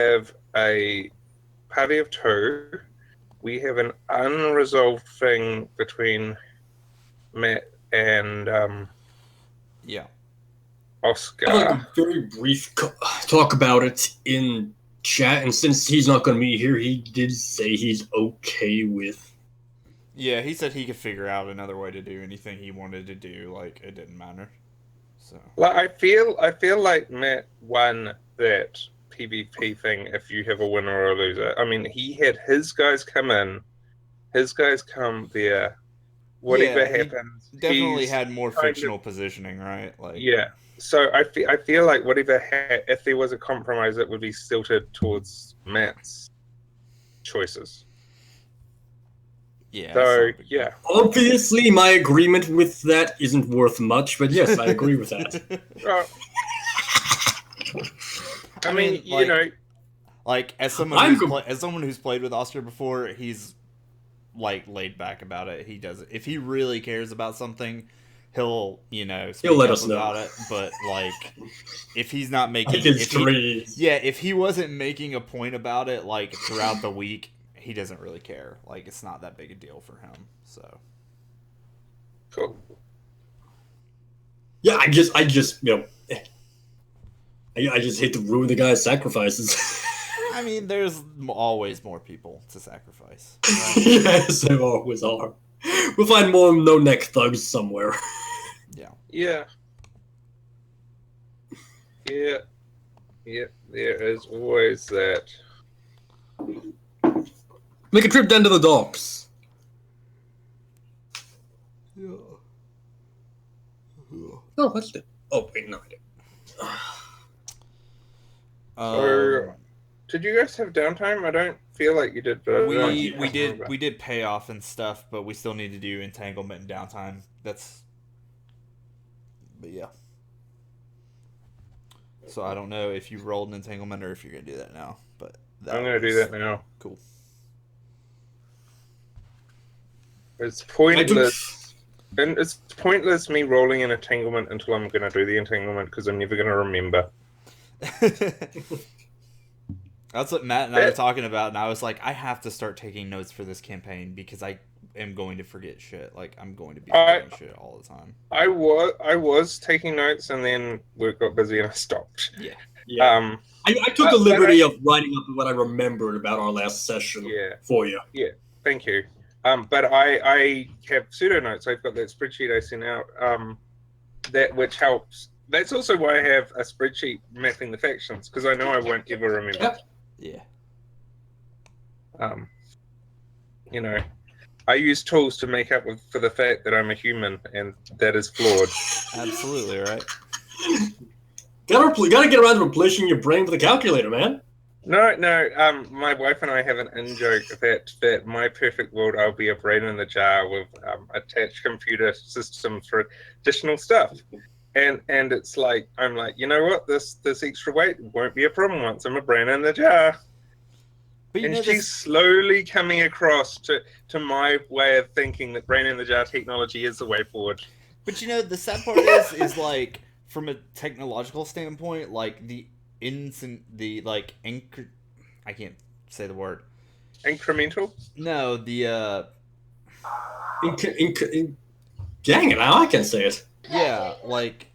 have a party of two. We have an unresolved thing between Matt and Yeah. Oscar. I have like a very brief talk about it in chat, and since he's not going to be here, he did say he's okay with. Yeah, he said he could figure out another way to do anything he wanted to do. Like, it didn't matter. So. Like, I feel like Matt won that PvP thing if you have a winner or a loser. I mean, he had his guys come in, his guys come there. Whatever happens, definitely had more fictional positioning, right? Like, yeah. So I feel like whatever if there was a compromise, it would be stilted towards Matt's choices. Yeah. So yeah. Obviously, my agreement with that isn't worth much, but yes, I agree with that. I mean, you know, like as someone who's played with Oscar before, he's like laid back about it. He does it if he really cares about something. He'll let us know about it. But like, if he's not making, if he wasn't making a point about it like throughout the week, he doesn't really care. Like, it's not that big a deal for him. So cool. Yeah, I just I just hate to ruin the guy's sacrifices. I mean, there's always more people to sacrifice. Right? Yes, there always are. We'll find more no-neck thugs somewhere. Yeah. There is always that. Make a trip down to the docks. Yeah. Oh, that's it. Oh, wait, no, I didn't. Did you guys have downtime? I don't feel like you did. But we did payoff and stuff, but we still need to do entanglement and downtime. But yeah. So I don't know if you rolled an entanglement or if you're gonna do that now. But I'm gonna do that now. Cool. It's pointless. And it's pointless me rolling an entanglement until I'm gonna do the entanglement because I'm never gonna remember. That's what Matt and I were talking about, and I was like, I have to start taking notes for this campaign because I am going to forget shit. Like, I'm going to be forgetting shit all the time. I was taking notes, and then work got busy, and I stopped. Yeah. I took the liberty of writing up what I remembered about our last session for you. Yeah, thank you. But I have pseudo notes. I've got that spreadsheet I sent out. Which helps. That's also why I have a spreadsheet mapping the factions because I know I won't ever remember. Yep. Yeah. I use tools to make up for the fact that I'm a human, and that is flawed. Absolutely, right? Gotta get around to replacing your brain with a calculator, man. No. My wife and I have an in-joke that my perfect world, I'll be a brain in the jar with attached computer systems for additional stuff. And it's like, I'm like, you know what? This extra weight won't be a problem once I'm a brain in the jar. But she's slowly coming across to my way of thinking that brain in the jar technology is the way forward. But the sad part is like, from a technological standpoint, like I can't say the word. Incremental? No, the dang it, now I can say it. Yeah, like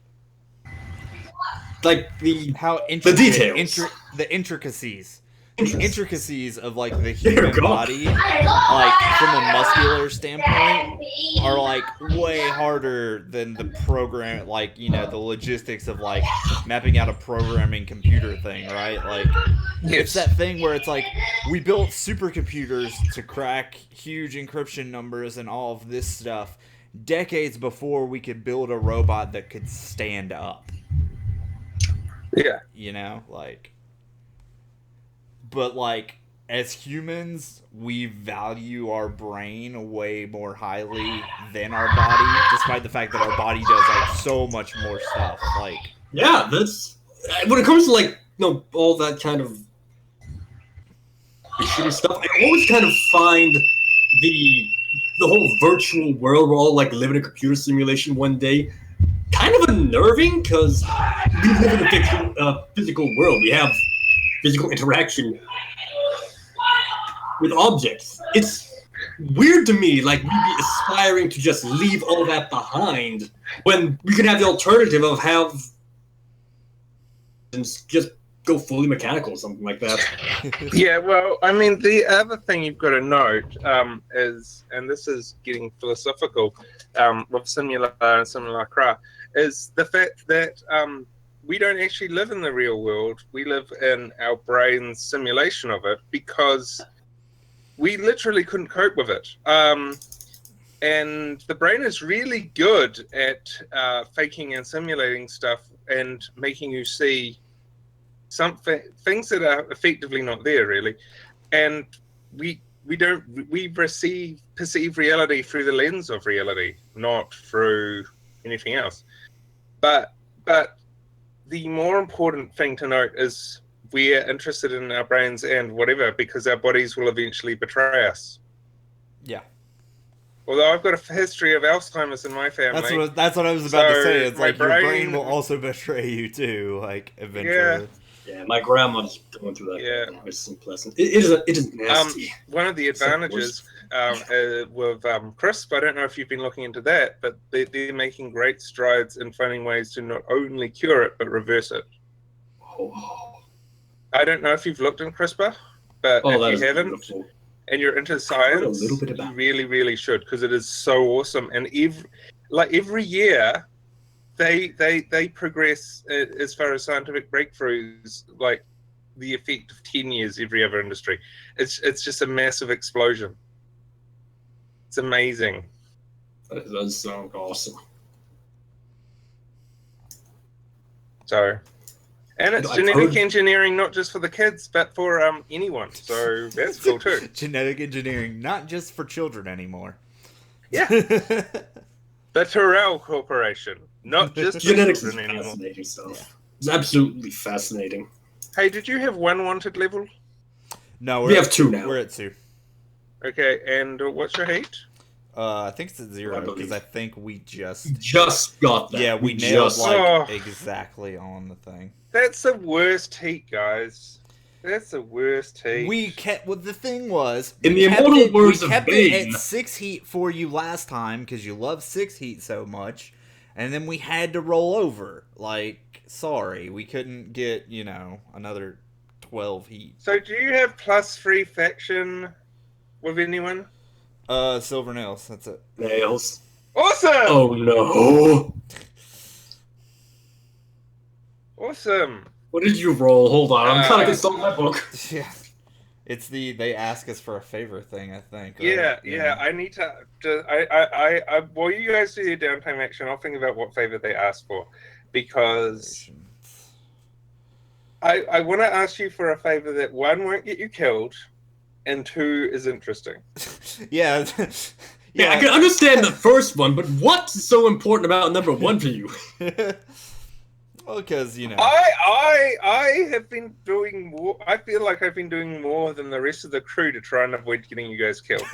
the details, the intricacies. The intricacies of like the human body, like from a muscular standpoint, are like way harder than the program, like the logistics of like mapping out a programming computer thing, right? Like it's that thing where it's like we built supercomputers to crack huge encryption numbers and all of this stuff decades before we could build a robot that could stand up. Yeah. But like as humans, we value our brain way more highly than our body, despite the fact that our body does like so much more stuff. Like, yeah, that's when it comes to like all that kind of shitty stuff. I always kind of find the whole virtual world where all like live in a computer simulation one day kind of unnerving because we live in a physical world. We have physical interaction with objects. It's weird to me, like, we'd be aspiring to just leave all that behind when we could have the alternative of just go fully mechanical or something like that. Yeah, well, I mean, the other thing you've got to note is, and this is getting philosophical with Simula and Simulacra, is the fact that we don't actually live in the real world. We live in our brain's simulation of it because we literally couldn't cope with it. And the brain is really good at faking and simulating stuff and making you see things that are effectively not there, really. And we perceive reality through the lens of reality, not through anything else. But the more important thing to note is we are interested in our brains and whatever because our bodies will eventually betray us. Yeah. Although I've got a history of Alzheimer's in my family. That's what I was about to say. It's my like your brain will also betray you too, like eventually. Yeah, my grandma's going through that. Yeah. It's unpleasant. It is nasty. One of the advantages with CRISP, I don't know if you've been looking into that, but they're making great strides in finding ways to not only cure it, but reverse it. Oh. I don't know if you've looked in CRISPR, but if you haven't, beautiful. and you're into science, you really, really should, because it is so awesome. And every year, they progress as far as scientific breakthroughs, like the effect of 10 years every other industry. It's just a massive explosion. It's amazing. That does sound awesome. So, and it's genetic engineering not just for the kids, but for anyone. So that's cool too. Genetic engineering, not just for children anymore. Yeah. The Terrell Corporation, not just genetics is children anymore. fascinating stuff. Yeah. It's absolutely fascinating. Hey, did you have one wanted level? No, we have 2 now. We're at 2. Okay, and what's your heat? I think it's at 0 because I think we just got that. Yeah, we nailed exactly on the thing. That's the worst heat, guys. That's the worst heat. We kept. Well, the thing was, in the immortal words of Bane, we kept it at 6 heat for you last time because you love 6 heat so much, and then we had to roll over. Like, sorry, we couldn't get another 12 heat. So, do you have +3 faction with anyone? Silver Nails. That's it. Nails. Awesome. Oh no. Awesome. What did you roll? Hold on, I'm trying to consult my book. Yeah, it's they ask us for a favor thing, I think. Right? Yeah. I need to. While you guys do your downtime action, I'll think about what favor they ask for, because I want to ask you for a favor that 1 won't get you killed, and 2 is interesting. Yeah. Yeah, I can understand the first one, but what's so important about number 1 for you? Well, because I have been doing more. I feel like I've been doing more than the rest of the crew to try and avoid getting you guys killed.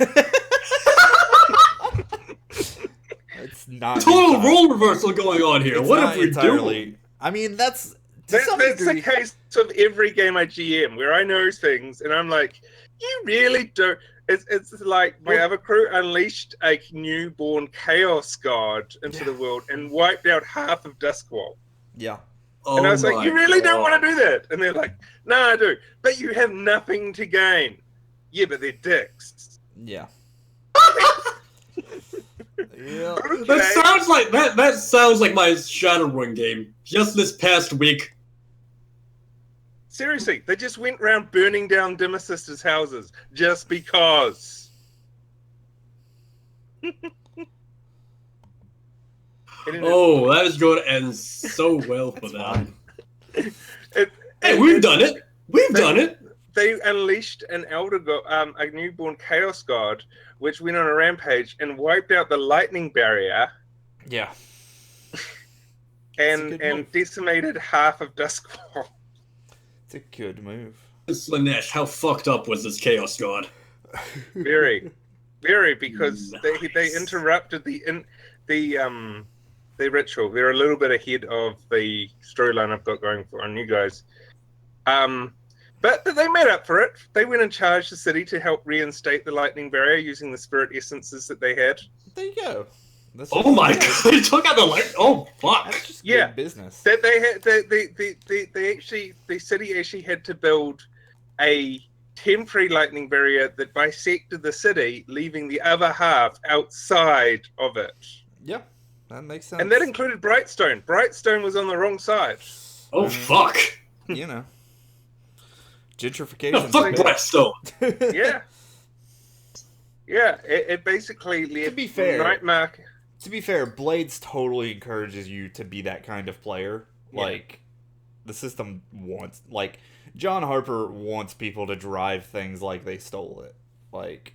It's not total role reversal going on here. What have we doing? I mean, that's the case of every game I GM, where I know things and I'm like, you really don't. It's like my other crew unleashed a newborn chaos god into the world and wiped out half of Duskwall. Yeah. And I was like, you really don't want to do that? And they're like, no, I do. But you have nothing to gain. Yeah, but they're dicks. Yeah. Yeah. Okay. That sounds like my Shadowrun game. Just this past week. Seriously, they just went around burning down Dimmer Sisters' houses just because. Oh, that is going to end so well for them. Hey, we've done it. We've done it. They unleashed an a newborn chaos god, which went on a rampage and wiped out the lightning barrier. Yeah. and decimated half of Duskwall. It's a good move. Slaanesh, how fucked up was this chaos god? Very, because they interrupted the ritual. They're a little bit ahead of the storyline I've got going for on you guys. But they made up for it. They went and charged the city to help reinstate the lightning barrier using the spirit essences that they had. There you go. Oh my god! They took out the light. Oh fuck! That's just good business. That they had. The city actually had to build a temporary lightning barrier that bisected the city, leaving the other half outside of it. Yeah, that makes sense. And that included Brightstone. Brightstone was on the wrong side. Oh fuck! You know, gentrification. No, fuck Brightstone. Yeah. Yeah, it basically left To be fair, Night Market. To be fair, Blades totally encourages you to be that kind of player. Yeah. Like, the system wants... Like, John Harper wants people to drive things like they stole it. Like,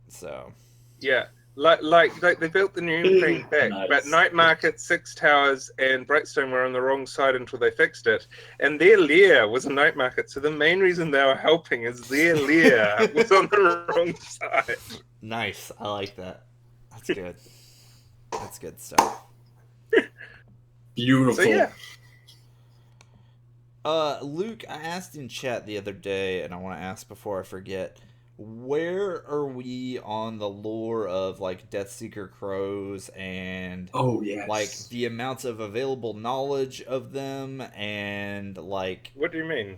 so... Yeah, like they built the new thing back, Nice. but Night Market, Six Towers, and Brightstone were on the wrong side until they fixed it. And their lair was a Night Market, so the main reason they were helping is their lair was on the wrong side. Nice. I like that. That's good. That's good stuff. Beautiful. So yeah, Luke, I asked in chat the other day, and I want to ask before I forget, where are we on the lore of, like, Deathseeker crows and, Oh yes. like, the amounts of available knowledge of them, and, like... what do you mean?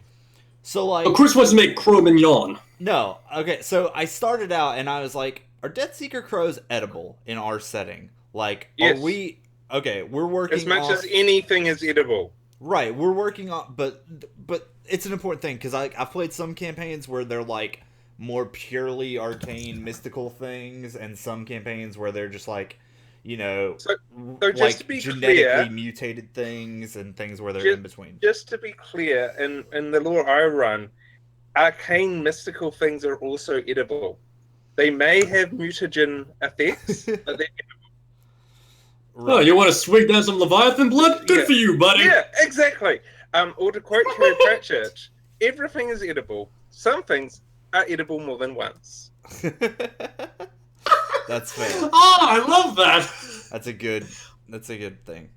So, like... Of course, wants to make crow mignon. No, okay, so I started out, and I was like, are Deathseeker crows edible in our setting? Like, Yes. are we... Okay, we're working As much on... as anything is edible. Right, we're working on... But it's an important thing, because I've played some campaigns where they're, like, more purely arcane, mystical things, and some campaigns where they're just, like, you know, So just like, to be genetically clear, mutated things, and things where they're Just- in between. just to be clear, in the lore I run, arcane mystical things are also edible. They may have mutagen effects, but they're Oh, you want to swig down some Leviathan blood? Good Yeah. for you, buddy. Yeah, exactly. Or to quote Terry Pratchett, everything is edible. Some things are edible more than once. That's fair. Oh, I love that. That's a good thing.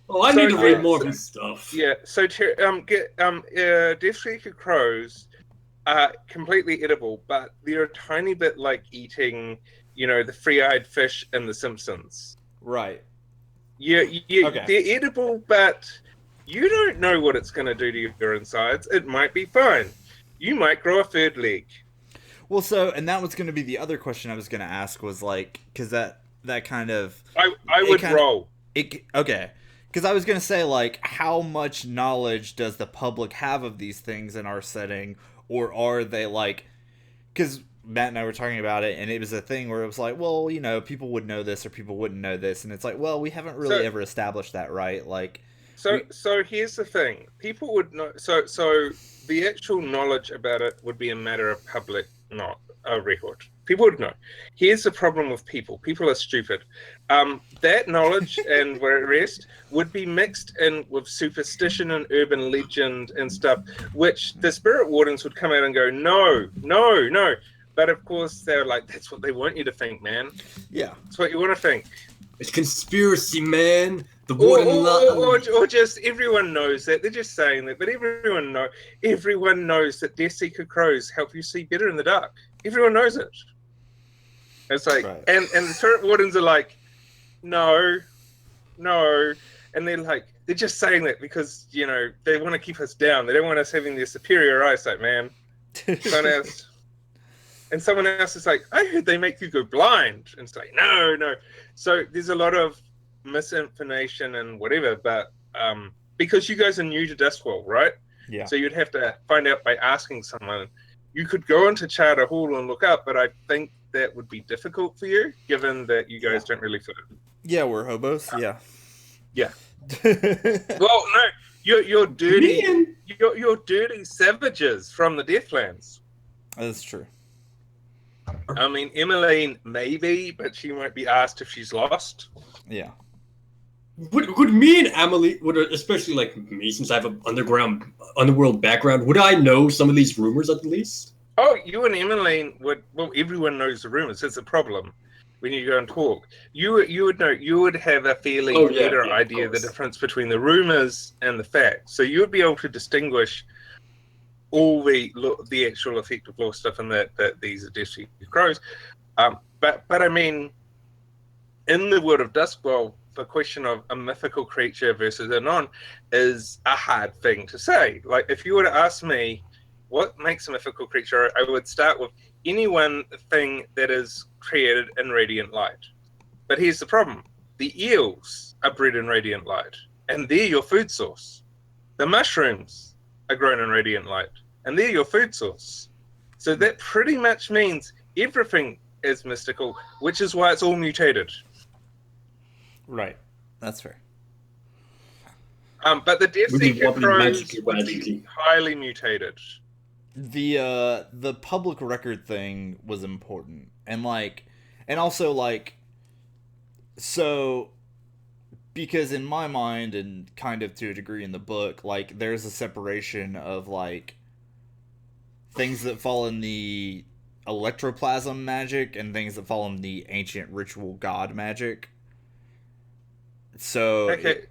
Oh, I So, need to read yeah, more so- of his stuff. Yeah. So Deathseeker crows are completely edible, but they're a tiny bit like eating, the free-eyed fish in The Simpsons. Right. Yeah, Okay. they're edible, but you don't know what it's going to do to your insides. It might be fine. You might grow a third leg. Well, so, and that was going to be the other question I was going to ask was, like, because that kind of... I It would kinda- roll. Okay. Because I was going to say, like, how much knowledge does the public have of these things in our setting? Or are they, like... Because Matt and I were talking about it, and it was a thing where it was like, well, people would know this or people wouldn't know this. And it's like, well, we haven't really So- ever established that, right? Like... So here's the thing. People would know. So the actual knowledge about it would be a matter of public, not a record. People would know. Here's the problem with people. People are stupid. That knowledge and where it rests would be mixed in with superstition and urban legend and stuff, which the spirit wardens would come out and go, no. But of course, they're like, that's what they want you to think, man. Yeah. That's what you want to think. It's conspiracy, man. The Or, warden. or just everyone knows that. They're just saying that, but everyone knows that Deathseeker crows help you see better in the dark. Everyone knows it. It's like, Right. and the spirit wardens are like, no, and they're just saying that because they want to keep us down. They don't want us having their superior eyesight, man. Someone else is like, I heard they make you go blind, and it's like, no. So there's a lot of misinformation and whatever, but because you guys are new to Discworld, right? Yeah. So you'd have to find out by asking someone. You could go into Charter Hall and look up, but I think that would be difficult for you, given that you guys don't really fit. Yeah, we're hobos. Yeah. Yeah. Well, no, you're dirty. Man. You're dirty savages from the Deathlands. That's true. I mean, Emmeline maybe, but she might be asked if she's lost. Yeah. Would me and Emily, especially like me, since I have an underworld background, would I know some of these rumors at least? Oh, you and Emmeline would. Well, everyone knows the rumors. It's a problem when you go and talk. You would know. You would have a fairly better idea of the difference between the rumors and the facts. So you would be able to distinguish all the actual effective lore stuff and that these are Death Seeker crows. But I mean, in the world of Duskwall, the question of a mythical creature versus a non is a hard thing to say. Like, if you were to ask me what makes a mythical creature, I would start with any one thing that is created in radiant light. But here's the problem. The eels are bred in radiant light, and they're your food source. The mushrooms are grown in radiant light, and they're your food source. So that pretty much means everything is mystical, which is why it's all mutated. Right. That's fair. But the Death Seeker crows would be highly mutated. The public record thing was important, and also so, because in my mind, and kind of to a degree in the book, like, there's a separation of like things that fall in the electroplasm magic and things that fall in the ancient ritual god magic. So okay.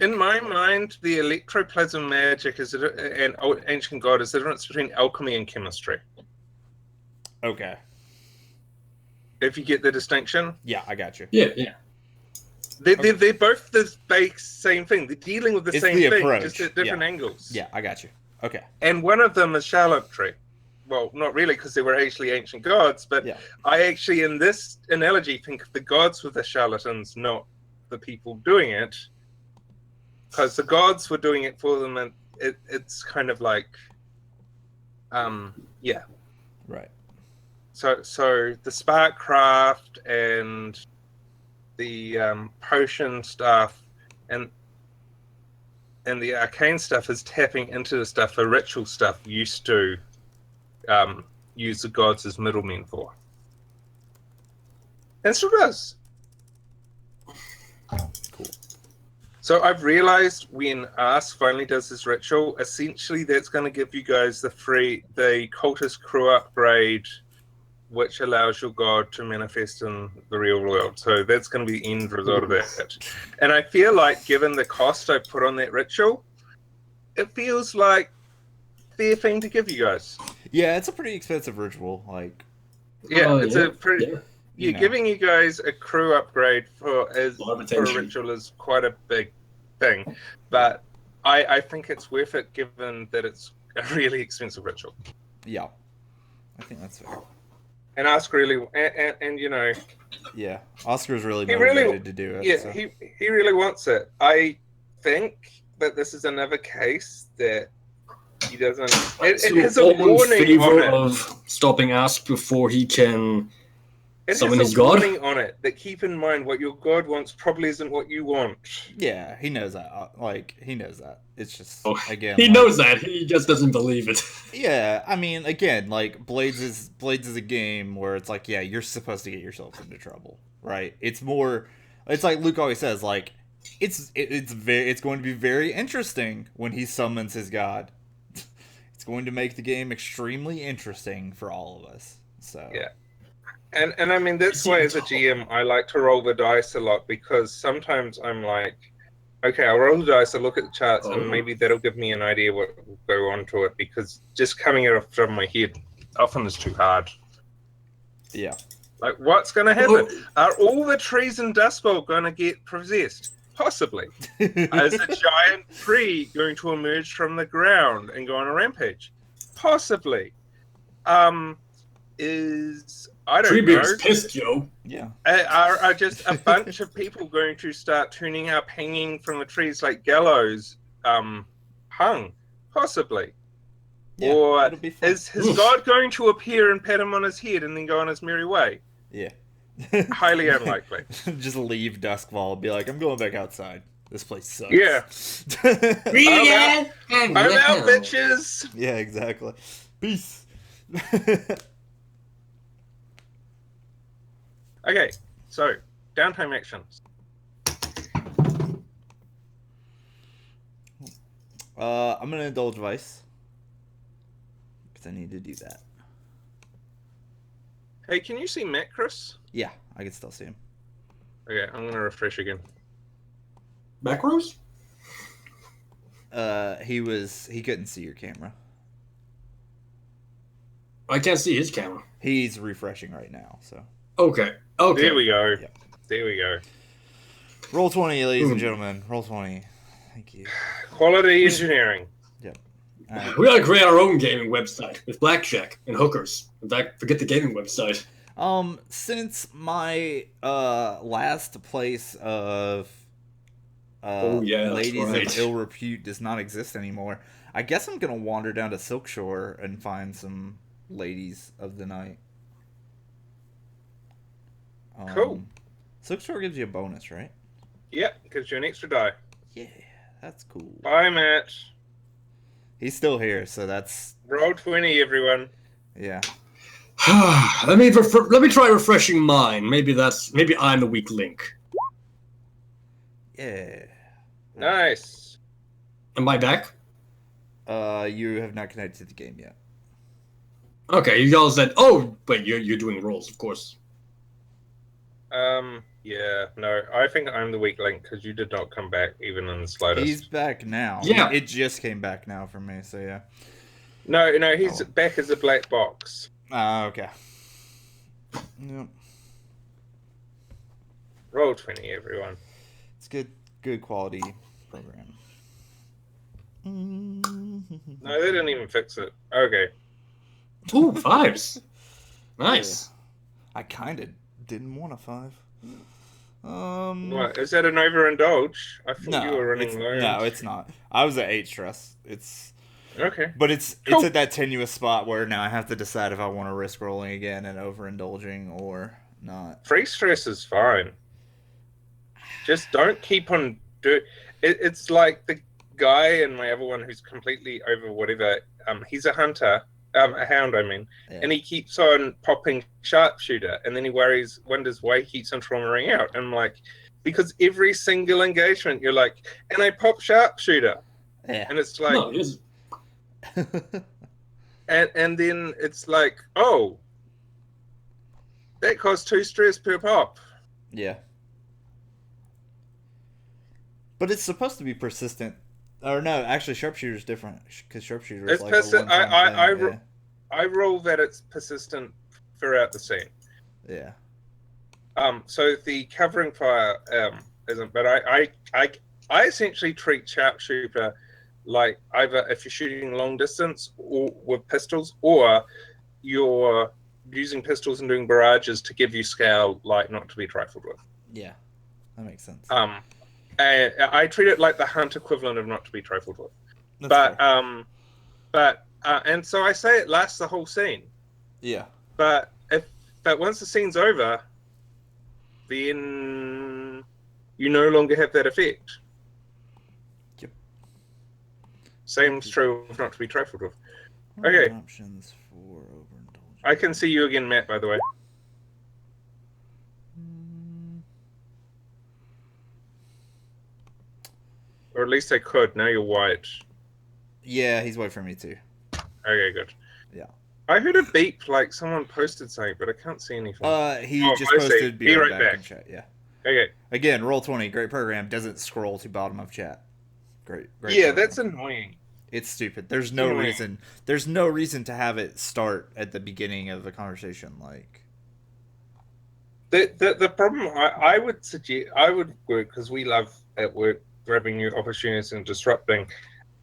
In my mind, the electroplasm magic is an ancient god is the difference between alchemy and chemistry. Okay. If you get the distinction. Yeah, I got you. Yeah. They're both the same thing. They're dealing with the same thing, approach. Just at different angles. Yeah, I got you. Okay. And one of them is charlatanry. Well, not really, because they were actually ancient gods, but I actually, in this analogy, think of the gods were the charlatans, not the people doing it. Because the gods were doing it for them, and it's kind of like, right. So the Sparkcraft and the potion stuff and the arcane stuff is tapping into the stuff the ritual stuff used to use the gods as middlemen for, and still does. Cool. So I've realized when Ask finally does this ritual, essentially that's going to give you guys the cultist crew upgrade, which allows your god to manifest in the real world. So that's going to be the end result of that. And I feel like, given the cost I put on that ritual, it feels like a fair thing to give you guys. Yeah, it's a pretty expensive ritual. Like, a pretty. Yeah, giving you guys a crew upgrade for a ritual is quite a big thing, but I think it's worth it given that it's a really expensive ritual. Yeah, I think that's fair. And Oscar really, and you know, yeah, Oscar's really motivated to do it. Yeah, so. he really wants it. I think that this is another case that he doesn't. It has a warning on it of stopping Ask before he can. It has a warning on it that keep in mind what your god wants probably isn't what you want. Yeah, he knows that. He knows that. It's just again. He knows that. He just doesn't believe it. Yeah, I mean, again, like Blades is a game where it's like, yeah, you're supposed to get yourself into trouble, right? It's more. It's like Luke always says, like it's going to be very interesting when he summons his god. It's going to make the game extremely interesting for all of us. So yeah. And I mean, that's why as a GM, I like to roll the dice a lot, because sometimes I'm like, okay, I'll roll the dice, I'll look at the charts, and maybe that'll give me an idea what will go on to it, because just coming it off from my head often is too hard. Yeah. Like, what's going to happen? Are all the trees in Dustbowl going to get possessed? Possibly. Is a giant tree going to emerge from the ground and go on a rampage? Possibly. I don't know. Treebeard's pissed, Joe. Yeah. Are just a bunch of people going to start turning up, hanging from the trees like gallows, hung? Possibly. Yeah, or is his god going to appear and pat him on his head and then go on his merry way? Yeah. Highly unlikely. Just leave Duskwall and be like, I'm going back outside. This place sucks. Yeah. I'm out, bitches. Yeah, exactly. Peace. Okay, so downtime actions. I'm gonna indulge Vice because I need to do that. Hey, can you see Macros? Yeah, I can still see him. Okay, I'm gonna refresh again. Macros? He couldn't see your camera. I can't see his camera. He's refreshing right now, so. Okay. Okay. There we go. Yep. There we go. Roll 20, ladies and gentlemen. Roll 20. Thank you. Quality engineering. Yep. We gotta create our own gaming website with blackjack and hookers. In fact, forget the gaming website. Since my last place of ladies of ill repute does not exist anymore, I guess I'm gonna wander down to Silkshore and find some ladies of the night. Cool. Silkshore gives you a bonus, right? Yep, gives you an extra die. Yeah, that's cool. Bye, Matt. He's still here, so that's... Roll 20, everyone. Yeah. let me try refreshing mine. Maybe I'm the weak link. Yeah. Nice. Am I back? You have not connected to the game yet. Okay, you all said, oh, but you're doing rolls, of course. Yeah, no, I think I'm the weak link because you did not come back even in the slightest. He's back now. Yeah. It just came back now for me, so yeah. No, he's back as a black box. Okay. Yep. Roll 20, everyone. It's good quality program. No, they didn't even fix it. Okay. Ooh, 5s. Nice. Yeah. I kind of didn't want a 5. What, is that an overindulge? I thought you were running low. No, it's not. I was at 8 stress. It's okay, but it's cool. at that tenuous spot where now I have to decide if I want to risk rolling again and overindulging or not. Free stress is fine. Just don't keep on doing. It's like the guy in my other one who's completely over whatever. He's a hunter. A hound, I mean, Yeah. and he keeps on popping sharpshooter, and then he wonders why he keeps on traumaing out. And I'm like, because every single engagement, you're like, and I pop sharpshooter, Yeah. and it's like, No, it is. and then it's like, oh, that costs 2 stress per pop. Yeah. But it's supposed to be persistent. Or no, actually, sharpshooter is different because sharpshooter is It's like persistent. a one-time thing. I roll that it's persistent throughout the scene. Yeah. So the covering fire isn't, but I essentially treat sharpshooter like either if you're shooting long distance or with pistols, or you're using pistols and doing barrages to give you scale, like not to be trifled with. Yeah, that makes sense. I treat it like the hunt equivalent of not to be trifled with. That's fair. And so I say it lasts the whole scene. Yeah. But once the scene's over, then you no longer have that effect. Yep. Same's true of not to be trifled with. Okay. Options for overindulgence. I can see you again, Matt, by the way. Or at least I could. Now you're white. Yeah, he's white for me too. Okay, good. Yeah. I heard a beep, like someone posted something, but I can't see anything. He just I see. posted Be right back in chat. Yeah. Okay. Again, Roll20, great program. Doesn't scroll to bottom of chat. Great Yeah, program. that's annoying. It's stupid. There's no reason. There's no reason to have it start at the beginning of a conversation. Like the problem I would suggest work because we love at work grabbing new opportunities and disrupting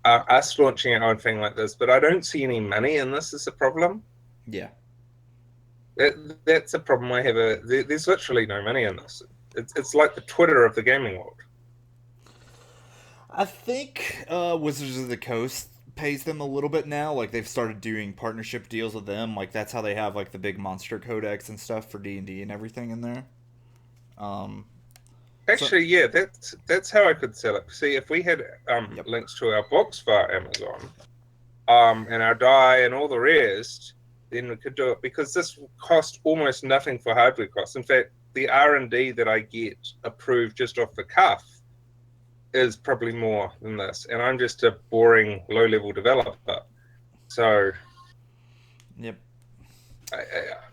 us launching our own thing like this, but I don't see any money in this as a problem. Yeah. That's a problem I have. There's literally no money in this. It's like the Twitter of the gaming world. I think Wizards of the Coast pays them a little bit now. Like they've started doing partnership deals with them. Like that's how they have like the big monster codex and stuff for D&D and everything in there. Actually, yeah, that's how I could sell it. See, if we had links to our books via Amazon, and our die and all the rest, then we could do it because this will cost almost nothing for hardware costs. In fact, the R&D that I get approved just off the cuff is probably more than this, and I'm just a boring low-level developer. So, yep.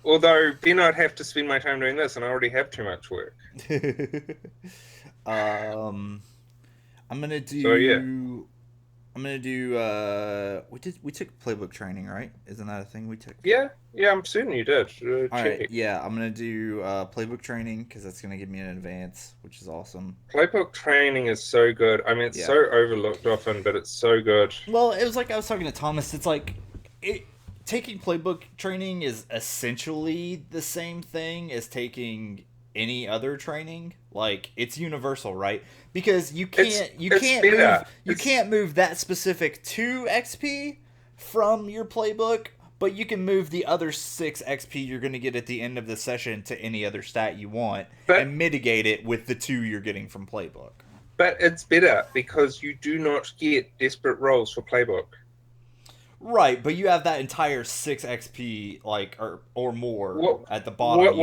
Although then I'd have to spend my time doing this, and I already have too much work. I'm gonna do. So, yeah. I'm gonna do. We took playbook training, right? Isn't that a thing we took? Yeah, I'm certain you did. All right, yeah, I'm gonna do playbook training because that's gonna give me an advance, which is awesome. Playbook training is so good. I mean, it's so overlooked often, but it's so good. Well, it was like I was talking to Thomas. It's like taking playbook training is essentially the same thing as taking any other training. Like it's universal, right? Because you can't move that specific 2 XP from your playbook, but you can move the other 6 XP you're going to get at the end of the session to any other stat you want and mitigate it with the 2 you're getting from playbook. But it's better because you do not get desperate rolls for playbook. Right, but you have that entire 6 XP like or more at the bottom.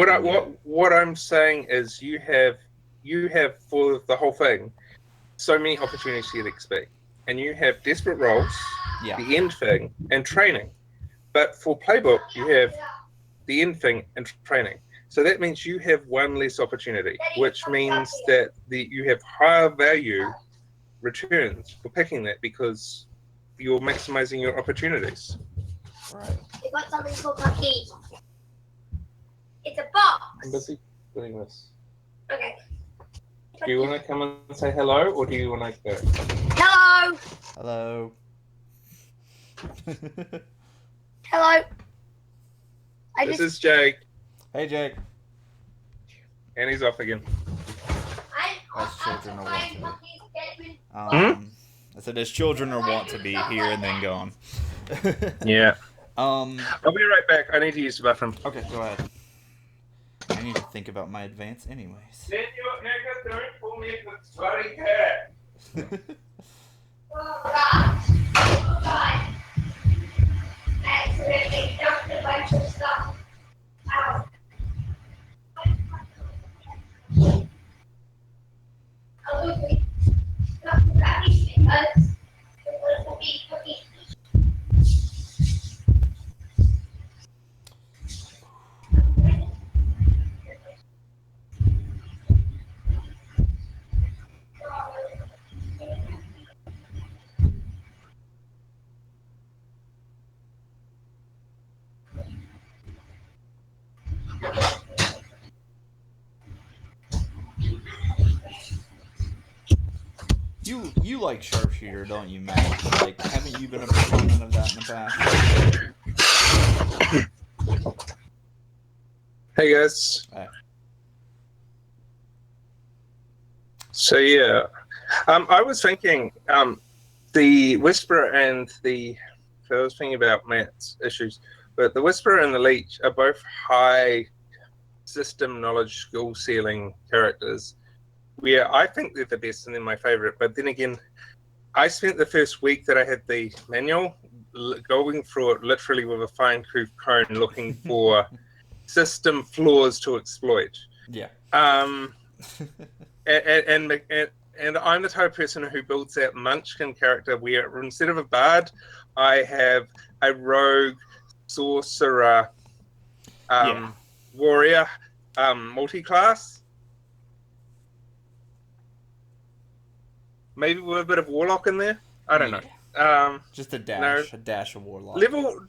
What I'm saying is you have for the whole thing so many opportunities to get XP, and you have desperate rolls, the end thing, and training. But for playbook, you have the end thing and training. So that means you have one less opportunity, which means that you have higher value returns for picking that because you're maximizing your opportunities. Right. We've got something called cookies. It's a box. I'm busy doing this. Okay. Do you want to come and say hello, or do you want to go? Hello. Hello. Hello. This is Jake. Hey, Jake. And he's off again. As children are wont to be. I said, as children are wont to be here and then gone. Yeah. I'll be right back. I need to use the bathroom. Okay, go ahead. I need to think about my advance anyways. Then your nigga don't pull me in the bloody cat. Oh, God. Oh, God. I accidentally dumped a bunch of stuff out. I will be stuff the rubbish because it was a big cookie. You like sharpshooter, don't you, Matt? Like, haven't you been a proponent of that in the past? Hey guys. Right. So yeah, I was thinking the Whisperer and I was thinking about Matt's issues, but the Whisperer and the Leech are both high system knowledge skill ceiling characters. Where I think they're the best and they're my favorite, but then again, I spent the first week that I had the manual going through it literally with a fine-tooth comb looking for system flaws to exploit. Yeah. And I'm the type of person who builds that Munchkin character where instead of a bard, I have a rogue, sorcerer, warrior, multi-class. Maybe with a bit of warlock in there. I don't know. Just a dash of warlock.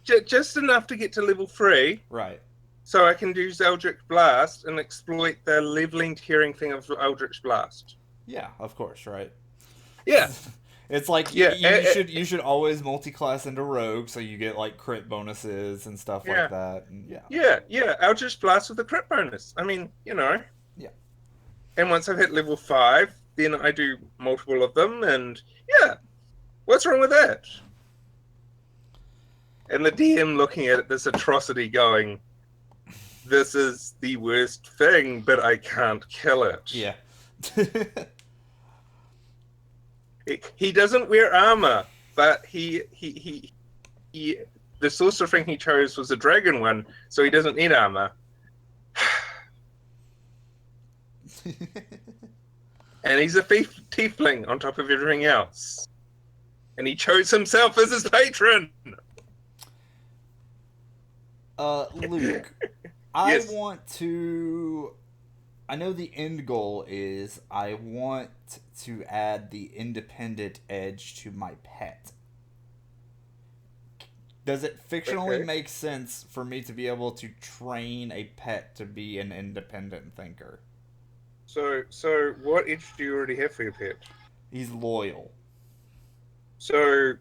Just enough to get to level 3. Right. So I can do Eldritch Blast and exploit the leveling, tearing thing of Eldritch Blast. Yeah, of course, right? Yeah. It's like you should always multi-class into rogue so you get like crit bonuses and stuff like that. And yeah. Eldritch Blast with the crit bonus. I mean, Yeah. And once I've hit level 5, then I do multiple of them, and what's wrong with that? And the DM looking at this atrocity going, this is the worst thing, but I can't kill it. Yeah. He doesn't wear armor, but the sorcerer thing he chose was a dragon one, so he doesn't need armor. And he's a tiefling on top of everything else. And he chose himself as his patron. Luke, Yes. I know the end goal is I want to add the independent edge to my pet. Does it fictionally Okay. make sense for me to be able to train a pet to be an independent thinker? So what itch do you already have for your pet? He's loyal. So,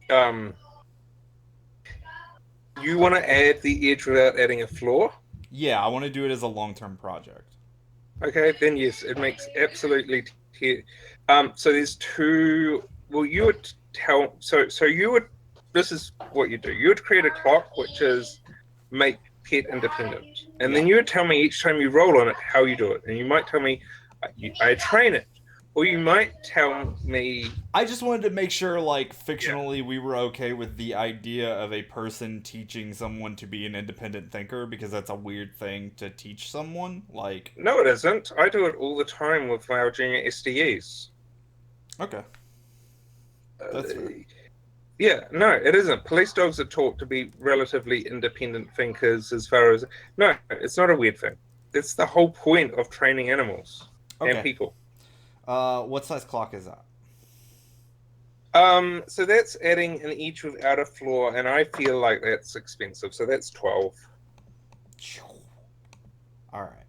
um, you want to add the edge without adding a flaw? Yeah, I want to do it as a long-term project. Okay, then yes, it makes absolutely. So there's two. Well, you would tell. So you would. This is what you do. You would create a clock which is make pet independent, and then Yeah. you would tell me each time you roll on it how you do it, and you might tell me I train it, or you might tell me. I just wanted to make sure, like, fictionally, we were okay with the idea of a person teaching someone to be an independent thinker, because that's a weird thing to teach someone. Like, No, it isn't. I do it all the time with our junior SDEs. okay, that's fair. Yeah, no, it isn't. Police dogs are taught to be relatively independent thinkers as far as. No, it's not a weird thing. It's the whole point of training animals and Okay. people. What size clock is that? So that's adding an edge without a flaw, and I feel like that's expensive. So that's 12. All right.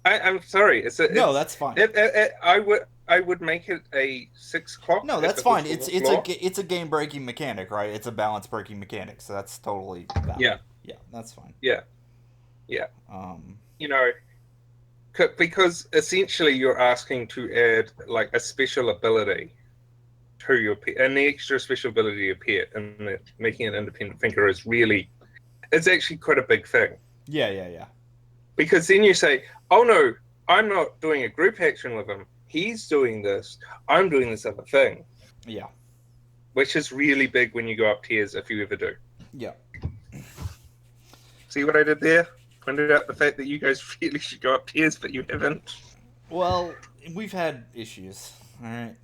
I'm sorry. No, that's fine. I would make it a 6 o'clock. No, if that's it was fine. with It's a it's flaw. it's a game breaking mechanic, right? It's a balance breaking mechanic, so that's totally valid. Yeah. Yeah, that's fine. Yeah. You know, because essentially you're asking to add like a special ability to your pet, and the extra special ability to your pet, and that making an independent thinker is really, it's actually quite a big thing. Yeah. Because then you say, oh no, I'm not doing a group action with him. He's doing this. I'm doing this other thing. Yeah. Which is really big when you go up tiers, if you ever do. Yeah. See what I did there? Pointed out the fact that you guys really should go up tiers, but you haven't. Well, we've had issues. All right.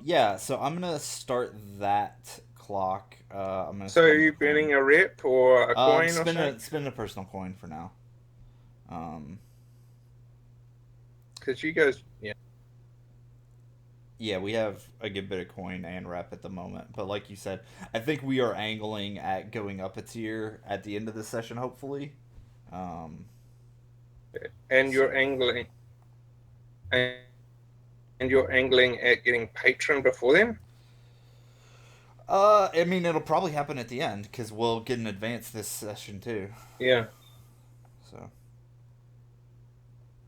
Yeah. So I'm gonna start that clock. I'm gonna. So are spend you the coin. burning a rep or a coin or something? Spend a personal coin for now. Because you guys, yeah. Yeah, we have a good bit of coin and rep at the moment, but like you said, I think we are angling at going up a tier at the end of the session, hopefully. And you're angling, and you're angling at getting patron before then. I mean, it'll probably happen at the end because we'll get an advance this session too. Yeah. So.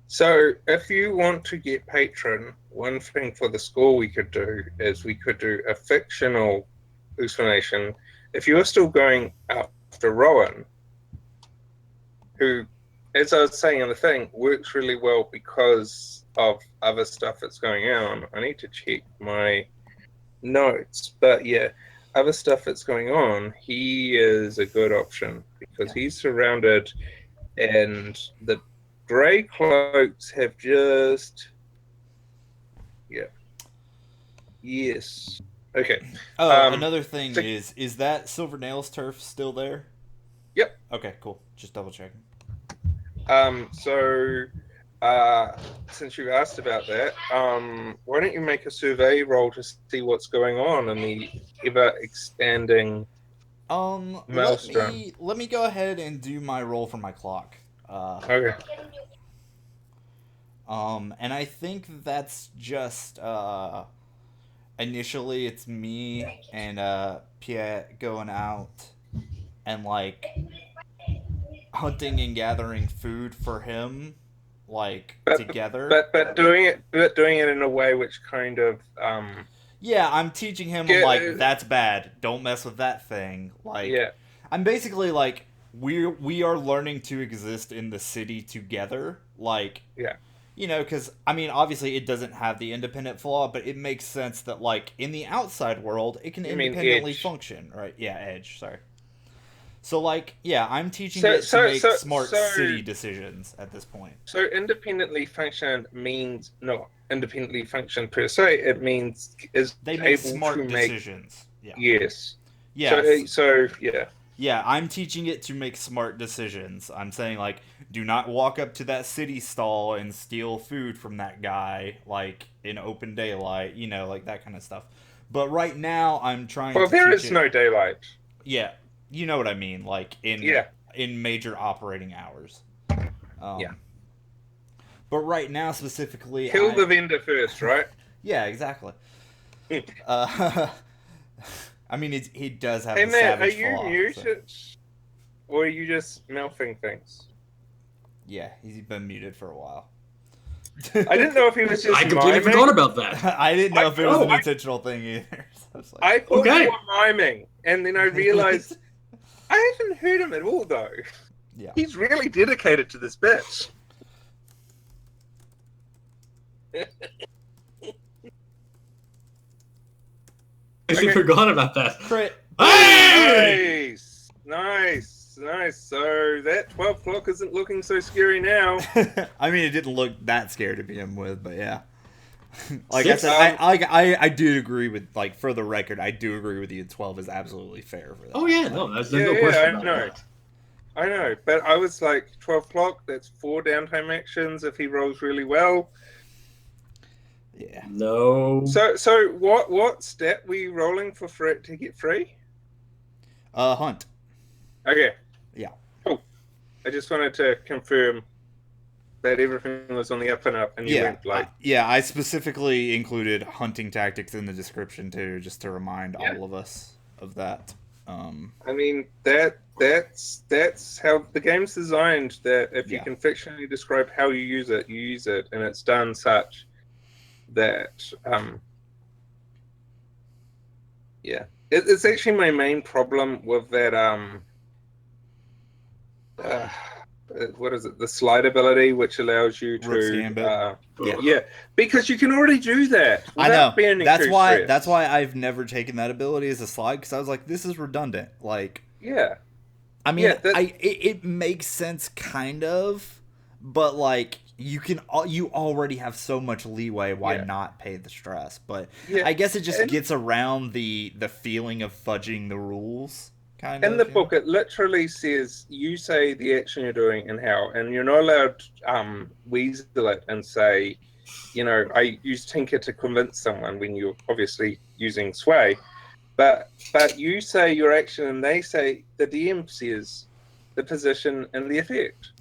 So if you want to get patron, one thing for the score we could do is we could do a fictional explanation. If you are still going after Rowan, who, as I was saying in the thing, works really well because of other stuff that's going on. I need to check my notes, but yeah, other stuff that's going on, he is a good option because he's surrounded, and the Grey Cloaks have just... Yeah. Yes. Okay. Oh, another thing is that Silver Nails turf still there? Yep. Okay, cool. Just double checking. Since you asked about that, why don't you make a survey roll to see what's going on in the ever expanding maelstrom? Let me go ahead and do my roll for my clock. Okay. And I think that's just initially it's me and Pierre going out and like hunting and gathering food for him, like together. But doing it in a way which kind of yeah, I'm teaching him like that's bad. Don't mess with that thing. Like yeah. I'm basically like we are learning to exist in the city together. Like yeah. You know, because, I mean, obviously it doesn't have the independent flaw, but it makes sense that, like, in the outside world, it can independently function, right? Yeah, Edge, sorry. So, like, yeah, I'm teaching it to make smart city decisions at this point. So independently function means not independently function per se, it means is they make able smart to decisions. Make, yeah. Yes. Yes. So, yeah. Yeah, I'm teaching it to make smart decisions. I'm saying, like, do not walk up to that city stall and steal food from that guy, like, in open daylight, you know, like, that kind of stuff. But right now, I'm trying Well, to there teach is it. no daylight. Yeah, you know what I mean. Like in major operating hours. Yeah. But right now, specifically, Kill the vendor first, right? Yeah, exactly. I mean, he does have Hey the Matt, are savage you flaw. muted? Or are you just mouthing things? Yeah, he's been muted for a while. I didn't know if he was just I completely miming. forgot about that. I didn't know if it was an I- intentional thing either. So I was like, I thought Okay. you were miming, and then I realized I haven't heard him at all, though. Yeah. He's really dedicated to this bit. I forgot about that. Crit. Hey! Nice. So that 12 o'clock isn't looking so scary now. I mean, it didn't look that scary to begin with, but yeah. Like Six, I said, I do agree with, like, for the record, I do agree with you. 12 is absolutely fair for that. Oh yeah, no, there's no Yeah, question I about know. that. I know, but I was like, 12 o'clock, that's 4 downtime actions if he rolls really well. Yeah. No. So what stat were you rolling for it to get free? Hunt. Okay. Yeah. Cool. I just wanted to confirm that everything was on the up and up, and you went like... I specifically included hunting tactics in the description too, just to remind all of us of that. I mean, that's how the game's designed, that if you can fictionally describe how you use it, and it's done such that, it's actually my main problem with that, what is it, the slide ability, which allows you Rook's to, Gambit. because you can already do that. I know. Burning That's through why. stress. That's why I've never taken that ability as a slide, because I was like, this is redundant. Like, Yeah. I mean, Yeah, it makes sense, kind of, but like you already have so much leeway. Why not pay the stress? But I guess it just gets around the feeling of fudging the rules. Kind of. In the book, it literally says you say the action you're doing and how, and you're not allowed weasel it and say, I use Tinker to convince someone when you're obviously using Sway, but you say your action and they say the DM says the position and the effect,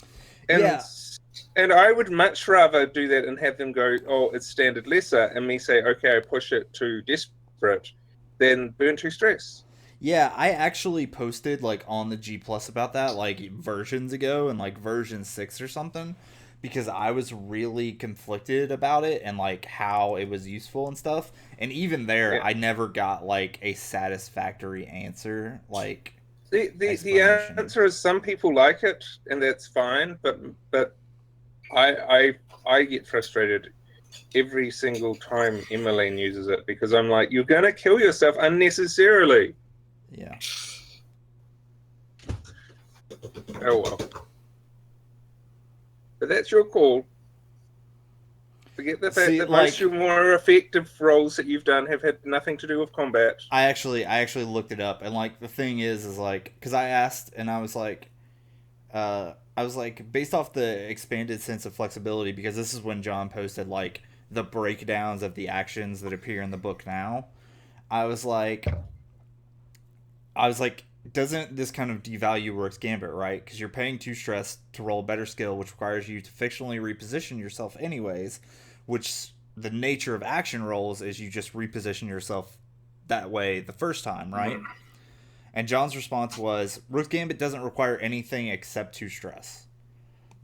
and I would much rather do that and have them go, oh, it's standard lesser, and me say, okay, I push it to desperate, than burn to stress. Yeah, I actually posted like on the G Plus about that like versions ago, and like version 6 or something, because I was really conflicted about it and like how it was useful and stuff. And even there, I never got like a satisfactory answer. Like the answer is some people like it, and that's fine. But I get frustrated every single time Emmeline uses it, because I'm like, you're gonna kill yourself unnecessarily. Yeah. Oh well. But that's your call. Forget the fact that most of your more effective roles that you've done have had nothing to do with combat. I actually looked it up, and like the thing is like, because I asked and I was like, based off the expanded sense of flexibility, because this is when John posted like the breakdowns of the actions that appear in the book now. I was like, doesn't this kind of devalue Rook's Gambit, right? Because you're paying 2 stress to roll a better skill, which requires you to fictionally reposition yourself anyways, which the nature of action rolls is you just reposition yourself that way the first time, right? Mm-hmm. And John's response was, Rook's Gambit doesn't require anything except 2 stress.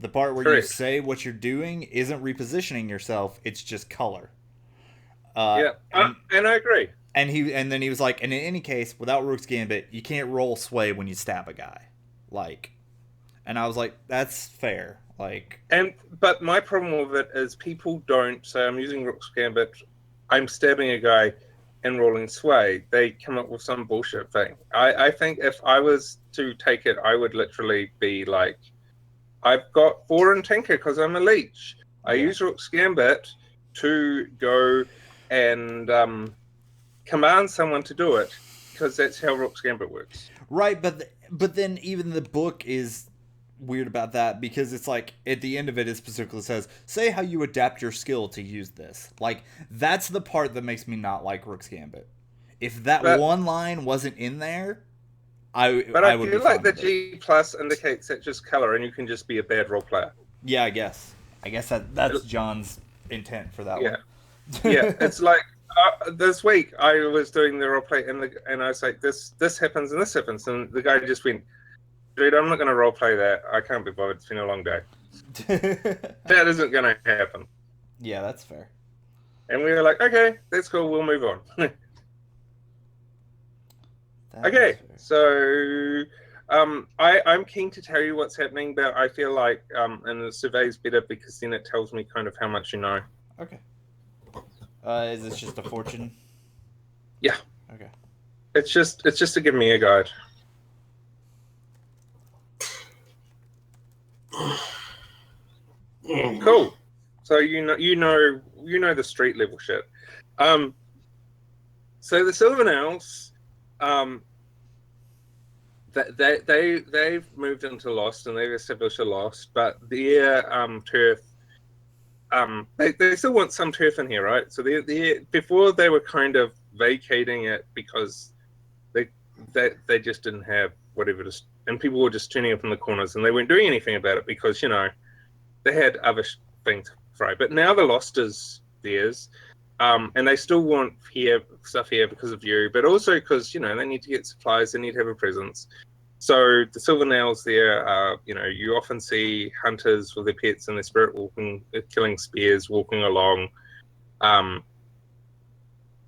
The part where you say what you're doing isn't repositioning yourself, it's just color. And I agree. And then he was like, and in any case, without Rook's Gambit, you can't roll Sway when you stab a guy. Like, and I was like, that's fair. Like, but my problem with it is people don't say, I'm using Rook's Gambit, I'm stabbing a guy and rolling Sway. They come up with some bullshit thing. I think if I was to take it, I would literally be like, I've got 4 in Tinker because I'm a leech. I use Rook's Gambit to go and command someone to do it, because that's how Rook's Gambit works. Right, but then even the book is weird about that, because it's like at the end of it specifically says, say how you adapt your skill to use this. Like, that's the part that makes me not like Rook's Gambit. If that But- one line wasn't in there, I But I would feel be like fine the with it. G plus indicates that just color, and you can just be a bad role player. Yeah, I guess that's John's intent for that Yeah. one. Yeah, it's like this week I was doing the roleplay, and I was like, this happens and this happens, and the guy just went, dude, I'm not going to roleplay that. I can't be bothered. It's been a long day. That isn't going to happen. Yeah, that's fair. And we were like, okay, that's cool. We'll move on. That Okay, is fair. so I'm keen to tell you what's happening, but I feel like and the survey's better because then it tells me kind of how much you know. Okay. Is this just a fortune? Yeah. Okay. It's just to give me a guide. Cool. So you know the street level shit. So the Silvernails, they've moved into Lost and they've established a Lost, but their turf, they still want some turf in here, right? So they before they were kind of vacating it because they just didn't have whatever to, and people were just turning up in the corners and they weren't doing anything about it because they had other things to fry. But now the Lost is theirs. And they still want stuff here because of you, but also because, they need to get supplies, they need to have a presence. So the Silvernails there, you often see hunters with their pets and their spirit walking, killing spears, walking along.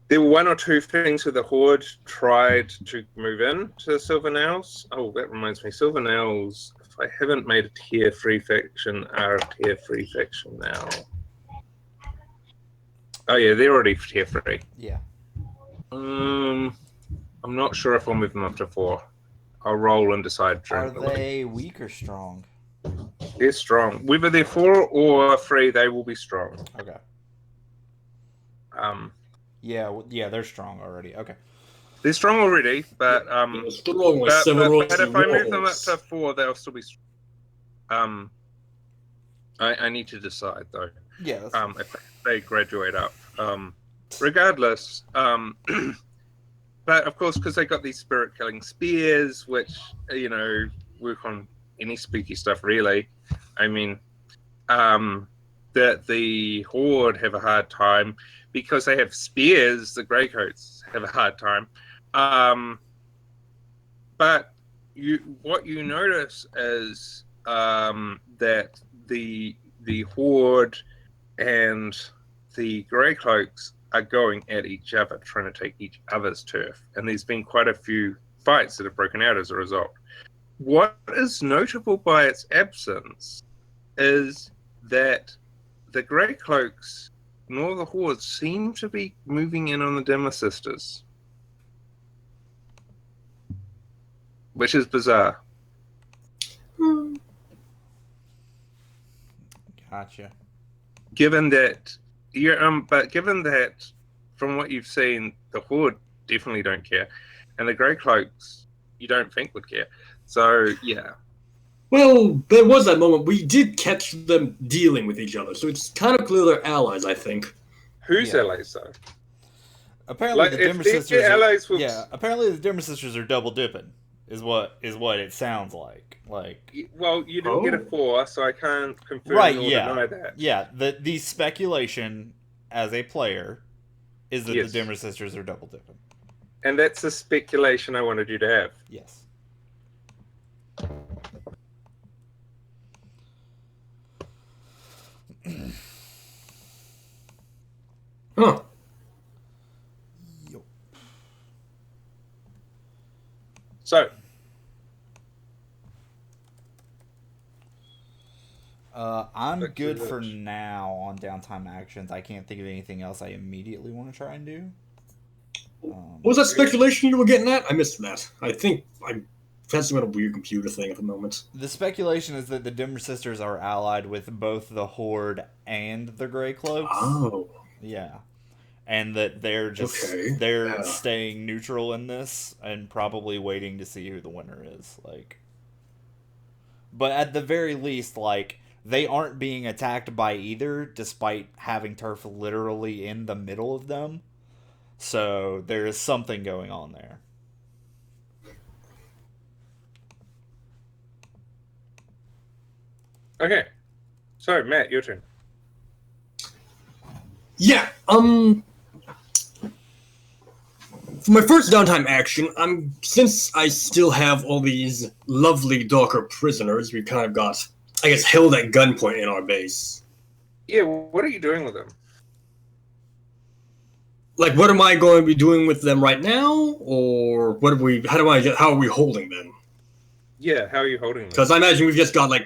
There were one or two things where the Horde tried to move in to the Silvernails. Oh, that reminds me, Silvernails, if I haven't made a tier 3 faction, are a tier 3 faction now. Oh yeah, they're already tier 3. Yeah. I'm not sure if I'll move them up to 4. I'll roll and decide Are during the week. they weak or strong? They're strong. Whether they're 4 or 3, they will be strong. Okay. Yeah, they're strong already. Okay. They're strong already, but strong with but several if I move them up walls. to 4, they'll still be strong. I need to decide though. Yeah. That's If they graduate up. Regardless, but of course, because they got these spirit killing spears, which work on any spooky stuff really. I mean, that the Horde have a hard time because they have spears. The Greycoats have a hard time. But what you notice is that the Horde and the Greycloaks are going at each other, trying to take each other's turf. And there's been quite a few fights that have broken out as a result. What is notable by its absence is that the Greycloaks nor the Horde seem to be moving in on the Dimmer Sisters. Which is bizarre. gotcha. Given that from what you've seen, the Horde definitely don't care, and the Greycloaks you don't think would care. So yeah. Well, there was that moment. We did catch them dealing with each other, so it's kind of clear they're allies, I think. Who's allies though? Apparently the Dimmer Sisters allies will... apparently the Dimmer Sisters are double dipping is what it sounds like. Well, you didn't get a 4, so I can't confirm right, or yeah. deny that. Yeah, the speculation as a player is that Yes. the Dimmer Sisters are double dipping. And that's the speculation I wanted you to have. Yes. Huh. Yep. So I'm Back to good the for list. now on downtime actions. I can't think of anything else I immediately want to try and do. What was that speculation you were getting at? I missed that. I think I'm testing on a weird computer thing at the moment. The speculation is that the Dimmer Sisters are allied with both the Horde and the Greycloaks. Oh. Yeah. And that they're just Okay. they're Yeah. staying neutral in this and probably waiting to see who the winner is. But at the very least, they aren't being attacked by either, despite having turf literally in the middle of them. So there is something going on there. Okay. So, Matt, your turn. Yeah. For my first downtime action, since I still have all these lovely Docker prisoners, we kind of got, I guess, held at gunpoint in our base. Yeah, what are you doing with them? Like, what am I going to be doing with them right now, or how are we holding them? Yeah, how are you holding them? Because I imagine we've just got I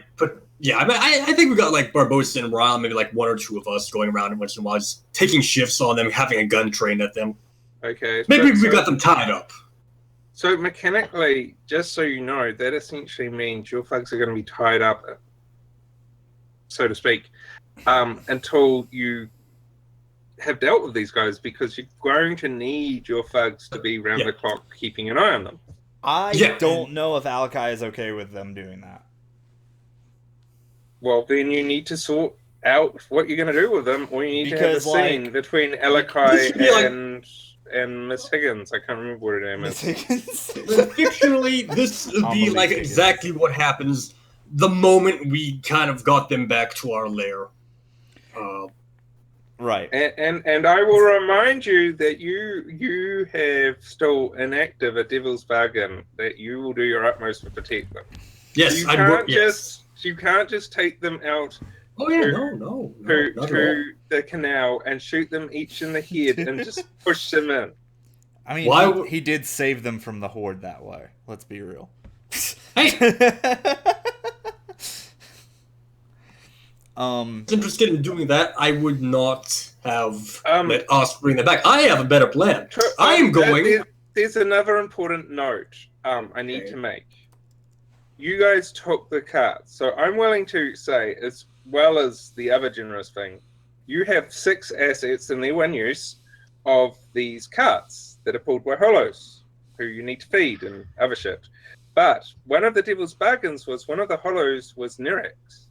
think we got like Barbosa and Ral, maybe like one or two of us going around and once in a while, just taking shifts on them, having a gun trained at them. Okay. Maybe we got them tied up. So mechanically, just so you know, that essentially means your thugs are going to be tied up, so to speak, until you have dealt with these guys, because you're going to need your thugs to be round the clock keeping an eye on them. I don't know if Alakai is okay with them doing that. Well, then you need to sort out what you're going to do with them, or you need to have a scene between Alakai and Miss Higgins. I can't remember what her name is. Fictionally, this would be like exactly what happens the moment we kind of got them back to our lair. Right. And I will remind you that you have still inactive a devil's bargain that you will do your utmost to protect them. Yes, you can't just take them out. Oh yeah, to the canal and shoot them each in the head and just push them in. I mean, he did save them from the horde that way. Let's be real. Hey. Interested in doing that, I would not have let us bring them back. I have a better plan. I am going. There's another important note I need to make. You guys took the carts, so I'm willing to say, as well as the other generous thing, you have 6 assets in their one use of these carts that are pulled by hollows, who you need to feed and other shit. But one of the devil's bargains was one of the hollows was Nerex.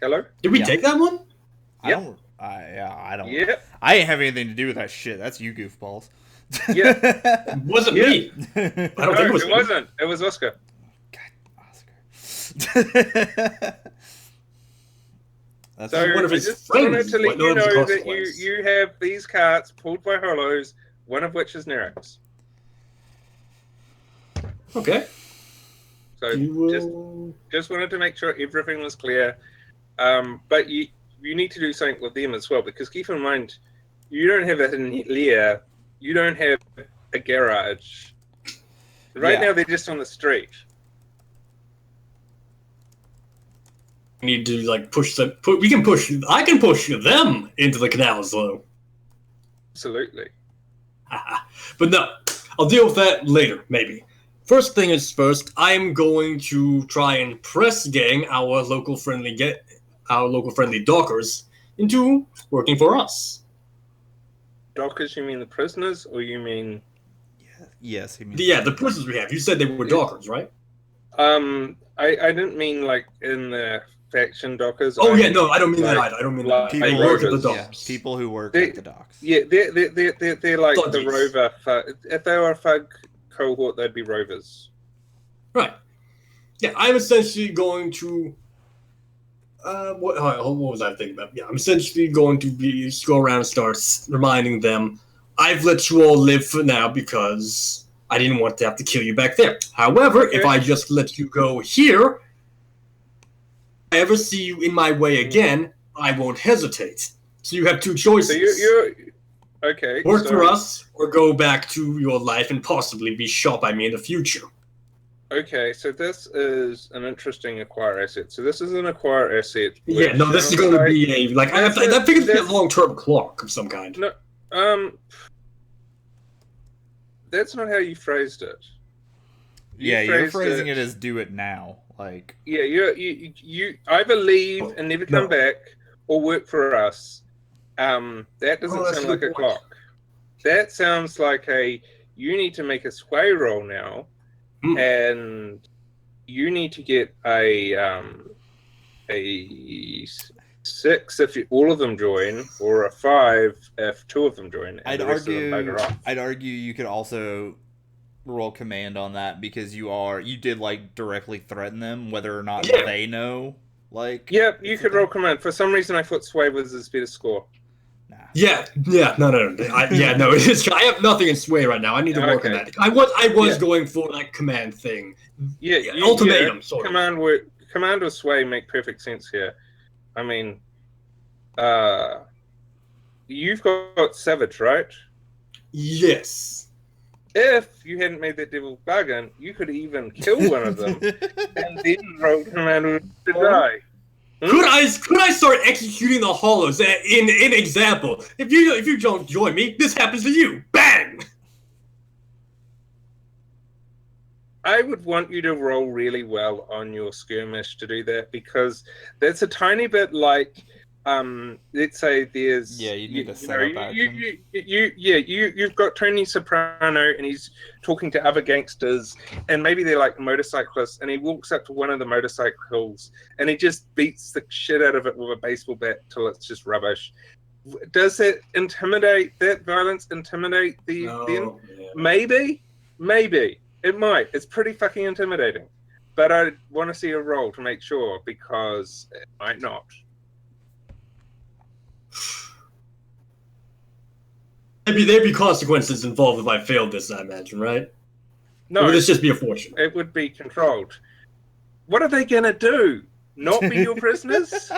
Hello? Did we take that one? Yep. I don't. Yeah. I ain't have anything to do with that shit. That's you, goofballs. Yeah. It wasn't me. I don't think it was. It wasn't. It was Oscar. God, Oscar. That's So one of I his just friends. wanted to let you know that you have these carts pulled by hollows, one of which is Nerex. Okay. So just wanted to make sure everything was clear. But you need to do something with them as well, because keep in mind, you don't have a lair, you don't have a garage. Right now, they're just on the street. We need to push them. I can push them into the canals, though. Absolutely. But no, I'll deal with that later, maybe. First thing is first, I'm going to try and press gang our local friendly dockers into working for us. Dockers, you mean the prisoners, or you mean? Yes, he means. The prisoners we have. You said they were dockers, right? I didn't mean like in the faction dockers. Oh yeah, no, I don't mean that either. I don't mean that. People They work at the docks. People who work at the docks. Yeah, they're like Thuggies. the rover. If they were a thug cohort, they'd be rovers. Right. Yeah, I'm essentially going to. What was I thinking about? Yeah, I'm essentially going to go around and start reminding them, I've let you all live for now because I didn't want to have to kill you back there. However, if I just let you go here, if I ever see you in my way again, I won't hesitate. So you have two choices. So you're okay. Work for us, or go back to your life and possibly be shot by me in the future. Okay, so this is an interesting acquire asset. So this is an acquire asset. Yeah, no, this is going to be I figured it's a long-term clock of some kind. No, that's not how you phrased it. You're phrasing it as "do it now." Like, yeah, you either leave and never come back, or work for us. That doesn't sound like a clock. That sounds like you need to make a sway roll now. And you need to get a 6 if all of them join, or a 5 if 2 of them join. And I'd the rest of them bugger off. argue you could also roll command on that because you did like directly threaten them, whether or not they know. Like, yeah, you could roll command. For some reason, I thought Sway was his better score. Nah. Yeah, no. It is. I have nothing in Sway right now. I need to work on that. I was going for that command thing. Yeah, ultimatum. Yeah, Sorry. Command or Sway make perfect sense here. I mean, you've got Savage, right? Yes. If you hadn't made that devil bargain, you could even kill one of them and then roll command to die. Could I start executing the hollows in example? If you don't join me, this happens to you. Bang! I would want you to roll really well on your skirmish to do that, because that's a tiny bit like, let's say there's you need a setup action. You've got Tony Soprano and he's talking to other gangsters, and maybe they're like motorcyclists, and he walks up to one of the motorcycles and he just beats the shit out of it with a baseball bat till it's just rubbish. Does that violence intimidate them? Yeah. Maybe it might. It's pretty fucking intimidating, but I want to see a roll to make sure, because it might not. There'd be consequences involved if I failed this, I imagine, right? No. Or would this just be a fortune? It would be controlled. What are they going to do? Not be your prisoners?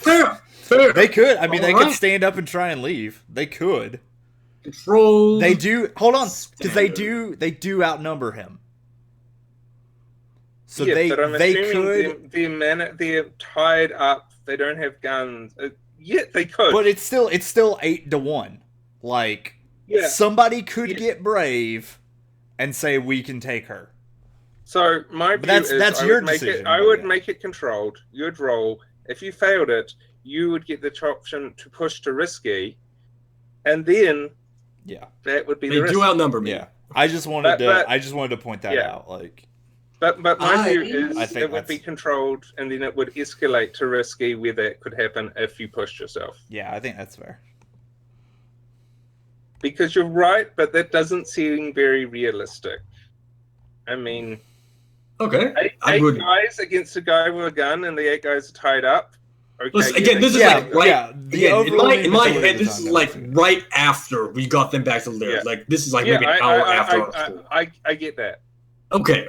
Fair. They could. I mean, they could stand up and try and leave. They could. Control. They do. Hold on, because they do outnumber him. So yeah, they but I'm they assuming could. they're tied up. They don't have guns. Yeah, they could. But it's still 8-1. Like, somebody could get brave and say we can take her. So my view is that's your decision. I would make it controlled. You'd roll. If you failed it, you would get the option to push to risky, and then that would be the risk. They do outnumber me. Yeah, I just wanted to point that out. Like, but my view is I think it would be controlled, and then it would escalate to risky, where that could happen if you pushed yourself. Yeah, I think that's fair. Because you're right, but that doesn't seem very realistic. I mean, okay, eight guys against a guy with a gun, and the 8 guys are tied up. Okay, listen, again, this is like right. In my head, this is like right after we got them back to Lyra. Like this is like maybe an hour after. I get that. Okay.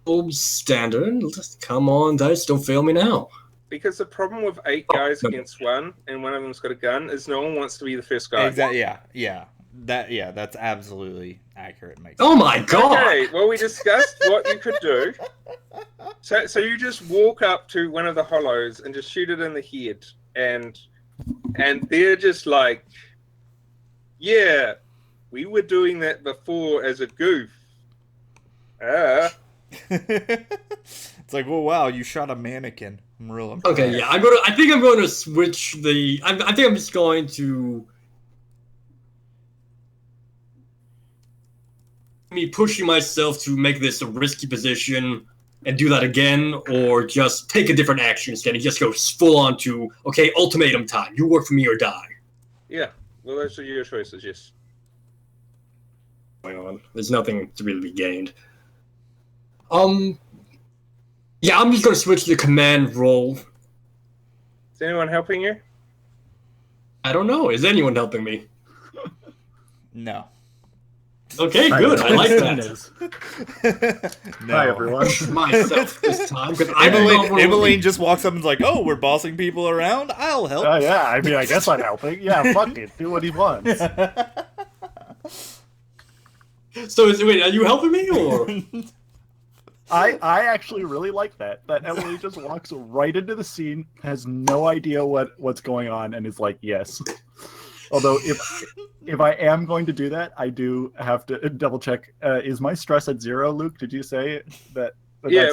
Oh, standard. Come on, dice, don't fail me now. Because the problem with 8 guys against 1, and one of them's got a gun, is no one wants to be the first guy. Exactly. Yeah. That's absolutely accurate. Oh my god! Okay, well, we discussed what you could do. So you just walk up to one of the hollows and just shoot it in the head, and they're just like, yeah, we were doing that before as a goof. It's like, well, wow, you shot a mannequin. I'm real impressed. Okay, yeah, I think I'm going to switch the. I think I'm just going to. Me pushing myself to make this a risky position and do that again, or just take a different action instead and just go full on to, okay, ultimatum time. You work for me or die. Yeah, well, those are your choices, yes. Going on. There's nothing to really be gained. Yeah, I'm just going to switch to the command role. Is anyone helping you? I don't know. Is anyone helping me? No. Okay, good. I like that. No. Hi, everyone. Myself this time. Emmeline just walks up and is like, oh, we're bossing people around? I'll help. Yeah, I mean, I guess I'm helping. Yeah, fuck it. Do what he wants. So, wait, are you helping me, or...? I actually really like that Emily just walks right into the scene, has no idea what's going on, and is like, yes. Although if I am going to do that, I do have to double check. Is my stress at 0, Luke? Did you say that's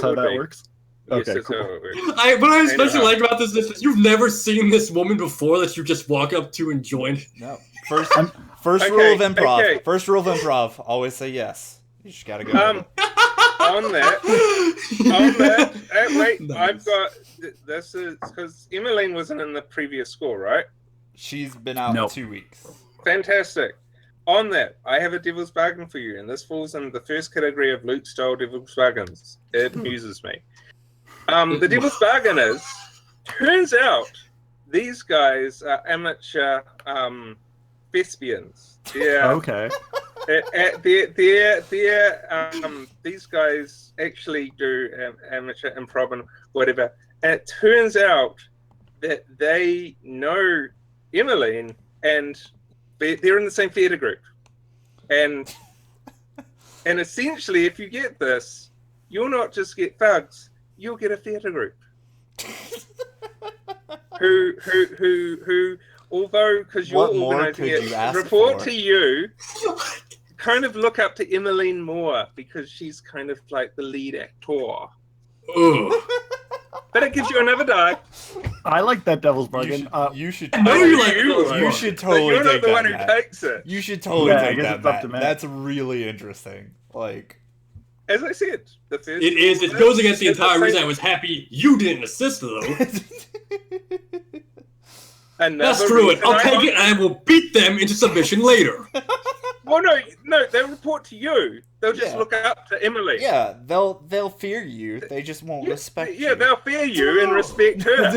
how that works? Yes, Okay, that's cool. how it works. What I especially like about this is you've never seen this woman before that you just walk up to and join. No. First rule of improv. Okay. First rule of improv, always say yes. You just gotta go. on that. Wait, Nice. I've got this is because Emmeline wasn't in the previous score, right? She's been out Nope. 2 weeks. Fantastic. On that, I have a devil's bargain for you, and this falls in the first category of Luke-style devil's bargains. It amuses me. The devil's bargain is, turns out, these guys are amateur thespians. Yeah. Okay. These guys actually do amateur improv and whatever. And it turns out that they know Emmeline, and they're in the same theatre group. And essentially, if you get this, you'll not just get thugs, you'll get a theatre group. who although, because you're What more organising could it, you ask report for? to you, kind of look up to Emmeline more, because she's kind of like the lead actor. Ugh. But it gives you another die. I like that devil's You bargain. should, you should I know you like You those would. you ones. should But totally you're not take the that, one who Matt. takes it. You should totally Yeah, I take guess that, it's up Matt. to Matt. That's really interesting. Like, As I said, the first It is. It goes against the it's entire same- reason I was happy you didn't assist, though. another Screw it. reason I'll I take hope- it and I will beat them into submission later. Well, no, they'll report to you. They'll just Yeah. look up to Emily. yeah, they'll fear you. They just won't respect Yeah, you. they'll fear you and respect her.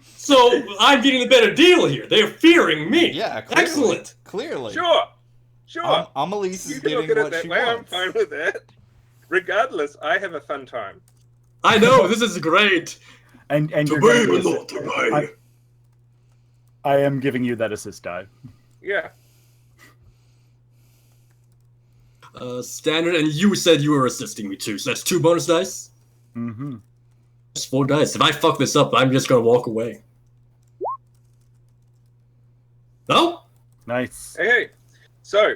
So I'm getting the better deal here. They're fearing me. Yeah, clearly. Excellent. Clearly. Sure. Amelise You is can look getting at it what that she way. I'm wants. fine with that. Regardless, I have a fun time. I know, this is great. and you're To gonna be, do not to be. I am giving you that assist die. Yeah. Standard, and you said you were assisting me too, so that's 2 bonus dice. Mm-hmm. That's 4 dice. If I fuck this up, I'm just gonna walk away. No? Nice. Okay. So,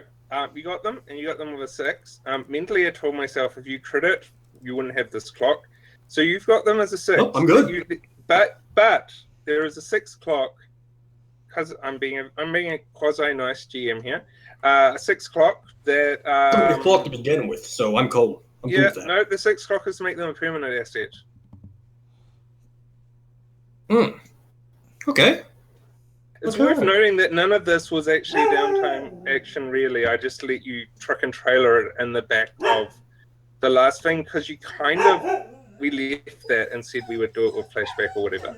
you got them, and you got them with a 6. Mentally, I told myself if you crit it, you wouldn't have this clock. So you've got them as a 6. Oh, I'm good. But there is a 6 clock, because I'm being a quasi nice GM here. A 6 clock that. Somebody clock to begin with, so I'm cool. I'm cool Yeah, with that. no, the 6 clock is to make them a permanent asset. Okay. It's Okay. worth noting that none of this was actually downtime action, really. I just let you truck and trailer it in the back of the last thing, because you kind of. We left that and said we would do it with flashback or whatever.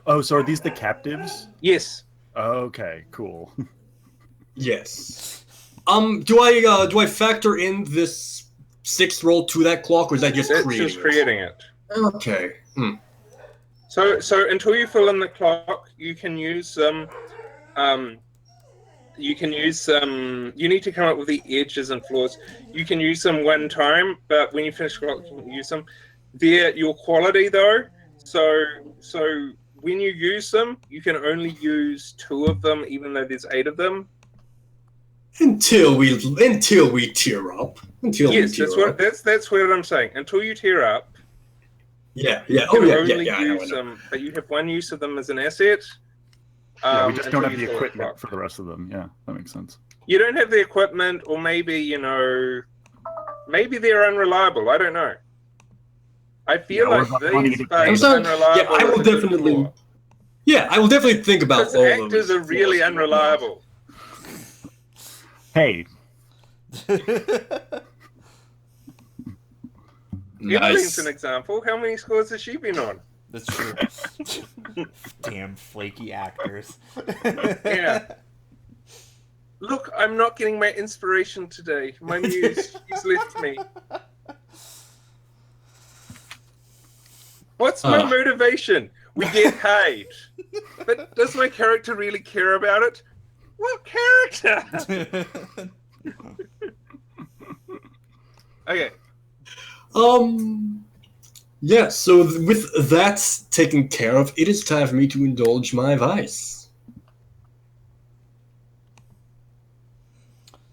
Oh, so are these the captives? Yes. Okay, cool. Yes. Do I factor in this 6th roll to that clock, or is that just That's creating just creating it. Okay. So until you fill in the clock, you can use some. You need to come up with the edges and flaws. You can use them one time, but when you finish the clock, you can use them. They're your quality though. So when you use them, you can only use 2 of them, even though there's 8 of them. Until we tear up. Yes, that's what I'm saying. Until you tear up, Yeah. you Oh can yeah. only I know. use them, but you have one use of them as an asset. Yeah, we just don't until have you the fill equipment clock. for the rest of them. Yeah, that makes sense. You don't have the equipment, or maybe maybe they're unreliable. I don't know. I feel Yeah, or like money these to guys pay. are Yeah, unreliable. I will definitely- Yeah, I will definitely think about Because all actors those. are really unreliable. Hey, Emmeline's Nice. an example. How many scores has she been on? That's true. Damn flaky actors. Yeah. Look, I'm not getting my inspiration today. My muse, she's left me. What's my motivation? We get paid. But does my character really care about it? What character? Okay. Yeah, so with that taken care of, it is time for me to indulge my vice.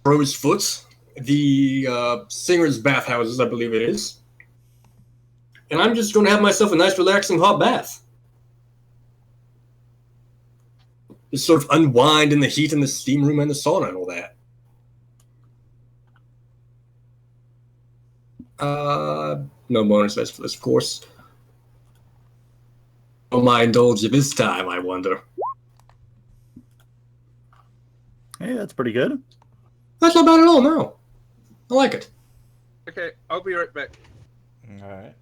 Crow's Foot, the singer's bathhouses, I believe it is. And I'm just going to have myself a nice, relaxing hot bath. Just sort of unwind in the heat in the steam room and the sauna and all that. No bonus dice for this, of course. Will I indulge you this time, I wonder? Hey, that's pretty good. That's not bad at all, no. I like it. Okay, I'll be right back. All right.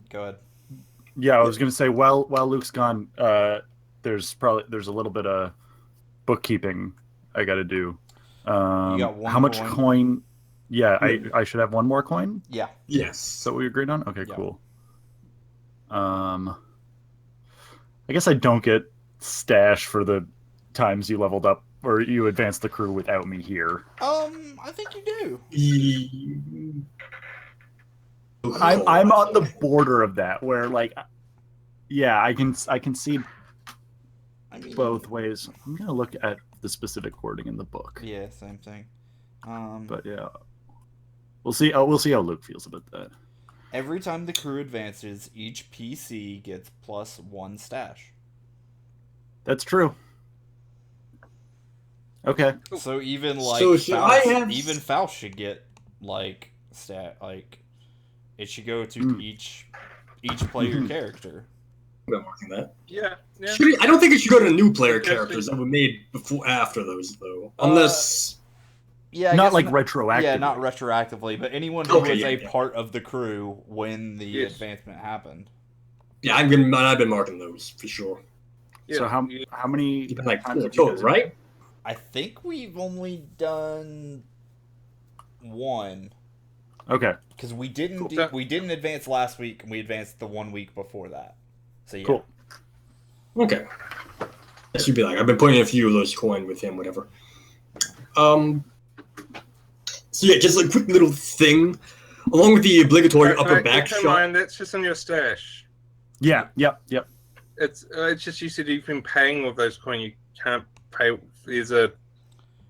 Go ahead. Yeah, I was gonna say while Luke's gone, there's a little bit of bookkeeping I got to do. You got one how much coin? coin? Yeah, I should have one more coin. Yeah. Yes. Is that what we agreed on? Okay, Yeah. cool. I guess I don't get stash for the times you leveled up or you advanced the crew without me here. I think you do. I'm on the border of that where like, yeah, I can see I mean, both ways. I'm gonna look at the specific wording in the book. Yeah, same thing. But yeah, we'll see. Oh, we'll see how Luke feels about that. Every time the crew advances, each PC gets +1 stash. That's true. Okay. So even like So should Faust, I have- even Faust should get like it should go to each player character. I'm marking that. Yeah. I don't think it should go to new player Interesting. characters that were made before after those though. Unless Yeah, I Not guess like retroactively. Yeah, not retroactively, but anyone who Okay, was yeah, a yeah. part of the crew when the Yes. advancement happened. I've been marking those for sure. Yeah, So how you- many Like times 4 have you total, guys- right? I think we've only done one Okay. because we didn't Cool. we didn't advance last week and we advanced the 1 week before that. So yeah. Cool. Okay. That should be like I've been putting a few of those coin with him, whatever. So yeah, just a quick little thing, along with the obligatory upper back keep in shot. mind, that's just in your stash. Yeah. Yep. It's just you said you've been paying with those coins. You can't pay. There's a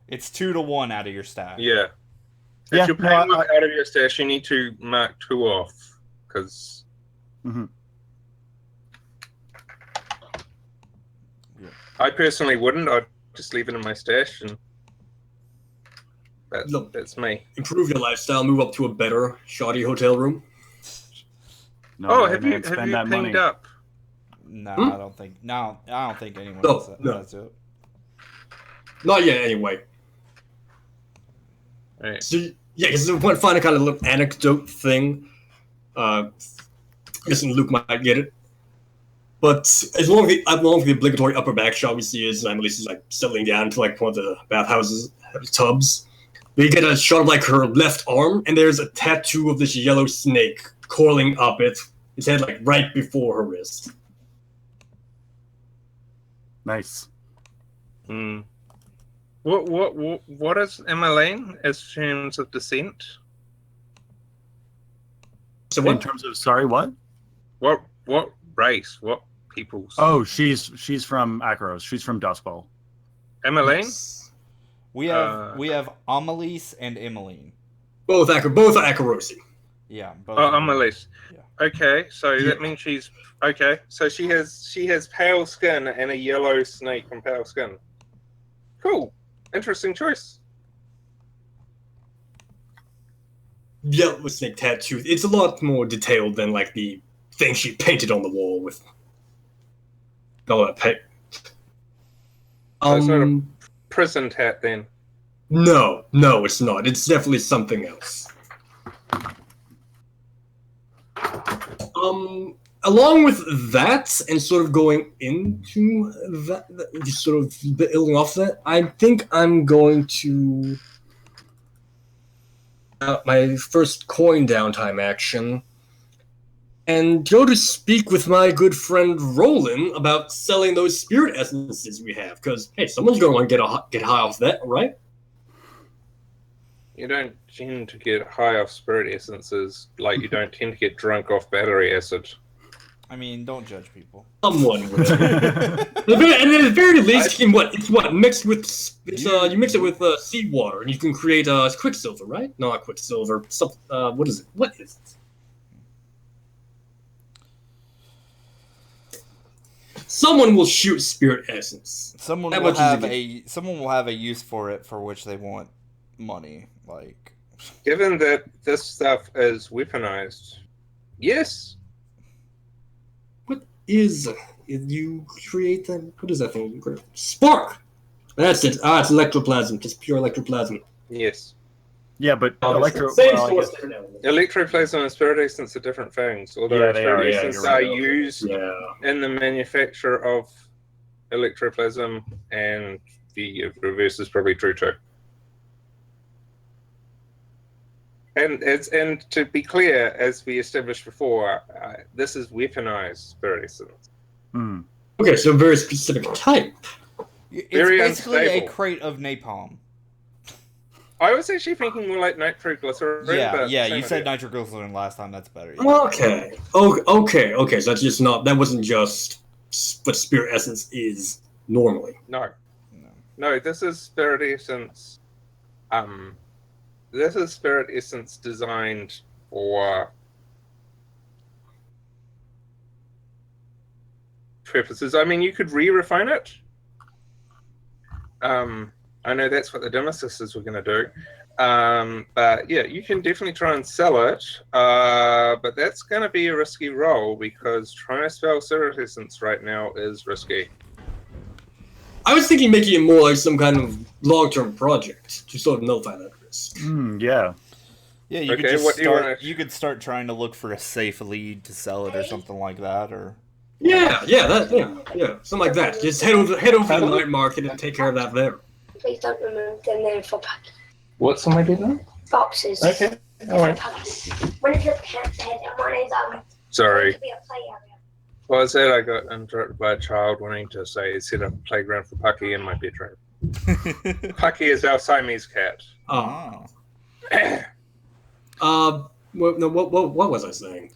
It's 2 to 1 out of your stack. yeah. If Yeah, you're no, paying with out of your stash, you need to mark 2 off because. Mhm. Yeah. I personally wouldn't. I'd just leave it in my stash, and Look. that's me. Improve your lifestyle, move up to a better, shoddy hotel room. No, have you spend that pinged money. up? No, Hmm? I don't think. No, I don't think anyone No, does no. does it. Not yet, anyway. Right. So yeah, because I want to find a kind of little anecdote thing. I guess Luke might get it. But as long as the obligatory upper back shot we see is Annalise is like settling down to like one of the bathhouses tubs. We get a shot of like her left arm, and there's a tattoo of this yellow snake coiling up its head like right before her wrist. Nice. Hmm. What is Emmeline as terms of descent? So In what? terms of what? What race? What peoples? Oh, she's from Akros. She's from Dustbowl. Emmeline? We have Amelise and Emmeline. Both Akarosi. Yeah, both. Oh, of them. Amelis. Yeah. Okay, so Yeah. that means she's okay. So she has pale skin and a yellow snake from pale skin. Cool, interesting choice. Yellow snake tattoo. It's a lot more detailed than like the thing she painted on the wall with all that paint. So it's not a prison tat then. No, it's not. It's definitely something else. Along with that, and sort of going into that, just sort of building off that, I think I'm going to my first coin downtime action and go to speak with my good friend Roland about selling those spirit essences we have. Because hey, someone's going to want to get high off that, right? You don't tend to get high off spirit essences like you don't tend to get drunk off battery acid. I mean, don't judge people. Someone will. And at the very least, it's what mixed with you mix it with seawater, and you can create quicksilver, right? No, not quicksilver. What is it? What is it? Someone will shoot spirit essence. Someone How will much is have it? someone will have a use for it for which they want money. Like, given that this stuff is weaponized, yes. What is you create that? What is that thing? Spark. That's it. It's electroplasm. Just pure electroplasm. Yes. Yeah, but electro. Same well, I source, guess- different element. Electroplasm and spirit essence are different things. Although Yeah, they are, spirit yeah, essence you're are right. used Yeah. in the manufacture of electroplasm, and the reverse is probably true too. And to be clear, as we established before, this is weaponized spirit essence. Hmm. Okay, so a very specific type. it's Very basically unstable. a crate of napalm. I was actually thinking more like nitroglycerin. but Yeah. same You said idea. nitroglycerin last time. That's better. Yeah. Okay. Okay. So that's just not. That wasn't just what spirit essence is normally. No, this is spirit essence. This is spirit essence designed for purposes. I mean, you could re-refine it. I know that's what the Demosisters were going to do. But yeah, you can definitely try and sell it. But that's going to be a risky role because trying to spell spirit essence right now is risky. I was thinking making it more like some kind of long-term project to sort of nullify that risk. Yeah. Yeah, you Okay, could just what do you start. wanna- You could start trying to look for a safe lead to sell it or something like that, or Yeah, something like that. Just head over to the night market and take care of that there. Please don't remove the name for packing What's on my bedroom? boxes. Okay, all right. One is your cat's head and one is Sorry. to be a play area. Well, I said I got interrupted by a child wanting to say set up a playground for Pucky in my bedroom. Pucky is our Siamese cat. oh. What was I saying?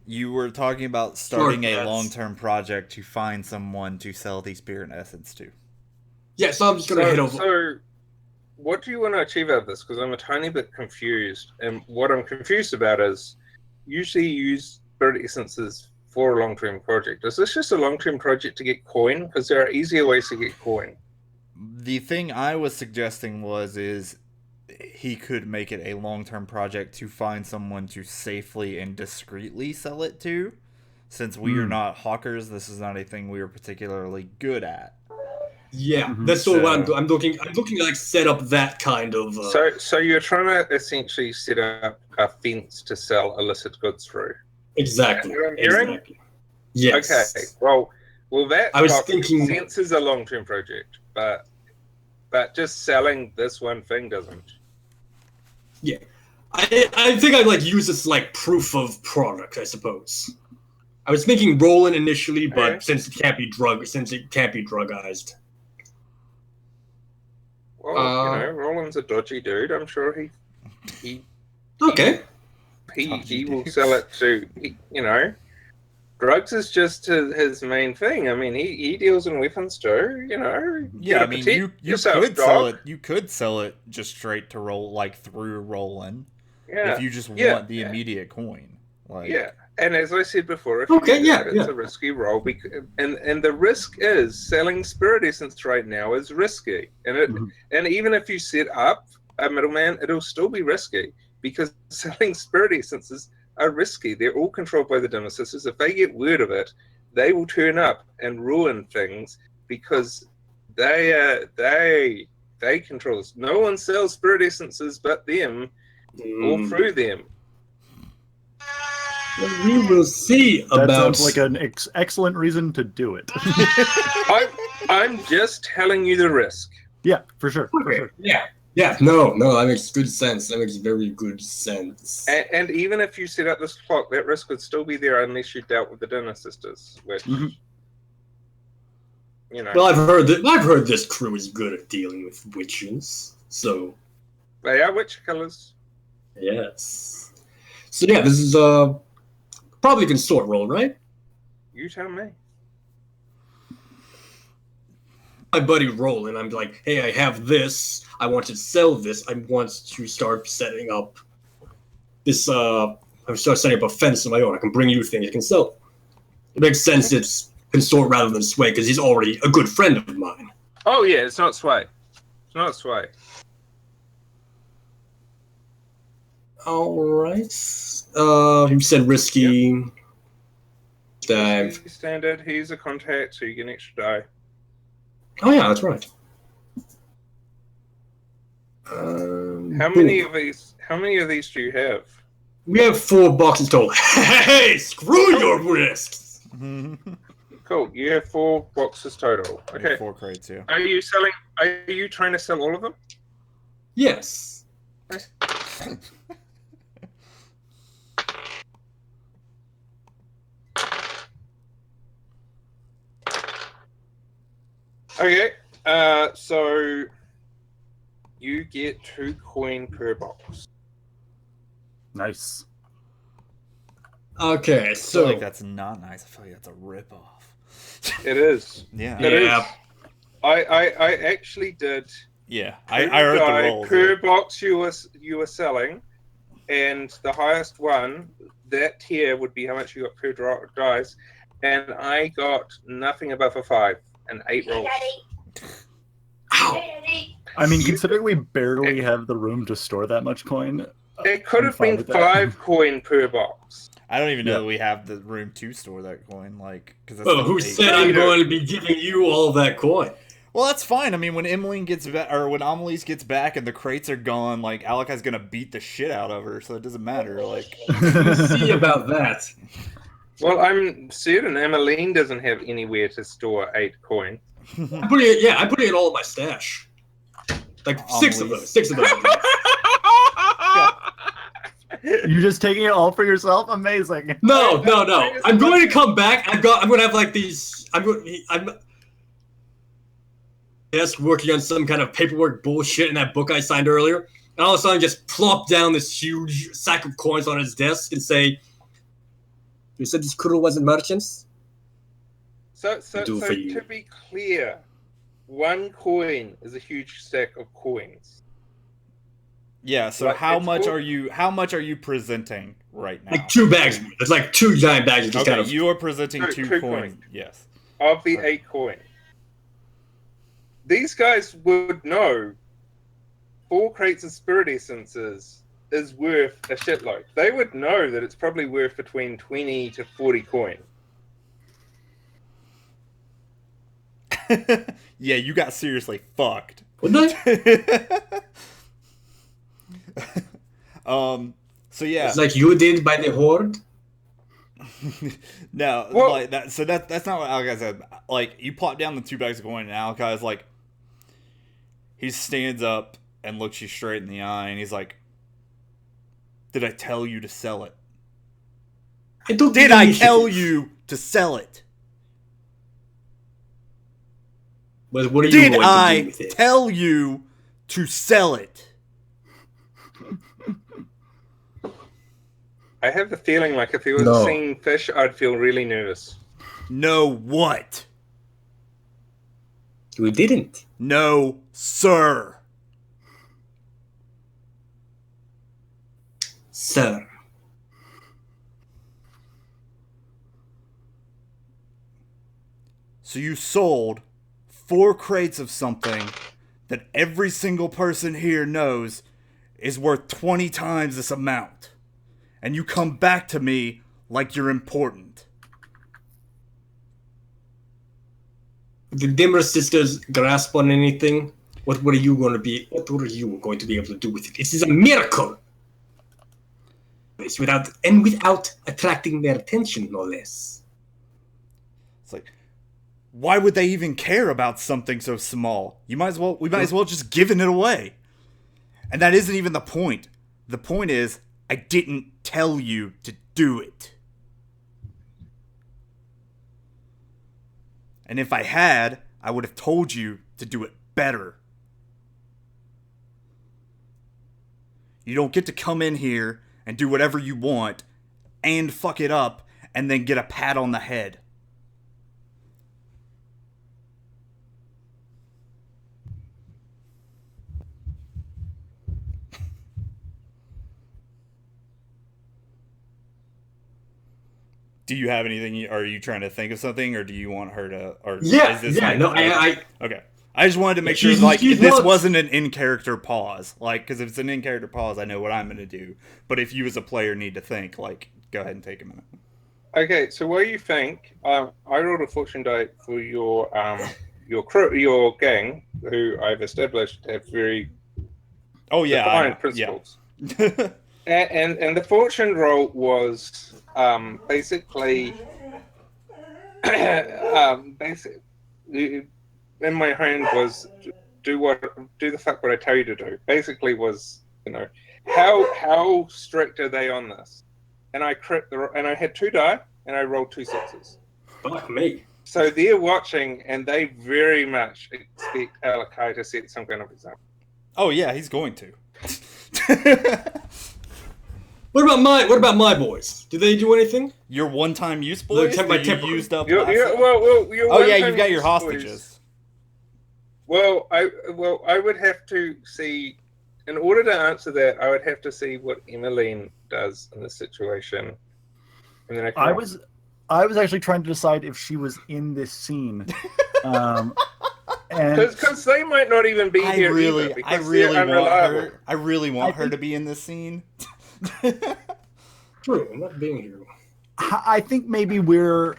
You were talking about starting a Yes. long-term project to find someone to sell the spirit essence to. Yeah, so I'm just gonna head over. So, what do you want to achieve out of this? Because I'm a tiny bit confused, and what I'm confused about is usually you use spirit essences for a long-term project. Is this just a long-term project to get coin? Because there are easier ways to get coin. The thing I was suggesting is he could make it a long-term project to find someone to safely and discreetly sell it to. Since we are not hawkers, this is not a thing we are particularly good at. Yeah, Mhm. that's sort of what So- I'm looking. I'm looking to like set up that kind of. So you're trying to essentially set up a fence to sell illicit goods through. Exactly. You know what I'm hearing? Exactly. Yes. Okay. Well, that I was thinking- fence is a long-term project, but just selling this one thing doesn't. I think I'd like use this like proof of product, I suppose. I was thinking Roland initially, but Okay. since it can't be drugized. Well, Roland's a dodgy dude. I'm sure he Okay. will sell it to drugs is just his main thing. I mean, he deals in weapons too. Yeah, I mean, protect you yourself, could sell dog. it. You could sell it just straight to roll, like through Roland, Yeah, if you just yeah, want the yeah. immediate coin. Like, yeah. And as I said before, if Okay, you do yeah, that, it's a risky role. And the risk is selling spirit essence right now is risky. And even if you set up a middleman, it'll still be risky because selling spirit essences are risky. They're all controlled by the Demosisters. If they get word of it, they will turn up and ruin things because they control this. No one sells spirit essences but them or through them. We will see That about. sounds like an excellent reason to do it. I'm just telling you the risk. Yeah, for sure. For Okay. sure. Yeah. No, that makes good sense. That makes very good sense. And even if you set up this clock, that risk would still be there unless you dealt with the Demosisters, which Mhm. Well, I've heard this crew is good at dealing with witches. So they are witch killers. yes. So yeah, this is probably consort roll, right? You tell me. My buddy Roland, I'm like, hey, I have this. I want to sell this. I want to start setting up this. I'm start setting up a fence of my own. I can bring you things. I can sell. It makes sense. It's consort rather than sway because he's already a good friend of mine. Oh yeah, it's not sway. It's not sway. Alright. You said risky. Dive. He's standard. He's a contact, so you get an extra die. Oh yeah, that's right. How many of these? How many of these do you have? We have 4 boxes total. Hey, screw your risks. Cool. You have 4 boxes total. Okay. 4 crates, yeah. Are you selling? Are you trying to sell all of them? Yes. Okay. So you get 2 coin per box. Nice. Okay, I feel so like that's not nice. I feel like that's a ripoff. It is. Yeah. It is. yeah. I actually did. Yeah. per I heard the die rolls. per box you were selling, and the highest one, that tier would be how much you got per dice, and I got nothing above a 5 and 8 rolls. Ow. I mean, considering we barely have the room to store that much coin, It could I'm have fine been with that. 5 coin per box. I don't even know Yeah. that we have the room to store that coin. Like, because Oh, who said I'm going to be giving you all that coin? Well, that's fine. I mean, when Emmeline gets back, or when Amelise gets back, and the crates are gone, like Alakai's gonna beat the shit out of her, so it doesn't matter. Like, We'll see about that. Well, I'm certain Emmeline doesn't have anywhere to store 8 coin. I'm putting it all in my stash. Like 6 of those. 6 of those. you're just taking it all for yourself? Amazing. No. I'm going to come back. I'm going to have like these. I'm yes, working on some kind of paperwork bullshit in that book I signed earlier, and all of a sudden just plop down this huge sack of coins on his desk and say, "You said this crew wasn't merchants." So Do for you. to be clear, 1 coin is a huge stack of coins. yeah. So Like, how it's much cool. are you? How much are you presenting right now? Like 2 bags. It's like 2 giant bags of just Okay, kind of. you are presenting Two 2 coins. coins. Yes. Of the 8 coin. These guys would know 4 crates of spirit essences is worth a shitload. They would know that it's probably worth between 20 to 40 coin. Yeah, you got seriously fucked. Wouldn't I? So yeah. It's like you did by the horde. No, Well- like that. So that's not what Alakai said. Like, you plop down the 2 bags of coin, and Alakai's like, he stands up and looks you straight in the eye, and he's like, "Did I tell you to sell it? I don't. Did I tell you to sell it? But what are you Did going to do I with it? tell you to sell it?" I have the feeling like if he was No. seeing fish, I'd feel really nervous. No, what? You didn't. No, sir. Sir. So you sold 4 crates of something that every single person here knows is worth 20 times this amount. And you come back to me like you're important. The Dimmer sisters grasp on anything? What are you going to be? What are you going to be able to do with it? This is a miracle. It's without attracting their attention, no less. It's like, why would they even care about something so small? We might as well just given it away. And that isn't even the point. The point is, I didn't tell you to do it. And if I had, I would have told you to do it better. You don't get to come in here and do whatever you want and fuck it up and then get a pat on the head. Do you have anything? Are you trying to think of something, or do you want her to? Or is this like- I Okay. I just wanted to make sure, like, this wasn't an in-character pause. Like, because if it's an in-character pause, I know what I'm going to do. But if you as a player need to think, like, go ahead and take a minute. Okay, so what do you think? I rolled a fortune die for your crew, your gang, who I've established have very defined principles. Yeah. and the fortune roll was basically in my hand was do the fuck what I tell you to do. Basically was, you know, how strict are they on this? And I had 2 die and I rolled 2 6s. Fuck me. So they're watching and they very much expect Alakai to set some kind of example. Oh yeah, he's going to. What about my boys? Do they do anything? Your one-time use boys? You used up. You've got your hostages. Well, I would have to see. In order to answer that, I would have to see what Emmeline does in this situation. And then I was actually trying to decide if she was in this scene. Because they might not even be here either. I really want her to be in this scene. True, I'm not being here. I think maybe we're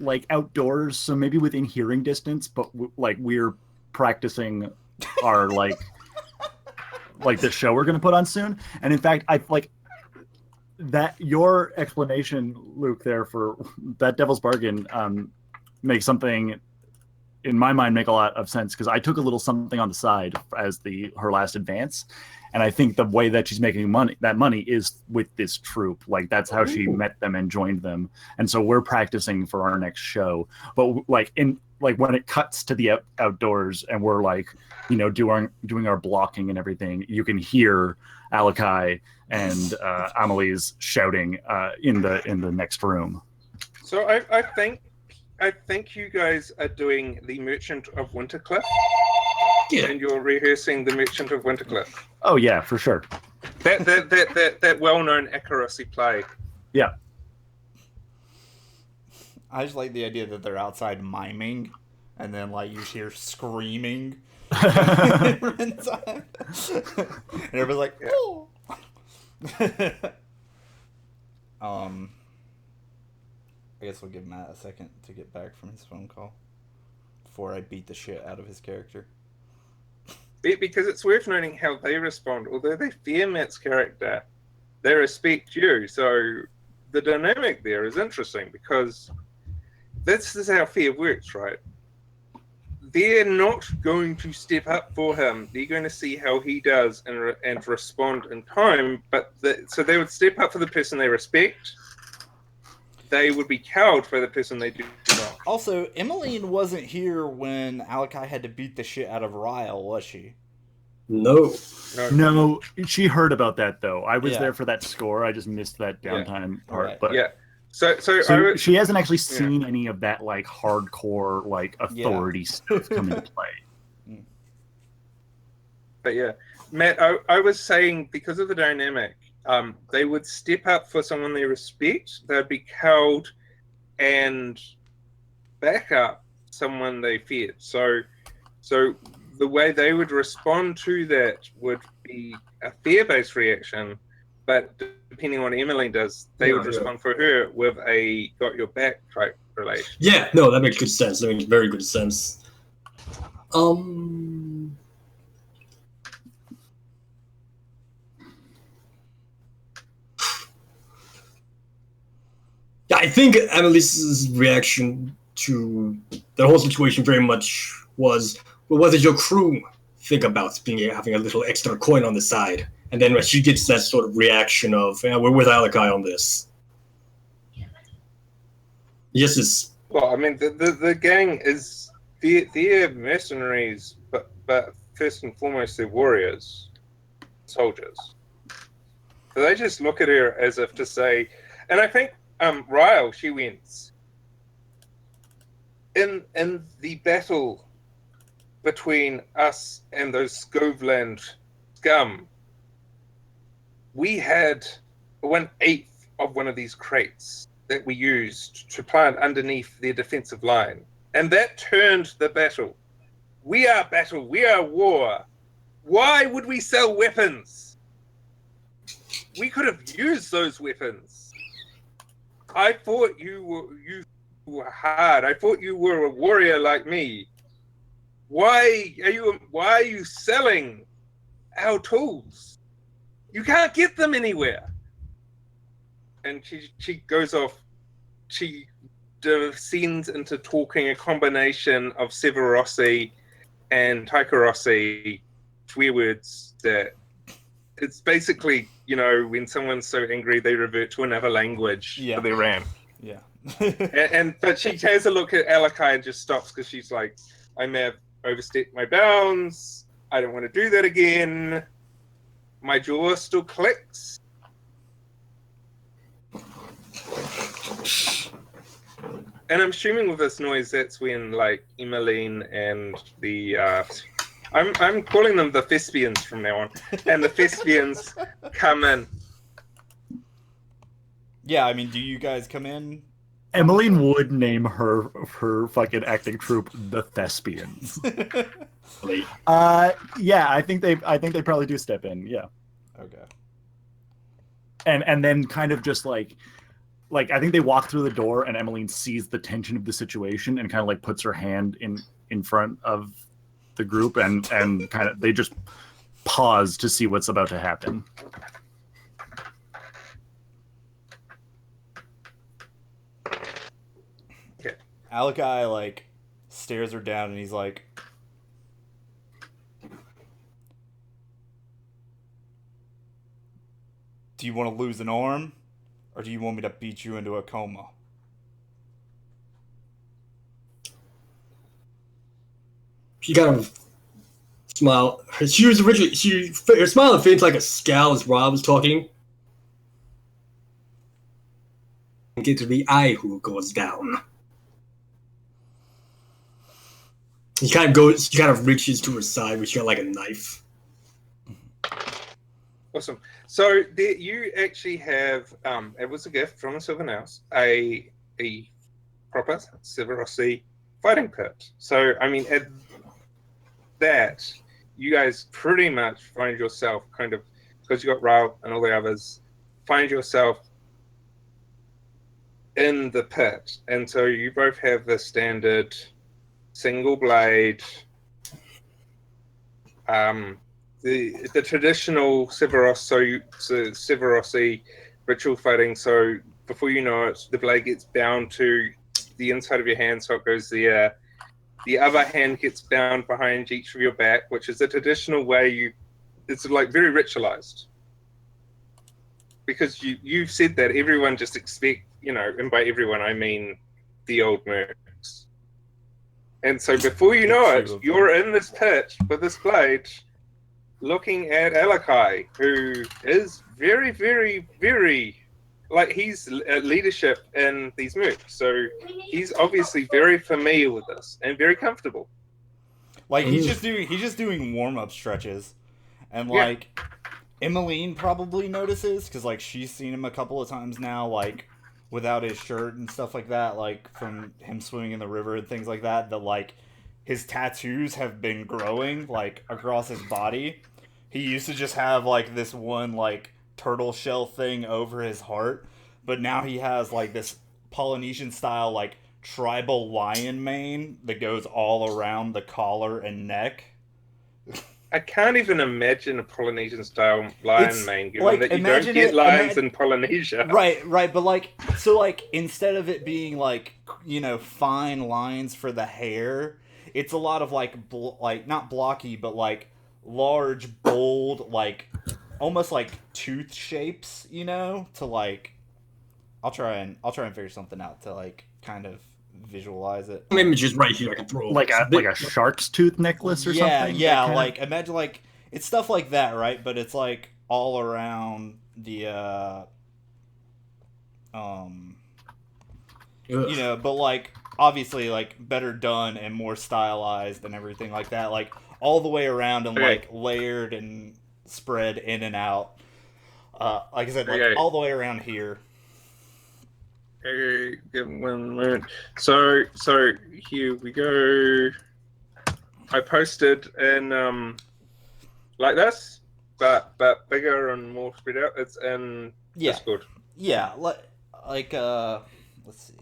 like outdoors, so maybe within hearing distance, but we're practicing our like the show we're gonna put on soon. And in fact, I like that your explanation, Luke, there for that Devil's Bargain makes something in my mind make a lot of sense, because I took a little something on the side as her last advance. And I think the way that she's making money is with this troupe. Like, that's how she met them and joined them. And so we're practicing for our next show. But like when it cuts to the outdoors and we're like, you know, doing our blocking and everything, you can hear Alakai and Amelie's shouting in the next room. So I think you guys are doing the Merchant of Wintercliff. Yeah. And you're rehearsing the Merchant of Wintercliff. Oh yeah, for sure. That well-known accuracy play. Yeah. I just like the idea that they're outside miming, and then like you hear screaming. And everybody's like, "Oh." I guess we'll give Matt a second to get back from his phone call before I beat the shit out of his character. Because it's worth noting how they respond. Although they fear Matt's character, they respect you. So the dynamic there is interesting, because this is how fear works, right? They're not going to step up for him. They're going to see how he does and respond in time. So they would step up for the person they respect. They would be cowed by the person they do not. Also, Emmeline wasn't here when Alakai had to beat the shit out of Ryle, was she? No, she heard about that though. I was there for that score. I just missed that downtime part. Right. But yeah, so she hasn't actually seen any of that like hardcore like authority stuff come into play. But yeah, Matt, I was saying, because of the dynamic, they would step up for someone they respect. They'd be cowed and back up someone they feared. So the way they would respond to that would be a fear-based reaction, but depending on what Emmeline does, they would respond for her with a got your back type relation. Yeah, no, that makes good sense. That makes very good sense. Yeah, I think Annalise's reaction to the whole situation very much was, well, what did your crew think about having a little extra coin on the side? And then when she gets that sort of reaction of, we're with Alakai on this. Yes, it's... Well, I mean, the gang is... They're mercenaries, but first and foremost, they're warriors. Soldiers. So they just look at her as if to say... And I think Ryle, she wins. In the battle between us and those Scoveland scum, we had 1/8 of one of these crates that we used to plant underneath their defensive line. And that turned the battle. We are battle. We are war. Why would we sell weapons? We could have used those weapons. I thought you were hard. I thought you were a warrior like me. Why are you selling our tools? You can't get them anywhere. And she goes off. She descends into talking a combination of Severossi and Taikarossi swear words that it's basically, when someone's so angry they revert to another language for their rant. Yeah. But she has a look at Alakai and just stops because she's like, I may have overstepped my bounds. I don't want to do that again. My jaw still clicks. And I'm assuming with this noise, that's when Emmeline and the I'm calling them the thespians from now on, and the thespians come in. Yeah, I mean, do you guys come in? Emmeline would name her fucking acting troupe the Thespians. Yeah, I think they probably do step in. Yeah. Okay. And then kind of just like I think they walk through the door and Emmeline sees the tension of the situation and kind of puts her hand in front of the group and kind of they just pause to see what's about to happen. Okay. Alakai stares her down and he's like, do you want to lose an arm? Or do you want me to beat you into a coma? She kind of smiled. She was originally her smile fades like a scowl as Rob was talking. Get to the eye who goes down. He kind of reaches to her side, which got like a knife. Awesome. So there, you actually have, it was a gift from the Silver Nails, a proper Severossi fighting pit. So, I mean, at that, you guys pretty much find yourself kind of, because you got Rao and all the others, find yourself in the pit. And so you both have the standard single blade, the traditional Severossi ritual fighting. So before you know it, the blade gets bound to the inside of your hand, so it goes there. The other hand gets bound behind each of your back, which is a traditional way. It's very ritualized. Because you've said that everyone just expect, and by everyone I mean the old mercs. And so before you know it, you're in this pit with this blade, looking at Alakai, who is very, very, very, he's leadership in these mercs. So he's obviously very familiar with this and very comfortable. He's just doing warm-up stretches. And Emmeline probably notices, because she's seen him a couple of times now, without his shirt and stuff like that, from him swimming in the river and things like that, that his tattoos have been growing across his body. He used to just have this one turtle shell thing over his heart, but now he has this Polynesian style tribal lion mane that goes all around the collar and neck. I can't even imagine a Polynesian style lion mane, given that you don't get lions in Polynesia. Right, but so instead of it being fine lines for the hair, it's a lot of not blocky, but large, bold, almost tooth shapes, to I'll try and figure something out to kind of visualize it. Maybe just right here I can throw like a shark's tooth necklace or something. Yeah, imagine it's stuff like that, right? But it's all around the but obviously better done and more stylized and everything like that, all the way around and layered and spread in and out. Like I said, all the way around here. Okay, give 1 moment. So here we go. I posted in like this, but bigger and more spread out. It's in Discord. Yeah, like let's see.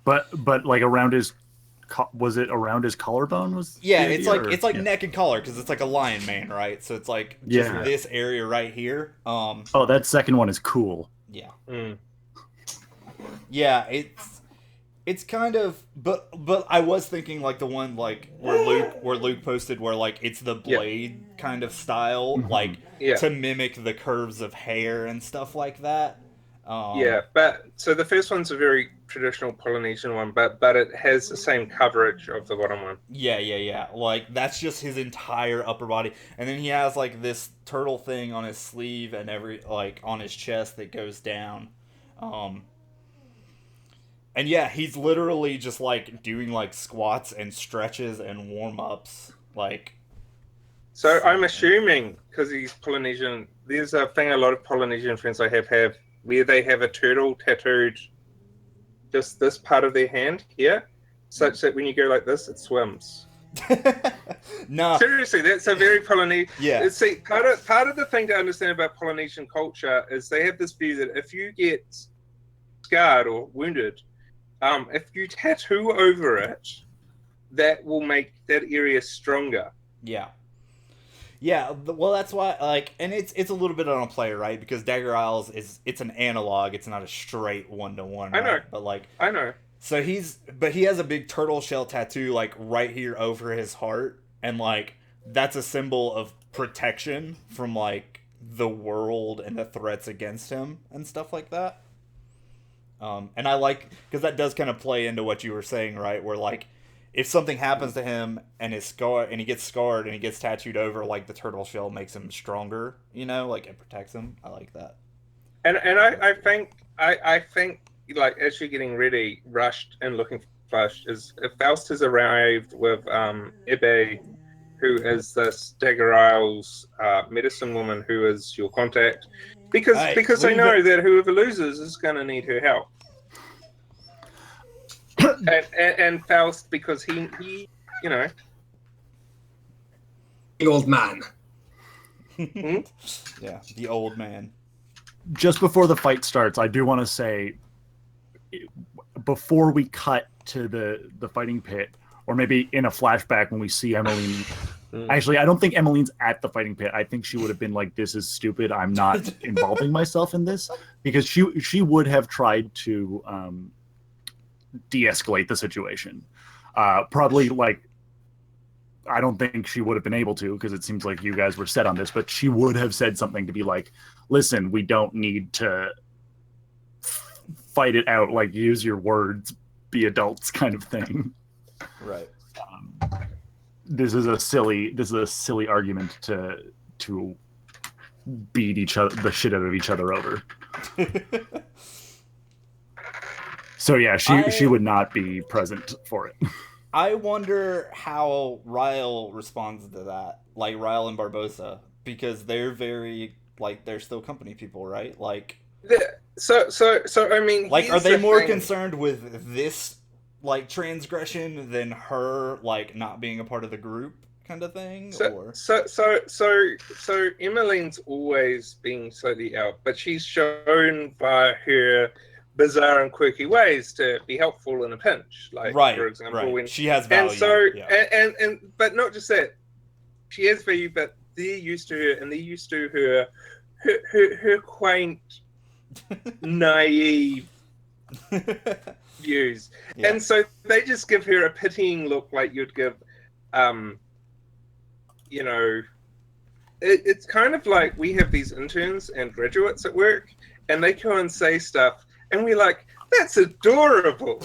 But like around his, was it around his collarbone? It's like neck and collar because it's like a lion mane, right? So it's like just this area right here. Oh, that second one is cool. Yeah. Mm. Yeah, it's kind of, but I was thinking like the one like where Luke posted where like it's the blade kind of style, like to mimic the curves of hair and stuff like that. But so the first one's a very traditional Polynesian one, but it has the same coverage of the bottom one. Yeah. Like that's just his entire upper body, and then he has like this turtle thing on his sleeve and like on his chest that goes down. And yeah, he's literally just like doing like squats and stretches and warm ups, like. So I'm assuming because he's Polynesian, there's a thing a lot of Polynesian friends I have where they have a turtle tattooed just this part of their hand here, such that when you go like this, it swims. No, seriously, that's a very Polynesian. Yeah. See, part of the thing to understand about Polynesian culture is they have this view that if you get scarred or wounded, if you tattoo over it, that will make that area stronger. Yeah. Yeah, well, that's why, like, and it's a little bit on a play, right? Because Dagger Isles it's an analog; it's not a straight 1-to-1. Right? I know, but like, I know. So he has a big turtle shell tattoo, like right here over his heart, and like that's a symbol of protection from like the world and the threats against him and stuff like that. And I like because that does kind of play into what you were saying, right? Where like, if something happens to him and he gets scarred and he gets tattooed over, like the turtle shell makes him stronger, you know, like it protects him. I like that. And I think like as you're getting ready, rushed and looking flushed, is if Faust has arrived with Ebe, who is this Dagger Isles medicine woman who is your contact, because they know that whoever loses is going to need her help. and Faust, because he you know, the old man. Yeah, the old man. Just before the fight starts, I do want to say, before we cut to the fighting pit, or maybe in a flashback when we see Emmeline. Actually, I don't think Emmeline's at the fighting pit. I think she would have been like, "This is stupid. I'm not involving myself in this," because she would have tried to de-escalate the situation. Probably like, I don't think she would have been able to, because it seems like you guys were set on this, but she would have said something to be like, "Listen, we don't need to fight it out. Like, use your words, be adults," kind of thing. Right. This is a silly argument to beat the shit out of each other over. So yeah, she would not be present for it. I wonder how Ryle responds to that, like Ryle and Barbosa, because they're very like they're still company people, right? Like, so I mean, like, are they more concerned with this like transgression than her like not being a part of the group kind of thing? So Emmeline's always been slightly out, but she's shown by her bizarre and quirky ways to be helpful in a pinch, like for example when she has value. And so and but not just that, she has value, but they're used to her, and they're used to her quaint, naive views. Yeah. And so they just give her a pitying look, like you'd give you know, it's kind of like we have these interns and graduates at work, and they go and say stuff, and we're like, that's adorable.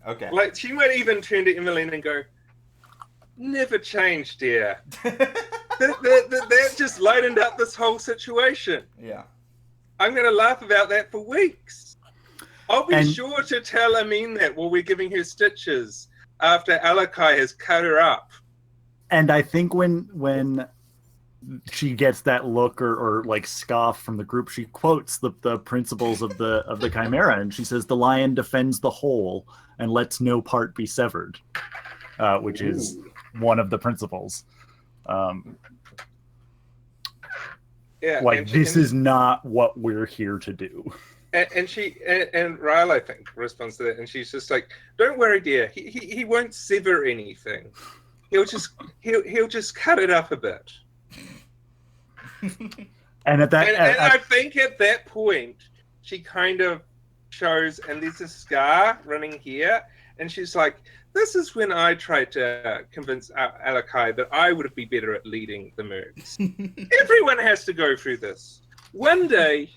Okay. Like, she might even turn to Emmeline and go, never change, dear. That just lightened up this whole situation. Yeah. I'm going to laugh about that for weeks. I'll be sure to tell Amin that while we're giving her stitches after Alakai has cut her up. And I think when she gets that look or like scoff from the group, she quotes the principles of the Chimera, and she says, "The lion defends the whole and lets no part be severed," which is one of the principles. This is not what we're here to do. And Ryle, I think, responds to that, and she's just like, "Don't worry, dear. He won't sever anything. He'll just cut it up a bit." And I think at that point, she kind of shows, and there's a scar running here, and she's like, "This is when I tried to convince Alakai that I would be better at leading the Mercs. Everyone has to go through this. One day,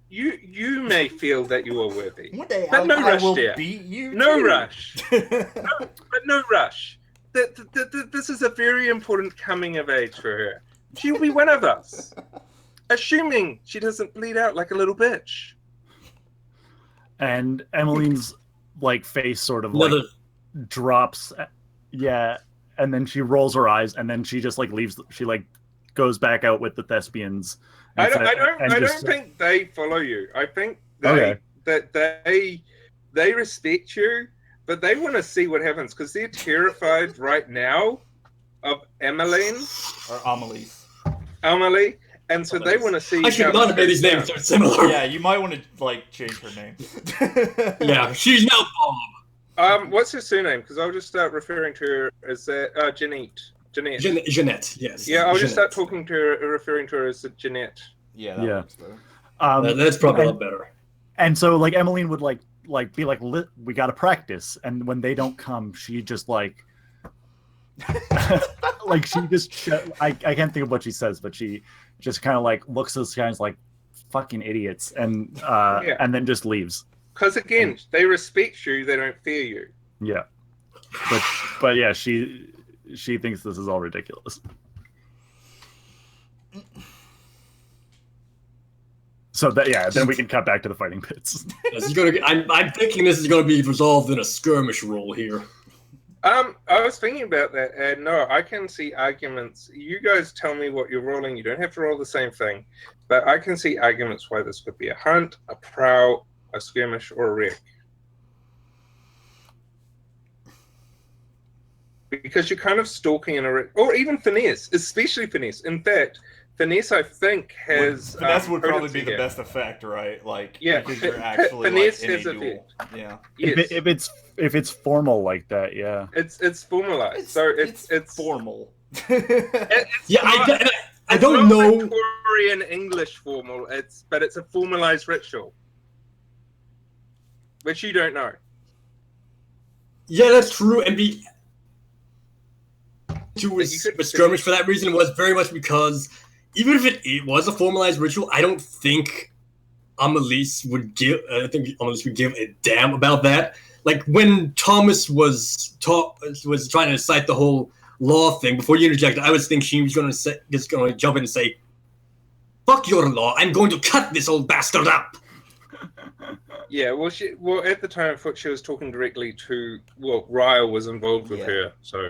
you may feel that you are worthy. One day but no I rush, will dear. beat you. No too. rush. But no rush. This is a very important coming of age for her. She'll be one of us. Assuming she doesn't bleed out like a little bitch." And Emmeline's like face sort of like drops, and then she rolls her eyes, and then she just like leaves. She like goes back out with the thespians. I don't think they follow you. I think they respect you, but they want to see what happens because they're terrified right now of Emmeline or Amelie, and so they want to see. I should not have made these names so similar. Yeah, you might want to like change her name. Yeah, she's now Bob. What's her surname? Because I'll just start referring to her as Jeanette. Jeanette, yes. Yeah, I'll just start talking to her, referring to her as Jeanette. Yeah, that works, that's probably a lot better. And so, like, Emmeline would like be like, "We got to practice," and when they don't come, she just like, like she just I can't think of what she says, but she just kind of like looks at those guys like fucking idiots, and then just leaves. Because again, they respect you; they don't fear you. Yeah, but yeah, she thinks this is all ridiculous. So then we can cut back to the fighting pits. I'm thinking this is going to be resolved in a skirmish role here. I was thinking about that, and no, I can see arguments. You guys tell me what you're rolling. You don't have to roll the same thing, but I can see arguments why this could be a hunt, a prowl, a skirmish, or a wreck. Because you're kind of stalking in a wreck, or even finesse, especially finesse. In fact, finesse, I think, has finesse would probably be the best effect, right? Like, yeah, because you're actually finesse like, in has a duel. effect. Yeah. Yes. If it's formal like that, yeah. It's formalized, so it's formal. I don't know. Victorian English formal. But it's a formalized ritual, which you don't know. Yeah, that's true, and but skirmish for that reason was very much because even if it was a formalized ritual, I don't think Amelise would give. I think Amelise would give a damn about that. Like when Thomas was trying to cite the whole law thing before you interjected, I was thinking she was going to jump in and say, "Fuck your law! I'm going to cut this old bastard up." Yeah, well, at the time, I thought she was talking directly to. Well, Ryle was involved with her, so.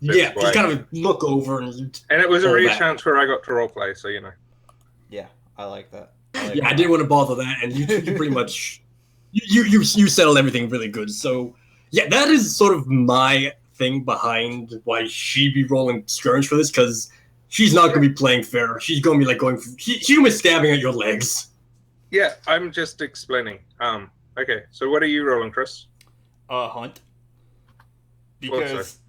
Yeah, just kind of look over and it was a rare chance where I got to roleplay, so you know. Yeah, I like that. I didn't want to bother that, and you pretty much you settled everything really good. So yeah, that is sort of my thing behind why she'd be rolling skirmish for this, because she's not going to be playing fair. She's going to be like she's going to be stabbing at your legs. Yeah, I'm just explaining. Okay, so what are you rolling, Chris? Hunt.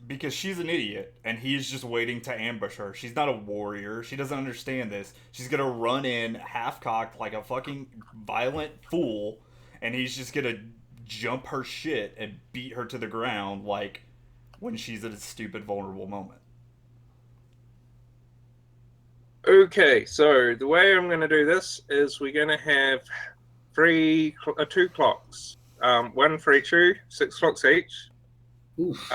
Because she's an idiot, and he's just waiting to ambush her. She's not a warrior. She doesn't understand this. She's gonna run in half-cocked like a fucking violent fool, and he's just gonna jump her shit and beat her to the ground like when she's at a stupid, vulnerable moment. Okay, so the way I'm gonna do this is we're gonna have two clocks. One for each, 6 clocks each. Oof.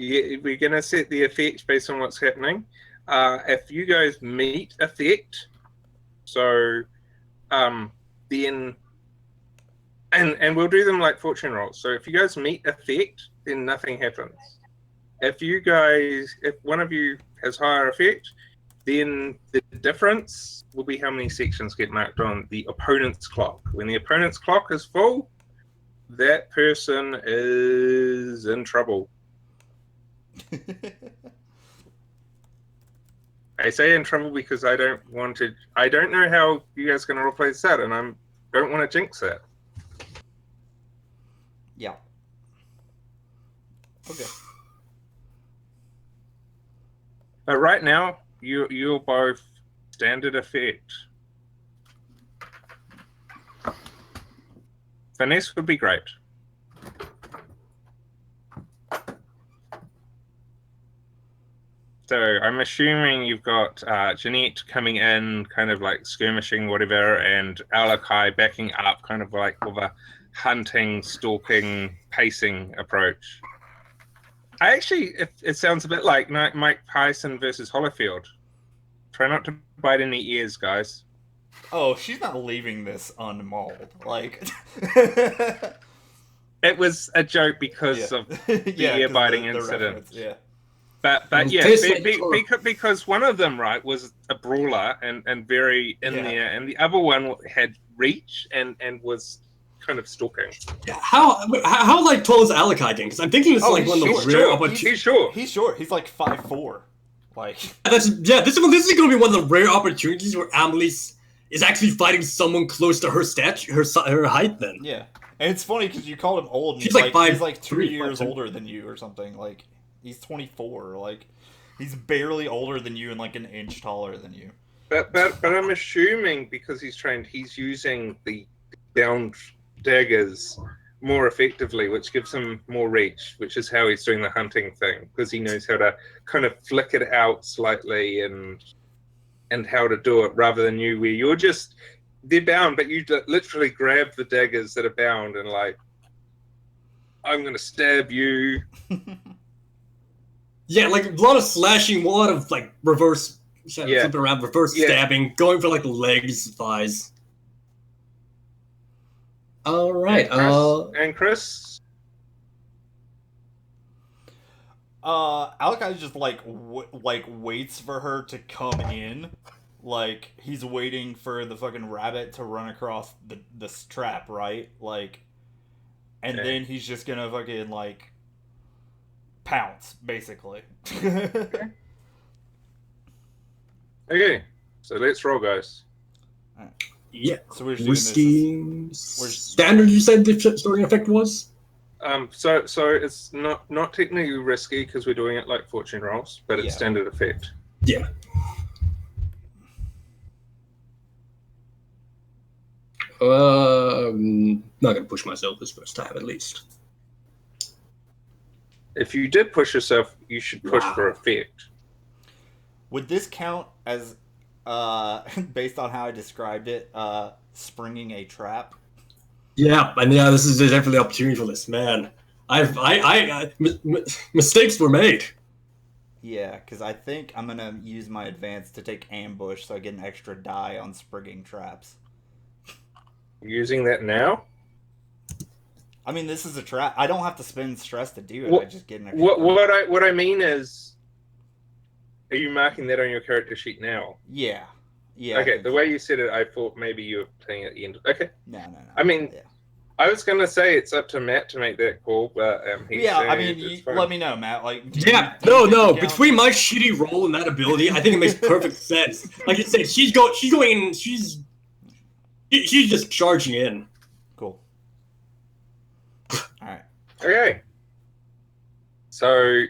Yeah, we're going to set the effect based on what's happening. If you guys meet effect, so then, and we'll do them like fortune rolls. So if you guys meet effect, then nothing happens. If one of you has higher effect, then the difference will be how many sections get marked on the opponent's clock. When the opponent's clock is full, that person is in trouble. I say in trouble because I don't know how you guys are going to replace that, and I don't want to jinx that. Yeah. Okay. But right now, you're both standard effect. Finesse would be great. So I'm assuming you've got Jeanette coming in, kind of like skirmishing, whatever, and Alakai backing up, kind of like with a hunting, stalking, pacing approach. It sounds a bit like Mike Tyson versus Holyfield. Try not to bite any ears, guys. Oh, she's not leaving this unmauled. Like, it was a joke because of the ear biting incident. Yeah. But yeah, because one of them, right, was a brawler and very in there, and the other one had reach and was kind of stalking. Yeah, how like tall is Alakai then? Because I'm thinking it's like one of the rare opportunities. He's short. He's short. He's like 5'4". Like this is going to be one of the rare opportunities where Amelie is actually fighting someone close to her stature, her height. Then yeah, and it's funny because you called him old. And he's like 5'3", he's like 2 years older than you or something. Like he's 24. Like he's barely older than you and like an inch taller than you. But I'm assuming because he's trained, he's using the down daggers more effectively, which gives him more reach, which is how he's doing the hunting thing, because he knows how to kind of flick it out slightly and how to do it, rather than you where you're just, they're bound, but you literally grab the daggers that are bound and like, I'm going to stab you. Yeah, like a lot of slashing, a lot of like reverse, flipping around, reverse stabbing, going for like the legs, thighs. All right. And Chris? Alakai just like waits for her to come in, like he's waiting for the fucking rabbit to run across the trap, right? Like, and then he's just gonna fucking like pounce, basically. Okay, so let's roll, guys. Yeah. So we're risky. Standard. You said the starting effect was. So it's not technically risky because we're doing it like fortune rolls, but it's standard effect. Yeah. Not gonna push myself this first time, at least. If you did push yourself, you should push for effect. Would this count as, based on how I described it, springing a trap? Yeah, and yeah, this is definitely an opportunity for this, man. Mistakes were made. Yeah, because I think I'm gonna use my advance to take ambush, so I get an extra die on springing traps. Using that now? I mean, this is a trap. I don't have to spend stress to do it. I just get an extra. What I mean is, are you marking that on your character sheet now? Yeah. Yeah. Okay, the way you said it, I thought maybe you were playing at the end. Okay. No. I mean, I was gonna say it's up to Matt to make that call, but I mean, let me know, Matt. Like, no. Between my shitty role and that ability, I think it makes perfect sense. Like you said, she's just charging in. Cool. All right. Okay. So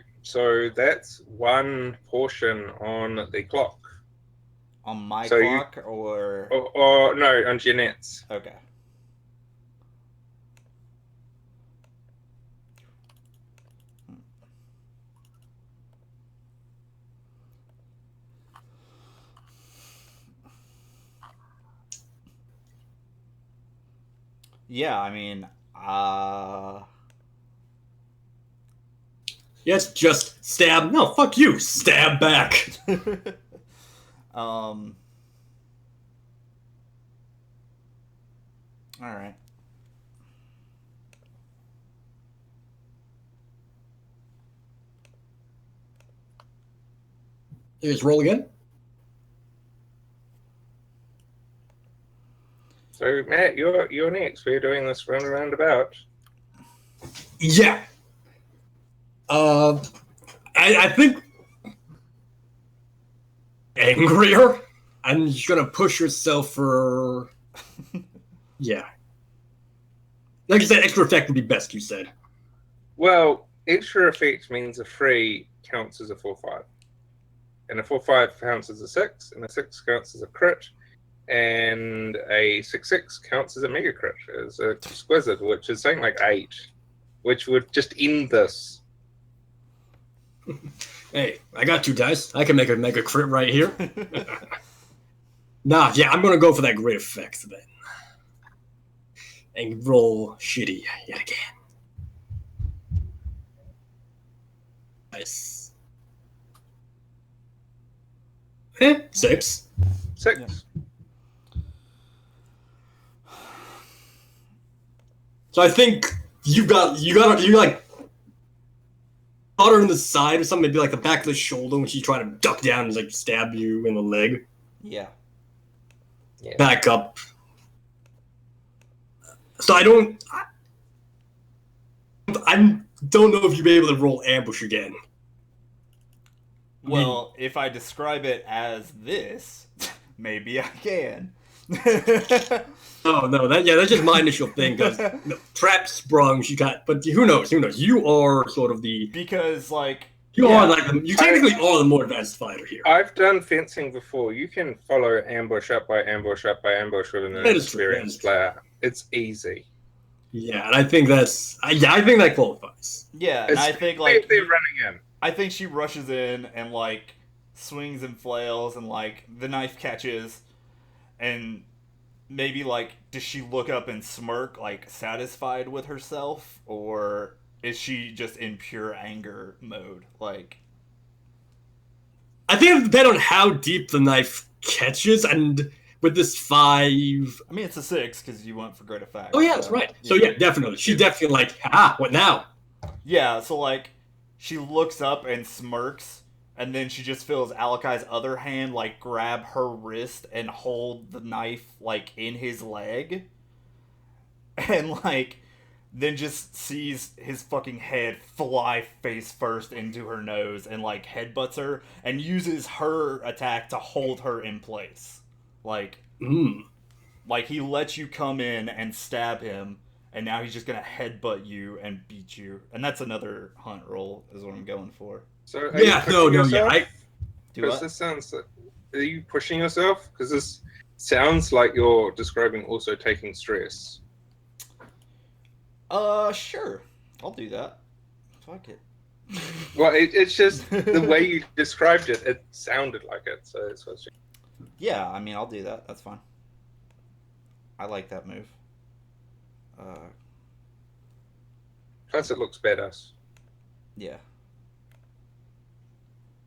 that's one portion on the clock. On my clock, or no, on Jeanette's. Okay. Yeah, I mean, yes, just stab. No, fuck you. Stab back. All right. Just roll again. So Matt, you're next. We're doing this roundabout. Yeah. I think angrier. I'm just gonna push yourself for. Yeah. Like you said, extra effect would be best. You said. Well, extra effect means a 3 counts as a 4/5, and a 4/5 counts as a 6, and a 6 counts as a crit, and a 6/6 counts as a mega crit, as a exquisite, which is something like 8, which would just end this. Hey, I got 2 dice. I can make a mega crit right here. Nah, yeah, I'm gonna go for that great effect then. And roll shitty yet again. Nice. 6. 6. Yeah. So I think you like caught her in the side or something, maybe like the back of the shoulder when she tried to duck down and like stab you in the leg. Yeah. Back up. So I don't know if you'd be able to roll ambush again. Well, if I describe it as this, maybe I can. Oh no, that's just my initial thing. Because trap sprung, she got, but who knows? You are sort of the because like you technically are the more advanced fighter here. I've done fencing before. You can follow ambush up by ambush up by ambush with an experienced player. It's easy. Yeah, and I think I think that qualifies. Yeah, and I think like they're running in. I think she rushes in and like swings and flails and like the knife catches and maybe like does she look up and smirk like satisfied with herself, or is she just in pure anger mode? Like I think it would depend on how deep the knife catches, and with this 5 I mean it's a 6 because you went for great effect. Oh yeah, that's right. So yeah, definitely. She's definitely like, what now? Yeah, so like she looks up and smirks, and then she just feels Alakai's other hand like grab her wrist and hold the knife like in his leg, and like then just sees his fucking head fly face first into her nose and like headbutts her and uses her attack to hold her in place. Like he lets you come in and stab him, and now he's just gonna headbutt you and beat you, and that's another hunt roll is what I'm going for. So Because this sounds like, are you pushing yourself? Because this sounds like you're describing also taking stress. Sure, I'll do that. Fuck it. Well, it's just the way you described it. It sounded like it. So it's Yeah, I mean I'll do that. That's fine. I like that move. Plus, it looks better. Yeah.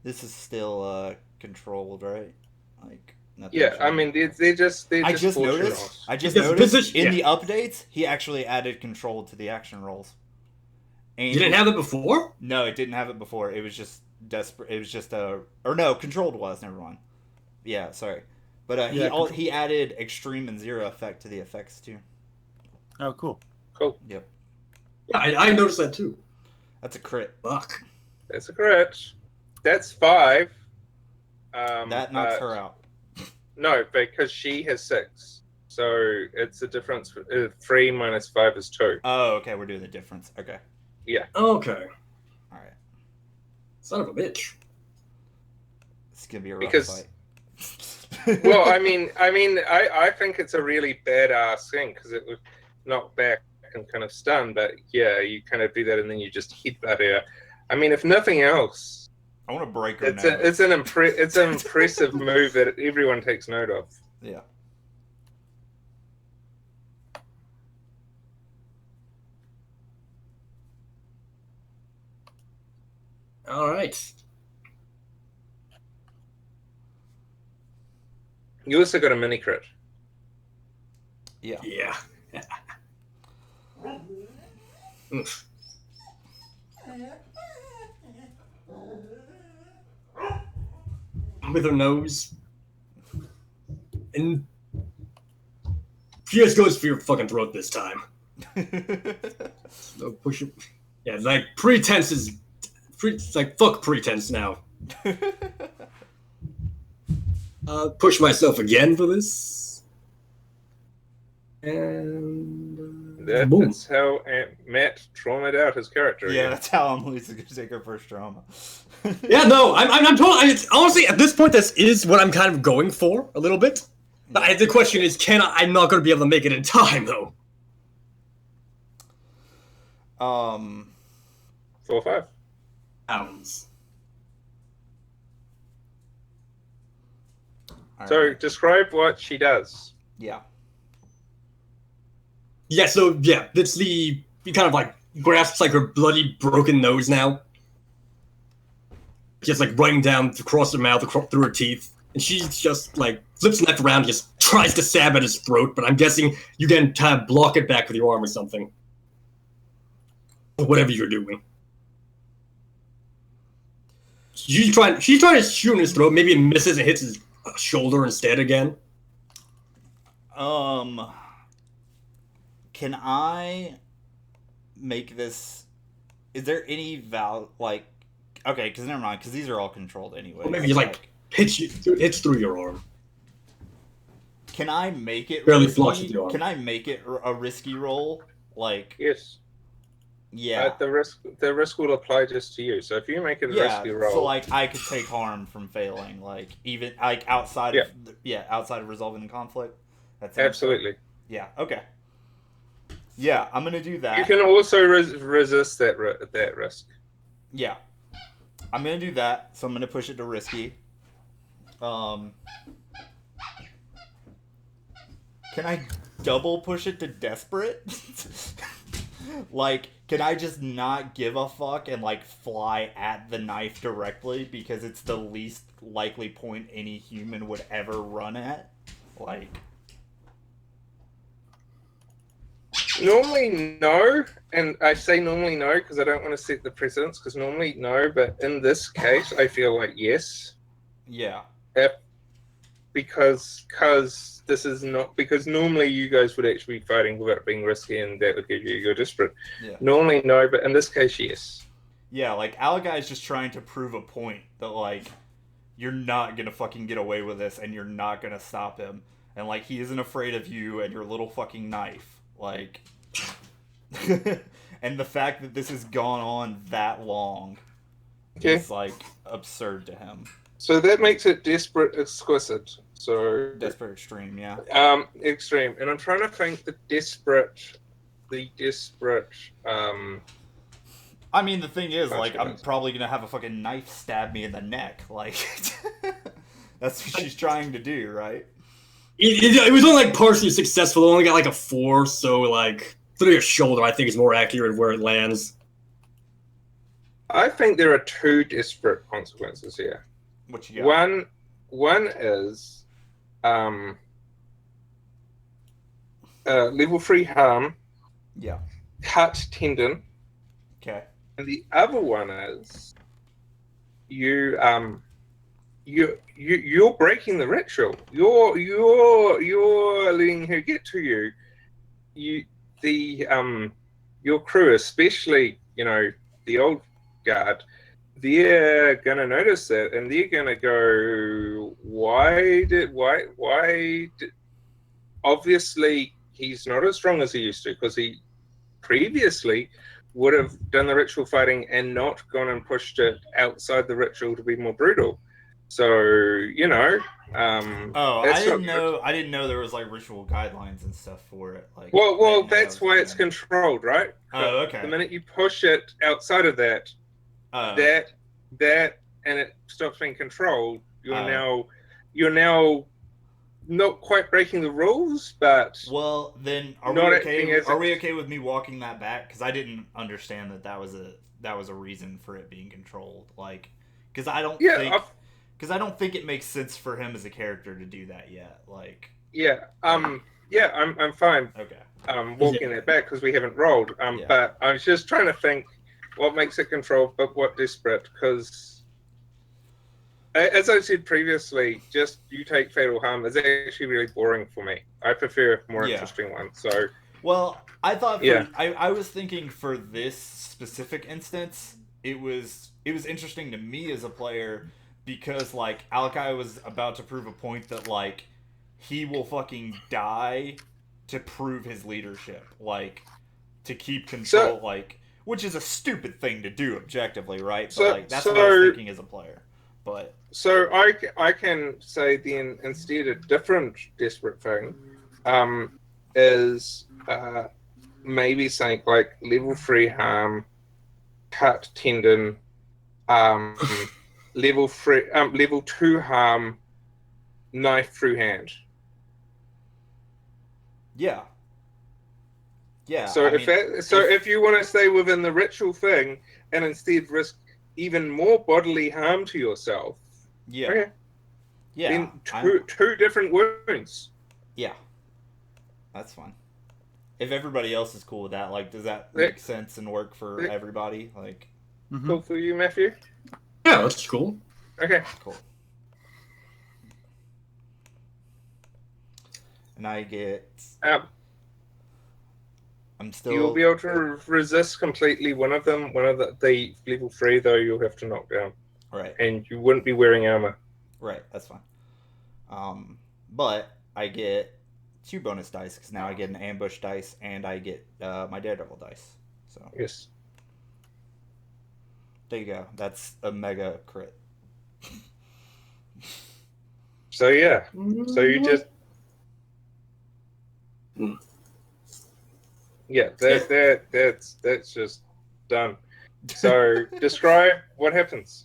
This is still controlled, right? Like nothing. Yeah, I mean they just I just noticed in the updates he actually added control to the action rolls. And you didn't have it before? No, it didn't have it before. It was just desperate. It was just controlled was. Never mind. Yeah, sorry. But he added extreme and zero effect to the effects too. Oh, cool. Cool. Yep. Yeah, I noticed that too. That's a crit. Fuck. That's a crit. That's 5. That knocks her out. No, because she has 6. So it's a difference. 3 minus 5 is 2. Oh, okay. We're doing the difference. Okay. Yeah. Okay. All right. Son of a bitch. It's gonna be a rough fight. Well, I think it's a really badass thing because it would knock back and kind of stun, but yeah, you kind of do that and then you just hit that her. I mean, if nothing else, I want to break her. It's an impressive move that everyone takes note of. Yeah. All right. You also got a mini crit. Yeah. Yeah. Oof. with her nose. And she just goes for your fucking throat this time. So push it. Yeah, like pretense is like fuck pretense now. Push myself again for this. And boom. That's how Matt traumatized out his character. Yeah, again. that's how Emily's gonna take her first trauma. Yeah, no, I'm totally. Honestly, at this point, this is what I'm kind of going for a little bit. But the question is, I'm not going to be able to make it in time, though. 4 or 5. Pounds. So describe what she does. Yeah. Yeah, so, yeah, it's he kind of, like, grasps, like, her bloody, broken nose now. Just, like, running down across her mouth, through her teeth. And she just, like, flips the knife around, just tries to stab at his throat, but I'm guessing you can kind of block it back with your arm or something. Or whatever you're doing. She's trying to shoot in his throat, maybe it misses and hits his shoulder instead again. Can I make this? Is there any like? Okay, because never mind, because these are all controlled anyway. Or maybe you hits through your arm. Can I make it barely risky? flushes your arm. Can I make it a risky roll? Like, Yes. yeah, The risk will apply just to you. So if you make it a risky roll, so like I could take harm from failing, like even like outside of outside of resolving the conflict. That's absolutely. Yeah. Okay. Yeah, I'm gonna do that. You can also resist that risk. Yeah, I'm gonna do that. So I'm gonna push it to risky. Can I double push it to desperate? Like, can I just not give a fuck and, like, fly at the knife directly because it's the least likely point any human would ever run at? Like... Normally, no. And I say normally no because I don't want to set the precedence, because normally no, but in this case, I feel like yes. Yeah. Because this is not, because normally you guys would actually be fighting without being risky, and that would give you your desperate. Yeah. Normally no, but in this case, yes. Yeah, like, Alagai is just trying to prove a point that, like, you're not gonna fucking get away with this, and you're not gonna stop him. And, like, he isn't afraid of you and your little fucking knife. Like... and the fact that this has gone on that long is, like, absurd to him. So that makes it desperate exquisite. So Desperate extreme, yeah. Extreme. And I'm trying to think the desperate I mean, the thing is, like, I'm probably gonna have a fucking knife stab me in the neck. Like, that's what she's trying to do, right? It was only, like, partially successful. It only got, like, a 4, so, like, through your shoulder, I think is more accurate where it lands. I think there are 2 desperate consequences here. What you got? One is level 3 harm. Yeah. Cut tendon. Okay. And the other one is you're breaking the ritual. You're letting her get to you. Your crew, especially, you know, the old guard, they're gonna notice that, and they're gonna go, why did obviously he's not as strong as he used to, because he previously would have done the ritual fighting and not gone and pushed it outside the ritual to be more brutal. So, you know, I didn't know there was, like, ritual guidelines and stuff for it. Like, well, that's why it's controlled, right? Oh, okay. The minute you push it outside of that, and it stops being controlled, you're now not quite breaking the rules, but well, then are we okay with me walking that back? Because I didn't understand that was a reason for it being controlled. Like, because I don't think it makes sense for him as a character to do that yet. Like, I'm fine. Okay. Walking it back because we haven't rolled. But I was just trying to think what makes it controlled, but what desperate, because as I said previously, just you take fatal harm is actually really boring for me. I prefer more interesting ones. So, well, I thought I was thinking for this specific instance, it was interesting to me as a player because like Alakai was about to prove a point that like he will fucking die to prove his leadership, like to keep control, like, which is a stupid thing to do objectively, right? But like that's what I was thinking as a player. But so I can say then instead a different desperate thing is maybe something like level 3 harm, cut tendon, level 2 harm, knife through hand. Yeah. So if you want to stay within the ritual thing and instead risk even more bodily harm to yourself, then two different wounds. Yeah, that's fine. If everybody else is cool with that, like, does that make sense and work for everybody? Like, cool for you, Matthew? Yeah, that's cool. Okay, cool. And I get. I'm still. You'll be able to resist completely one of them. One of the level 3 though, you'll have to knock down. Right. And you wouldn't be wearing armor. Right. That's fine. But I get 2 bonus dice because now I get an ambush dice and I get my daredevil dice. So yes. There you go. That's a mega crit. So yeah. So you just. Yeah, that's just done. So describe what happens.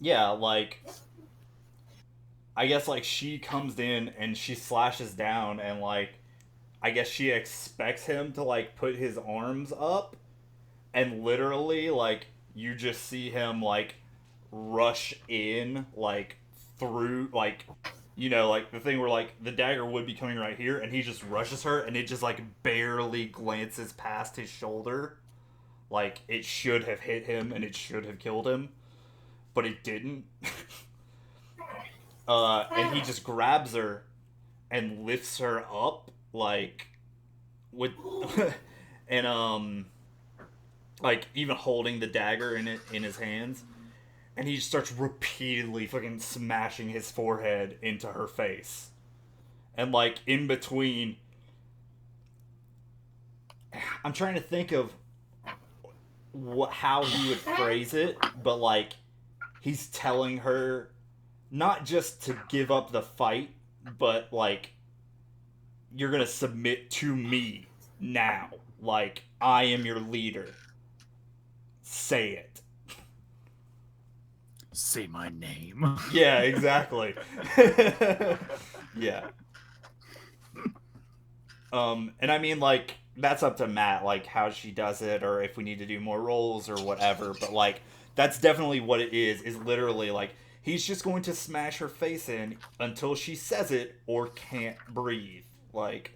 Yeah, like I guess like she comes in and she slashes down and like I guess she expects him to like put his arms up and literally like you just see him like rush in like through like you know, like, the thing where, like, the dagger would be coming right here, and he just rushes her, and it just, like, barely glances past his shoulder. Like, it should have hit him, and it should have killed him. But it didn't. And he just grabs her and lifts her up, like, with... and, like, even holding the dagger in his hands. And he just starts repeatedly fucking smashing his forehead into her face. And, like, in between... I'm trying to think of how he would phrase it, but, like, he's telling her not just to give up the fight, but, like, you're gonna submit to me now. Like, I am your leader. Say it. Say my name. Yeah, exactly. Yeah. And I mean, like, that's up to Matt, like, how she does it, or if we need to do more rolls, or whatever, but, like, that's definitely what it is literally, like, he's just going to smash her face in until she says it, or can't breathe. Like...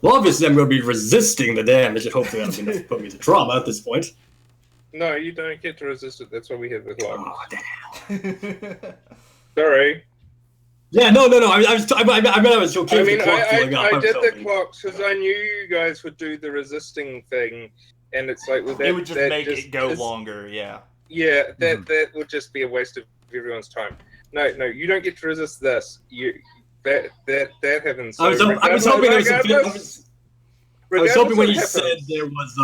Well, obviously I'm going to be resisting the damage, and hopefully that's going to put me to trauma at this point. No, you don't get to resist it. That's why we have the clock. Oh, damn. Sorry. Yeah, no. I was okay with the clock filling up. I did the clocks because I knew you guys would do the resisting thing, and it's like with that, it would just make it go longer. Yeah. Yeah, that would just be a waste of everyone's time. No, you don't get to resist this. That happens. So I was hoping there was I was hoping when you said there was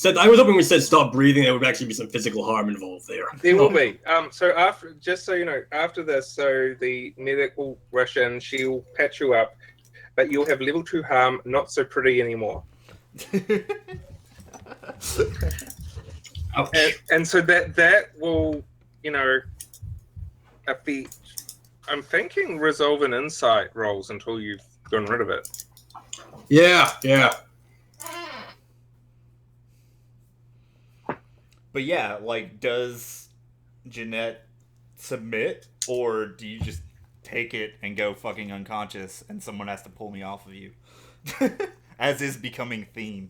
I was hoping we said stop breathing, there would actually be some physical harm involved there. There will be. So after, just so you know, after this, so the medic will rush in, she'll patch you up, but you'll have level 2 harm, not so pretty anymore. and so that will, you know, affect. I'm thinking resolve and insight rolls until you've gotten rid of it. Yeah. But yeah, like, does Jeanette submit, or do you just take it and go fucking unconscious and someone has to pull me off of you? As is becoming theme.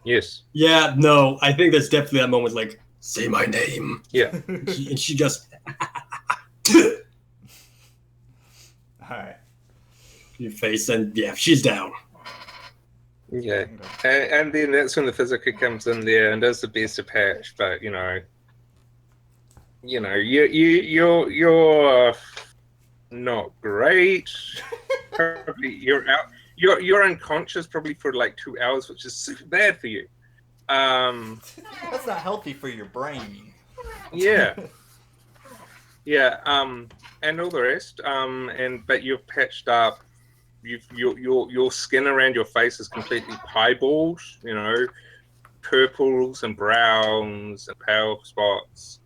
Yes. Yeah, no, I think there's definitely that moment like, say my name. Yeah. And she just Alright. your face, and yeah, she's down. Yeah. And then that's when the Physica comes in there and does the best of Patch, but you're not great. Probably you're out. You're unconscious probably for like 2 hours, which is super bad for you. That's not healthy for your brain. Yeah. Yeah. And all the rest. But you've patched up. Your skin around your face is completely piebald. Purples and browns and pale spots.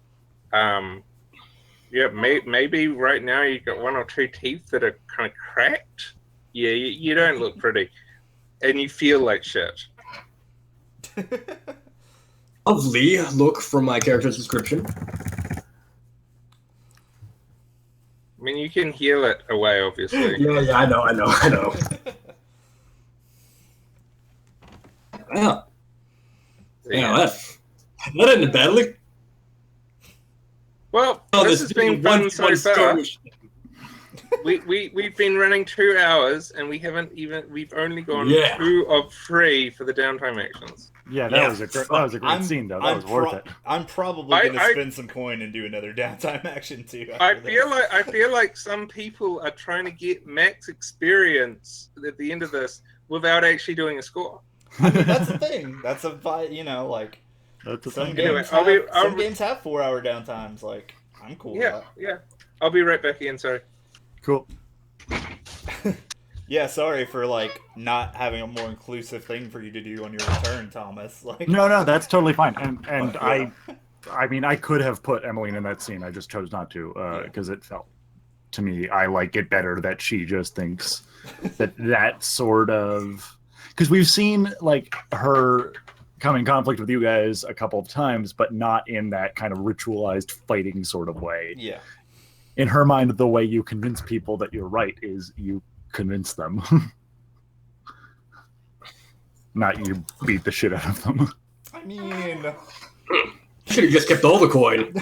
Yeah, maybe right now you got 1 or 2 teeth that are kind of cracked. Yeah, you don't look pretty, and you feel like shit. Lovely look from my character's description. I mean, you can heal it away, obviously. Yeah, I know. Wow. Yeah, that ended badly. Well, this has been fun so far. We've been running 2 hours, and we've only gone 2 of 3 for the downtime actions. Yeah, that was a great scene, though. That was worth it. I'm probably gonna spend some coin and do another downtime action too. I feel like some people are trying to get max experience at the end of this without actually doing a score. I mean, that's the thing. That's a like. That's the Some thing. games Anyway, some games have 4-hour downtimes. Like, I'm cool with that. Yeah. I'll be right back in. Sorry. Cool. Yeah, sorry for like not having a more inclusive thing for you to do on your return, Thomas. Like, No, that's totally fine. And I mean, I could have put Emmeline in that scene. I just chose not to because it felt to me I like it better that she just thinks that sort of, because we've seen like her come in conflict with you guys a couple of times, but not in that kind of ritualized fighting sort of way. Yeah. In her mind, the way you convince people that you're right is you convince them. Not you beat the shit out of them. I mean, should have just kept all the coin.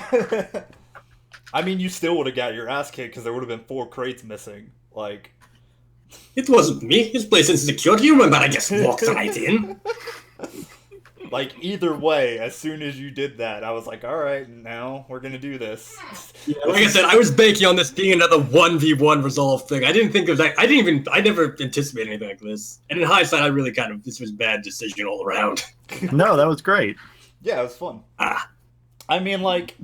I mean, you still would have got your ass kicked because there would have been 4 crates missing. Like, it wasn't me. This place isn't secure. Do you remember I just walked right in? Like, either way, as soon as you did that, I was like, all right, now we're going to do this. Yeah, like I said, I was banking on this being another 1v1 resolve thing. I didn't think of that. I never anticipated anything like this. And in hindsight, I really this was bad decision all around. No, that was great. Yeah, it was fun. I mean, like,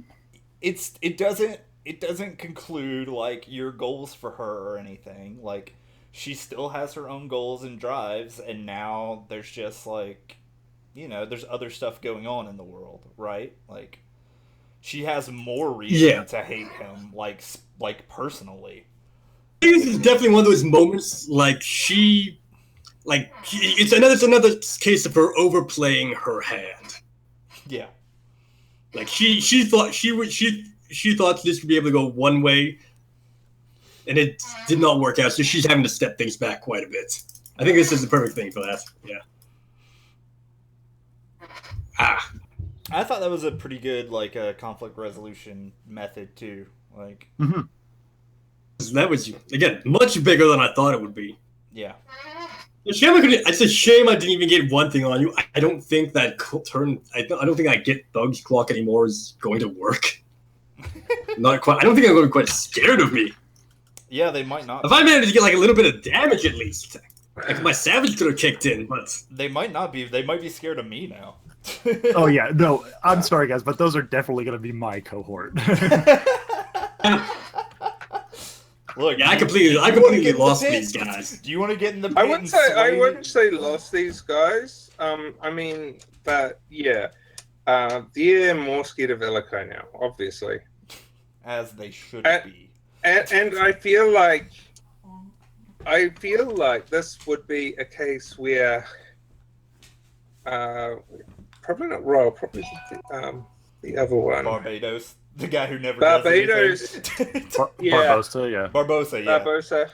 it doesn't conclude, like, your goals for her or anything. Like, she still has her own goals and drives, and now there's just, like, there's other stuff going on in the world, right? Like, she has more reason to hate him, like personally. I think this is definitely one of those moments, it's another case of her overplaying her hand. Yeah. Like, she thought she thought this would be able to go one way, and it did not work out, so she's having to step things back quite a bit. I think this is the perfect thing for that. Yeah. I thought that was a pretty good, like, conflict resolution method, too. Like, that was, again, much bigger than I thought it would be. Yeah. It's a shame I didn't even get one thing on you. I don't think that turn. I don't think I get Thug's Clock anymore is going to work. Not quite. I don't think I'm going to be quite scared of me. Yeah, they might not. If I managed to get like a little bit of damage at least, like my savage could have kicked in, but they might not be. They might be scared of me now. Oh yeah, no, I'm sorry guys, but those are definitely going to be my cohort. Look, yeah, I completely lost these guys. Do you want to get in the pit? I wouldn't say lost these guys. I mean, but yeah, they're more scared of Illico now, obviously, as they should be. And I feel like this would be a case where, probably not Royal, probably the other one, Barbados. The guy who never Barbados. Barbosa, Barbosa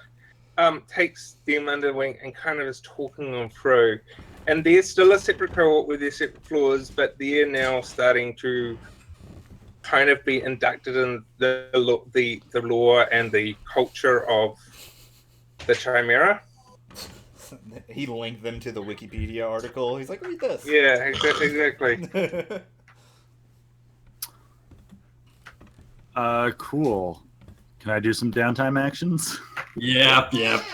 takes them under wing and kind of is talking them through. and they're still a separate cohort with their separate floors, but they're now starting to kind of be inducted in the lore and the culture of the Chimera. He linked them to the Wikipedia article. He's like, read this. Yeah, exactly. Cool. Can I do some downtime actions? Yeah.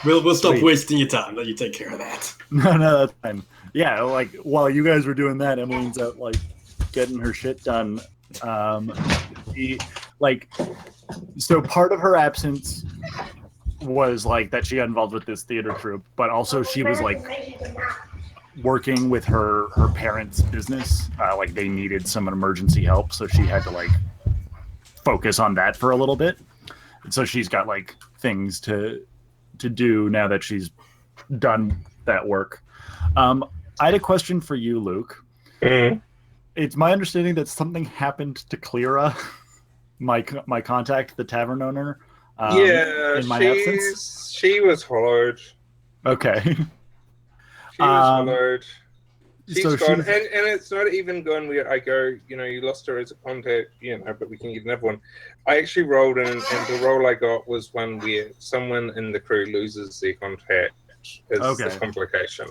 We'll stop Sweet. wasting your time. Let you take care of that. No, that's fine. Yeah, like while you guys were doing that, Emmeline's out like getting her shit done. So part of her absence was like that she got involved with this theater troupe, but also she was like working with her parents' business. Like they needed some emergency help, so she had to like focus on that for a little bit. And so she's got like things to do now that she's done that work. I had a question for you, Luke. Mm-hmm. It's my understanding that something happened to Cleara, my contact, the tavern owner. In my absence. She was hollowed. Okay. She was hollowed. She's so gone, and it's not even gone where I go, you lost her as a contact, but we can get another one. I actually rolled in, and the roll I got was one where someone in the crew loses their contact as the complication.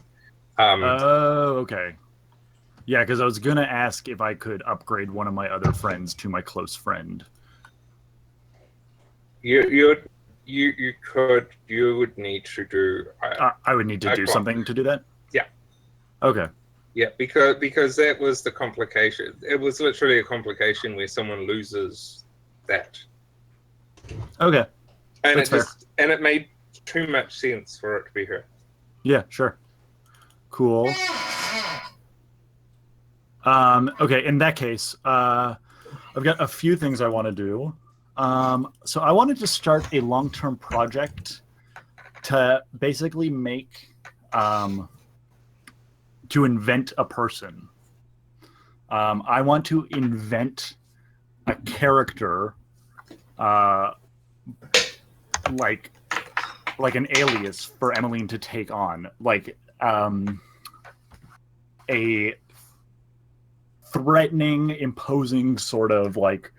Okay. Yeah, because I was going to ask if I could upgrade one of my other friends to my close friend. You would need to do... I would need to do something to do that? Yeah. Okay. Yeah, because that was the complication. It was literally a complication where someone loses that. Okay. And That's fair. And it made too much sense for it to be her. Yeah, sure. Cool. Okay, in that case, I've got a few things I want to do. So I wanted to start a long-term project to basically make, to invent a person. I want to invent a character, like an alias for Emmeline to take on, like a threatening, imposing sort of like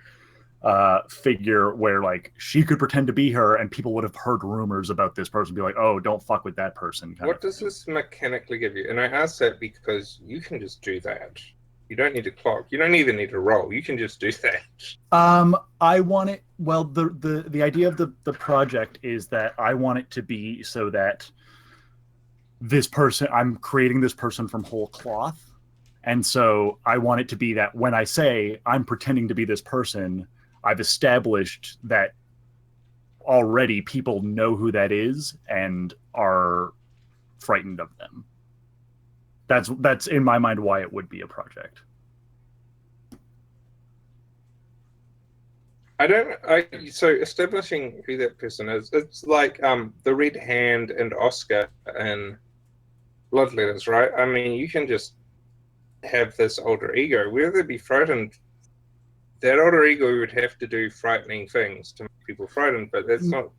figure where like she could pretend to be her and people would have heard rumors about this person, be like, oh, don't fuck with that person. What does this mechanically give you? And I ask that because you can just do that. You don't need a clock. You don't even need a roll. You can just do that. I want it. Well, the idea of the project is that I want it to be so that this person, I'm creating this person from whole cloth. And so I want it to be that when I say I'm pretending to be this person, I've established that already people know who that is and are frightened of them. That's in my mind why it would be a project. So establishing who that person is, it's like the Red Hand and Oscar and Bloodletters, right? I mean, you can just have this alter ego. Whether they be frightened, that alter ego would have to do frightening things to make people frightened, but that's not.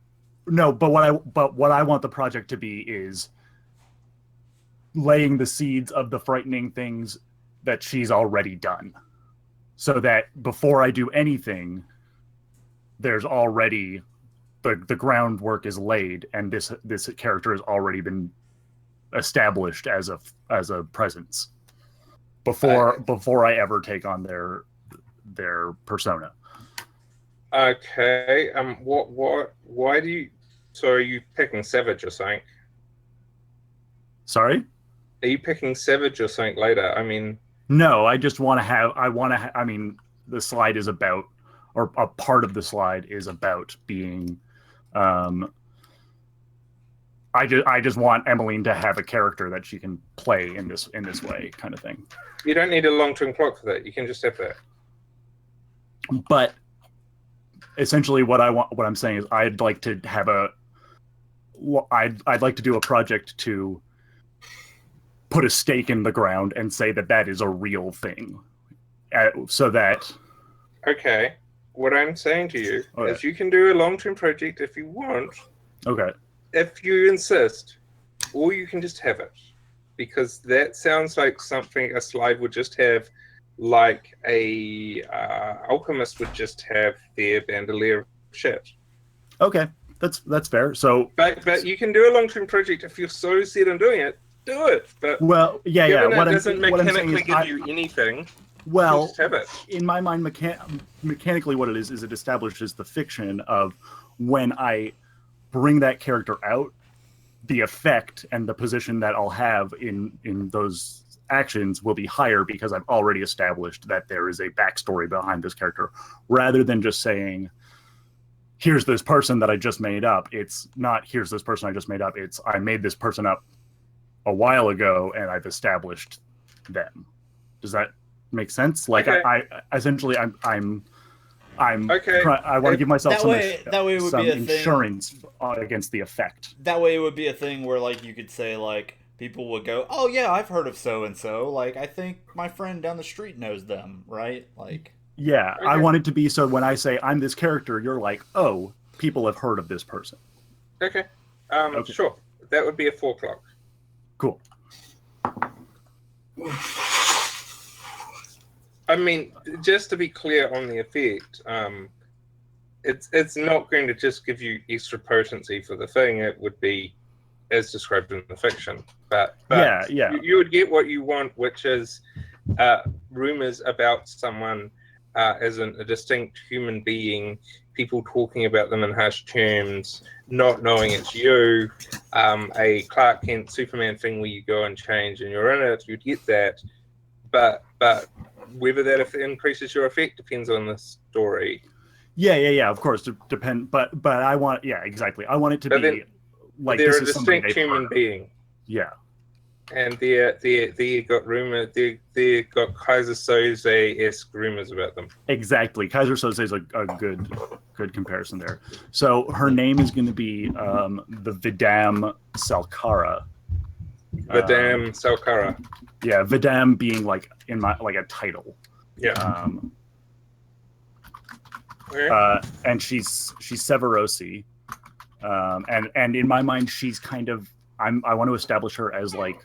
No, but what I want the project to be is laying the seeds of the frightening things that she's already done, so that before I do anything, there's already the groundwork is laid, and this character has already been established as a presence before I ever take on their persona. Okay. Why do you? So are you picking Savage or something? Sorry? Are you picking Savage or something later? I mean, no. I just want to have. I mean, the slide is about, or a part of the slide is about being. I just want Emmeline to have a character that she can play in this way, kind of thing. You don't need a long-term clock for that. You can just have that. But essentially, what I'm saying is, I'd like to have I'd like to do a project to put a stake in the ground and say that is a real thing, so that. Okay, what I'm saying to you is, you can do a long-term project if you want. Okay. If you insist, or you can just have it. because that sounds like something a slide would just have, like a alchemist would just have their bandolier of shit. Okay, that's fair. So, but you can do a long-term project if you're so set on doing it. Do it. But well, yeah. What doesn't what I'm saying mechanically is give you anything. Well, just have it. In my mind, mechanically, what it is it establishes the fiction of when I bring that character out, the effect and the position that I'll have in those actions will be higher because I've already established that there is a backstory behind this character, rather than just saying, here's this person that I just made up. It's not, here's this person I just made up. It's, I made this person up a while ago and I've established them. Does that make sense? Like, okay. I essentially, I'm okay. I want to give myself that way it would some be a insurance against the effect. That way it would be a thing where, like, you could say, like, people would go, oh yeah, I've heard of so and so. Like, I think my friend down the street knows them, right? Like, yeah, okay. I want it to be so when I say I'm this character, you're like, oh, people have heard of this person. Okay. Okay. Sure. That would be a 4 o'clock. Cool. I mean, just to be clear on the effect, it's not going to just give you extra potency for the thing. It would be as described in the fiction. But yeah. You would get what you want, which is rumors about someone as a distinct human being, people talking about them in hushed terms, not knowing it's you, a Clark Kent Superman thing where you go and change and you're in it, you'd get that. But whether that increases your effect depends on the story. Yeah. Of course, depend. But I want, yeah, exactly. I want it to be like they're this a is somebody distinct they've human heard of. being. Yeah. And they got rumor. They got Kaiser Soze-esque rumors about them. Exactly. Kaiser Soze is a good comparison there. So her name is going to be the Vidam Salkara. Vidam Salkara. Yeah, Vidam being like in my like a title. Yeah. And she's Severosi, and in my mind she's kind of I want to establish her as like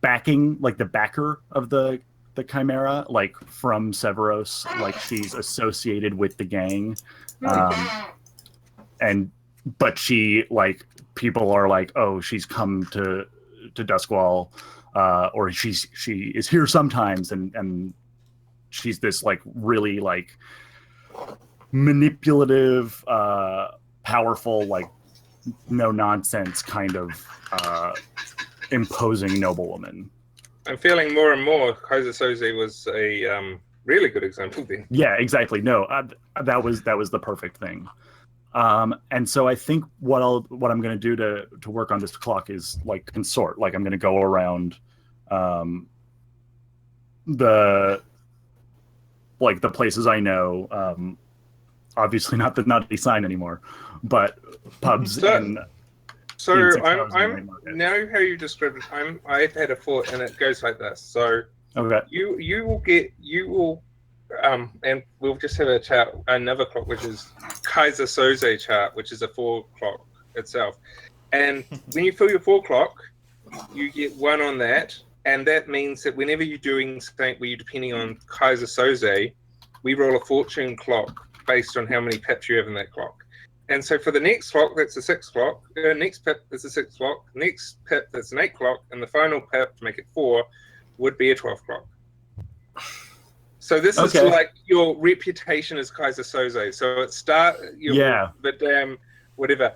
backing, like the backer of the Chimera, like from Severos, like she's associated with the gang, but she, like, people are like, oh, she's come to Duskwall, or she is here sometimes, and she's this like really like manipulative, powerful, like no nonsense kind of imposing noblewoman. I'm feeling more and more Kaiser Soze was a really good example then. Yeah, exactly. No, that was the perfect thing. And so I think what I'm going to do to work on this clock is like consort. Like I'm going to go around the places I know. Obviously not the Nutty Sign anymore, but pubs in I'm now how you described it. I've had a thought, and it goes like this. So okay, you will and we'll just have a chart, another clock, which is Kaiser Soze chart, which is a 4 clock itself. And when you fill your 4 clock, you get 1 on that, and that means that whenever you're doing something where you're depending on Kaiser Soze, we roll a fortune clock based on how many pips you have in that clock. And so for the next clock, that's a 6 clock. Next pip is a 6 clock. Next pip, that's an 8 clock. And the final pip, to make it 4, would be a 12 clock. So this is like your reputation as Kaiser Soze. So it starts, but whatever.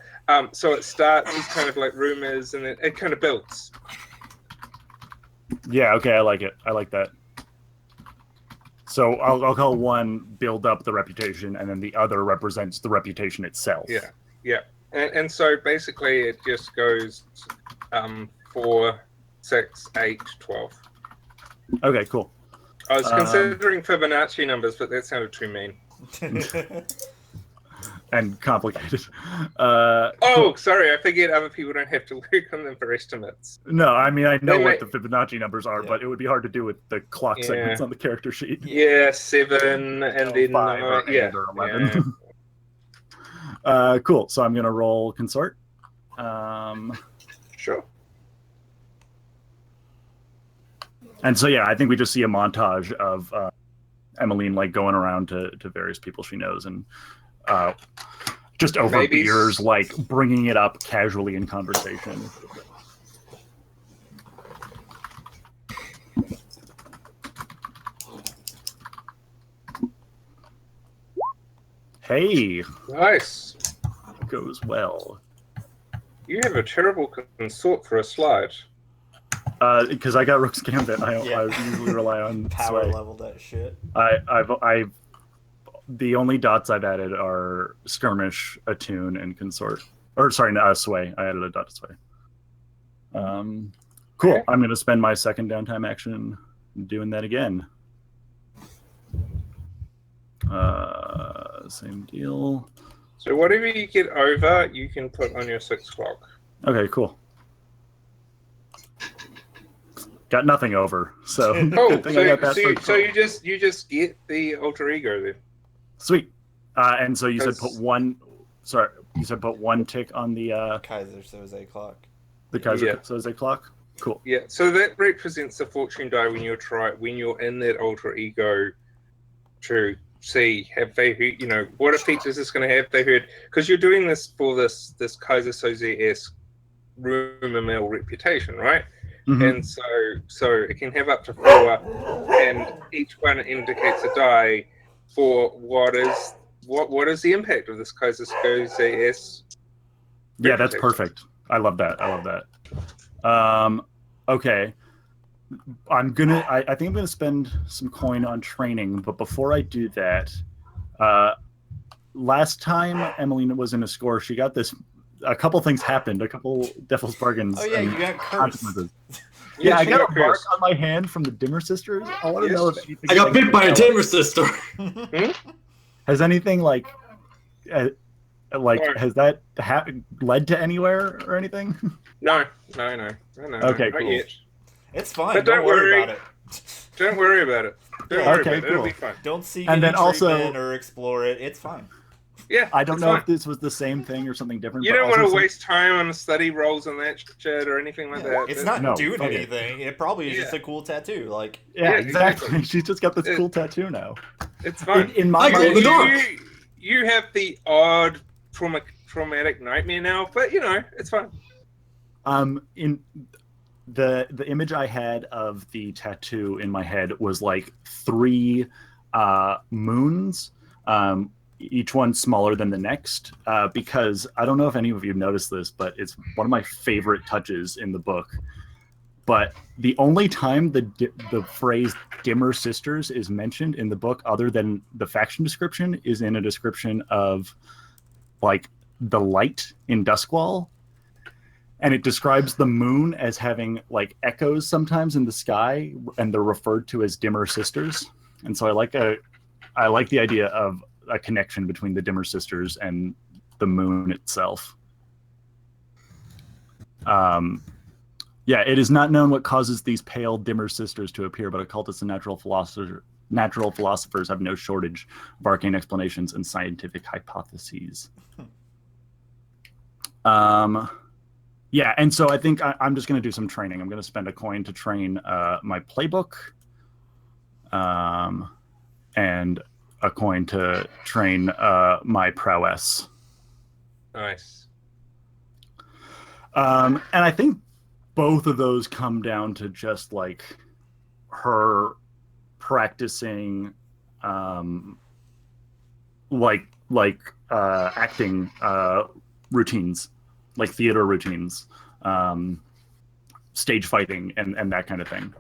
So it starts as kind of like rumors, and it kind of builds. Yeah, okay, I like it. I like that. So I'll call one build up the reputation, and then the other represents the reputation itself. Yeah. And so basically it just goes 4, 6, 8, 12. Okay, cool. I was considering Fibonacci numbers, but that sounded too mean. And complicated. Sorry, I forget other people don't have to work on them for estimates. No, I mean, I know what the Fibonacci numbers are, but it would be hard to do with the clock segments on the character sheet. Yeah, 7 and then 5 or 8 or 11. Yeah. Cool. So I'm going to roll consort. Sure. And so, yeah, I think we just see a montage of Emmeline like going around to various people she knows and just over Maybe beers, like bringing it up casually in conversation. Hey, Nice. goes well. You have a terrible consort for a slide. Because I got Rook's Gambit, I Yeah. usually rely on Power Sway. level that shit. I've the only dots I've added are Skirmish, Attune, and Consort. Or sorry, no, Sway. I added a dot to Sway. Cool. Okay. I'm gonna spend my second downtime action doing that again. Same deal. So whatever you get over, you can put on your 6 clock. Okay, cool. Got nothing over, so Oh, good thing I got that so first roll. you just get the alter ego then. Sweet. And so you said Because- put one. Sorry, you said put one tick on the Kaiser Soze clock. Kaiser Yeah. Soze clock. Cool. Yeah, so that represents the fortune die when you're in that alter ego to see have they heard, what effect is this going to have they heard, because you're doing this for this Kaiser Soze-esque rumor mill reputation, right? Mhm. And so it can have up to 4, and each one indicates a die for what is the impact of this Kaiser Soze-esque. Yeah, that's perfect. I love that. Okay. I think I'm gonna spend some coin on training, but before I do that, last time Emmeline was in a score, she got this. A couple things happened. A couple Devil's Bargains. Oh yeah, and you got cursed. consequences. Yeah, I she got a mark cursed. on my hand from the Dimmer Sisters. I want to Yes. know if anything. I got bit by a Tamer sister. Has anything like No. has that led to anywhere or anything? No. Okay, not cool. yet. It's fine. But Don't don't worry worry. about it. Don't worry about it. Don't Yeah. worry Okay, about it. It'll cool. be fine. Don't seek And any then also- treatment or explore it. It's fine. Yeah, I don't it's know fine. if this was the same thing or something different. You but don't want also to waste time on the study rolls and that shit or anything like that. It's not No, doing okay. anything. It probably is Yeah. just a cool tattoo. Like, Yeah, Yeah, exactly. exactly. She's just got this It- cool tattoo now. It's fine. In my I glow in mind, the dark. You have the odd traumatic nightmare now, but it's fine. in the image I had of the tattoo in my head was like 3 moons, each one smaller than the next. Because I don't know if any of you have noticed this, but it's one of my favorite touches in the book. But the only time the phrase Dimmer Sisters is mentioned in the book, other than the faction description, is in a description of like the light in Duskwall. And it describes the moon as having like echoes sometimes in the sky, and they're referred to as Dimmer Sisters. And so I like the idea of a connection between the Dimmer Sisters and the moon itself. Yeah, it is not known what causes these pale Dimmer Sisters to appear, but occultists and natural philosophers have no shortage of arcane explanations and scientific hypotheses. Yeah, and so I think I'm just going to do some training. I'm going to spend a coin to train my playbook, and a coin to train my prowess. Nice. And I think both of those come down to just like her practicing, acting routines, like theater routines, stage fighting, and that kind of thing.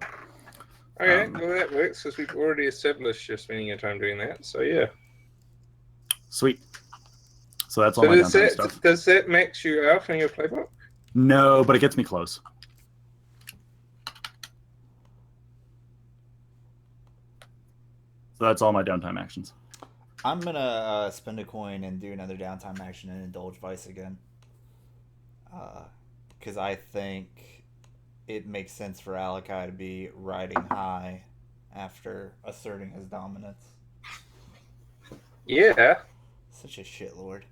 Okay, well that works because we've already established you're spending your time doing that. So yeah. Sweet. So that's all So my downtime stuff. does that max you out on your playbook? No, but it gets me close. So that's all my downtime actions. I'm gonna spend a coin and do another downtime action and indulge Vice again. Because I think it makes sense for Alakai to be riding high after asserting his dominance. Yeah. Such a shitlord.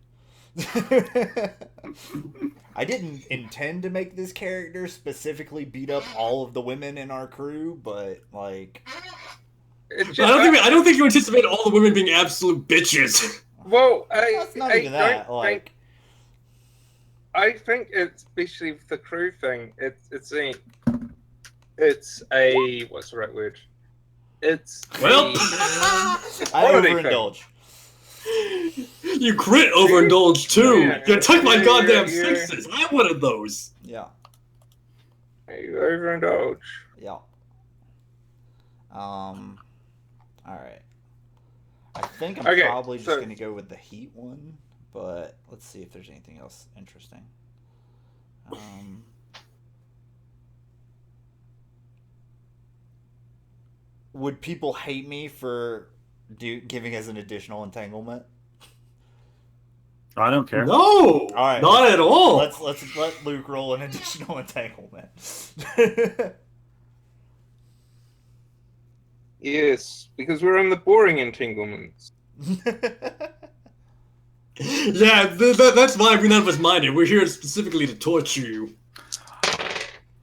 I didn't intend to make this character specifically beat up all of the women in our crew, but like, I don't think you anticipate all the women being absolute bitches. Well, it's not even that. Like, I think especially with the crew thing, it's a what's the right word? It's Well, I overindulge. You crit overindulge too. Yeah, you took my goddamn yeah. sixes. I wanted those. Yeah. You overindulge. Yeah. All right. I think I'm probably just gonna go with the heat one, but let's see if there's anything else interesting. Would people hate me for giving as an additional entanglement? I don't care. No, all right, not at all. Let's let Luke roll an additional entanglement. Yes, because we're on the boring entanglements. Yeah, that's why none of us minded. We're here specifically to torture you.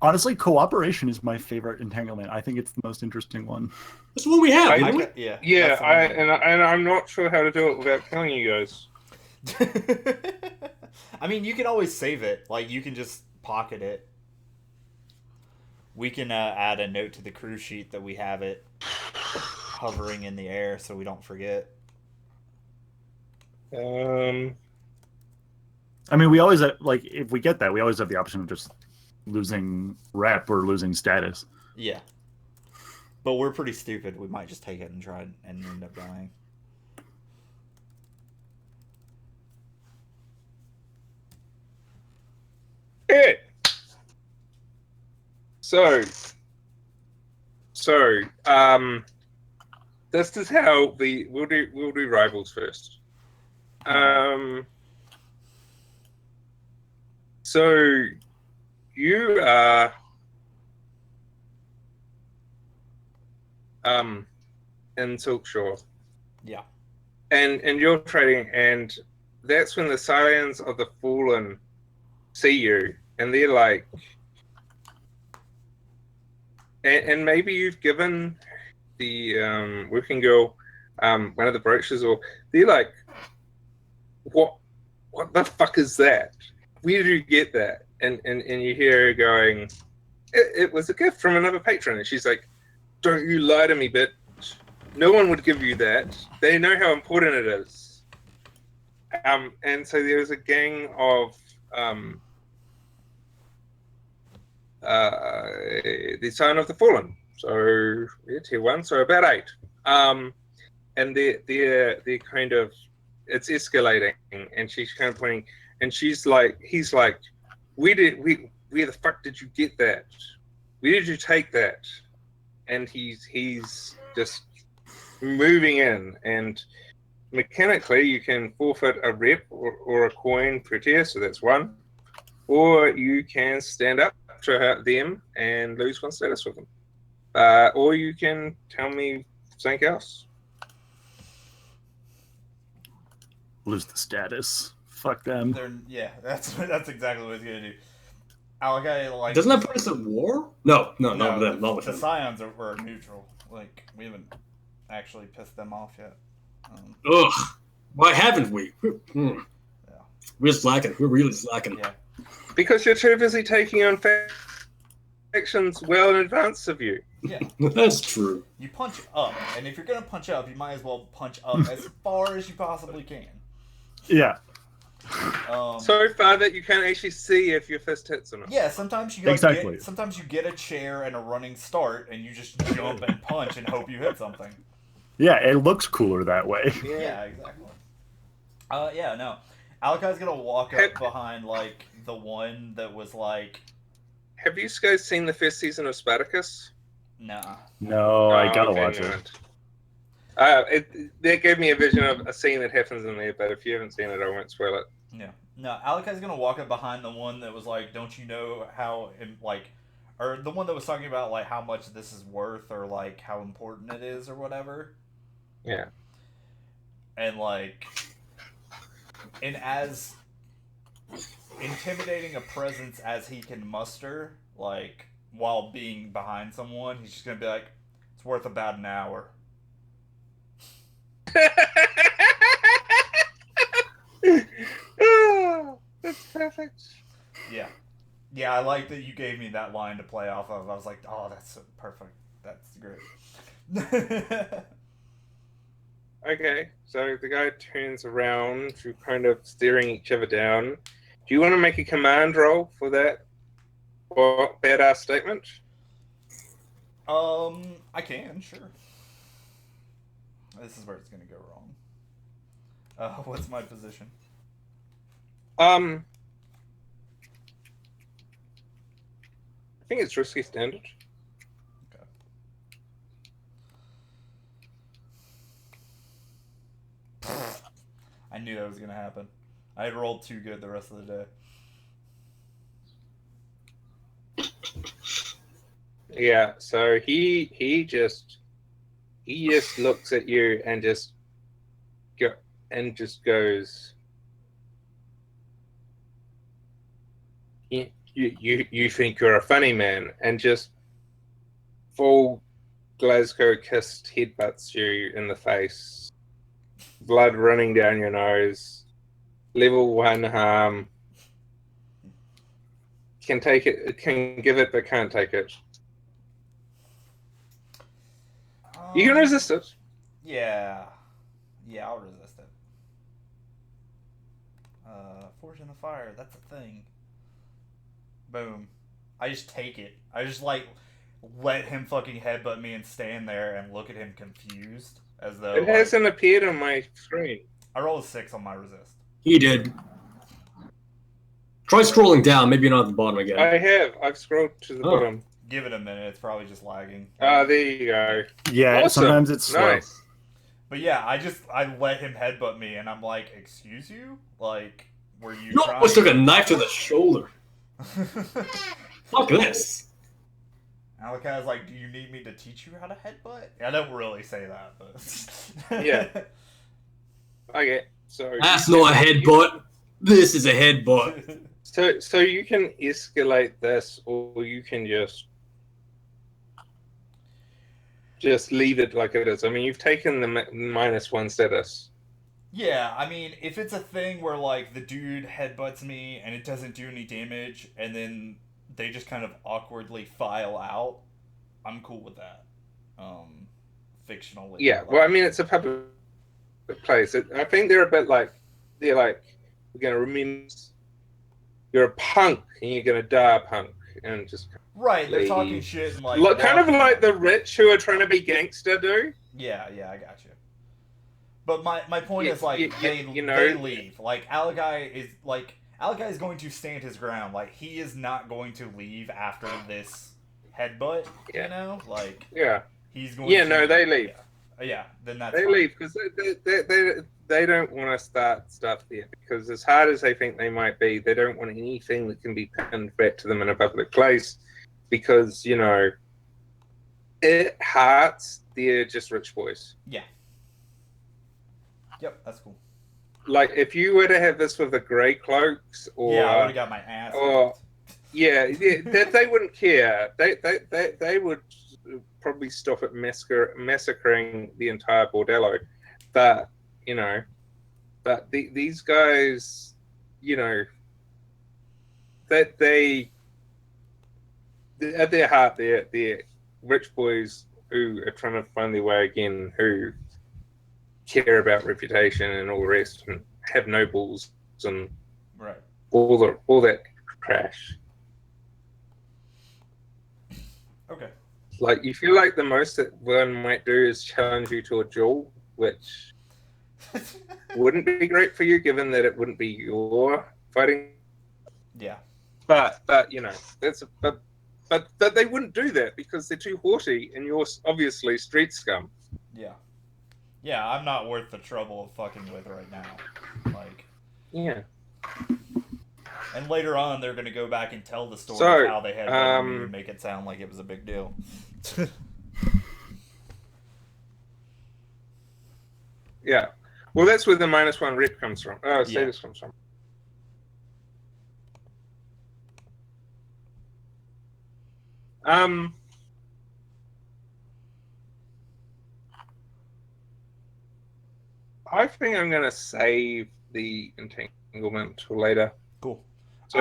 Honestly, cooperation is my favorite entanglement. I think it's the most interesting one. That's what we have. Yeah, I'm not sure how to do it without killing you guys. I mean, you can always save it. Like, you can just pocket it. We can add a note to the crew sheet that we have it hovering in the air so we don't forget. I mean, we always have, like, if we get that, we always have the option of just losing rep or losing status. Yeah. But we're pretty stupid. We might just take it and try and end up dying. Yeah. So, this is how we'll do rivals first. So you are in Silkshore. Yeah. And you're trading, and that's when the Scions of the Fallen see you, and they're like, and maybe you've given the working girl one of the brooches, or they're like, what the fuck is that? Where did you get that? And you hear her going, it was a gift from another patron. And she's like, don't you lie to me, bitch. No one would give you that. They know how important it is. And so there was a gang of the Sign of the Fallen. So yeah, tier 1, so about 8. And they're kind of, it's escalating, and she's kind of pointing, and he's like, where the fuck did you get that? Where did you take that? And he's just moving in, and mechanically you can forfeit a rep or a coin per tier, so that's 1, or you can stand up to them and lose 1 status with them, or you can tell me something else. Lose the status. Fuck them. That's exactly what he's gonna do. Alakai, like, doesn't that put us at war? No, not with the them. Scions are neutral. Like, we haven't actually pissed them off yet. Ugh, why haven't we? Yeah. We're slacking. We're really slacking. Yeah. Because you're too busy taking on factions well in advance of you. Yeah. That's true. You punch up, and if you're gonna punch up, you might as well punch up as far as you possibly can. Yeah. So far that you can't actually see if your fist hits or not. Yeah, sometimes you sometimes you get a chair and a running start, and you just jump and punch and hope you hit something. Yeah, it looks cooler that way. Yeah, exactly. Yeah, no. Alakai's gonna walk up behind, like, the one that was like... Have you guys seen the first season of Spartacus? Nah. No, I gotta watch it. That gave me a vision of a scene that happens in there, but if you haven't seen it, I won't spoil it. Yeah. No, Alakai's gonna walk up behind the one that was like, don't you know how, like, or the one that was talking about, like, how much this is worth, or, like, how important it is, or whatever. Yeah. And, like, and as intimidating a presence as he can muster, like while being behind someone. He's just gonna be like, "It's worth about an hour." Oh, that's perfect. Yeah. Yeah, I like that you gave me that line to play off of. I was like, oh, that's perfect. That's great. Okay, so the guy turns around to kind of staring each other down. Do you want to make a command roll for that or badass statement? I can, sure. This is where it's gonna go wrong. What's my position? I think it's risky standard. Okay. I knew that was gonna happen. I had rolled too good the rest of the day. Yeah, so he just looks at you and just goes, you think you're a funny man, and just full Glasgow kissed headbutts you in the face, blood running down your nose, level 1 harm. Can take it, can give it, but can't take it. You can resist it. Yeah, I'll resist it. Fortune of Fire, that's a thing. Boom. I just take it. I just like let him fucking headbutt me and stand there and look at him confused as though It hasn't appeared on my screen. I rolled a 6 on my resist. He did. Try scrolling down. Maybe you're not at the bottom again. I've scrolled to the bottom. Give it a minute. It's probably just lagging. Ah, there you go. Yeah, Awesome. sometimes it's slow. Nice. But yeah, I let him headbutt me, and I'm like, "Excuse you? Like, were you?" You almost took a knife to the shoulder. Fuck this. Alakai's like, "Do you need me to teach you how to headbutt?" I don't really say that, but Yeah. Okay, so That's not a headbutt. This is a headbutt. So you can escalate this, or you can just leave it like it is. I mean, you've taken the -1 status. Yeah, I mean, if it's a thing where like the dude headbutts me and it doesn't do any damage, and then they just kind of awkwardly file out, I'm cool with that. Fictionally. Yeah, well, I mean, it's a public place. I think they're a bit like, we're gonna remember you're a punk and you're gonna die a punk, and just right. They're talking shit and like kind of like the rich who are trying to be gangster do. Yeah, I got you. But my point is like they leave. Like Alagai is going to stand his ground. Like he is not going to leave after this headbutt. Yeah. You know, like he's going. Yeah, to, no, they leave. Yeah, then that's they fine. leave because they don't want to start stuff there, because as hard as they think they might be, they don't want anything that can be pinned back to them in a public place, because it hurts. They're just rich boys. Yeah. Yep, that's cool. Like if you were to have this with the grey cloaks, or I would have got my ass. Or they wouldn't care. They would probably stop at massacring the entire bordello. But these guys, that they at their heart, they're rich boys who are trying to find their way again, who care about reputation and all the rest, and have no balls and all that trash. Okay. Like, you feel like the most that one might do is challenge you to a duel, which wouldn't be great for you, given that it wouldn't be your fighting. Yeah. But they wouldn't do that because they're too haughty, and you're obviously street scum. Yeah. Yeah, I'm not worth the trouble of fucking with right now. Like. Yeah. And later on, they're going to go back and tell the story of how they had me and make it sound like it was a big deal. Yeah. Well, that's where the -1 rep comes from. Status comes from. I think I'm gonna save the entanglement till later. Cool. So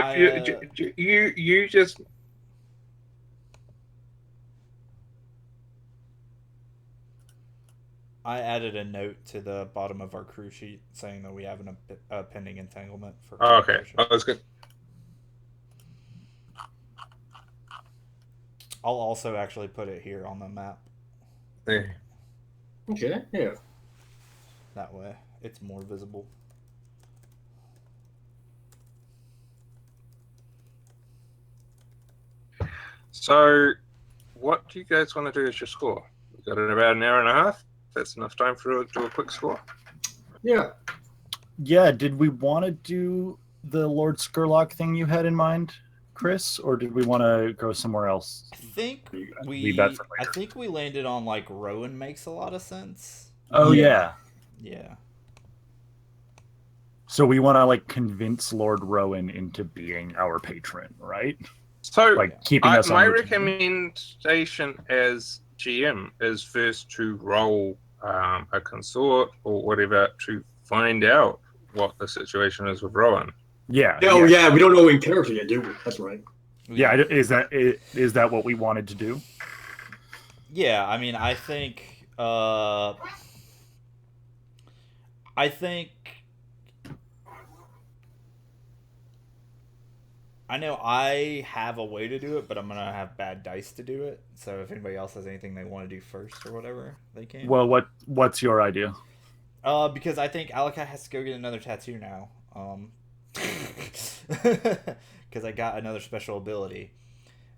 you just. I added a note to the bottom of our crew sheet saying that we have a pending entanglement for. Oh, okay. Oh, that's good. I'll also actually put it here on the map. Yeah. Okay, yeah. That way, it's more visible. So, what do you guys want to do as your score? We've got about an hour and a half. That's enough time for do a quick score. Yeah. Yeah, did we want to do the Lord Skurlock thing you had in mind, Chris, or did we want to go somewhere else? I think Leave that for I later. think we landed on like Rowan makes a lot of sense. Oh yeah. Yeah. So we want to like convince Lord Rowan into being our patron, right? So, Like keeping us on my routine. recommendation as GM is first to roll a consort or whatever to find out what the situation is with Rowan. Yeah. Oh yeah, we don't know in character yet, do we? That's right. Yeah, is that what we wanted to do? Yeah, I mean, I think I know I have a way to do it, but I'm gonna have bad dice to do it. So if anybody else has anything they want to do first or whatever, they can. Well, what's your idea? Because I think Alaka has to go get another tattoo now. Because I got another special ability,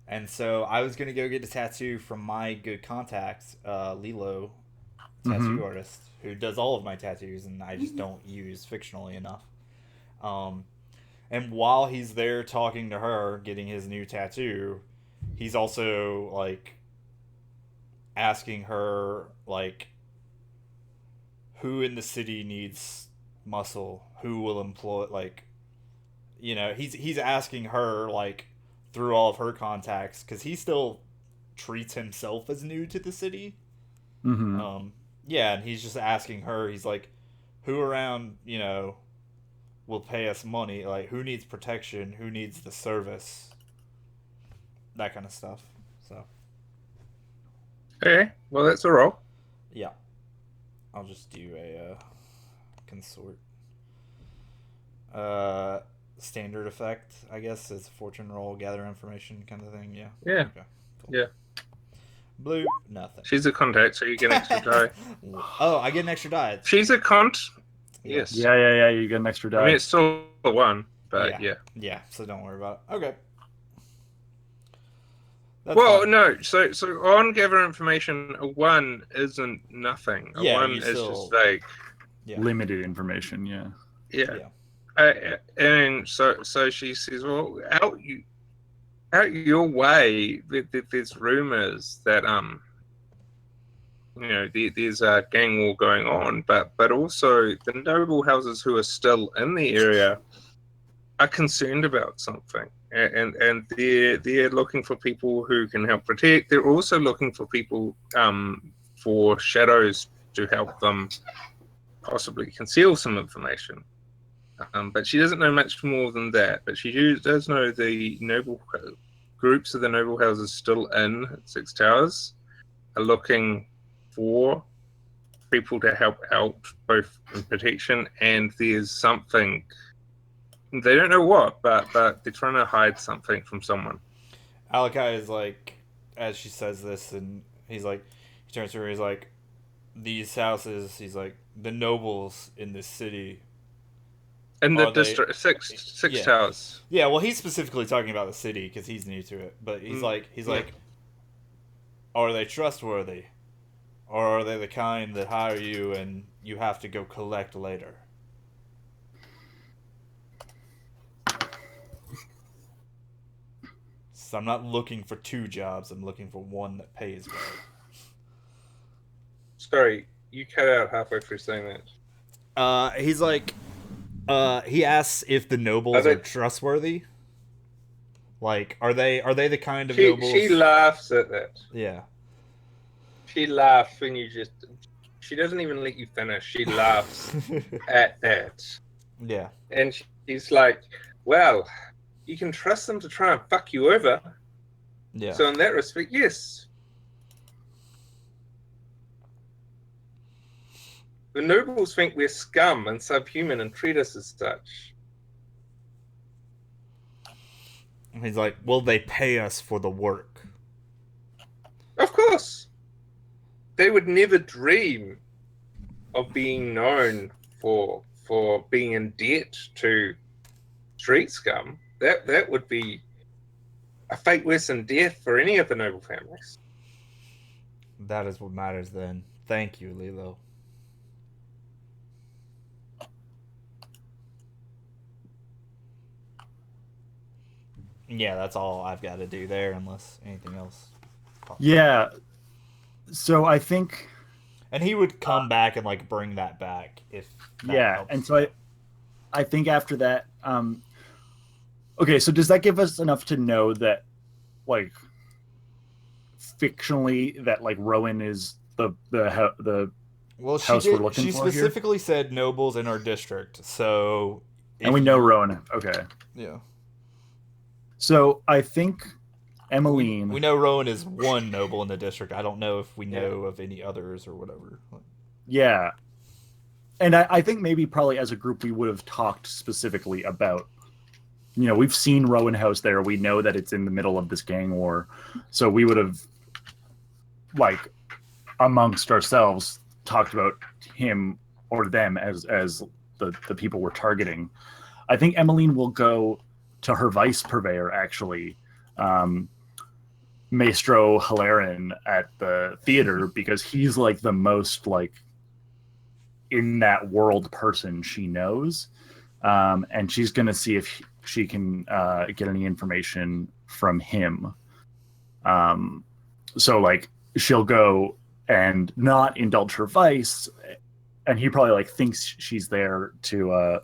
and so I was gonna go get a tattoo from my good contact, Lilo, tattoo artist, who does all of my tattoos, and I just don't use fictionally enough. And while he's there talking to her, getting his new tattoo, he's also like asking her like, who in the city needs muscle? Who will employ like, you know, he's asking her like through all of her contacts because he still treats himself as new to the city. Mm-hmm. Yeah, and he's just asking her. He's like, who around, you know, will pay us money? Like, who needs protection? Who needs the service? That kind of stuff. So. Okay, well that's a roll. Yeah. I'll just do a consort. Standard effect, I guess, is fortune roll, gather information kind of thing. Yeah. Yeah. Okay. Cool. Yeah. Blue, nothing. She's a contact, so you get an extra die. Oh, I get an extra die. She's a cont. Yeah. Yes. Yeah. You get an extra die. I mean, it's still a one, but yeah. Yeah. So don't worry about it. Okay. That's Well, fine. no. So on gather information, a one isn't nothing. A Yeah, one you is still- just vague. Yeah. Limited information. Yeah. Yeah. Yeah. And so she says, well, out your way, there's rumors that you know, there's a gang war going on, but also the noble houses who are still in the area are concerned about something, and they're looking for people who can help protect. They're also looking for people for shadows to help them possibly conceal some information. But she doesn't know much more than that. But she does know the noble groups of the noble houses still in Six Towers are looking for people to help out, both in protection and there's something. They don't know what, but they're trying to hide something from someone. Alakai is like, as she says this, and he's like, he turns to her, he's like, these houses, he's like, the nobles in this city. In the Are they- district, six Yeah. towers. Yeah, well, he's specifically talking about the city because he's new to it. But he's like, are they trustworthy, or are they the kind that hire you and you have to go collect later? So I'm not looking for 2 jobs. I'm looking for one that pays well. Sorry, you cut out halfway through saying that. He's like, he asks if the nobles Are they- are trustworthy. Like, are they the kind of She nobles? she laughs at that. Yeah. She laughs when you just. She doesn't even let you finish. She laughs at that, Yeah. and she's like, "Well, you can trust them to try and fuck you over." Yeah. So in that respect, yes. The nobles think we're scum and subhuman and treat us as such. And he's like, "Will they pay us for the work?" Of course. They would never dream of being known for being in debt to street scum. That would be a fate worse than death for any of the noble families. That is what matters then. Thank you, Lilo. Yeah, that's all I've got to do there, unless anything else pops up. Yeah. So I think. And he would come back and like bring that back if. That helps. And so I think after that. Okay, so does that give us enough to know that, like, fictionally, that like Rowan is the well, house we're looking she for specifically said nobles in our district, so. And we know Rowan. Okay. Yeah. So I think Emmeline. We know Rowan is one noble in the district. I don't know if we know of any others or whatever. Yeah. And I think maybe probably as a group we would have talked specifically about, you know, we've seen Rowan House there. We know that it's in the middle of this gang war. So we would have, like, amongst ourselves, talked about him or them as the people we're targeting. I think Emmeline will go to her vice purveyor, actually, Maestro Hilarin at the theater, because he's like the most like in that world person she knows, and she's gonna see if she can get any information from him. So like she'll go and not indulge her vice, and he probably like thinks she's there to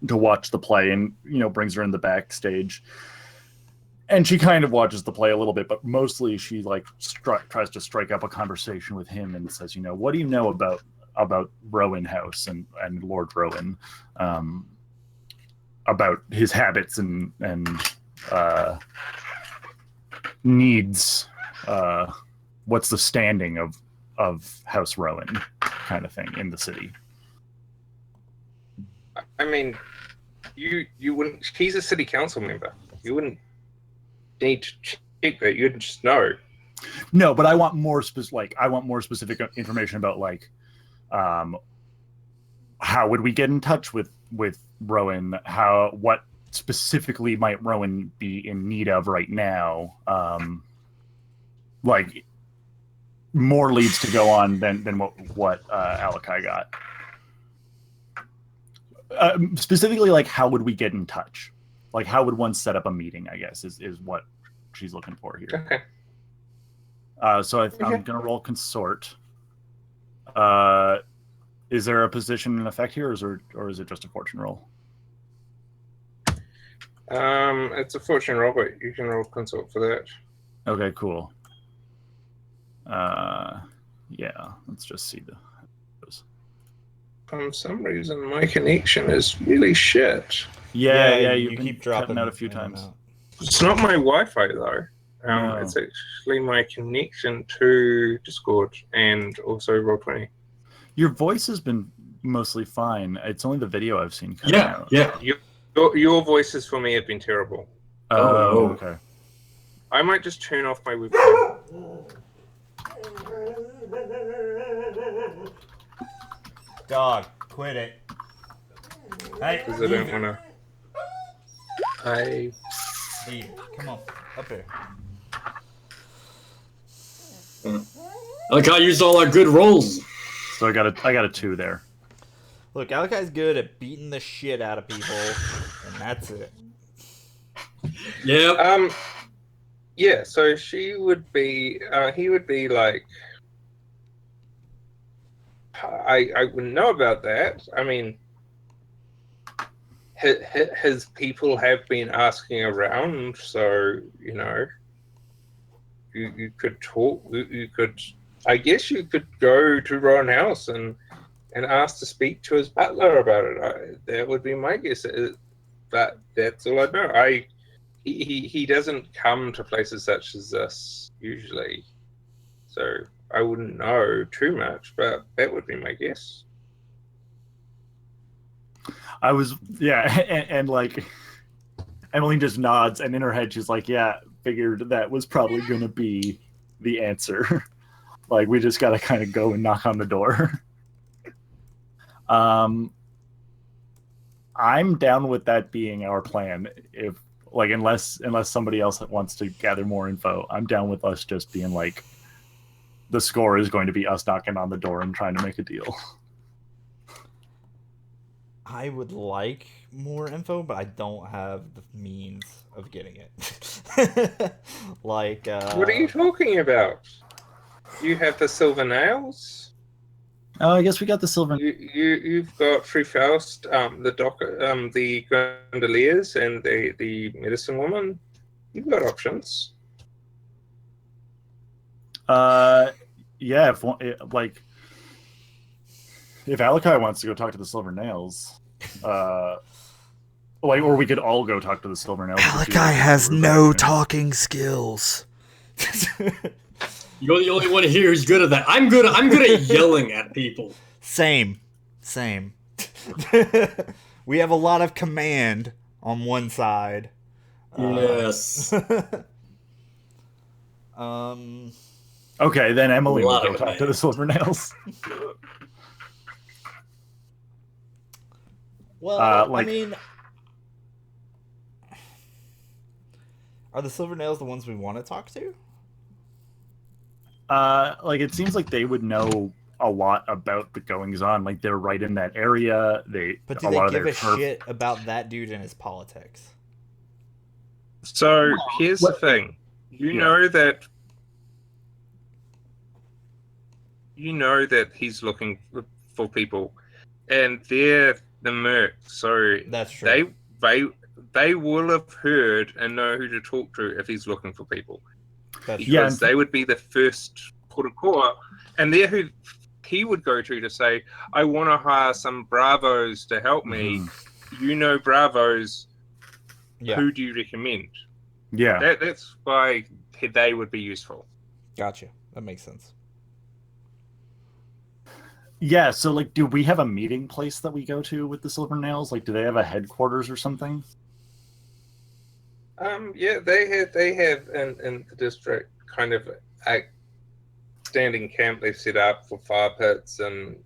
watch the play, and you know brings her in the backstage. And she kind of watches the play a little bit, but mostly she like tries to strike up a conversation with him and says, you know, what do you know about Rowan House and Lord Rowan, about his habits and needs? What's the standing of House Rowan, kind of thing, in the city? I mean, you wouldn't. He's a city council member. You wouldn't need to check that. You'd just know. No, but I want more specific. I want more specific information about like, how would we get in touch with Rowan? What specifically might Rowan be in need of right now? Like more leads to go on than what Alakai got. Specifically, like how would we get in touch? Like how would one set up a meeting? I guess is what she's looking for here. Okay. So I'm gonna roll consort. Is there a position in effect here, or is it just a fortune roll? It's a fortune roll, but you can roll consort for that. Okay, cool. Yeah, let's just see those. For some reason, my connection is really shit. Yeah, you you've keep been dropping cutting out a few in and times. out. It's not my Wi-Fi though. No. It's actually my connection to Discord and also Roll20. Your voice has been mostly fine. It's only the video I've seen cutting out. Yeah. Your voices for me have been terrible. Oh, okay. I might just turn off my webcam. Dog, quit it. Hey, Because I don't want to. Steve, come on, up here. I like how I used all our good rolls. So I got a 2 there. Look, Alakai's good at beating the shit out of people, and that's it. Yeah. Yeah, so she would be, he would be like, I wouldn't know about that. I mean, his people have been asking around, so you could talk. You could, I guess, you could go to Rowan House and ask to speak to his butler about it. That would be my guess. But that's all I know. He doesn't come to places such as this usually, so I wouldn't know too much. But that would be my guess. I was, and like, Emily just nods, and in her head she's like, yeah, figured that was probably going to be the answer. Like, we just got to kind of go and knock on the door. I'm down with that being our plan. If, like, unless somebody else wants to gather more info, I'm down with us just being like, the score is going to be us knocking on the door and trying to make a deal. I would like more info, but I don't have the means of getting it. Like, what are you talking about? You have the silver nails. Oh, I guess we got the silver. You've got Free Faust, the Gondoliers, and the medicine woman. You've got options. Yeah, if Alakai wants to go talk to the Silver Nails, or we could all go talk to the Silver Nails. Alakai has no talking skills. You're the only one here who's good at that. I'm good at yelling at people. Same. We have a lot of command on one side. Yes. Okay, then Emily will go talk to the Silver Nails. Well, I mean, are the Silver Nails the ones we want to talk to? Like, it seems like they would know a lot about the goings on. Like, they're right in that area. But do they give a shit about that dude and his politics? So here's the thing. You know that he's looking for people, and they're the mercs. So that's true. They will have heard and know who to talk to if he's looking for people. Because they would be the first port of call, and they're who he would go to say, I want to hire some bravos to help me. Mm-hmm. You know bravos. Yeah. Who do you recommend? Yeah. That's why they would be useful. Gotcha. That makes sense. Yeah, so, like, do we have a meeting place that we go to with the Silver Nails? Like, do they have a headquarters or something? Yeah, they have in the district kind of a standing camp they've set up for fire pits and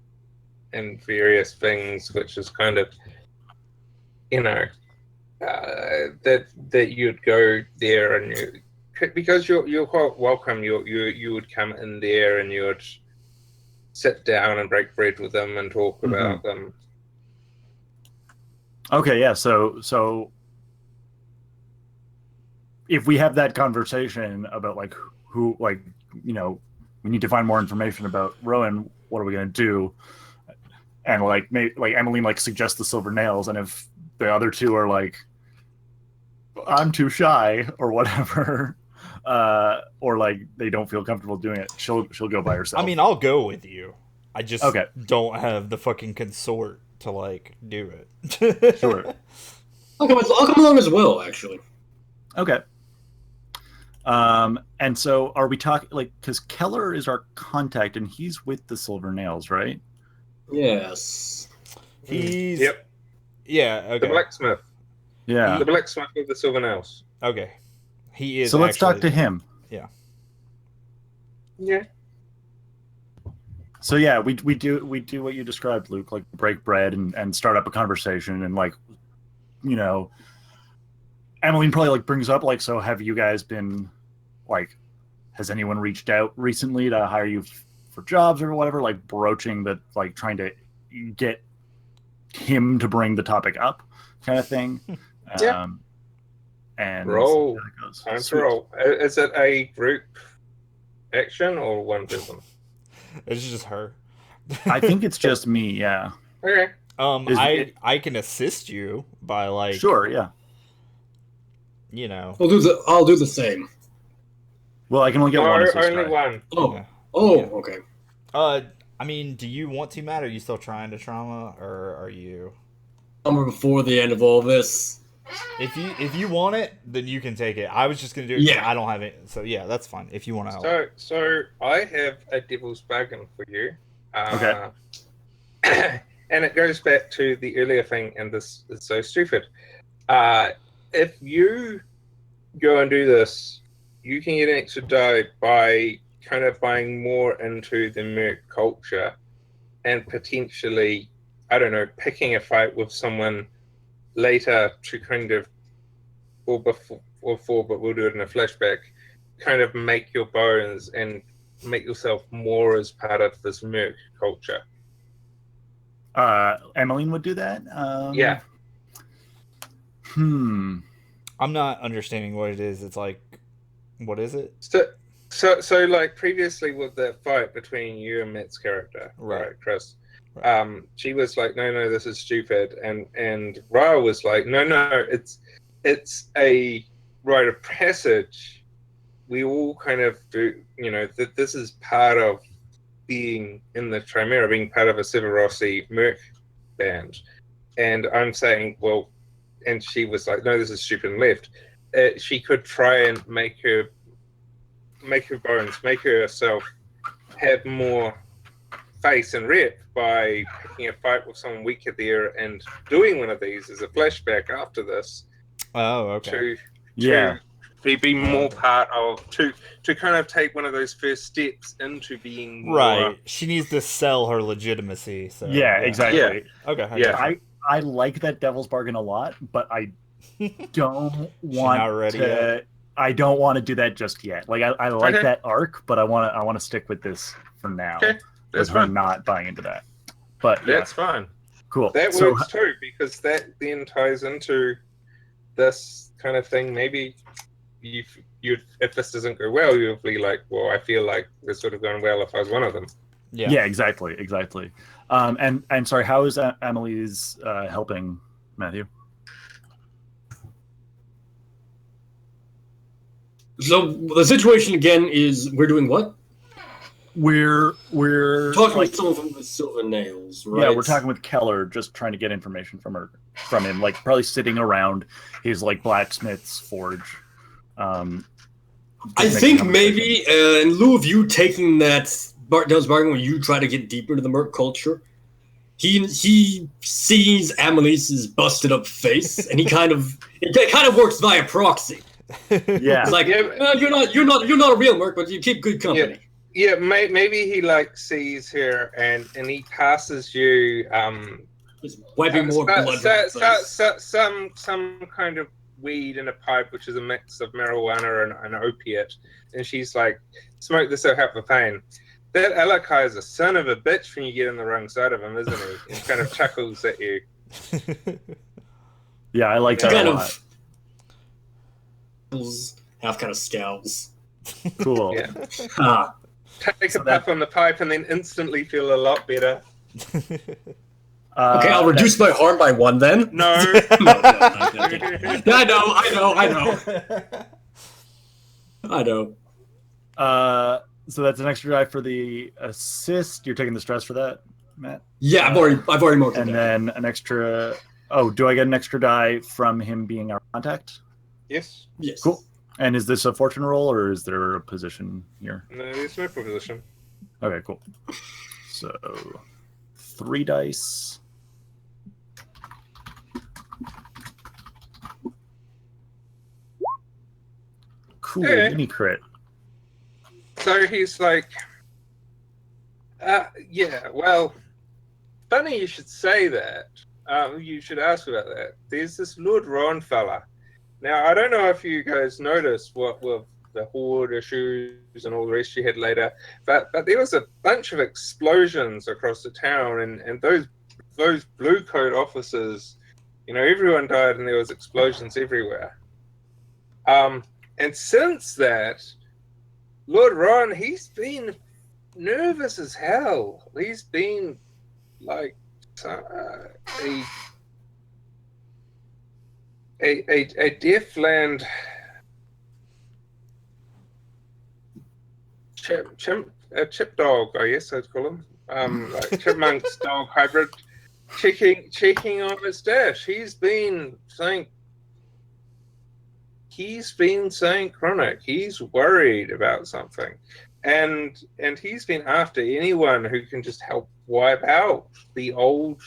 various things, which is kind of, that you'd go there and because you're quite welcome. You would come in there and you would sit down and break bread with them and talk about them. Okay, yeah. So if we have that conversation about like who, like, we need to find more information about Rowan, what are we gonna do? And like Emily like suggests the Silver Nails, and if the other two are like, I'm too shy or whatever, or like they don't feel comfortable doing it, she'll go by herself. I mean, I'll go with you. I just don't have the fucking consort to like do it. Sure. I'll come along as well, actually. Okay. And so are we talking, like, because Keller is our contact and he's with the Silver Nails, right? Yes. He's... Yep. Yeah, okay. The blacksmith. Yeah. The blacksmith with the Silver Nails. Okay. He is. So let's talk to him. Yeah. Yeah. So yeah, we do what you described, Luke, like break bread and start up a conversation, and like, Emmeline probably like brings up like, so have you guys been like, has anyone reached out recently to hire you for jobs or whatever, like broaching that, like trying to get him to bring the topic up kind of thing. Yeah. And roll. Time to roll. Is it a group action or one person? It's just her. I think it's just me, yeah. Okay. I can assist you by like Sure, yeah. you know. I'll do the same. Well, I can only get No, one assist. only Right? one. Oh, Yeah. Okay. I mean, do you want to, Matt? Are you still trying to trauma, or are you? Before the end of all this. If you want it, then you can take it. I was just gonna do it. Yeah. I don't have it, so yeah, that's fine. If you want to help. So I have a devil's bargain for you. Okay. And it goes back to the earlier thing, and this is so stupid. If you go and do this, you can get an extra die by kind of buying more into the merc culture and potentially, I don't know, picking a fight with someone later to kind of, or before, but we'll do it in a flashback, kind of make your bones and make yourself more as part of this merc culture. Emmeline would do that. Yeah. I'm not understanding what it is. It's like, what is it? So like previously with the fight between you and Matt's character, right, Chris? Right. She was like, no, this is stupid, and Ryle was like, no, it's a rite of passage. We all kind of do, that this is part of being in the Chimera, being part of a Severossi merc band. And I'm saying, well, and she was like, no, this is stupid and left. She could try and make her bones, make herself have more face and rep by picking a fight with someone weaker there and doing one of these as a flashback after this. Oh, okay. To be more part of, to kind of take one of those first steps into being more... Right. She needs to sell her legitimacy. So Yeah, exactly. Yeah. Okay. Yeah. I like that devil's bargain a lot, but I don't want not ready to. yet. I don't want to do that just yet. Like I like Okay. that arc, but I want to stick with this for now. Okay, that's with her fine. not buying into that. But yeah, That's fine. cool. That So works too, because that then ties into this kind of thing. Maybe you if this doesn't go well, you'll be like, well, I feel like this would have gone well if I was one of them. yeah, exactly. And sorry, how is Emily's helping Matthew? So the situation again is we're doing what? We're Talking like, with someone from the Silver Nails, right? yeah, we're talking with Keller, just trying to get information from him, like probably sitting around his like blacksmith's forge. I think maybe in lieu of you taking that Devil's bargain where you try to get deeper into the merc culture, he sees Amelise's busted up face, and it kind of works via proxy. Yeah, It's like you're not a real merc, but you keep good company. Yeah, maybe he like sees her and he passes you Just wiping more blood. from his face. some kind of weed in a pipe, which is a mix of marijuana and an opiate, and she's like, "Smoke this, I'll help the pain." That Alakai is a son of a bitch when you get on the wrong side of him, isn't he? And kind of chuckles at you. yeah, I like that kind a lot. of half kind of scowls. Cool. Yeah. Ah. Take a puff on the pipe and then instantly feel a lot better. Okay, I'll reduce my harm by 1 then. No. No, I know. So that's an extra die for the assist. You're taking the stress for that, Matt. Yeah, I've already marked it And down. then an extra. Oh, do I get an extra die from him being our contact? Yes. Yes. Cool. And is this a fortune roll or is there a position here? No, there's no proposition. Okay, cool. So 3 dice. Cool, Okay. mini crit. So he's like, yeah, well, funny you should say that. You should ask about that. There's this Lord Ron fella. Now, I don't know if you guys noticed what with the Horde issues and all the rest you had later, but there was a bunch of explosions across the town, and those blue coat officers, everyone died and there was explosions everywhere. And since that, Lord Ron, he's been nervous as hell. He's been like a deaf land chip dog, I guess I'd call him, like chipmunk's dog hybrid, checking on his dash. He's been saying chronic. He's worried about something, and he's been after anyone who can just help wipe out the old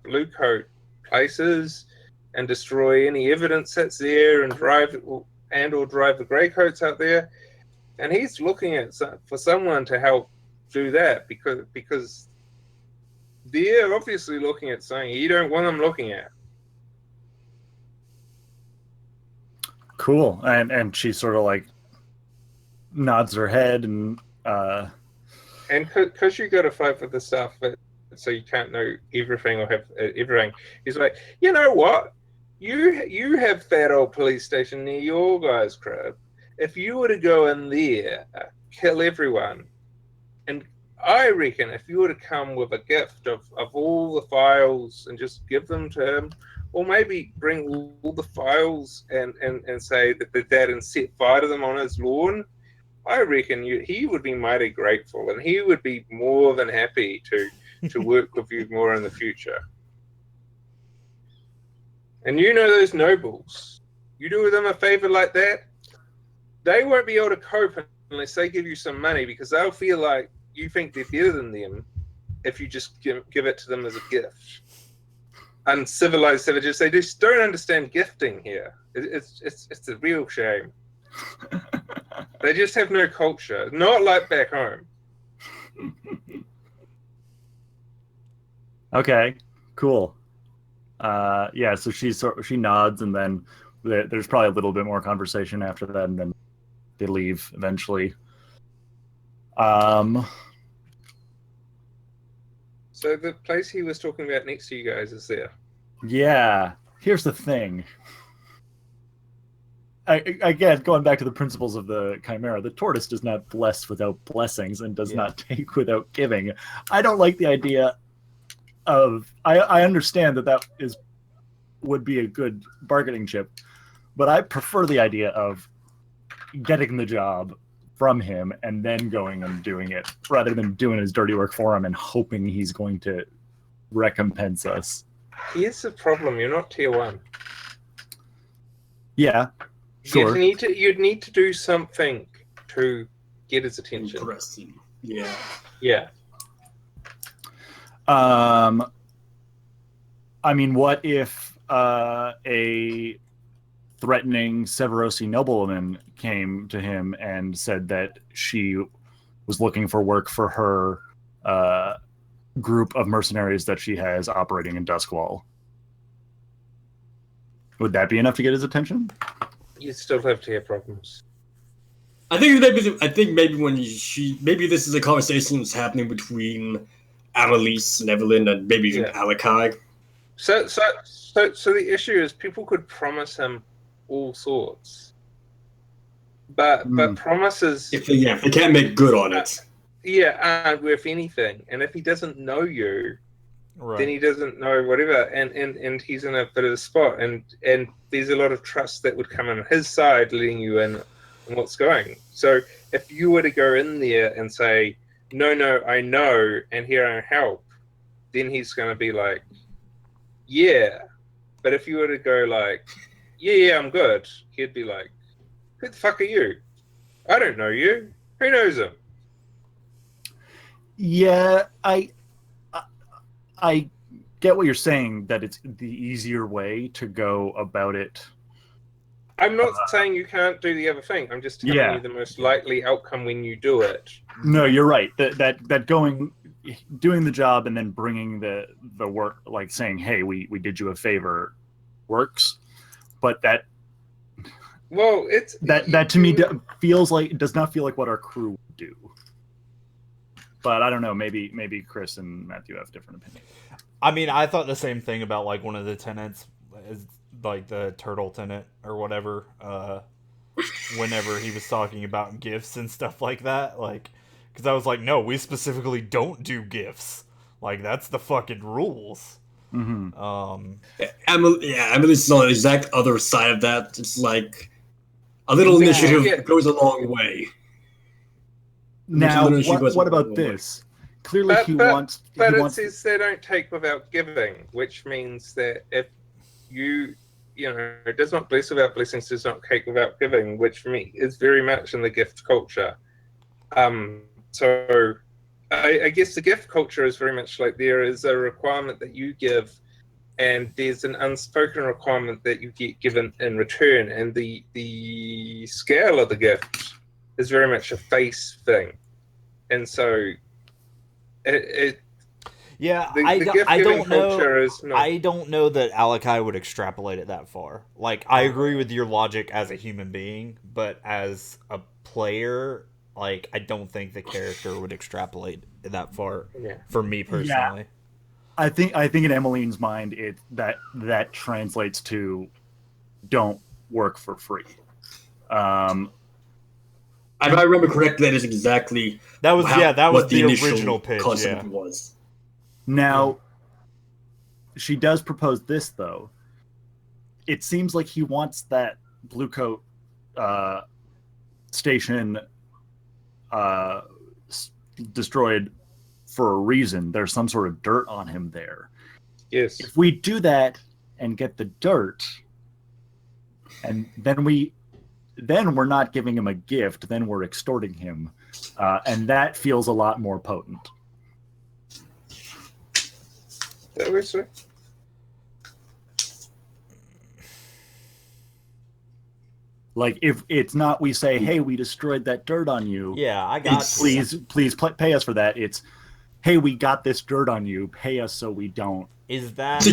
blue coat places and destroy any evidence that's there, and drive the grey coats out there. And he's looking for someone to help do that because they're obviously looking at something you don't want them looking at. Cool. And she sort of like nods her head and because you got to fight for the stuff, so you can't know everything or have everything. He's like, you know what? You have that old police station near your guy's crib. If you were to go in there, kill everyone, and I reckon if you were to come with a gift of all the files and just give them to him, or maybe bring all the files and say that the dad and set fire to them on his lawn, I reckon he would be mighty grateful, and he would be more than happy to work with you more in the future. And you know those nobles, you do them a favor like that, they won't be able to cope unless they give you some money, because they'll feel like you think they're better than them if you just give it to them as a gift. Uncivilized savages, they just don't understand gifting here. It's a real shame. They just have no culture, not like back home. Okay, cool. Yeah, so she nods, and then there's probably a little bit more conversation after that, and then they leave eventually. So the place he was talking about next to you guys is there. Yeah. Here's the thing. Again, going back to the principles of the Chimera, the tortoise does not bless without blessings and does not take without giving. I don't like the idea of... I understand that would be a good bargaining chip, but I prefer the idea of getting the job from him and then going and doing it, rather than doing his dirty work for him and hoping he's going to recompense us. Here's the problem: you're not tier 1. Yeah, sure. You'd need to do something to get his attention. Impress him. Yeah. Yeah. I mean, what if a threatening Severosi noblewoman came to him and said that she was looking for work for her group of mercenaries that she has operating in Duskwall? Would that be enough to get his attention? You still have tier problems. I think maybe this is a conversation that's happening between Annalise and Evelyn, and maybe even Alakai. So the issue is people could promise him all sorts, but promises, if they can't make good on it, aren't worth anything. And if he doesn't know you, then he doesn't know whatever, and he's in a bit of a spot, and there's a lot of trust that would come on his side, letting you in on what's going. So if you were to go in there and say, no, I know, and here I help, then he's going to be like, yeah. But if you were to go like, yeah, I'm good, he'd be like, who the fuck are you? I don't know you. Who knows him? Yeah, I get what you're saying, that it's the easier way to go about it. I'm not saying you can't do the other thing. I'm just telling you the most likely outcome when you do it. No, you're right. That doing the job and then bringing the work, like saying, hey, we did you a favor, works. But that to me does not feel like what our crew would do. But I don't know. Maybe Chris and Matthew have different opinions. I mean, I thought the same thing about like one of the tenants, like the turtle tenant or whatever. Whenever he was talking about gifts and stuff like that, like, because I was like, no, we specifically don't do gifts. Like that's the fucking rules. Mm-hmm. Emily's on the exact other side of that. It's like a little initiative goes a long way. Now, what about this? Clearly, he wants. But it says they don't take without giving, which means that if you know, it does not bless without blessings, does not take without giving, which for me is very much in the gift culture. So I guess the gift culture is very much like there is a requirement that you give, and there's an unspoken requirement that you get given in return, and the scale of the gift is very much a face thing, and so I don't know. I don't know that Alakai would extrapolate it that far. Like, I agree with your logic as a human being, but as a player, like, I don't think the character would extrapolate that far. Yeah. For me personally, I think in Emmeline's mind, that translates to don't work for free. If I remember correctly, that is exactly that was the original pitch. Was. Now, she does propose this though. It seems like he wants that Bluecoat station destroyed for a reason. There's some sort of dirt on him there. Yes. If we do that and get the dirt, and then we're not giving him a gift, then we're extorting him. And that feels a lot more potent. That was right. Like, if it's not we say, hey, we destroyed that dirt on you. Yeah, I got please pay us for that. It's, hey, we got this dirt on you. Pay us so we don't. Is that...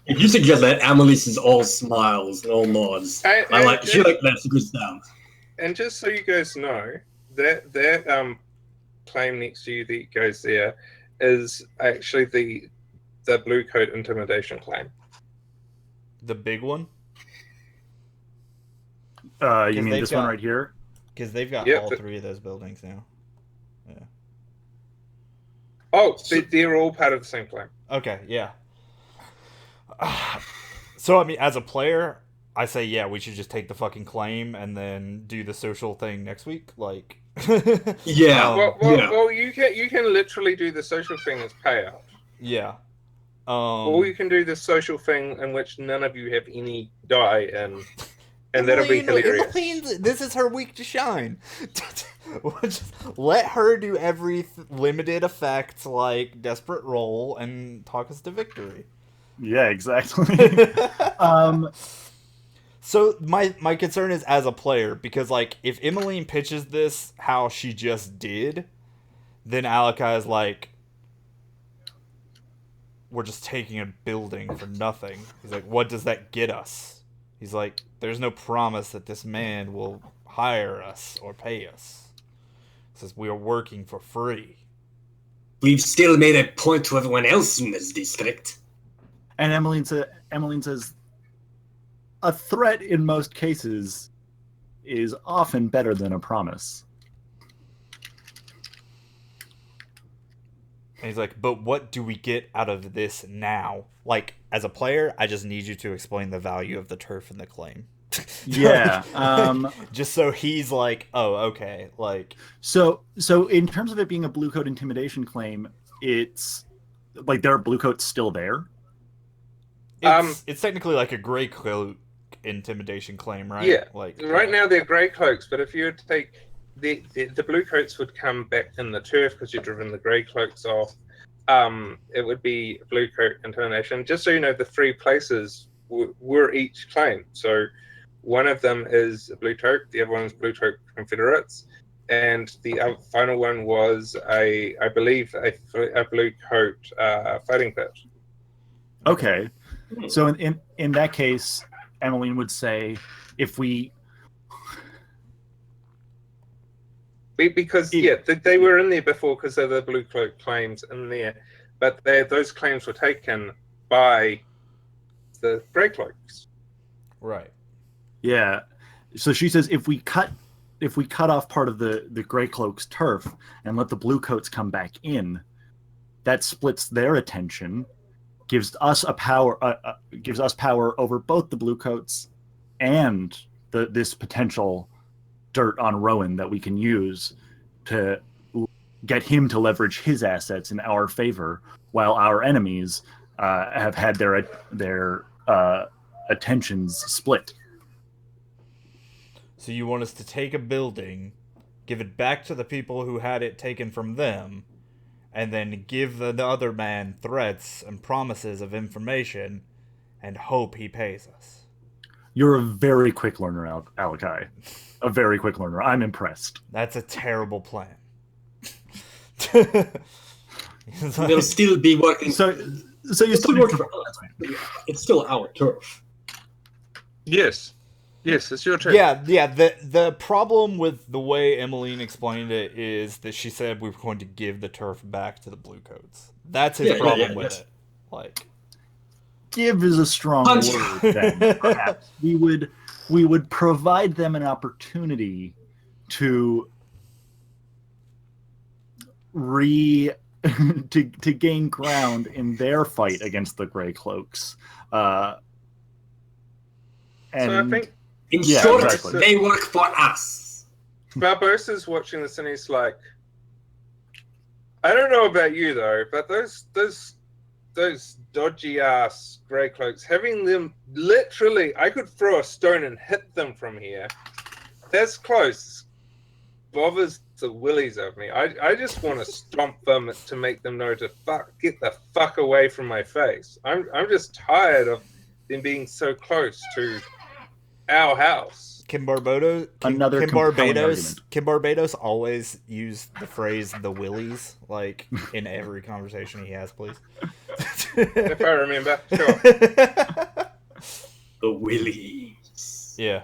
If you suggest that, Amelise is all smiles and all nods. She like that's a good sound. And just so you guys know, that claim next to you that goes there is actually the Blue Coat intimidation claim. The big one? You mean this one right here? Because they've got all three of those buildings now. Yeah. Oh, they're all part of the same claim. Okay, yeah. So, I mean, as a player, I say, yeah, we should just take the fucking claim and then do the social thing next week. Like, Well, you can literally do the social thing as payout. Yeah. Or you can do the social thing in which none of you have any die and that'll be hilarious. This is her week to shine. Just let her do every limited effect, like desperate roll, and talk us to victory. Yeah, exactly. So my concern is as a player, because like if Emmeline pitches this how she just did, then Alakai is like, we're just taking a building for nothing. He's like, what does that get us? He's like, there's no promise that this man will hire us or pay us. He says we are working for free. We've still made a point to everyone else in this district. And Emmeline says, a threat in most cases is often better than a promise. And he's like, but what do we get out of this now? Like, as a player, I just need you to explain the value of the turf and the claim. Yeah. Just so he's like, oh, okay. Like, so in terms of it being a Blue Coat intimidation claim, it's like there are Blue Coats still there. It's technically like a Gray Cloak intimidation claim, right? Yeah. Like right now they're Grey Cloaks, but if you were to take the Blue Coats would come back in the turf because you've driven the Grey Cloaks off. It would be Blue Coat intimidation. Just so you know, the three places were each claim. So one of them is Blue Coat, the other one is Blue Coat Confederates, and the final one was I believe a Blue Coat fighting pit. Okay. So in that case, Emmeline would say, if we... Because, they were in there before because of the Blue Cloak claims in there, but those claims were taken by the Grey Cloaks. Right. Yeah. So she says, if we cut off part of the Grey Cloaks turf and let the Blue Coats come back in, that splits their attention, gives us power over both the Bluecoats and this potential dirt on Rowan that we can use to get him to leverage his assets in our favor, while our enemies have had their attentions split. So you want us to take a building, give it back to the people who had it taken from them, and then give the other man threats and promises of information, and hope he pays us. You're a very quick learner, Alakai. A very quick learner. I'm impressed. That's a terrible plan. They'll still be working. So you still work for us. It's still our turf. Yes, it's your turn. Yeah. The problem with the way Emmeline explained it is that she said we were going to give the turf back to the Bluecoats. That's his problem with it. Like, give is a strong word. Then perhaps we would provide them an opportunity to to gain ground in their fight against the Grey Cloaks. And so I think, in short, exactly. They work for us. Barbossa's watching this and he's like, I don't know about you though, but those dodgy ass Grey Cloaks, having them literally, I could throw a stone and hit them from here. That's close. Bothers the willies of me. I just want to stomp them to make them know to get the fuck away from my face. I'm just tired of them being so close to our house. Can Barbados always use the phrase "the willies" like in every conversation he has, please? If I remember, sure. The willies. Yeah.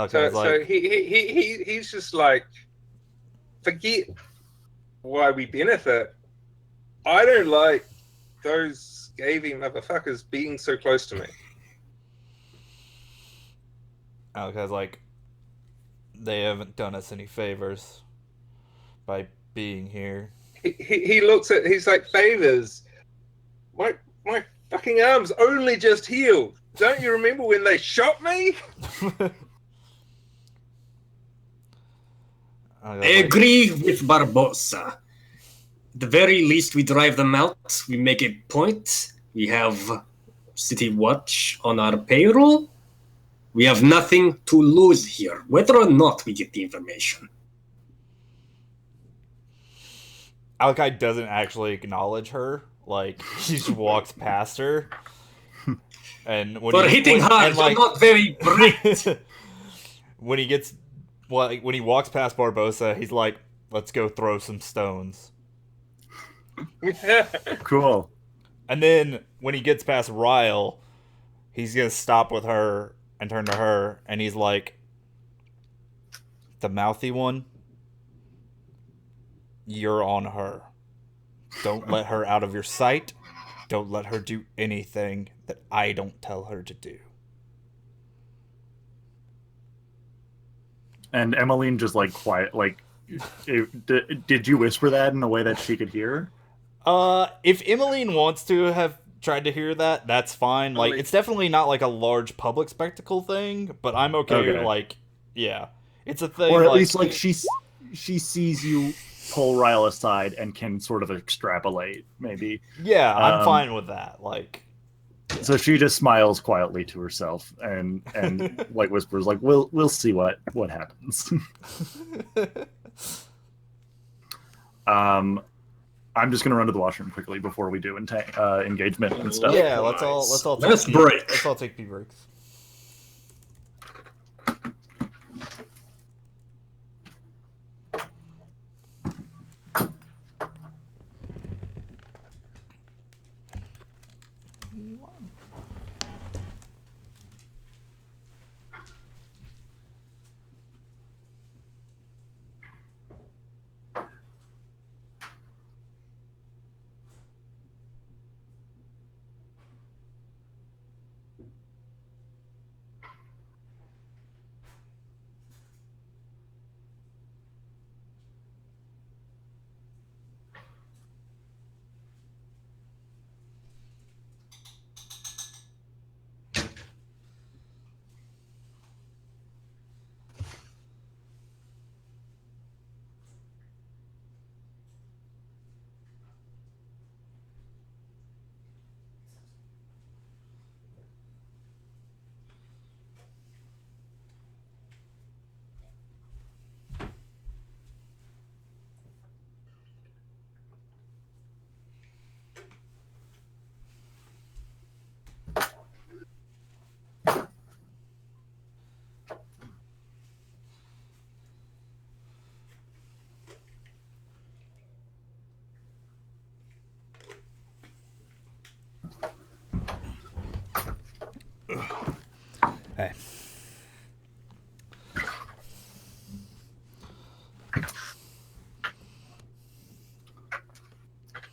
So he's just like, forget why we benefit. I don't like those scabby motherfuckers being so close to me. Alakai's like, they haven't done us any favors by being here. He looks at, he's like, favors? My fucking arm's only just healed. Don't you remember when they shot me? I agree with Barbossa. At the very least, we drive them out. We make a point. We have City Watch on our payroll. We have nothing to lose here, whether or not we get the information. Alakai doesn't actually acknowledge her. Like, he just walks past her. And when hitting hard, you're not very bright. When he walks past Barbossa, he's like, let's go throw some stones. Cool. And then when he gets past Ryle, he's going to stop with her and turn to her, and he's like, the mouthy one, you're on her. Don't let her out of your sight. Don't let her do anything that I don't tell her to do. And Emmeline just like quiet, like, did you whisper that in a way that she could hear? If Emmeline wants to have tried to hear that, that's fine. Like, it's definitely not like a large public spectacle thing, but I'm okay. Like, yeah, it's a thing. Or at least like she sees you pull Ryle aside and can sort of extrapolate, maybe. Yeah, I'm fine with that. Like, yeah. So she just smiles quietly to herself and like whispers, like, "We'll see what happens." I'm just gonna run to the washroom quickly before we do engagement and stuff. Yeah, let's all break. Let's all take pee breaks.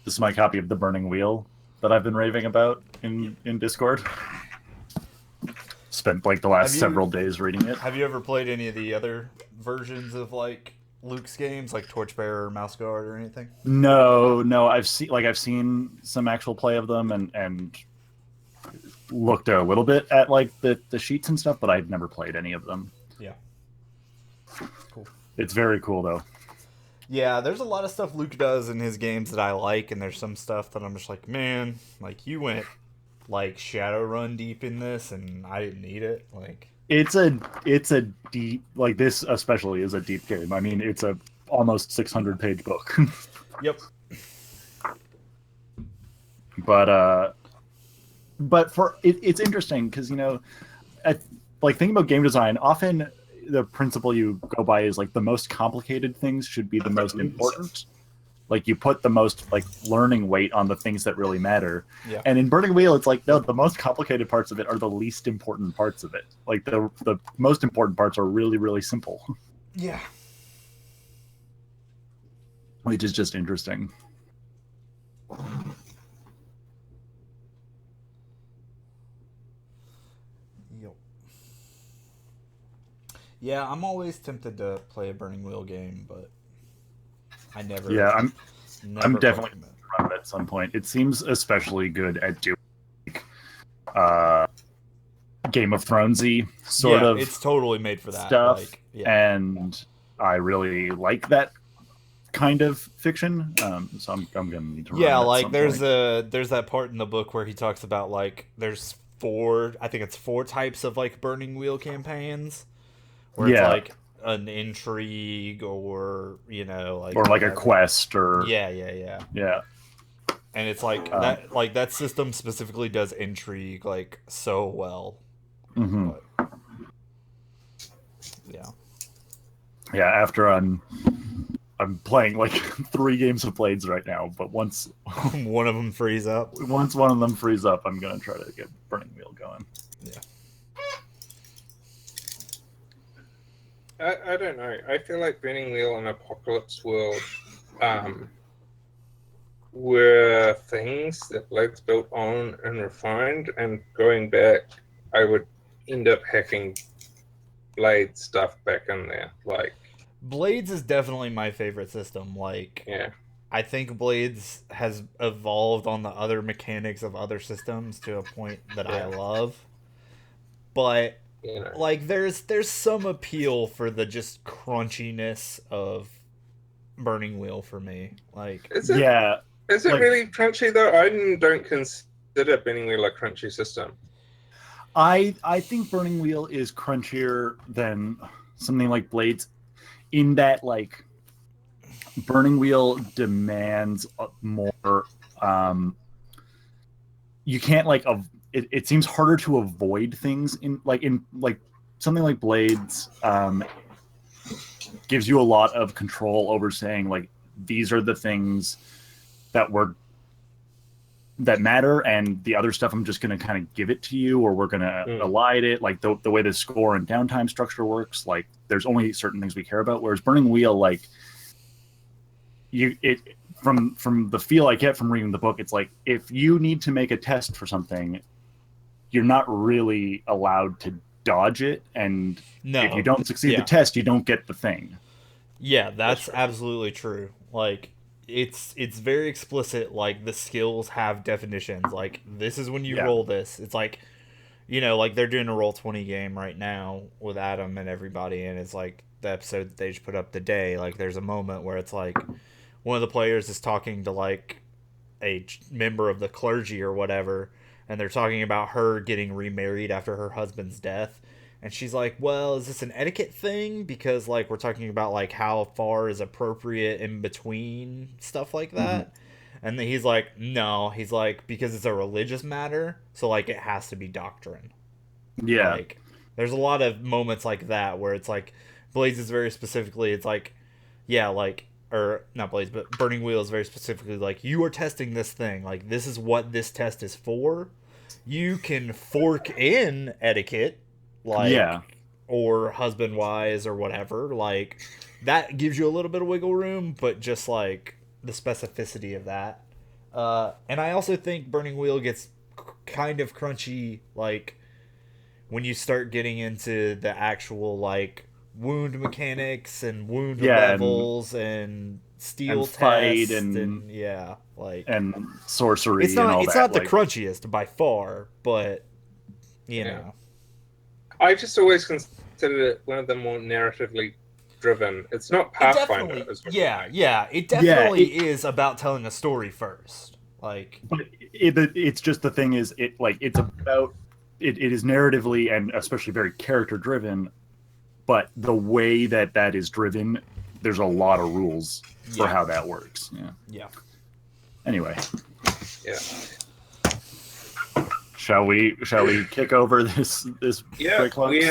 This is my copy of The Burning Wheel that I've been raving about in Discord. Spent like the last several days reading it. Have you ever played any of the other versions of like Luke's games, like Torchbearer or Mouse Guard or anything? No. I've seen some actual play of them and looked a little bit at like the sheets and stuff, but I've never played any of them. Yeah. Cool. It's very cool though. Yeah, there's a lot of stuff Luke does in his games that I like, and there's some stuff that I'm just like, man, like you went like Shadowrun deep in this, and I didn't need it. Like it's a deep, like this especially is a deep game. I mean, it's a almost 600-page book. Yep. But for it's interesting because like thinking about game design, often the principle you go by is like the most complicated things should be the most important. Like you put the most like learning weight on the things that really matter. Yeah. And in Burning Wheel, it's like no, the most complicated parts of it are the least important parts of it. Like the most important parts are really, really simple. Yeah. Which is just interesting. Yeah, I'm always tempted to play a Burning Wheel game, but I never. Yeah, I'm definitely fucking- run it at some point. It seems especially good at doing Game of Thronesy sort of It's totally made for that stuff, Like, yeah. and I really like that kind of fiction. So I'm gonna need to. Yeah, run it at like some there's point. there's that part in the book where he talks about like there's four types of like Burning Wheel campaigns, where Yeah. it's like an intrigue or like or like a whatever. quest or Yeah. yeah. And it's like that system specifically does intrigue like so well. Mhm. But, yeah. Yeah, after I'm playing like 3 games of Blades right now, but once One of them frees up. one of them frees up, I'm gonna try to get Burning Wheel going. Yeah. I don't know. I feel like Burning Wheel and Apocalypse World were things that Blades built on and refined, and going back, I would end up hacking Blade stuff back in there. Like, Blades is definitely my favorite system. Like, yeah. I think Blades has evolved on the other mechanics of other systems to a point that I love. But like there's some appeal for the just crunchiness of Burning Wheel for me. Like Is it like, really crunchy though? I don't consider Burning Wheel a crunchy system. I think Burning Wheel is crunchier than something like Blades in that like Burning Wheel demands more you can't like it seems harder to avoid things in something like Blades gives you a lot of control over saying like these are the things that matter, and the other stuff I'm just going to kind of give it to you, or we're going to elide it. Like the way the score and downtime structure works, like there's only certain things we care about. Whereas Burning Wheel, like from the feel I get from reading the book, it's like if you need to make a test for something, you're not really allowed to dodge it, and if you don't succeed the test, you don't get the thing. Yeah, that's absolutely true. Like it's very explicit. Like the skills have definitions. Like this is when you roll this. It's like like they're doing a Roll20 game right now with Adam and everybody, and it's like the episode that they just put up today. Like there's a moment where it's like one of the players is talking to like a member of the clergy or whatever, and they're talking about her getting remarried after her husband's death. And she's like, well, is this an etiquette thing? Because, like, we're talking about, like, how far is appropriate in between stuff like that. Mm-hmm. And then he's like, no. He's like, because it's a religious matter, so, like, it has to be doctrine. Yeah. Like, there's a lot of moments like that where it's like, Blades is very specifically, it's like, yeah, like, or not Blades, but Burning Wheel is very specifically like, you are testing this thing. Like, this is what this test is for. You can fork in etiquette. Like, or husband wise or whatever, like that gives you a little bit of wiggle room, but just like the specificity of that And I also think Burning Wheel gets kind of crunchy, like when you start getting into the actual like wound mechanics and wound levels and steel and fight tests and yeah, like and sorcery. it's not and all it's that, not the like, crunchiest by far, but you know. I just always considered it one of the more narratively driven. It's not Pathfinder. It definitely is about telling a story first. Like, but it's just the thing is it's about it is narratively and especially very character driven, but the way that is driven, there's a lot of rules for how that works. Yeah. Anyway. Yeah. Shall we kick over this break lunch?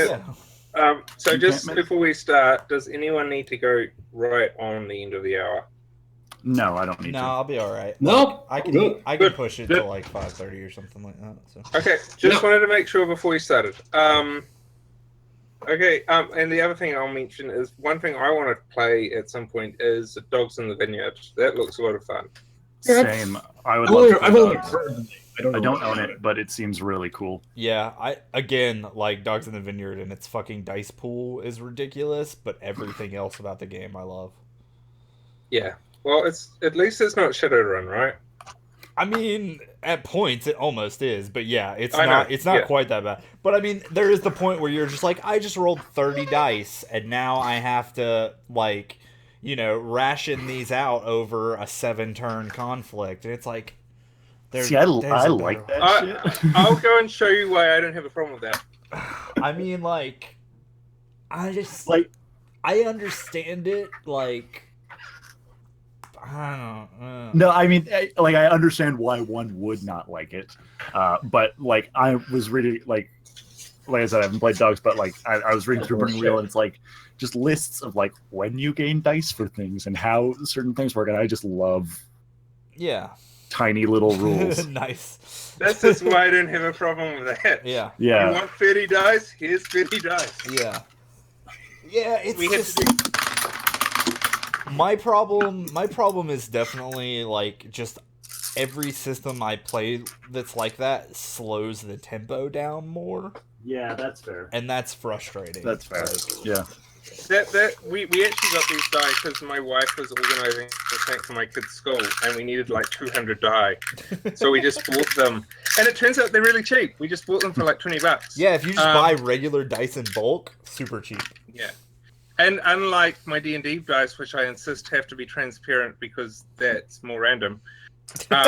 So just before we start, does anyone need to go right on the end of the hour? No, I don't need to. No, I'll be all right. No, I can push it to like 5:30 or something like that. So. Okay, just wanted to make sure before we started. Okay, and the other thing I'll mention is one thing I want to play at some point is Dogs in the Vineyard. That looks a lot of fun. Same. I would love to. I've only heard of it. I don't own it, but it seems really cool. Yeah, I like Dogs in the Vineyard, and its fucking dice pool is ridiculous, but everything else about the game I love. Yeah, well, at least it's not Shadowrun, right? I mean, at points it almost is, but yeah, it's not yeah. quite that bad. But I mean, there is the point where you're just like, I just rolled 30 dice, and now I have to like, ration these out over a 7-turn conflict, and it's like. See, I like that shit. I'll go and show you why I don't have a problem with that. I mean, like, I just like I understand it. Like, I don't know. No, I mean, like, I understand why one would not like it, but like, I was reading like I said, I haven't played Dogs, but like, I was reading through Burning Wheel, and it's like just lists of like when you gain dice for things and how certain things work, and I just love. Yeah. Tiny little rules. Nice. That's just why I don't have a problem with that. Yeah. You want 30 dice? Here's 30 dice. Yeah. Yeah, it's just... My problem is definitely, like, just every system I play that's like that slows the tempo down more. Yeah, that's fair. And that's frustrating. That's fair. Yeah. We actually got these die because my wife was organizing the thing for my kids' school, and we needed like 200 die, so we just bought them. And it turns out they're really cheap. We just bought them for like $20. Yeah, if you just buy regular dice in bulk, super cheap. Yeah, and unlike my D&D dice, which I insist have to be transparent because that's more random. We've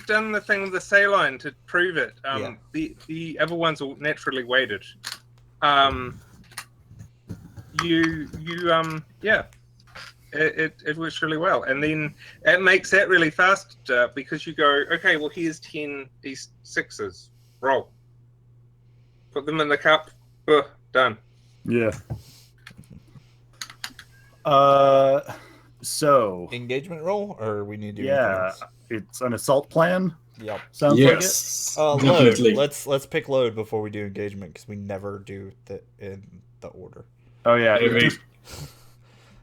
done the thing with the saline to prove it. The other ones are naturally weighted. It works really well, and then it makes that really fast because you go, okay, well, here's 10 D6s, roll, put them in the cup, done. Yeah. So engagement roll, or we need to do it's an assault plan. Yep. Sounds like it. Load. Let's pick load before we do engagement, because we never do that in the order. Oh yeah.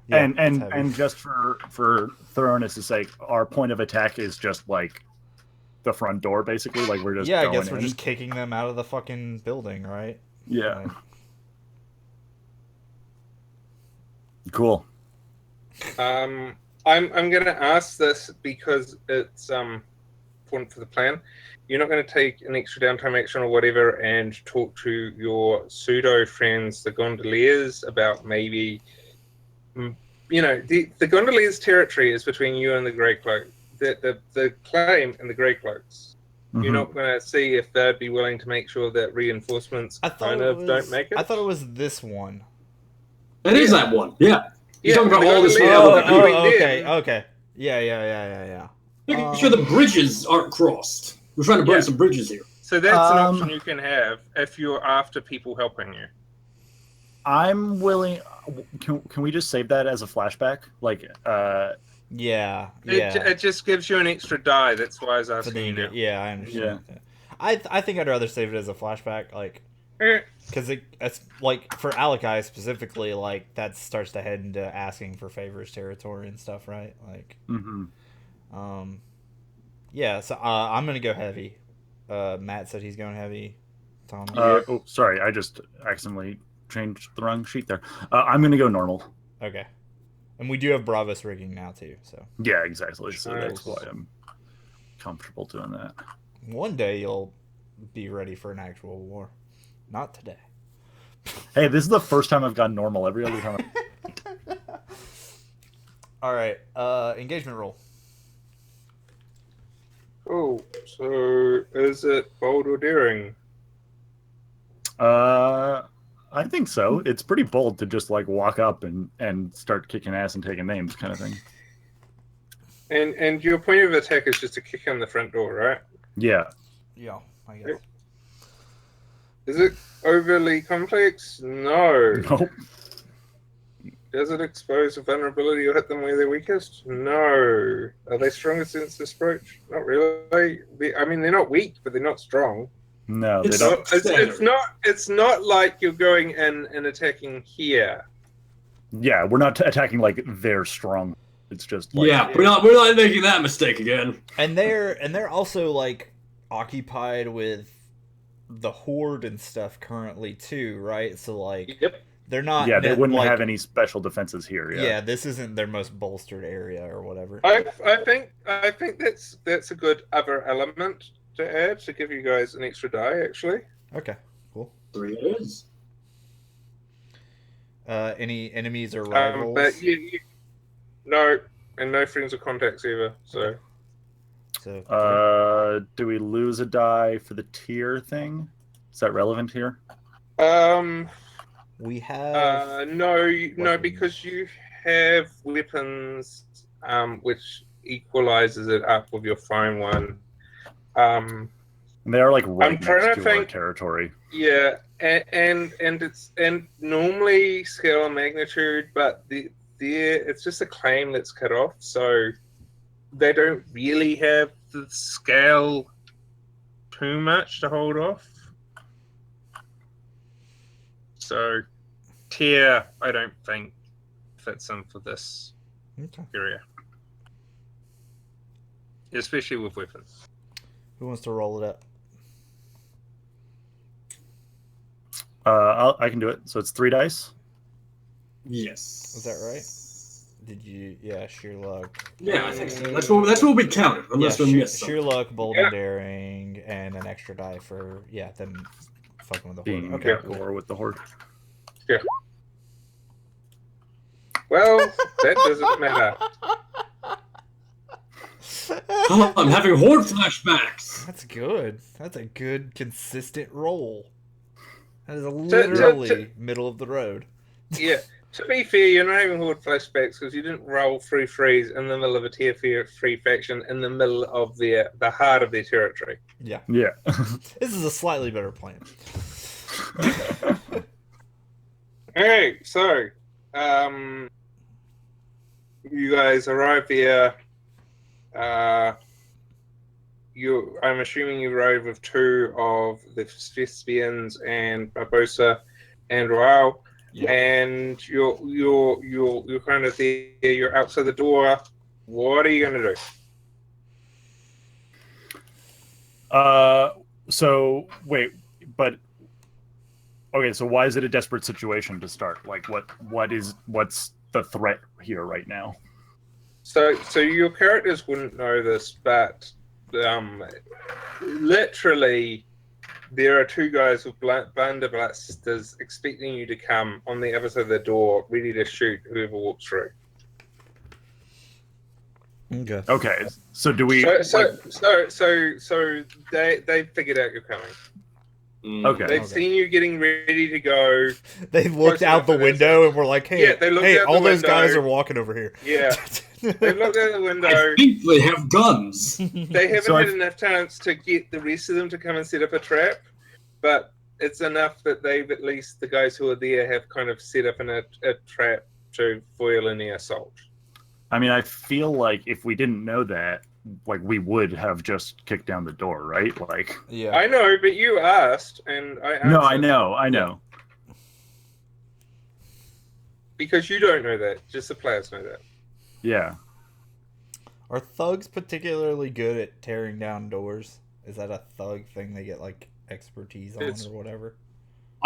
And just for thoroughness' sake, our point of attack is just like the front door, basically. Like we're just I guess we're just kicking them out of the fucking building, right? Yeah. Cool. I'm gonna ask this because it's important for the plan. You're not going to take an extra downtime action or whatever and talk to your pseudo friends, the Gondoliers, about maybe, the Gondoliers' territory is between you and the Grey Cloak. The claim and the Grey Cloaks. Mm-hmm. You're not going to see if they'd be willing to make sure that reinforcements don't make it. I thought it was this one. It is that one. Yeah. You're talking about all this. Okay. Yeah. Making sure the bridges aren't crossed. We're trying to burn some bridges here. So that's an option you can have if you're after people helping you. I'm willing. Can we just save that as a flashback? Like, yeah. It just gives you an extra die. That's why I was asking you. Yeah, I understand. Yeah. I think I'd rather save it as a flashback. Like, Because it's like for Alakai specifically, like that starts to head into asking for favors territory and stuff, right? Like, yeah. So I'm gonna go heavy. Matt said he's going heavy. Tom. Oh, sorry, I just accidentally changed the wrong sheet there. I'm gonna go normal. Okay. And we do have Bravos rigging now too, so. Yeah, exactly. So Nice. that's why I'm comfortable doing that. One day you'll be ready for an actual war. Not today. Hey, this is the first time I've gone normal. Every other time. All right. Engagement roll. Oh, so is it bold or daring? I think so. It's pretty bold to just like walk up and start kicking ass and taking names, kind of thing. And your point of attack is just to kick in the front door, right? Yeah. Yeah, I guess. Is it overly complex? No. Nope. Does it expose a vulnerability or hit them where they're weakest? No. Are they strongest against this approach? Not really. I mean, they're not weak, but they're not strong. No, they It's don't. not- It's not like you're going in and attacking here. Yeah, we're not attacking like they're strong. It's just like, Yeah, we're not making that mistake again. And they're also like occupied with the horde and stuff currently too, right? So like Yep. they're not. yeah, they wouldn't like, have any special defenses here. Yeah, this isn't their most bolstered area or whatever. I think that's a good other element to add to give you guys an extra die, actually. Okay, cool. 3 it is. Any enemies or rivals? But no, and no friends or contacts either. So So Do we lose a die for the tier thing? Is that relevant here? we have no, weapons. because you have weapons, which equalizes it up with your fine one. And they are like right I'm trying next to to our think- territory. Yeah, and normally scale and magnitude, but it's just a claim that's cut off, so they don't really have the scale too much to hold off. So tier, I don't think fits in for this Okay. area, especially with weapons. Who wants to roll it up? I can do it. So it's 3 dice. Yes. Was that right? Did you? Yeah, sheer luck. Yeah, I think so. That's what we counted, unless yeah, we sheer, missed something. sheer luck, bold Yeah. and daring, and an extra die for them fucking with the Being horde. okay, Okay, cool. war with the horde. Well, that doesn't matter. Oh, I'm having horde flashbacks. That's good. That's a good, consistent roll. That is to- literally middle of the road. Yeah. To be fair, you're not having horde flashbacks because you didn't roll 3 threes in the middle of a tier 3 faction in the middle of the heart of their territory. Yeah, Yeah. this is a slightly better plan. Okay, so you guys arrive there. I'm assuming you arrive with 2 of the Thespians and Barbosa and Royale. Yeah. And you're kind of there. You're outside the door. What are you going to do? So wait, but okay. So why is it a desperate situation to start? Like, what's the threat here right now? So your characters wouldn't know this, but literally, there are 2 guys with blunderbusters expecting you to come on the other side of the door, ready to shoot whoever walks through. Okay. Okay. So do we? So they figured out you're coming. Okay. They've seen you getting ready to go. They looked out the enough, and window and were like, "Hey, Yeah, they looked hey, out the all those guys window. are walking over here." Yeah, they looked out the window. I think they have guns. They haven't So had I've- enough chance to get the rest of them to come and set up a trap, but it's enough that they've at least the guys who are there have kind of set up a trap to foil any assault. I mean, I feel like if we didn't know that, we would have just kicked down the door, right? Like, Yeah. I know, but you asked, and I answered. no, I know. Because you don't know that. Just the players know that. Yeah. Are thugs particularly good at tearing down doors? Is that a thug thing they get like expertise on It's- or whatever?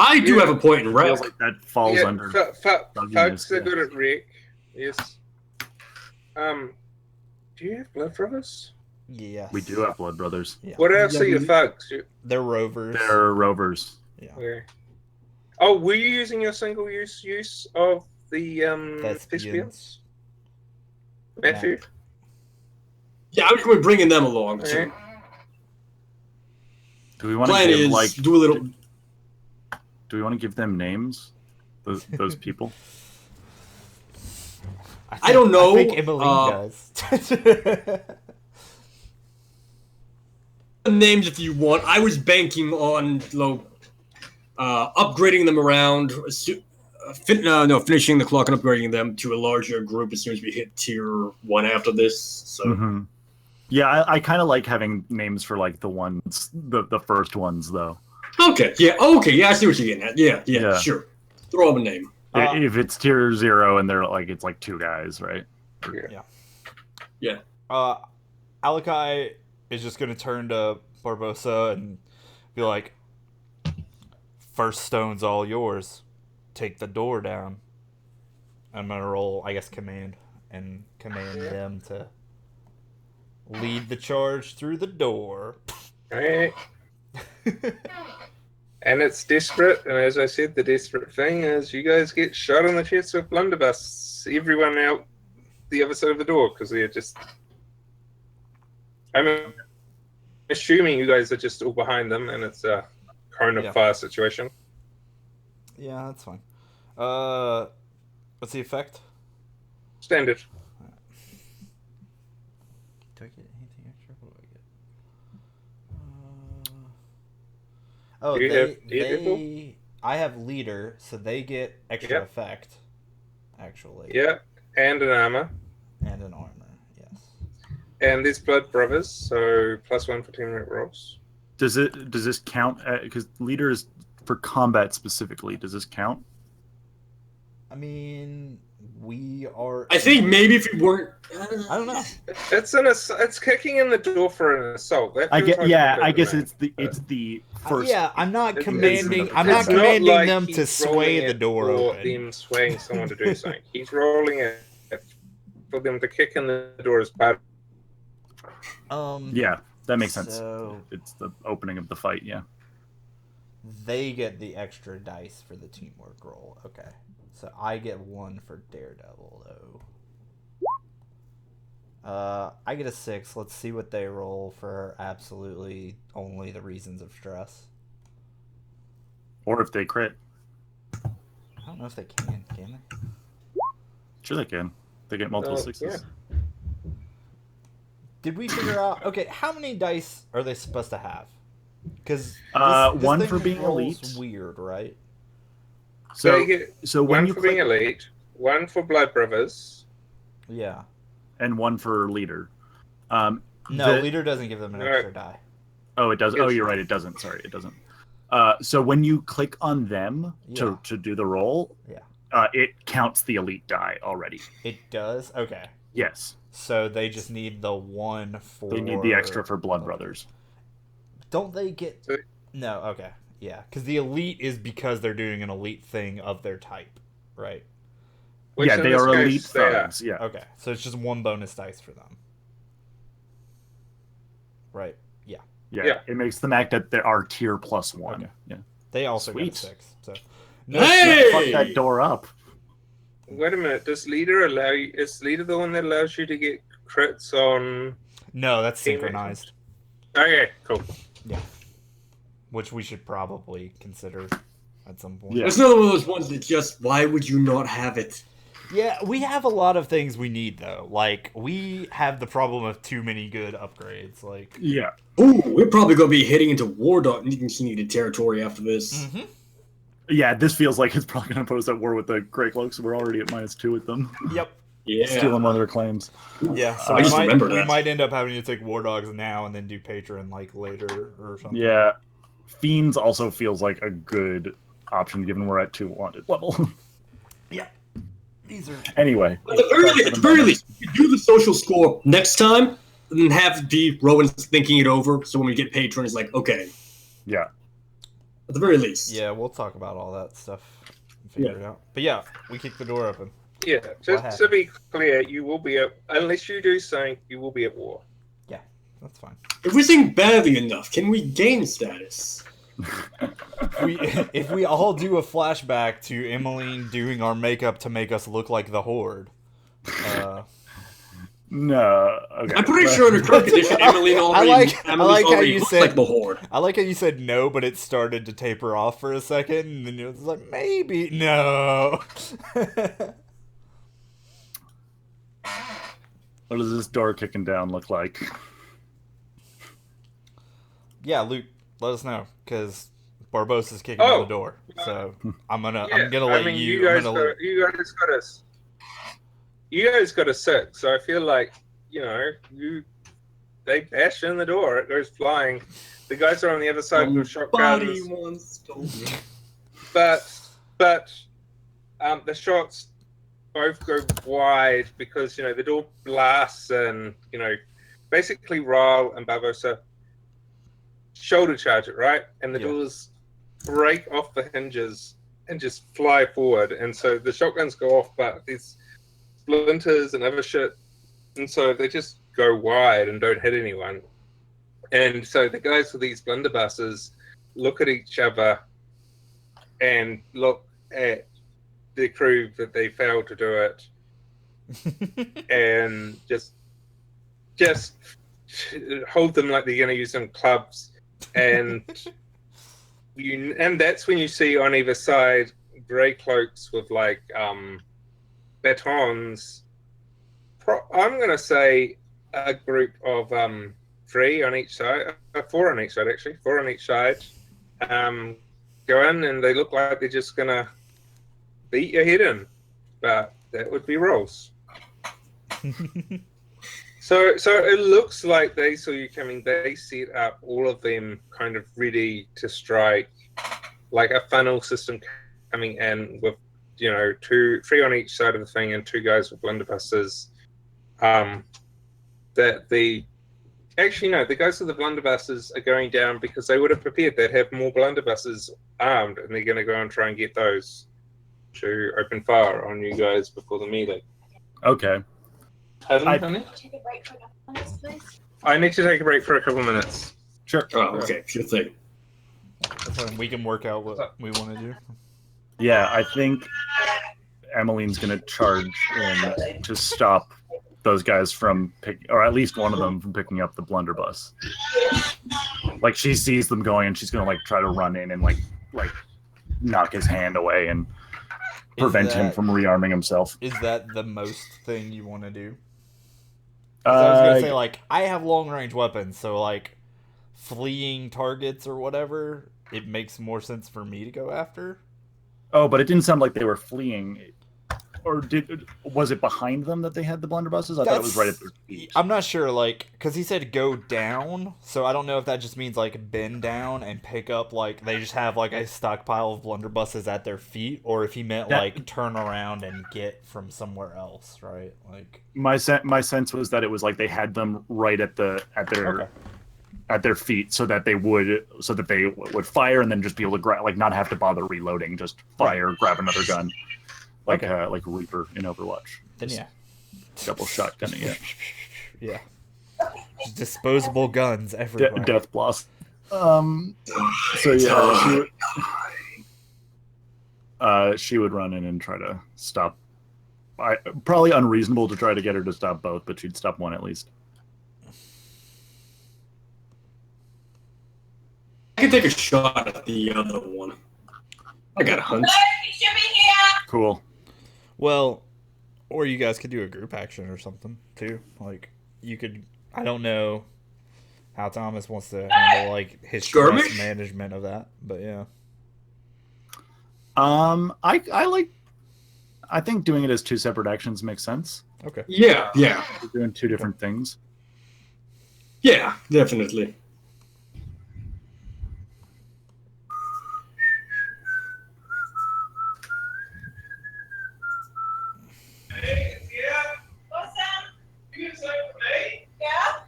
I do have a point in Feels rec. like that falls under. Thugs are yeah. good at wreck. Yes. Do you have blood brothers? Yes. We do have blood brothers. Yeah. What else Yeah, are your we- thugs? They're rovers. They're rovers. Yeah. Okay. Oh, were you using your single use of the Thespians. thespians? Matthew? Yeah, I was going to be bringing them along. So Okay. Do we want to plan give is like? do a little. Do we want to give them names? Those people. I don't know, I think Emmeline does. Names if you want. I was banking on upgrading them around, finishing the clock and upgrading them to a larger group as soon as we hit tier 1 after this. So Mhm. Yeah, I kind of like having names for like the ones, the first ones though. okay, yeah, I see what you're getting at. Yeah, Yeah. sure. Throw them a name. If it's tier 0 and they're like it's like 2 guys, right? Alakai is just gonna turn to Barbosa and be like, "First stone's all yours. Take the door down." I'm gonna roll, I guess, command them to lead the charge through the door. Right. And it's desperate, and as I said, the desperate thing is you guys get shot on the chest with blunderbuss. Everyone out the other side of the door, because they're just... I'm assuming you guys are just all behind them, and it's a cone of fire situation. Yeah, that's fine. What's the effect? Standard. Do I get anything extra? What do I get? Do you have people? I have leader, so they get extra Yep. effect, actually. Yeah, and an armor. And an armor, yes. And there's blood brothers, so +1 for teamwork rolls. Does this count? Because leaders for combat specifically, does this count? I mean, we are. I think maybe if we weren't. I don't know. It's kicking in the door for an assault. That I feels get. like Yeah, a I guess bit it's the first. Yeah, I'm not It's- commanding. it's- I'm not it's commanding like them to he's sway rolling the it door for open. them swaying someone to do something. He's rolling it for them to kick in the door as part. Yeah, that makes sense. So It's the opening of the fight. Yeah. they get the extra dice for the teamwork roll. Okay, so I get 1 for Daredevil though. I get a 6. Let's see what they roll for absolutely only the reasons of stress. Or if they crit, I don't know if they can they? sure they can. They get multiple 6s. Yeah. Did we figure out? Okay, how many dice are they supposed to have? Because one for being elite. Weird, right? So So you get so when one you for being click, elite, one for blood brothers. Yeah. and one for leader. No, the- leader doesn't give them an Alright. extra die. Oh, it does. Oh, Yes. you're right. It doesn't. Sorry, it doesn't. So when you click on them Yeah. to do the roll, Yeah. It counts the elite die already. It does. Okay. Yes, So they just need the 1 for. they need the extra for blood brothers. Don't they get? So- No. Okay. Yeah, because the elite is because they're doing an elite thing of their type, right? Which Yeah, in they this are case, elite they are. thugs. Yeah, Okay, so it's just 1 bonus dice for them. Right. yeah. Yeah. It makes them act at our tier +1. Okay. Yeah. They also Sweet. get a 6. So. Hey! Fuck that door up. Wait a minute. Does leader allow you? Is leader the one that allows you to get crits on? No, that's Teammates. synchronized, Okay, cool. which we should probably consider at some point. Yeah. It's another one of those ones that just, why would you not have it? Yeah, we have a lot of things we need though. Like we have the problem of too many good upgrades. Like Yeah. Ooh, we're probably going to be heading into war needed territory after this. Yeah, this feels like it's probably going to put us at war with the Grey Cloaks. We're already at -2 with them. Yep. stealing one of their claims. Yeah, so I just remember we that. might end up having to take War Dogs now and then do Patron like later or something. Yeah, Fiends also feels like a good option given we're at 2 wanted level. These are Anyway, At the very least, do the social score next time, and then have the Rowan thinking it over. So when we get Patron, it's like, okay. Yeah. At the very least. yeah, we'll talk about all that stuff and figure it out. But yeah, we kick the door open. Yeah, just to be clear, you will be unless you do something, you will be at war. Yeah, that's fine. If we sing badly enough, can we gain status? If we all do a flashback to Emmeline doing our makeup to make us look like the Horde. No. Okay. I'm pretty sure in a current condition, Emmeline already, I like how you looks said like the Horde. I like how you said no, but it started to taper off for a second, and then it was like, maybe, no. What does this door kicking down look like? Yeah, Luke, let us know, because Barbossa's kicking down the door. So I'm gonna let you. You guys got a 6, so I feel like they bash in the door, it goes flying. The guys are on the other side with shotguns. Once told me. But the shots both go wide because the door blasts and basically Ryle and Barbossa shoulder charge it, right, and the doors break off the hinges and just fly forward, and so the shotguns go off, but there's splinters and other shit, and so they just go wide and don't hit anyone. And so the guys with these blunderbusses look at each other and look at the crew that they failed to do it, and just hold them like they're going to use them clubs, and that's when you see on either side grey cloaks with like batons. I'm going to say a group of 3 on each side, 4 on each side actually, 4 on each side. Go in and they look like they're just going to beat your head in, but that would be rolls. So it looks like they saw you coming. They set up all of them kind of ready to strike, like a funnel system coming in with 3 on each side of the thing and 2 guys with blunderbusses. The guys with the blunderbusses are going down because they would have prepared. They'd have more blunderbusses armed, and they're going to go and try and get those to open fire on you guys before the melee. Okay. I need to take a break for a couple minutes. Sure. Oh, okay. Sure thing. We can work out what we want to do. Yeah, I think Emmeline's going to charge in to stop those guys from or at least one of them from picking up the blunderbuss. Like, she sees them going, and she's going to like try to run in and like knock his hand away and prevent him from rearming himself. Is that the most thing you want to do? I was gonna say, like, I have long range weapons, so like fleeing targets or whatever, it makes more sense for me to go after. Oh, but it didn't sound like they were fleeing. Or was it behind them that they had the blunderbusses? I thought it was right at their feet. I'm not sure, like, because he said go down, so I don't know if that just means, like, bend down and pick up, like, they just have, like, a stockpile of blunderbusses at their feet, or if he meant, like, turn around and get from somewhere else, right? Like, my sense was that it was like they had them right at their feet, so that they would fire and then just be able to not have to bother reloading, just fire, grab another gun. Like Reaper in Overwatch. Then yeah. Double shotgunning it. Yeah. Just disposable guns everywhere. Death blast. So yeah, she would run in and try to stop. Probably unreasonable to try to get her to stop both, but she'd stop one at least. I can take a shot at the other one. I got a hunch. Cool. Well, or you guys could do a group action or something too. Like, you could. I don't know how Thomas wants to handle like his stress management of that, but yeah. I think doing it as 2 separate actions makes sense. Okay. Yeah, We're doing two different things. yeah, definitely. Hey, yeah. What's that? You get something for me? Yeah?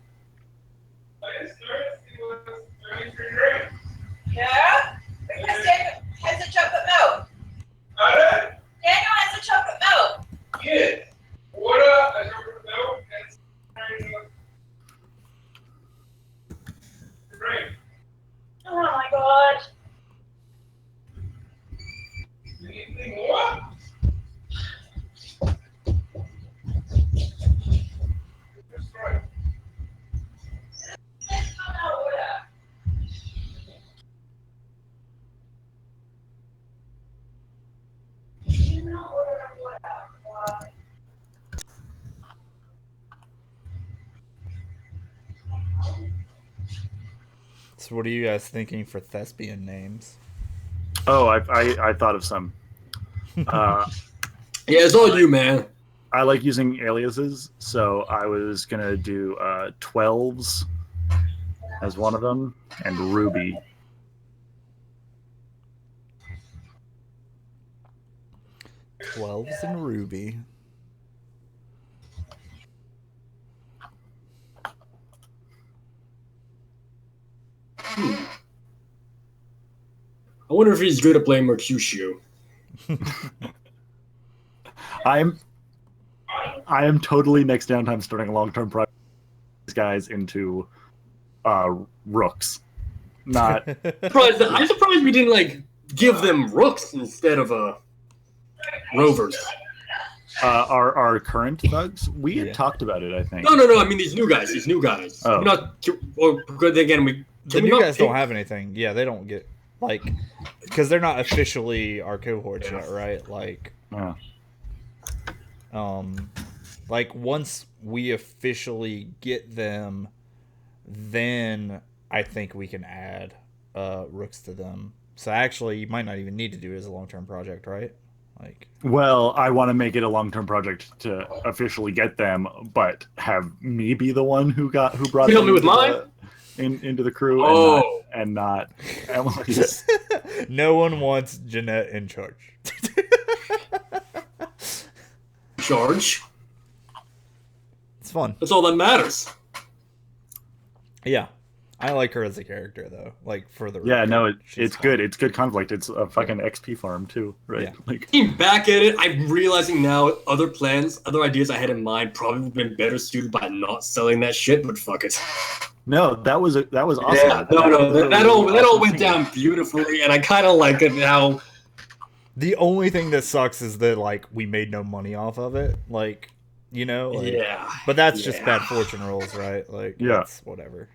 It's Thursday. Was 33 grams. Yeah? Because Daniel has a chocolate milk. All right. Daniel has a chocolate milk. Yes. What up? I don't know. It's great. Oh my god. Anything more? That's right. Let's come out with her. You know, order what? So what are you guys thinking for thespian names? Oh, I thought of some. Yeah, it's all you, man. I like using aliases, so I was gonna do 12s as one of them, and Ruby. Twelves and Ruby. I wonder if he's good at playing Mercutio. I am totally next downtime starting a long-term project. These guys into rooks, not I'm surprised we didn't like give them rooks instead of rovers. our current thugs. We had Yeah. talked about it, I think. No. I mean these new guys. Oh. I'm not. Well, good again. The new guys don't have anything. Yeah, they don't get like because they're not officially our cohorts yet, right? Like, Yeah. like once we officially get them, then I think we can add rooks to them. So actually, you might not even need to do it as a long-term project, right? Like, Well, I want to make it a long-term project to officially get them, but have me be the one who brought You them help me with into mine? into the crew, Oh. and not Emily's. no one wants Jeanette in charge. Charge. It's fun. That's all that matters. Yeah, I like her as a character though. Like for the Yeah, no, she's it's fun. good. It's good conflict. It's a fucking XP farm too, right? Yeah. Like, Looking back at it, I'm realizing now other plans, other ideas I had in mind probably would have been better suited by not selling that shit. But fuck it. no, that was awesome. Yeah, that all went down beautifully, and I kind of like it now. The only thing that sucks is that like we made no money off of it. Like, you know. Like, Yeah. But that's just Yeah. bad fortune rolls, right? Like, Yeah. it's whatever.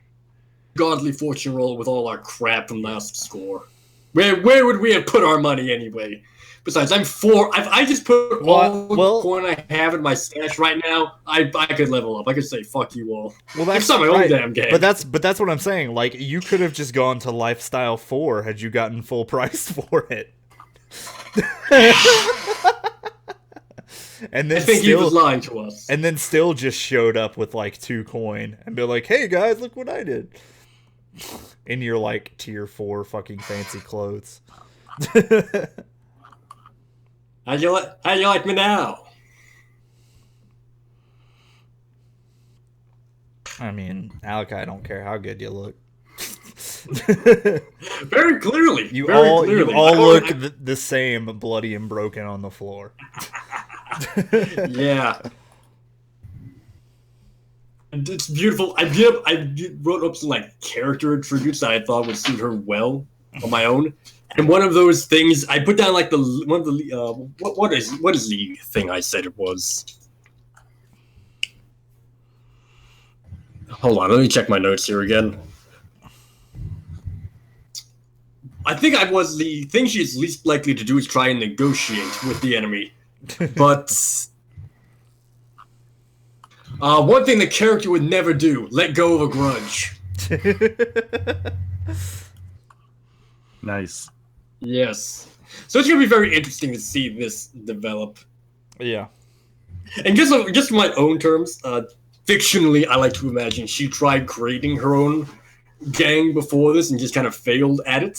Godly fortune roll with all our crap from last score. Where would we have put our money anyway? Besides, I just put all the coin I have in my stash right now. I could level up. I could say fuck you all. Well, that's It's not my own right. damn game. But that's what I'm saying. Like, you could have just gone to Lifestyle 4 had you gotten full price for it. And then I think he still, was lying to us. and then still just showed up with like 2 coin and be like, "Hey guys, look what I did." In your like tier 4 fucking fancy clothes. How you like me now? I mean, Alec, I don't care how good you look. Very clearly. You very all clearly. look the same, bloody and broken on the floor. Yeah. And it's beautiful. I wrote up some like character attributes that I thought would suit her well on my own. And one of those things I put down like what is the thing I said it was? Hold on, let me check my notes here again. I think the thing she's least likely to do is try and negotiate with the enemy. But one thing the character would never do, let go of a grudge. Nice. Yes. So it's going to be very interesting to see this develop. Yeah. And just in my own terms, fictionally, I like to imagine she tried creating her own gang before this and just kind of failed at it.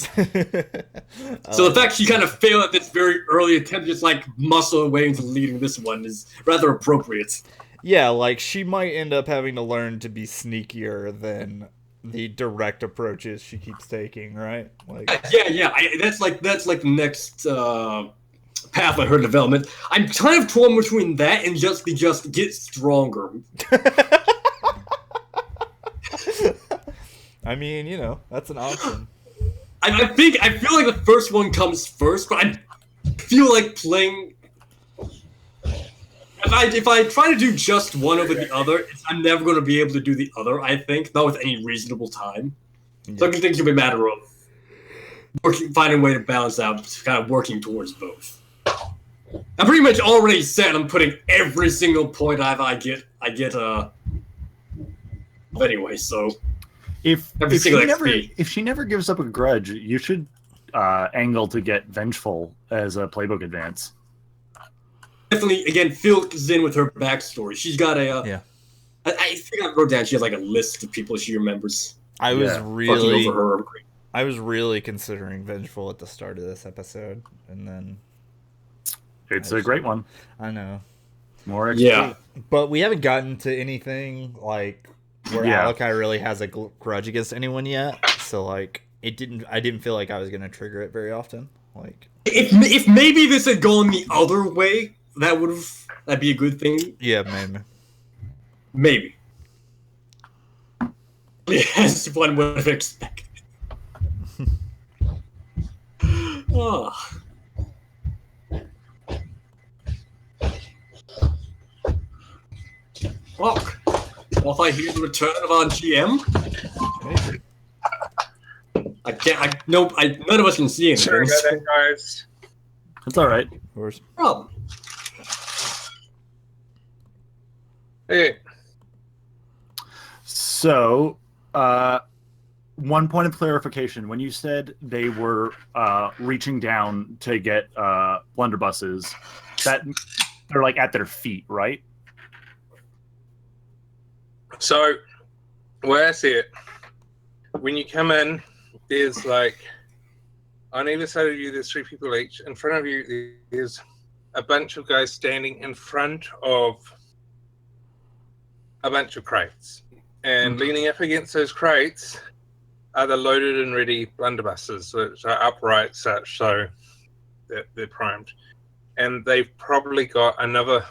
So the fact she kind of failed at this very early attempt, just like muscle her way into leading this one, is rather appropriate. Yeah, like she might end up having to learn to be sneakier than the direct approaches she keeps taking, right? Like, yeah. That's like the next path of her development. I'm kind of torn between that and just get stronger. I mean, you know, that's an option. I feel like the first one comes first, but I feel like playing. If I try to do just one over the other, I'm never going to be able to do the other. I think not with any reasonable time. Yeah. So I think it'll be a matter of finding a way to balance out, kind of working towards both. I'm pretty much already set. I'm putting every single point I get. Anyway, so. If she never gives up a grudge, you should angle to get Vengeful as a playbook advance. Definitely, again, fills in with her backstory. She's got a. Yeah. I think I wrote down she has like a list of people she remembers. I was really considering Vengeful at the start of this episode, and then. It's a great one. I know. More XP. Yeah. But we haven't gotten to anything like. Where Alakai really has a grudge against anyone yet, so like I didn't feel like I was gonna trigger it very often. Like if maybe this had gone the other way, that'd be a good thing. Yeah, maybe. Yes, one would have expected. Oh. Fuck. If I hear the return of our GM, I can't. None of us can see him. Sorry about that, guys. That's all right. Of course. Problem. Hey. So, one point of clarification: when you said they were reaching down to get blunderbusses, that they're like at their feet, right? So, where I see it, when you come in, there's like, on either side of you, there's 3 people each. In front of you, there's a bunch of guys standing in front of a bunch of crates. And leaning up against those crates are the loaded and ready blunderbusses, which are upright such so that they're primed. And they've probably got another...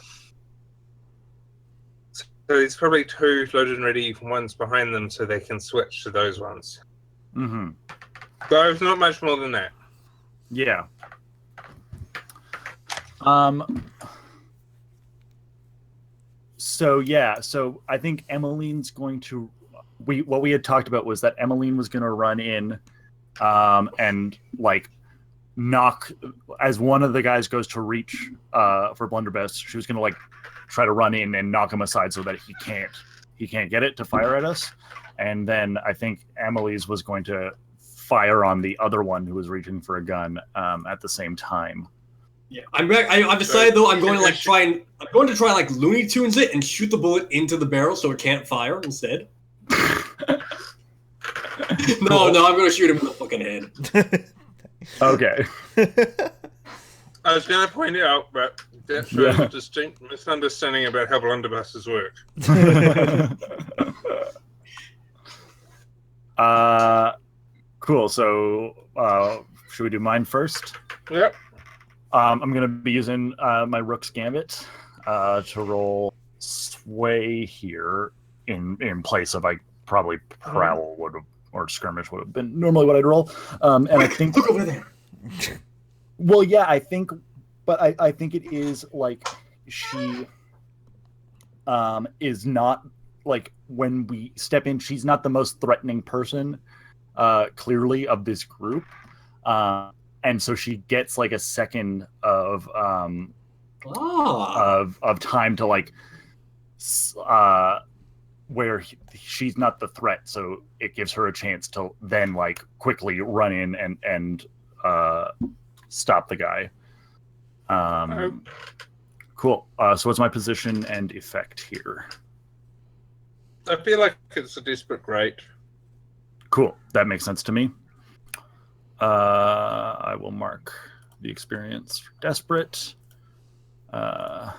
So there's probably 2 loaded and ready ones behind them so they can switch to those ones. Mm-hmm. So it's not much more than that. Yeah. So I think Emmeline's going to... What we had talked about was that Emmeline was going to run in and like knock... As one of the guys goes to reach for Blunderbuss, she was going to like try to run in and knock him aside so that he can't get it to fire at us. And then I think Emily's was going to fire on the other one who was reaching for a gun at the same time. Yeah, I've decided though I'm going to try like Looney Tunes it and shoot the bullet into the barrel so it can't fire instead. No, I'm going to shoot him in the fucking head. Okay. I was going to point out, but that shows a distinct misunderstanding about how blunderbusses work. Cool. So, should we do mine first? Yep. I'm going to be using my Rook's Gambit to roll Sway here in place of probably Prowl would have, or Skirmish would have been normally what I'd roll. And I think look over there. Well, yeah, I think, but I think it is like she is not like when we step in, she's not the most threatening person, clearly, of this group. And so she gets like a second of time to like where she's not the threat, so it gives her a chance to then like quickly run in and stop the guy. Cool. Cool. So what's my position and effect here? I feel like it's a desperate great. Cool. That makes sense to me. I will mark the experience for desperate. I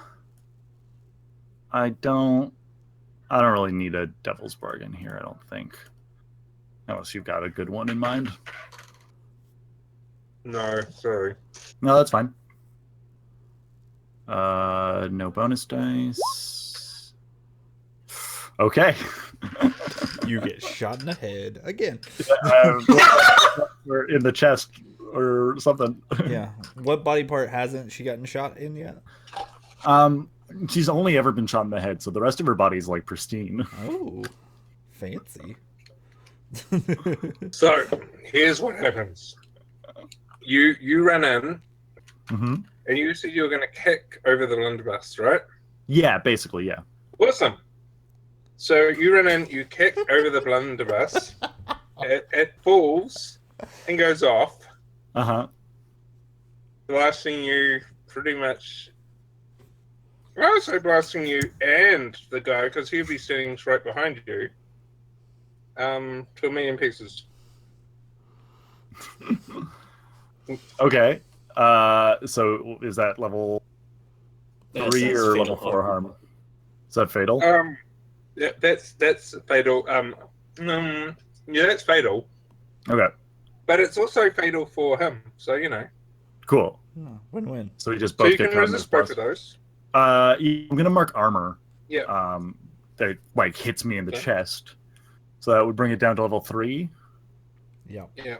don't really need a devil's bargain here, I don't think. Unless you've got a good one in mind. No, sorry. No, that's fine. No bonus dice. Okay. You get shot in the head again. Or in the chest or something. Yeah. What body part hasn't she gotten shot in yet? She's only ever been shot in the head, so the rest of her body's like pristine. Oh, fancy. So here's what happens. You run in, Mm-hmm. and you said you were going to kick over the blunderbuss, right? Yeah, basically, yeah. Awesome. So you run in, you kick over the blunderbuss, it falls and goes off, Uh-huh. blasting you pretty much. I would say blasting you and the guy, because he'll be standing right behind you, to 1,000,000 pieces. Okay. So is that level 3 or level 4 harm? Is that fatal? Yeah, that's fatal. Yeah, that's fatal. Okay. But it's also fatal for him, so you know. Cool. Oh, win-win. So we just So both you get can caught in resist this both of plus. those. I'm gonna mark armor. Yeah. That like hits me in the Okay. chest. So that would bring it down to level 3. Yeah. Yeah.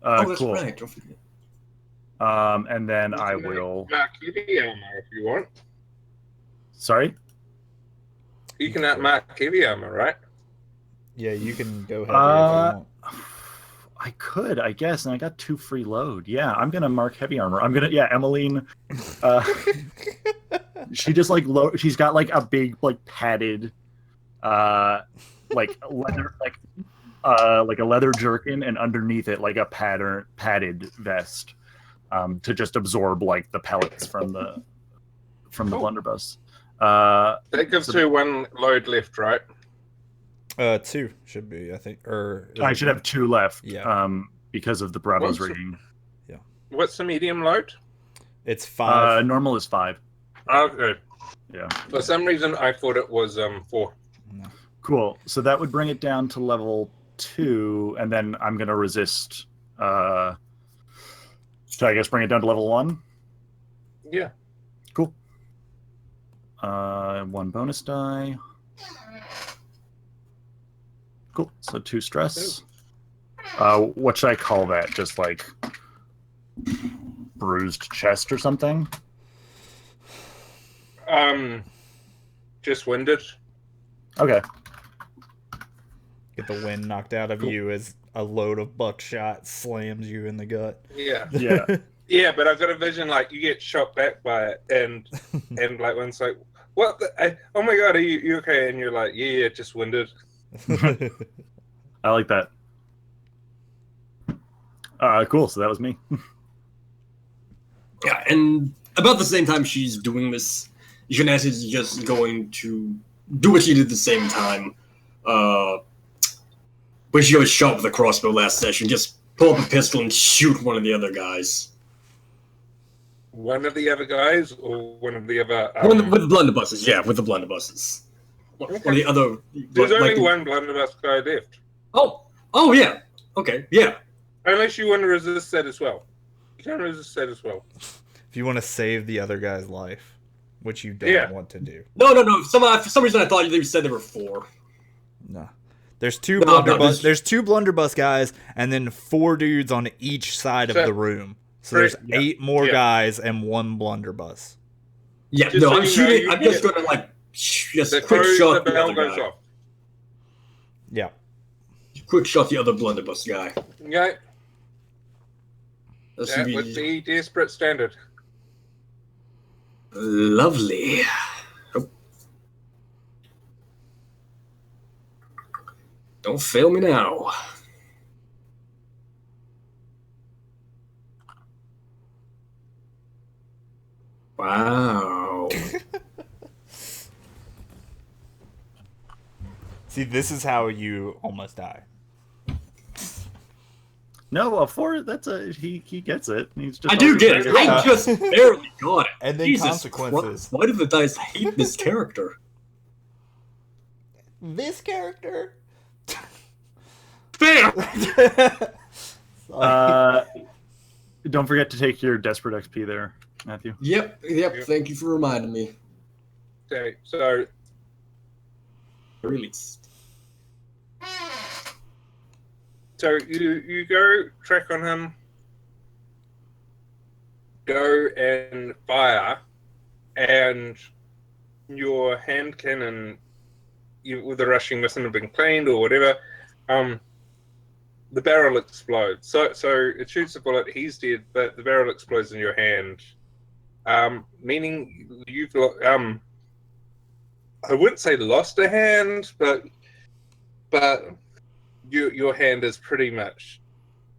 That's Cool. right. Don't forget. And then You I can will. mark heavy armor if you want. Sorry. You can mark heavy armor, right? Yeah, you can go heavy if Uh, you want. I could, I guess, and I got 2 free load. Yeah, I'm gonna mark heavy armor. Emmeline. She just like she's got like a big like padded, like leather like a leather jerkin, and underneath it like a padded vest, to just absorb like the pellets from the blunderbuss. That gives you 1 load left, right? 2 should be, I think, or is I it should have 2 left. Yeah. Because of the Bravo's What's- rating. What's the medium load? It's 5. Normal is 5. Okay. Yeah. For some reason, I thought it was 4. No. Cool. So that would bring it down to level 2, and then I'm gonna resist. So I guess bring it down to level 1. Yeah. Cool. 1 bonus die. Cool. So 2 stress. What should I call that? Just like bruised chest or something? Just winded. Okay. Get the wind knocked out of Cool. you as a load of buckshot slams you in the gut. Yeah. Yeah. Yeah, but I've got a vision like you get shot back by it, and like one's like, "What? Oh my god, are you okay?" And you're like, "Yeah, just winded." I like that. Cool. So that was me. Yeah, and about the same time she's doing this, Jeanette is just going to do what she did at the same time. When she was shot with a crossbow last session, just pull up a pistol and shoot one of the other guys. One of the other guys, or one of the other. With the blunderbusses, yeah, with the blunderbusses. One of the other. There's like only the- one blunderbuss guy left. Oh, yeah. Okay, yeah. Unless you want to resist that as well. You can resist that as well. If you want to save the other guy's life, which you don't want to do. No. For some reason, I thought they said there were 4. No. There's 2 No, blunderbuss. this- There's 2 blunderbuss guys, and then 4 dudes on each side of So- the room. So there's Yeah. 8 more Yeah. guys and 1 blunderbuss. Yeah, Just no, so I'm you shooting. know, I'm you just get- going to like just The quick close, shot the the bell other goes guy. off. Yeah. Quick shot the other blunderbuss guy. Yeah, That's that gonna would be desperate standard. lovely. Oh. Don't fail me now. Wow. See, this is how you almost die. No, a 4. That's a he gets it. He's just. I do get it. I just barely got it. And then Jesus consequences. Christ, why do the dice hate this character? This character. Fair. Don't forget to take your desperate XP there, Matthew. Yep. Thank you for reminding me. Okay, so Release. So you go track on him, go and fire, and your hand cannon, with the rushing missile have been cleaned or whatever, the barrel explodes. So it shoots a bullet, he's dead, but the barrel explodes in your hand, meaning you've I wouldn't say lost a hand, but your hand is pretty much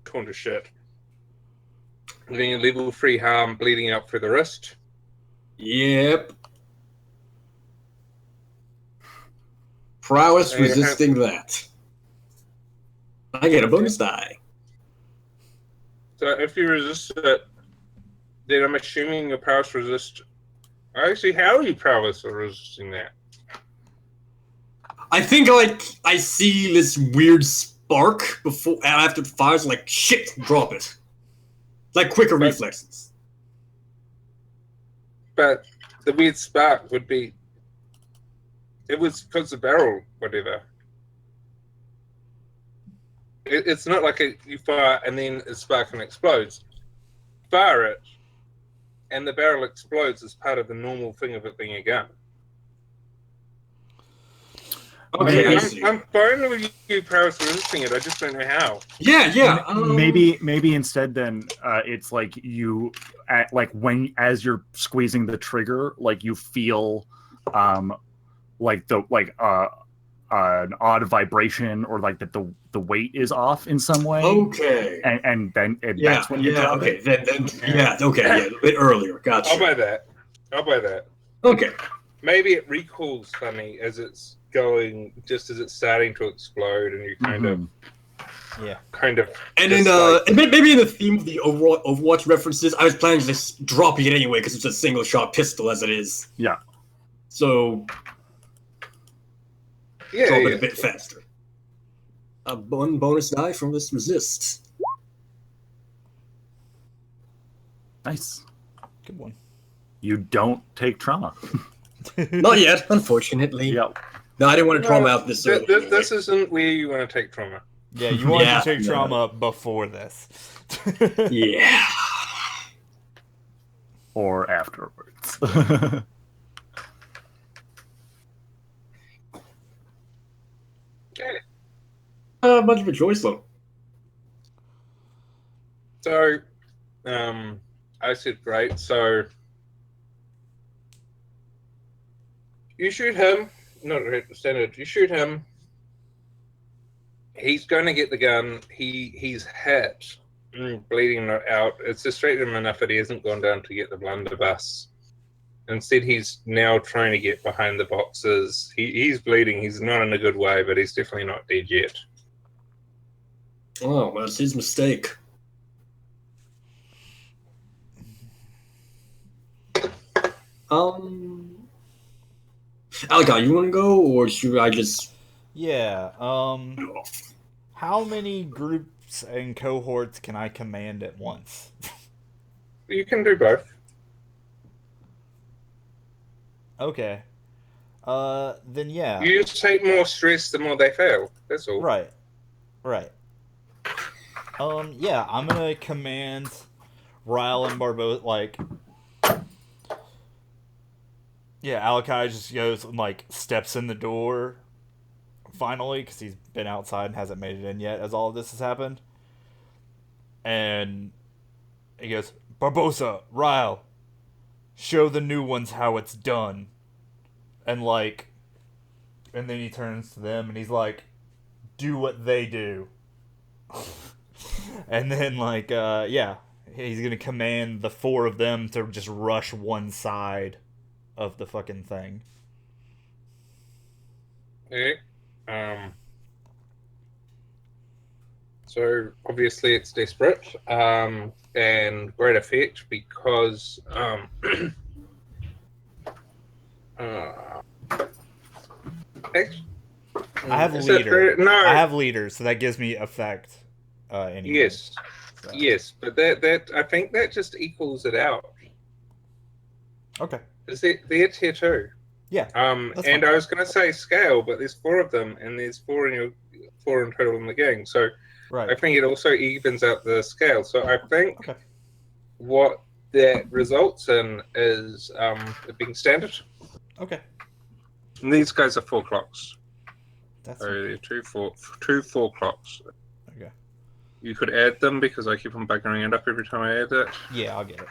gone to shit. Getting level 3 harm, bleeding out through the wrist. Yep. Prowess resisting that. I get a bonus die. So if you resist it, then I'm assuming your prowess resist. Actually, how are you prowess resisting that? I think I see this weird spark before after it fires, like shit, drop it. Like quicker reflexes. But the weird spark would be, it was because the barrel, whatever. It's not like you fire and then a spark and explodes. Fire it, and the barrel explodes as part of the normal thing of it being a gun. Okay, I'm fine with you prowess resisting it. I just don't know how. Yeah. Maybe instead then it's like you as you're squeezing the trigger, like you feel like an odd vibration, or like that the weight is off in some way. Okay. And then that's when you drop okay. it. Then okay, yeah, a bit earlier. Gotcha. I'll buy that. Okay. Maybe it recalls funny as it's going, just as it's starting to explode, and you kind of. And then, and maybe in the theme of the overall Overwatch references, I was planning to just drop it anyway because it's a single shot pistol as it is. Yeah. So. Yeah, drop it a bit faster. A bonus die from this resist. Nice. Good one. You don't take trauma. Not yet, unfortunately. Yep. No, I didn't want to trauma out this early. This isn't where you want to take trauma. Yeah, you wanted to take trauma before this. Yeah. Or afterwards. Much of a choice, though. So, I said great. So, you shoot him. Not standard. You shoot him. He's going to get the gun. He's hit, bleeding out. It's distracted him enough that he hasn't gone down to get the blunderbuss. Instead, he's now trying to get behind the boxes. He's bleeding. He's not in a good way, but he's definitely not dead yet. Oh, that's his mistake. Alka, you want to go, or should I just... Yeah, how many groups and cohorts can I command at once? You can do both. Okay. Then yeah. You just take more stress the more they fail. That's all. Right. Yeah, I'm gonna command Ryle and Barbosa, like... Yeah, Alakai just goes and, like, steps in the door, finally, because he's been outside and hasn't made it in yet as all of this has happened. And he goes, Barbosa, Ryle, show the new ones how it's done. And, like, and then he turns to them and he's like, do what they do. And then, like, yeah, he's gonna command the 4 of them to just rush one side of the fucking thing. Okay. So obviously it's desperate and great effect because I have is leader. it- no, I have leader, so that gives me effect. Anyway. yes, So. yes, but that I think that just equals it out. Okay. Is they're tier 2. Yeah. And fine. I was going to say scale, but there's 4 of them, and there's 4 in total in the gang. So Right. I think it also evens out the scale. So I think Okay. what that results in is it being standard. Okay. And these guys are 4 clocks. That's So they're two 4 clocks. okay. You could add them because I keep on buggering it up every time I add it, Yeah, I'll get it.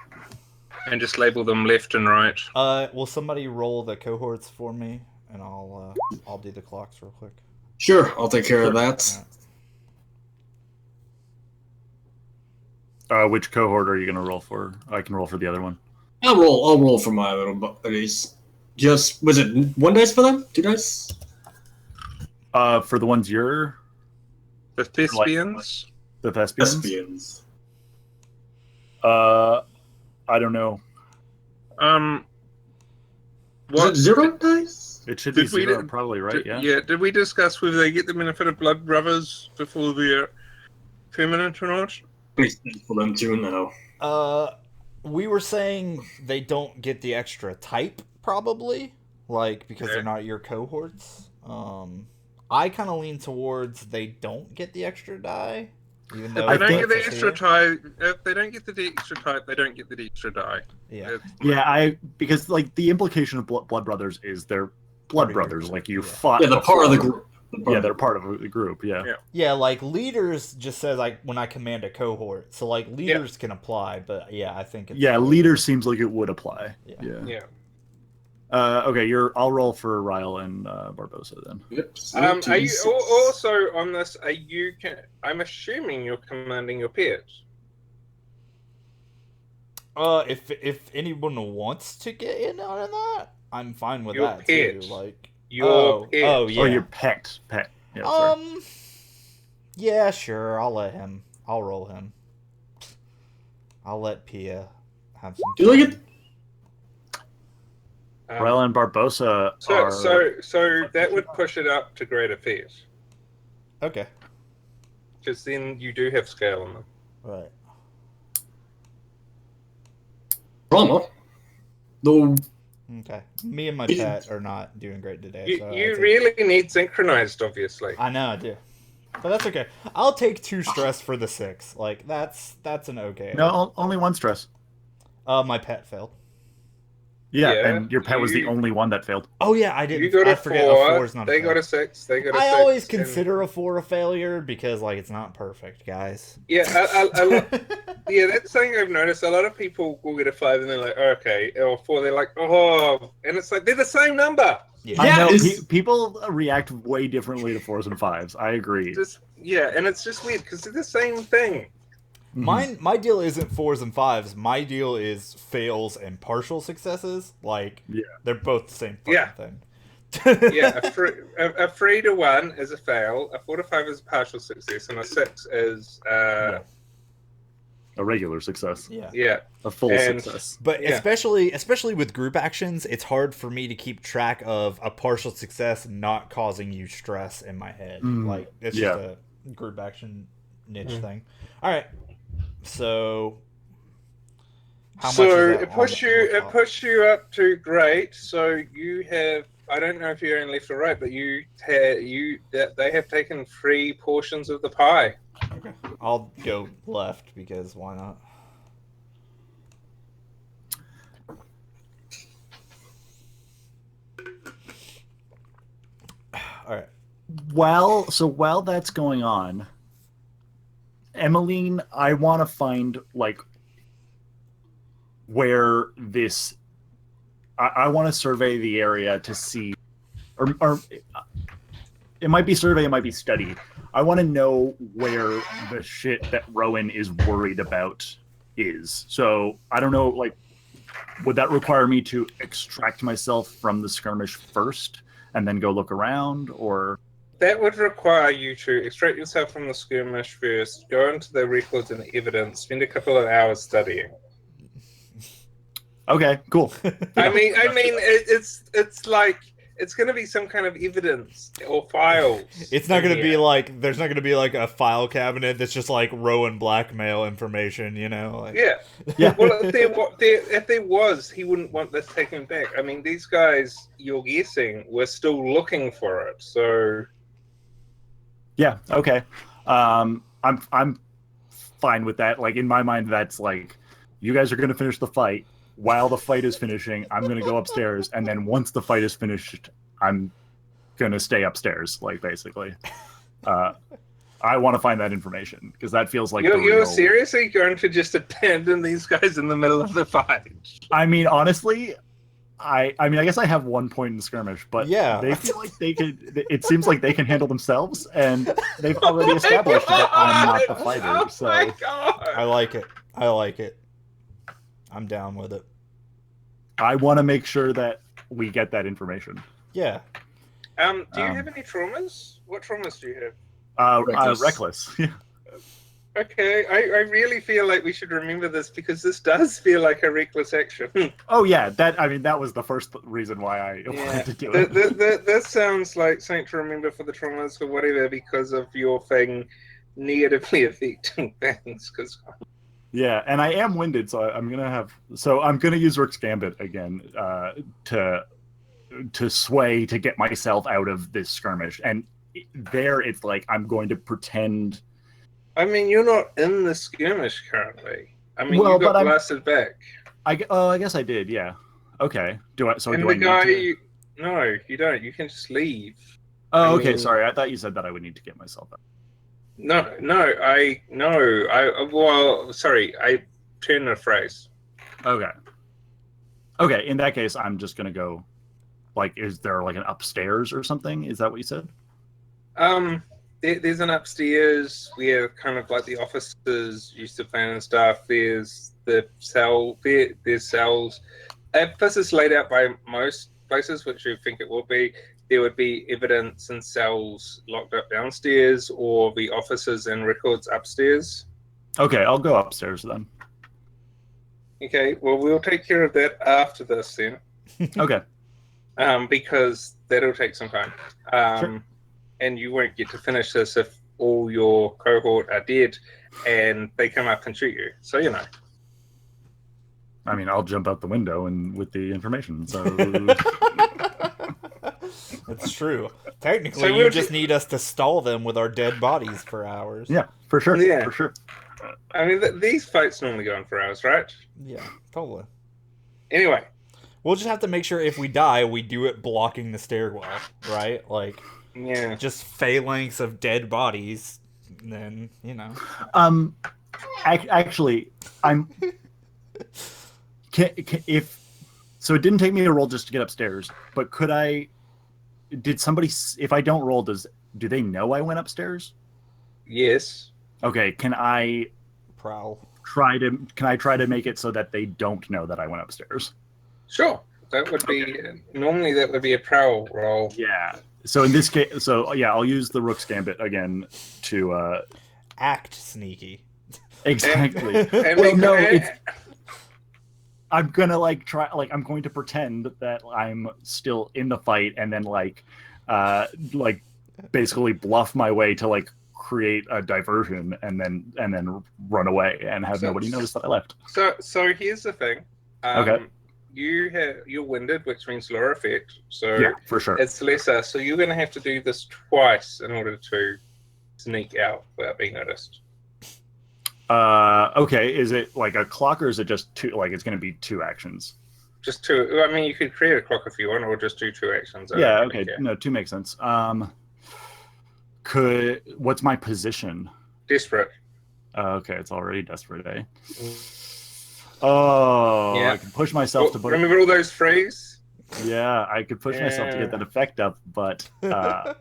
and just label them left and right. Will somebody roll the cohorts for me, and I'll do the clocks real quick. Sure, I'll take care of that. Which cohort are you going to roll for? I can roll for the other one. I'll roll for my little buddies. Just was it 1 dice for them? 2 dice? For the ones you're The thespians. the thespians. Thespians. I don't know. Was it 0 dice? It should be Did we 0, do- probably, right? Yeah. Did we discuss whether they get the benefit of blood brothers before they're permanent or not? Makes sense for them too now. We were saying they don't get the extra type, probably, like because they're not your cohorts. I kind of lean towards they don't get the extra die, even though If they don't get the it's extra here. type, if they don't get the extra type, they don't get the extra die. Yeah. Yeah, because like the implication of blood brothers is they're blood Part of brothers. your- Like you yeah. fought. Yeah, the part of the before. group. Yeah, they're part of the group. Yeah. Yeah, like leaders just says like when I command a cohort, so like leaders can apply, but yeah, I think it's Yeah, leader seems like it would apply. Yeah. Yeah. Okay, I'll roll for Ryle and Barbosa then. Yep. Are you also on this? I'm assuming you're commanding your peers. If anyone wants to get in on that, I'm fine with Your that pet. too. Like Your pet. oh yeah. Oh, your pet. Yeah, sorry. Yeah, sure. I'll roll him. I'll let Pia have some. Do you like it? Ryle and Barbosa are. So that would push it up to great affairs, Okay. because then you do have scale on them. Right. Drama. Though Okay. Me and my pet are not doing great today. You, so you I think- really need synchronized, obviously. I know I do, but that's okay. I'll take 2 stress for the 6. Like that's an okay. No, only 1 stress. My pet failed. Yeah, Yeah, and your pet was the you- only one that failed. Oh yeah, I didn't. You got I a forget 4. a 4 is not. They a got fail. a 6. They got a 6. I always and- consider a 4 a failure because like it's not perfect, guys. Yeah, yeah, that's something I've noticed. A lot of people will get a 5 and they're like, oh, okay, or 4. They're like, oh, and it's like they're the same number. Yeah. I know it's- people react way differently to 4s and 5s. I agree. Just and it's just weird because they're the same thing. My deal isn't 4s and 5s. My deal is fails and partial successes. Like Yeah. they're both the same fucking Yeah. thing. Yeah, a 3 to 1 is a fail. A 4 to 5 is a partial success, and a 6 is Yeah. A regular success. Yeah. A full And- success. But Yeah. especially with group actions, it's hard for me to keep track of a partial success not causing you stress in my head. Like it's just a group action niche thing. All right. So how much is that it on pushed you up to great. So you have, I don't know if you're in left or right, but they have taken 3 portions of the pie. I'll go left because why not? All right. Well, so while that's going on, Emmeline, I want to find like where this. I want to survey the area to see, or it might be survey, it might be study. I want to know where the shit that Rowan is worried about is. So I don't know, like, would that require me to extract myself from the skirmish first and then go look around, or? That would require you to extract yourself from the skirmish first, go into the records and evidence, spend a couple of hours studying. Okay, cool. I mean, it's like it's going to be some kind of evidence or files. It's not going to be like there's not going to be like a file cabinet that's just like Rowan blackmail information, you know? Like... Yeah. Well, if there was, he wouldn't want this taken back. I mean, these guys, you're guessing, were still looking for it. So. Yeah. Okay. I'm fine with that. Like in my mind, that's like you guys are going to finish the fight. While the fight is finishing, I'm going to go upstairs, and then once the fight is finished, I'm going to stay upstairs, like, basically. I want to find that information, because that feels like You're seriously going to just abandon these guys in the middle of the fight? I mean, honestly, I guess I have 1 point in skirmish, but yeah. They feel like they could... It seems like they can handle themselves, and they've already established that I'm not the fighter, so... My God. I like it. I'm down with it. I want to make sure that we get that information. Yeah. Do you have any traumas? What traumas do you have? Reckless. Okay, I really feel like we should remember this because this does feel like a reckless action. Oh yeah, that was the first reason why I wanted to do it. This sounds like something to remember for the traumas or whatever because of your thing negatively affecting things. Yeah, and I am winded, so I'm gonna use Rook's Gambit again to sway to get myself out of this skirmish. And there, it's like I'm going to pretend. I mean, you're not in the skirmish currently. I mean, you got blasted back. I guess I did. Yeah. Okay. Do I need to? No, you don't. You can just leave. Oh, okay. Sorry, I thought you said that I would need to get myself out. I turned the phrase. Okay, in that case, I'm just gonna go, like, is there like an upstairs or something? Is that what you said? There's an upstairs where kind of like the officers used to plan and stuff. There's the cell, there's cells. If this is laid out by most places, which you think it will be, there would be evidence and cells locked up downstairs or the offices and records upstairs. Okay, I'll go upstairs then. Okay, well, we'll take care of that after this then. Okay. Because that'll take some time. Sure. And you won't get to finish this if all your cohort are dead and they come up and shoot you. So, you know. I mean, I'll jump out the window and with the information, so... That's true. Technically, so you just need us to stall them with our dead bodies for hours. Yeah, for sure. Yeah. For sure. I mean, these fights normally go on for hours, right? Yeah, totally. Anyway. We'll just have to make sure if we die, we do it blocking the stairwell, right? Like, yeah, just phalanx of dead bodies, then, you know. Actually, I'm... So it didn't take me a roll just to get upstairs, but could I... Did somebody... If I don't roll, do they know I went upstairs? Yes. Okay, can I... Prowl. Can I try to make it so that they don't know that I went upstairs? Sure. That would be... Normally that would be a prowl roll. Yeah. So in this case... So, yeah, I'll use the Rook's Gambit again to... Act sneaky. Exactly. I'm gonna I'm going to pretend that I'm still in the fight and then basically bluff my way to create a diversion and then run away and have nobody notice that I left. So here's the thing. Okay. You're winded, which means lower effect. So yeah, for sure. It's lesser. So you're gonna have to do this twice in order to sneak out without being noticed. Okay, is it like a clock or is it just two? Like it's going to be 2 actions? Just 2. I mean, you could create a clock if you want, or just do 2 actions. Yeah, okay. No, 2 makes sense. What's my position? Desperate. Okay, it's already desperate, eh? Oh, yeah. I can push myself to put... Remember all those phrases? Yeah, I could push myself to get that effect up, but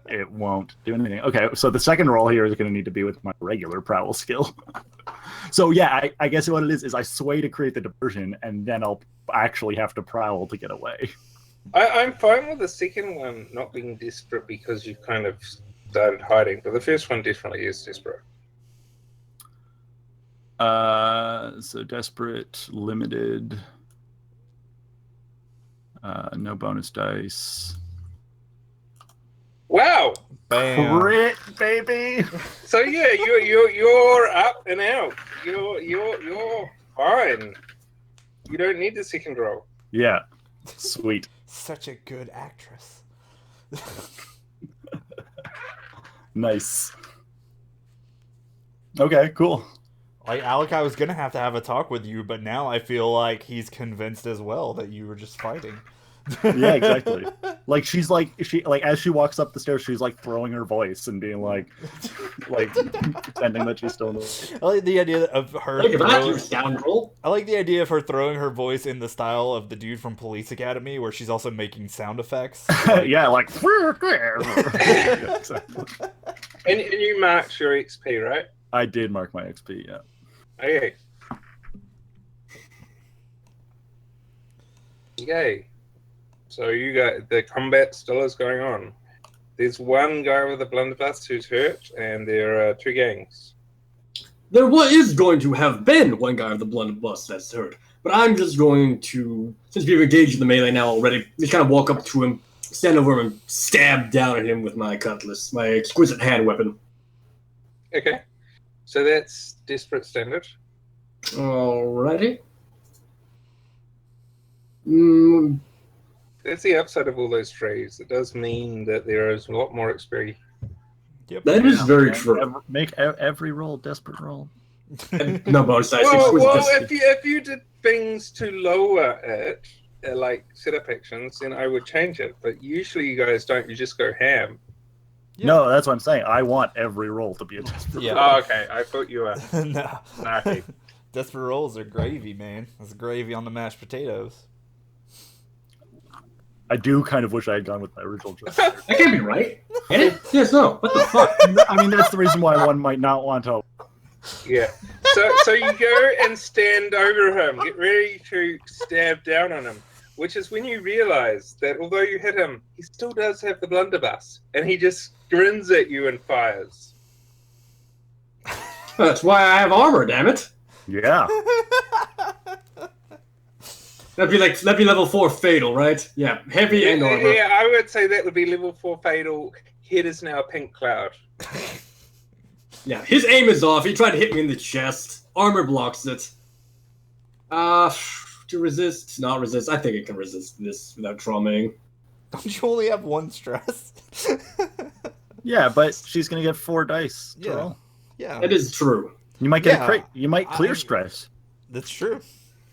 it won't do anything. Okay, so the second roll here is going to need to be with my regular prowl skill. So yeah, I guess what it is I sway to create the diversion, and then I'll actually have to prowl to get away. I'm fine with the second one not being desperate because you've kind of started hiding, but the first one definitely is desperate. So desperate, limited, no bonus dice. Wow! Bam. Crit, baby. So yeah, you're up and out. You're fine. You don't need the second roll. Yeah, sweet. Such a good actress. Nice. Okay, cool. Like, Alec, I was gonna have a talk with you, but now I feel like he's convinced as well that you were just fighting. Yeah, exactly. Like she as she walks up the stairs, she's like throwing her voice and being like pretending that she's still in the... I like the idea of her. Look at that, you scoundrel. I like the idea of her throwing her voice in the style of the dude from Police Academy, where she's also making sound effects. Yeah, like yeah, exactly. And you marked your XP, right? I did mark my XP, yeah. Okay. Yay. So you got the combat still is going on. There's one guy with a blunderbuss who's hurt, and there are two gangs. There is going to have been one guy with the blunderbuss that's hurt, but I'm just going to, since we've engaged in the melee now already, just kind of walk up to him, stand over him, and stab down at him with my cutlass, my exquisite hand weapon. Okay. So that's desperate standard. Alrighty. That's the upside of all those trees. It does mean that there is a lot more XP. Yep. That is very true. Make every roll desperate roll. No bonus dice. Well, if you did things to lower it, like setup actions, then I would change it. But usually you guys don't. You just go ham. Yeah. No, that's what I'm saying. I want every roll to be a desperate Yeah. roll. Oh, okay. I thought you were No. naughty. Desperate rolls are gravy, man. That's gravy on the mashed potatoes. I do kind of wish I had gone with my original choice. That can't be right. Can it? Yes, no. What the fuck? I mean, that's the reason why one might not want to. Yeah. So you go and stand over him, get ready to stab down on him, which is when you realize that although you hit him, he still does have the blunderbuss, and he just grins at you and fires. That's why I have armor, damn it. Yeah. That'd be level 4 fatal, right? Yeah, heavy and armor. Yeah, I would say that would be level 4 fatal. Head is now a pink cloud. Yeah, his aim is off. He tried to hit me in the chest. Armor blocks it. To resist, not resist. I think it can resist this without traumaing. Don't you only have one stress? Yeah, but she's gonna get 4 dice to Yeah. roll. Yeah. It is true. You might get Yeah, a crit. You might clear I- stress. That's true.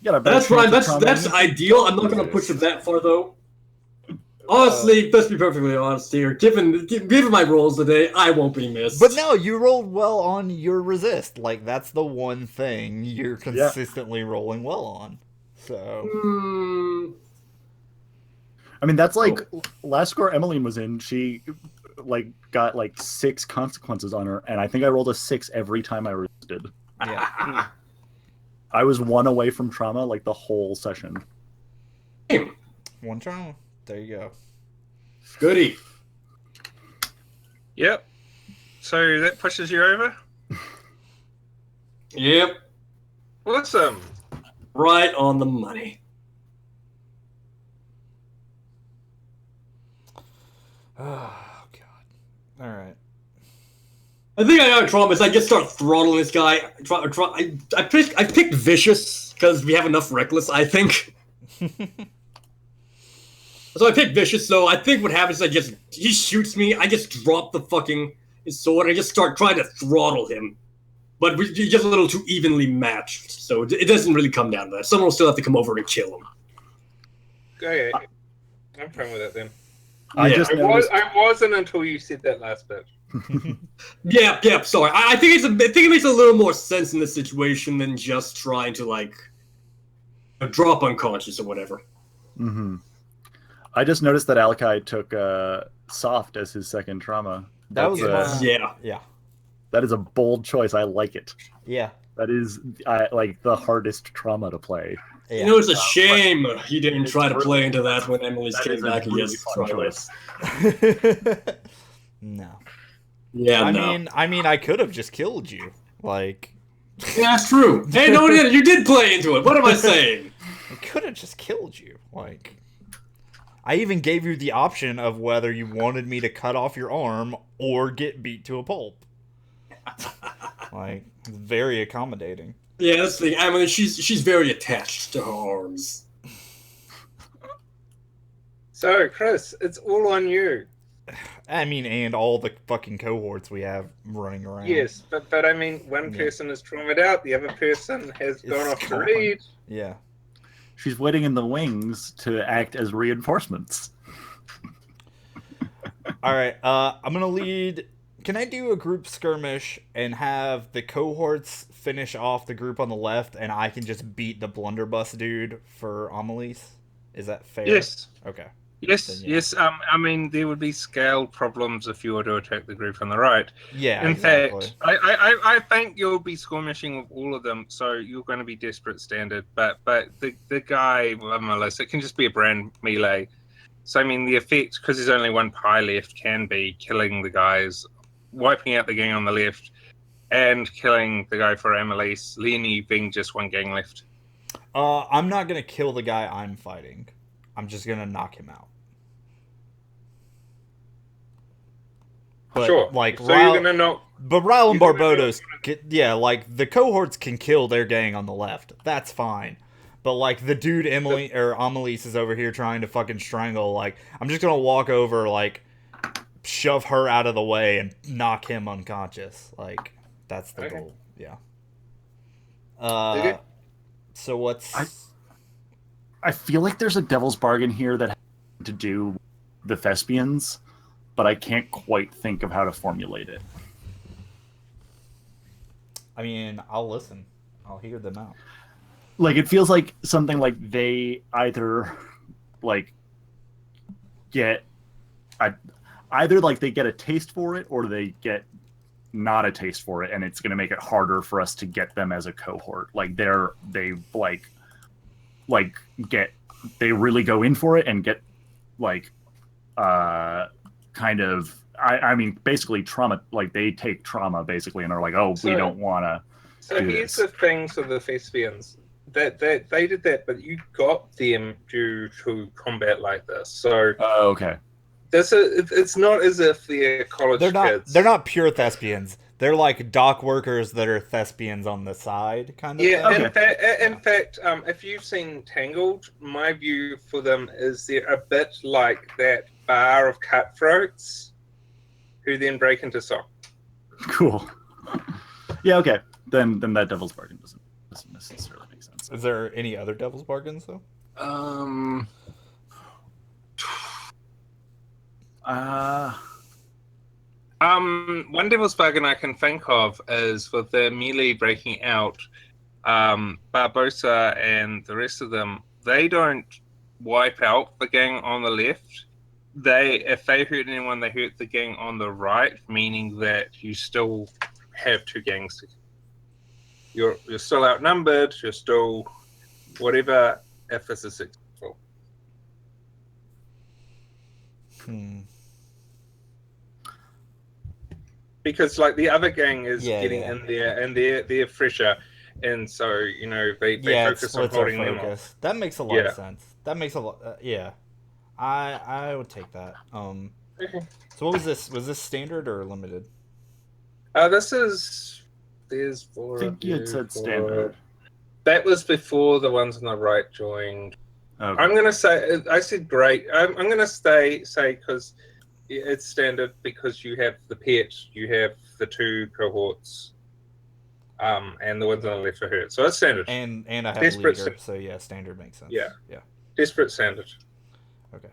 You got a better That's right. chance of That's trauma. ideal. I'm not gonna push it that far though. Honestly, let's be perfectly honest here. Given my rolls today, I won't be missed. But no, you rolled well on your resist. Like, that's the one thing you're consistently rolling well on. So. I mean, that's like last score Emmeline was in. She got 6 consequences on her, and I think I rolled a 6 every time I resisted. Yeah. I was 1 away from trauma like the whole session. One trauma. There you go. Goody. Yep. So that pushes you over? Yep. Awesome. Right on the money. Oh, God. All right. I think I got trauma. I just start throttling this guy. I picked vicious because we have enough reckless. I think. So I picked vicious. So I think what happens is he shoots me. I just drop his sword. And I just start trying to throttle him, but we just a little too evenly matched. So it doesn't really come down to that. Someone will still have to come over and kill him. Okay. I'm fine with that then. I wasn't until you said that last bit. Yeah. Sorry. I think it makes a little more sense in this situation than just trying to drop unconscious or whatever. Mm-hmm. I just noticed that Alakai took soft as his second trauma. That was yeah. That is a bold choice. I like it. Yeah. That is the hardest trauma to play. Yeah. It's a shame he didn't try to play into that when Emily's came back against fun choice. No. Yeah, I mean, I could have just killed you. Like, yeah, that's true. Hey, no, you did play into it. What am I saying? I could have just killed you. Like, I even gave you the option of whether you wanted me to cut off your arm or get beat to a pulp. Like, very accommodating. Yeah, that's the thing. I mean, she's very attached to her arms. So, Chris, it's all on you. I mean, and all the fucking cohorts we have running around. Yes, but I mean, one person is traumatized out, the other person has gone off to read. Yeah. She's waiting in the wings to act as reinforcements. All right, I'm gonna lead. Can I do a group skirmish and have the cohorts finish off the group on the left, and I can just beat the blunderbuss dude for Amelise? Is that fair? Yes. Okay. Yes, Then, yeah. yes. I mean, there would be scale problems if you were to attack the group on the right. Yeah. In exactly. fact, I think you'll be skirmishing with all of them, so you're going to be desperate standard. But the guy, Melissa, it can just be a brand melee. So I mean, the effect, because there's only one pie left, can be killing the guys, wiping out the gang on the left, and killing the guy for Amelise, leaving just one gang left. I'm not gonna kill the guy I'm fighting. I'm just gonna knock him out. But, Sure. Like, so you're going to knock... But Ryle and Barbados, like, the cohorts can kill their gang on the left. That's fine. But, like, the dude Amelise is over here trying to fucking strangle. Like, I'm just gonna walk over, like, shove her out of the way and knock him unconscious. Like, that's the goal. Yeah. Okay. So what's... I feel like there's a devil's bargain here that has to do with the thespians, but I can't quite think of how to formulate it. I mean, I'll listen. I'll hear them out. Like, it feels like something like they either, like, get... either, like, they get a taste for it, or they get not a taste for it, and it's going to make it harder for us to get them as a cohort. Like, they really go in for it and get, like, kind of, I mean, basically trauma, like, they take trauma, basically, and are like, oh, we don't want to do here's this. the thing for the thespians. That they did that, but you got them due to combat like this. So Okay. it's not as if they're college kids. They're not pure thespians. They're like dock workers that are thespians on the side, kind of. Yeah, thing. in fact, if you've seen Tangled, my view for them is they're a bit like that bar of cutthroats who then break into song. Cool. Yeah, okay. Then that devil's bargain doesn't necessarily make sense. Is there any other devil's bargains though? One devil's bargain I can think of is with the melee breaking out, Barbosa and the rest of them, they don't wipe out the gang on the left. If they hurt anyone, they hurt the gang on the right, meaning that you still have two gangs. You're still outnumbered, you're still whatever if this is successful. Because like the other gang is getting in there and they're fresher, and so they focus on holding them off. That makes a lot of sense. That makes a lot. I would take that. Okay. So what was this? Was this standard or limited? There's four. I think you had said standard. That was before the ones on the right joined. Okay. I'm gonna say I said great. I'm gonna say because it's standard because you have the pet, you have the two cohorts, and the ones on the left are hurt. So it's standard. And I have Desperate leader, so yeah, standard makes sense. Yeah. Yeah. Desperate standard. Okay.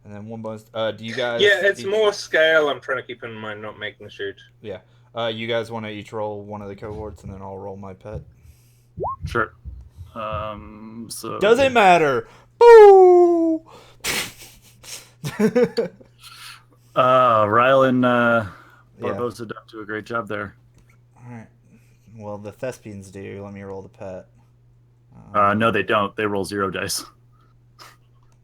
And then one bonus. Do you guys? Yeah, it's more scale. I'm trying to keep in mind not making shoot. Yeah. You guys want to each roll one of the cohorts, and then I'll roll my pet. Sure. So doesn't matter. Boo. Ryle and Barbosa don't do a great job there. All right. Well, the thespians do. Let me roll the pet. No, they don't. They roll 0 dice.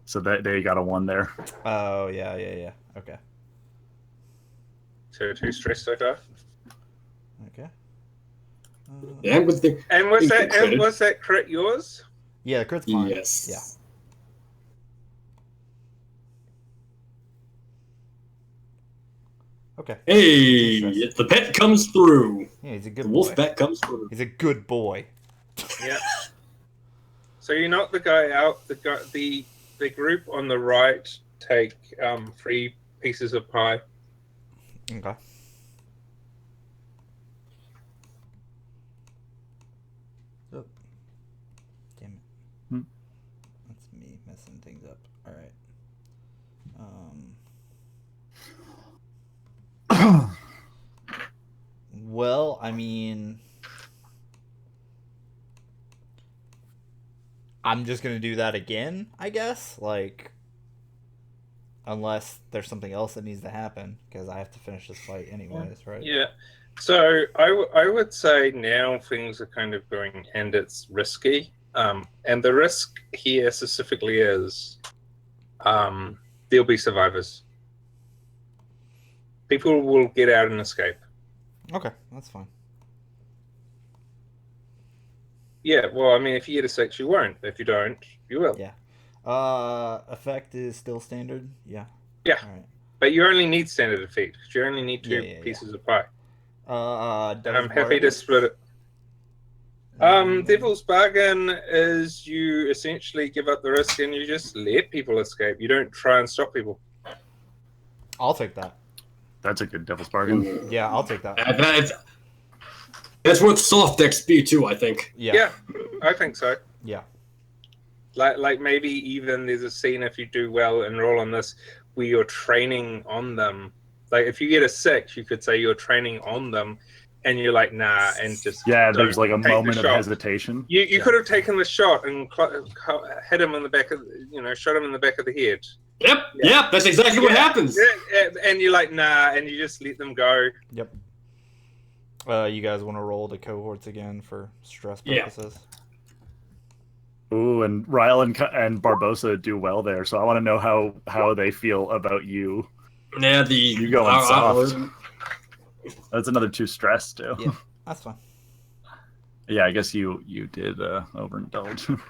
So they got a 1 there. Oh yeah. Okay. So 2 stress so far. Okay. Yeah, I'm with the. And was that crit yours? Yeah, the crit's mine. Yes. Yeah. Okay. Hey, the pet comes through. Yeah, he's a good The boy. wolf pet comes through. He's a good boy. Yeah. So you knock the guy out. The group on the right take 3 pieces of pie. Okay. Oh. Damn it. That's me messing things up. All right. Well, I mean, I'm just gonna do that again, I guess. Like, unless there's something else that needs to happen, because I have to finish this fight anyways, right? Yeah. So I would say now things are kind of going, and it's risky. And the risk here specifically is there'll be survivors. People will get out and escape. Okay, that's fine. Yeah, well, I mean, if you get a 6, you won't. If you don't, you will. Yeah. Effect is still standard. Yeah. Yeah. All right. But you only need standard effect. You only need 2 pieces of pie. And I'm happy to split it. Devil's Bargain is you essentially give up the risk and you just let people escape. You don't try and stop people. I'll take that. That's a good devil's bargain. Yeah, I'll take that. That's what soft decks be too, I think. Yeah. I think so. Yeah. Like maybe even there's a scene if you do well and roll on this where you're training on them. Like if you get a 6, you could say you're training on them, and you're like nah, and just there's like a take moment the of shot. hesitation. You could have taken the shot and hit him in the back of shot him in the back of the head. Yep, that's exactly what happens. Yeah, and you're like nah, and you just let them go. Yep. You guys want to roll the cohorts again for stress purposes? Ooh, and Ryle and Barbosa do well there, so I want to know how they feel about you. Yeah, you going soft. That's another 2 stress too. Yeah, that's fine. Yeah, I guess you did overindulge.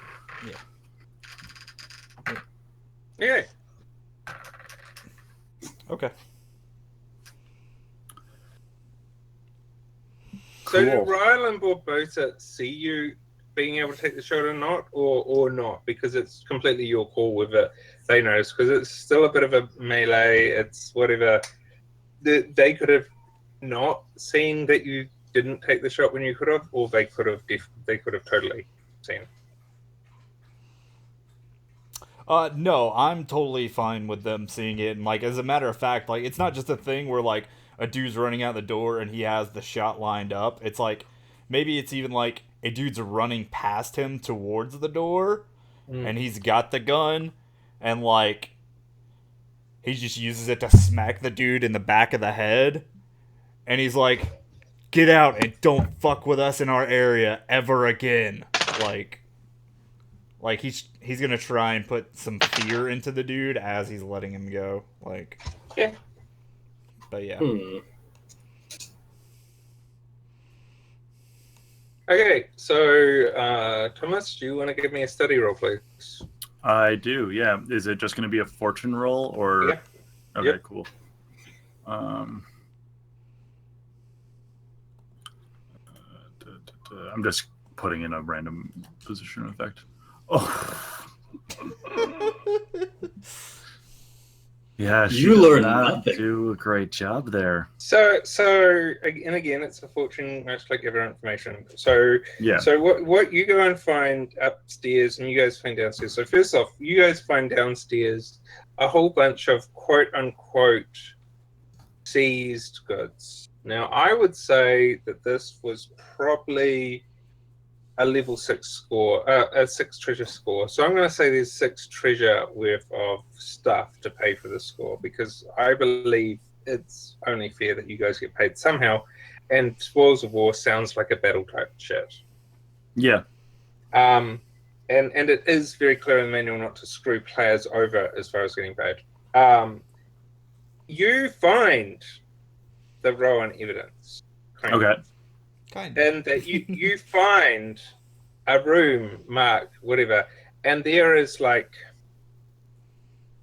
Yeah. Okay. So did Ryle and Barbosa see you being able to take the shot or not, or not? Because it's completely your call with it. They notice because it's still a bit of a melee. It's whatever. They could have not seen that you didn't take the shot when you could have, or they could have totally seen. No, I'm totally fine with them seeing it, and like as a matter of fact, like it's not just a thing where like a dude's running out the door and he has the shot lined up. It's like maybe it's even like a dude's running past him towards the door, and he's got the gun, and like he just uses it to smack the dude in the back of the head, and he's like, "Get out and don't fuck with us in our area ever again." Like he's gonna try and put some fear into the dude as he's letting him go. Like, yeah. But yeah. Okay, so Thomas, do you want to give me a study roll, please? I do. Yeah. Is it just going to be a fortune roll or? Yeah. Okay. Yep. Cool. I'm just putting in a random position effect. Oh. Yeah, you learned nothing. Do a great job there. So again, it's a fortune, much like other information. So yeah. So what you go and find upstairs, and you guys find downstairs. So first off, you guys find downstairs a whole bunch of quote unquote seized goods. Now, I would say that this was probably a level 6 score, a 6 treasure score. So I'm going to say there's 6 treasure worth of stuff to pay for this score, because I believe it's only fair that you guys get paid somehow. And Spoils of War sounds like a battle type shit. Yeah. And it is very clear in the manual not to screw players over as far as getting paid. You find the Rowan evidence. Kind of. Okay. Kind of. And that you find a room marked whatever, and there is like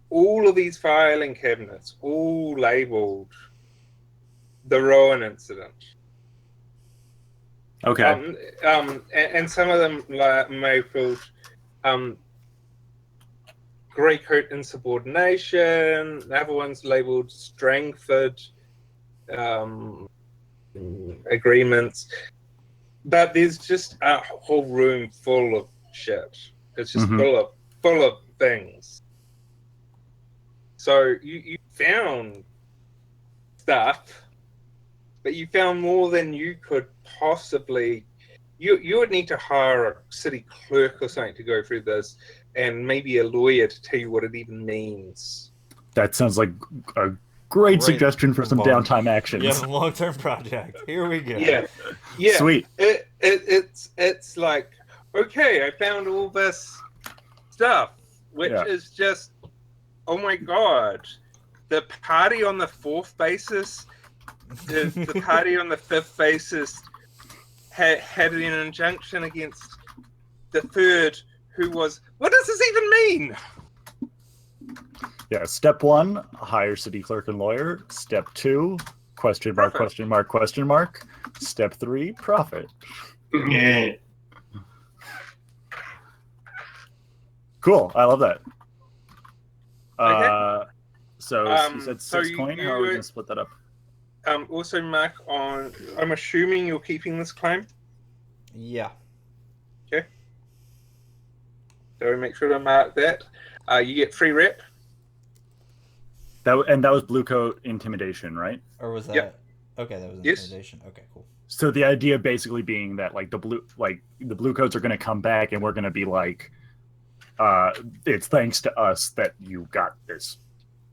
all of these filing cabinets, all labeled the Rowan incident. Okay. And some of them labeled Greycoat insubordination. Other ones labeled Strangford agreements. But there's just a whole room full of shit. It's just full of things. So you found stuff, but you found more than you could possibly. You would need to hire a city clerk or something to go through this, and maybe a lawyer to tell you what it even means. That sounds like a great suggestion for some downtime actions. Yeah, long-term project. Here we go. Yeah. Sweet. It's like, okay, I found all this stuff, which is just, oh my god, the party on the fourth basis, the party on the fifth basis had an injunction against the third, who was, what does this even mean? Yeah, step 1, hire city clerk and lawyer. Step 2, question mark, question mark, question mark. Step 3, profit. Yeah. Cool, I love that. Okay. So you said so 6 coin? How are we going to split that up? Also, Mark, I'm assuming you're keeping this claim? Yeah. Okay. So make sure to mark that. You get free rep. That was blue coat intimidation, right? Or was that? Yep. Okay, that was Yes. intimidation. Okay, cool. So the idea basically being that like the blue coats are going to come back and we're going to be like, it's thanks to us that you got this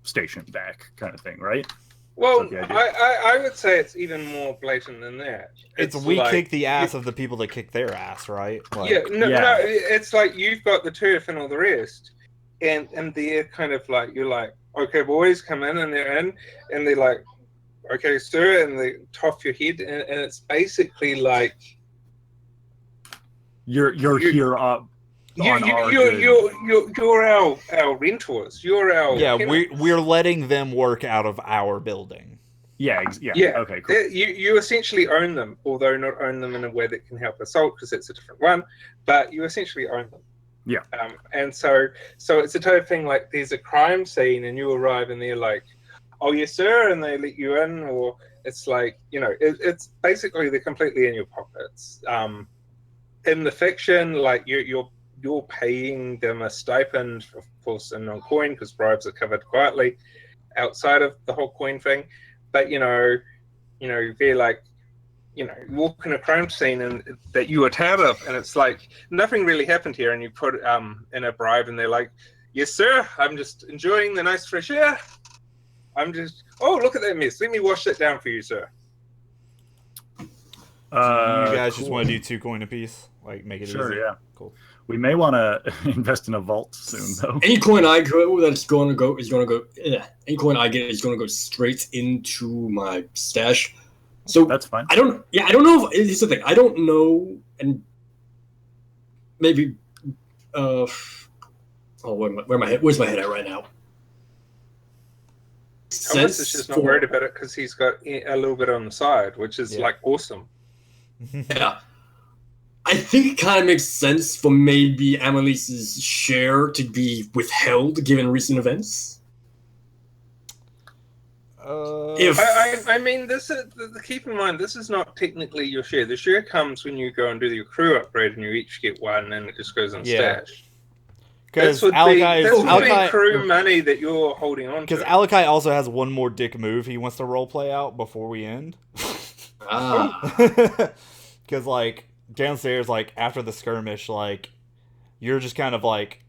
station back, kind of thing, right? Well, I would say it's even more blatant than that. It's we like, kick the ass of the people that kick their ass, right? Like, no, it's like you've got the turf and all the rest, and they're kind of like, you're like, okay, boys, come in, and they're in, and they're like, okay, sir, and they toff your head, and it's basically like you're here up. You're our renters. You're our we're letting them work out of our building. Yeah. Okay, cool. You essentially own them, although not own them in a way that can help assault because it's a different one. But you essentially own them. Yeah. And so it's a type of thing like there's a crime scene and you arrive and they're like, "Oh yes, sir," and they let you in, or it's like it's basically they're completely in your pockets. In the fiction, like you're paying them a stipend, of course, in non-coin because bribes are covered quietly outside of the whole coin thing. But they're like, walk in a crime scene and that you were part of, and it's like nothing really happened here, and you put in a bribe, and they're like, "Yes, sir, I'm just enjoying the nice fresh air. Oh, look at that mess. Let me wash that down for you, sir." So you guys just want to do 2 coin a piece, like make it sure, easy? Yeah, cool. We may want to invest in a vault soon, though. Any coin I go that's going to go is going to go. Any coin I get is going to go straight into my stash. So that's fine. I don't know if it's the thing. I don't know, and maybe. Where's my head at right now? Elvis is just not worried about it because he's got a little bit on the side, which is like awesome. Yeah. I think it kind of makes sense for maybe Annalise's share to be withheld given recent events. I mean, this is keep in mind this is not technically your share. The share comes when you go and do your crew upgrade, and you each get one, and it just goes in stash. Because Alakai be crew money that you're holding on to. Because Alakai also has one more dick move he wants to roleplay out before we end. Because like downstairs, like after the skirmish, like you're just kind of like,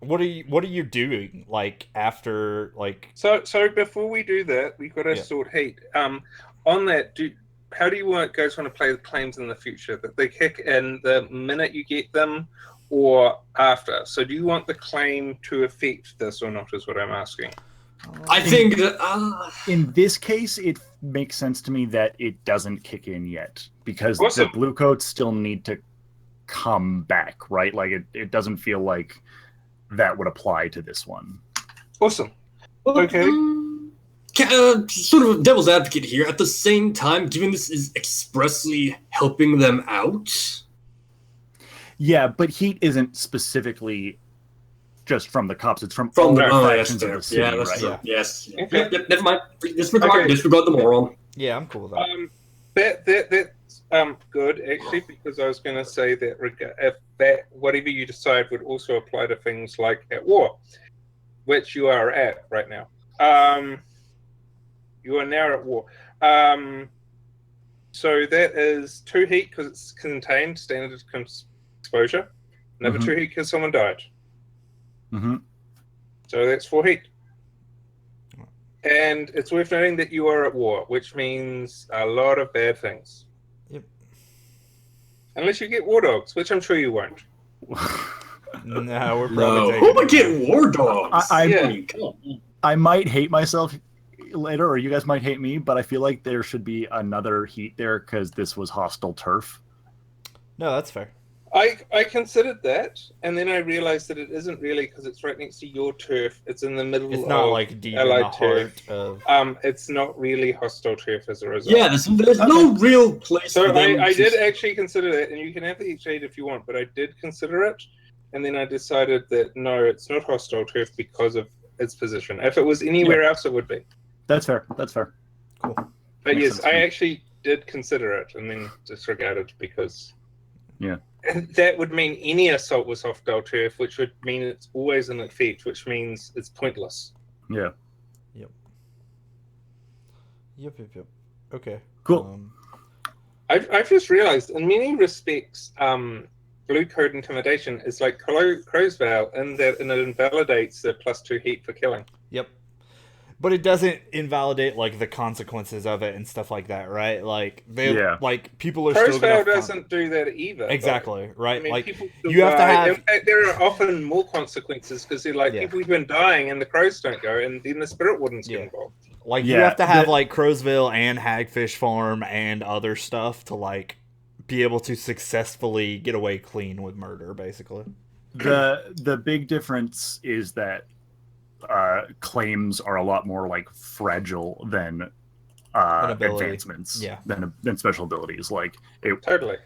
what are you doing? Like after like so before we do that, we got to sort heat. On that, how do you guys want to play the claims in the future? That they kick in the minute you get them, or after? So do you want the claim to affect this or not? Is what I'm asking. I think that in this case, it makes sense to me that it doesn't kick in yet because Awesome. the blue coats still need to come back, right? Like it doesn't feel like that would apply to this one. Awesome. Okay. Sort of devil's advocate here. At the same time, given this is expressly helping them out. Yeah, but heat isn't specifically just from the cops. It's from all the factions of the city, that's right? true. Yes. Okay. Yep, never mind. Disregard the moron. Yeah, I'm cool with that. That's good actually, because I was going to say that if that whatever you decide would also apply to things like at war, which you are at right now. You are now at war. So that is 2 heat because it's contained standard exposure. Another 2 heat because someone died. Mm-hmm. So that's 4 heat. And it's worth noting that you are at war, which means a lot of bad things. Yep. Unless you get war dogs, which I'm sure you won't. No, we're probably No. taking Who would get war dogs? I might hate myself later, or you guys might hate me, but I feel like there should be another heat there because this was hostile turf. No, that's fair. I considered that, and then I realized that it isn't really because it's right next to your turf. It's in the middle. It's not of like deep in the Allied heart turf. of. It's not really hostile turf as a result. Yeah, there's no real place So for them I to- did actually consider that, and you can have the each aid if you want, but I did consider it, and then I decided that no, it's not hostile turf because of its position. If it was anywhere else, it would be. That's fair. That's fair. Cool. But Makes yes, sense to I me. actually did consider it, and then disregarded because. Yeah. And that would mean any assault was hostile turf, which would mean it's always in effect, which means it's pointless. Yeah. Yep. Okay. Cool. I've just realized, in many respects, blue code intimidation is like Crow's Veil in that it invalidates the +2 heat for killing. Yep. But it doesn't invalidate like the consequences of it and stuff like that, right? Like like people are Crow's still gonna Veil doesn't do that either. exactly, right? I mean, like people still you have to die. have. In fact, there are often more consequences because they're like Yeah. people have been dying and the crows don't go, and then the spirit wardens get involved. Like you have to have like Crowsville and Hagfish Farm and other stuff to like be able to successfully get away clean with murder, basically. The big difference is that claims are a lot more like fragile than advancements than special abilities. Like Totally.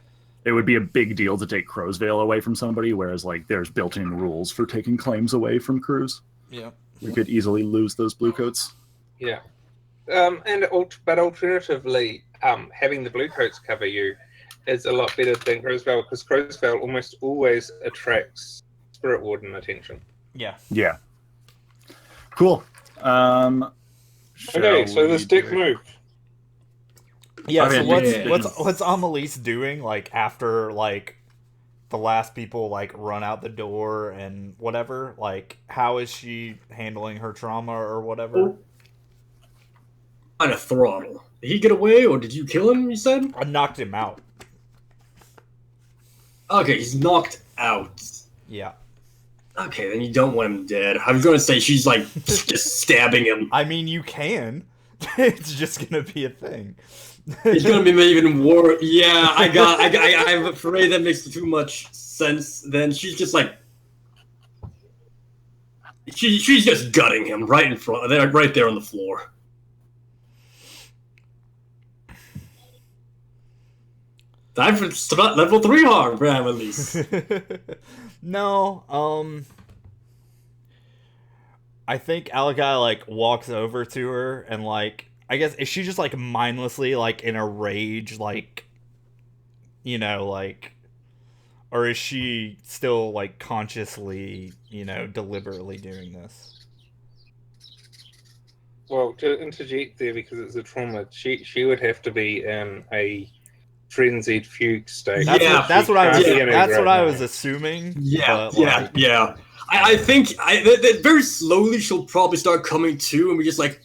it would be a big deal to take Crow's Veil away from somebody, whereas like there's built-in rules for taking claims away from crews. Yeah. We could easily lose those blue coats. Yeah. But alternatively, having the blue coats cover you is a lot better than Crow's Veil because Crow's Veil almost always attracts spirit warden attention. Yeah. Yeah. Cool. Okay, so the stick move. Yeah, Okay, so what's Amelise doing like after like the last people like run out the door and whatever? Like how is she handling her trauma or whatever? Kind of throttle. Did he get away or did you kill him, you said? I knocked him out. Okay, he's knocked out. Yeah. Okay, then you don't want him dead. I was going to say she's like just stabbing him. I mean, you can. It's just gonna be a thing. It's gonna be even worse. Yeah, I'm afraid that makes too much sense. Then she's just like, she's just gutting him right in front, right there on the floor. Time for level 3 hard, Bram, at least. No, I think Alagai like walks over to her and like I guess is she just like mindlessly like in a rage like like or is she still like consciously deliberately doing this? Well, to interject there because it's a trauma, she would have to be in a frenzied fugue state. That's what I was assuming. Yeah, but, yeah. I think that very slowly she'll probably start coming to, and we're just like,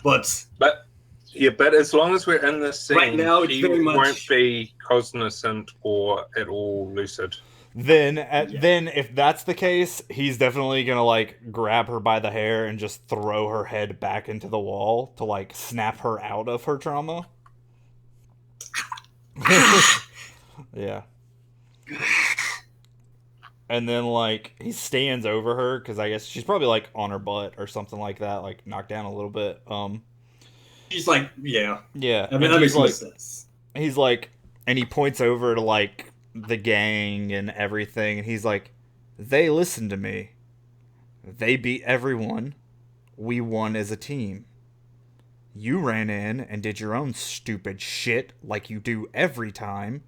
But as long as we're in this scene, right now, it's she very much won't be cognizant or at all lucid. then if that's the case, he's definitely gonna like grab her by the hair and just throw her head back into the wall to like snap her out of her trauma. Yeah. And then like he stands over her because I guess she's probably like on her butt or something like that, like knocked down a little bit. She's like, yeah. I mean, that makes like, sense. He's like, and he points over to like the gang and everything, and he's like, they listened to me. They beat everyone. We won as a team. You ran in and did your own stupid shit like you do every time.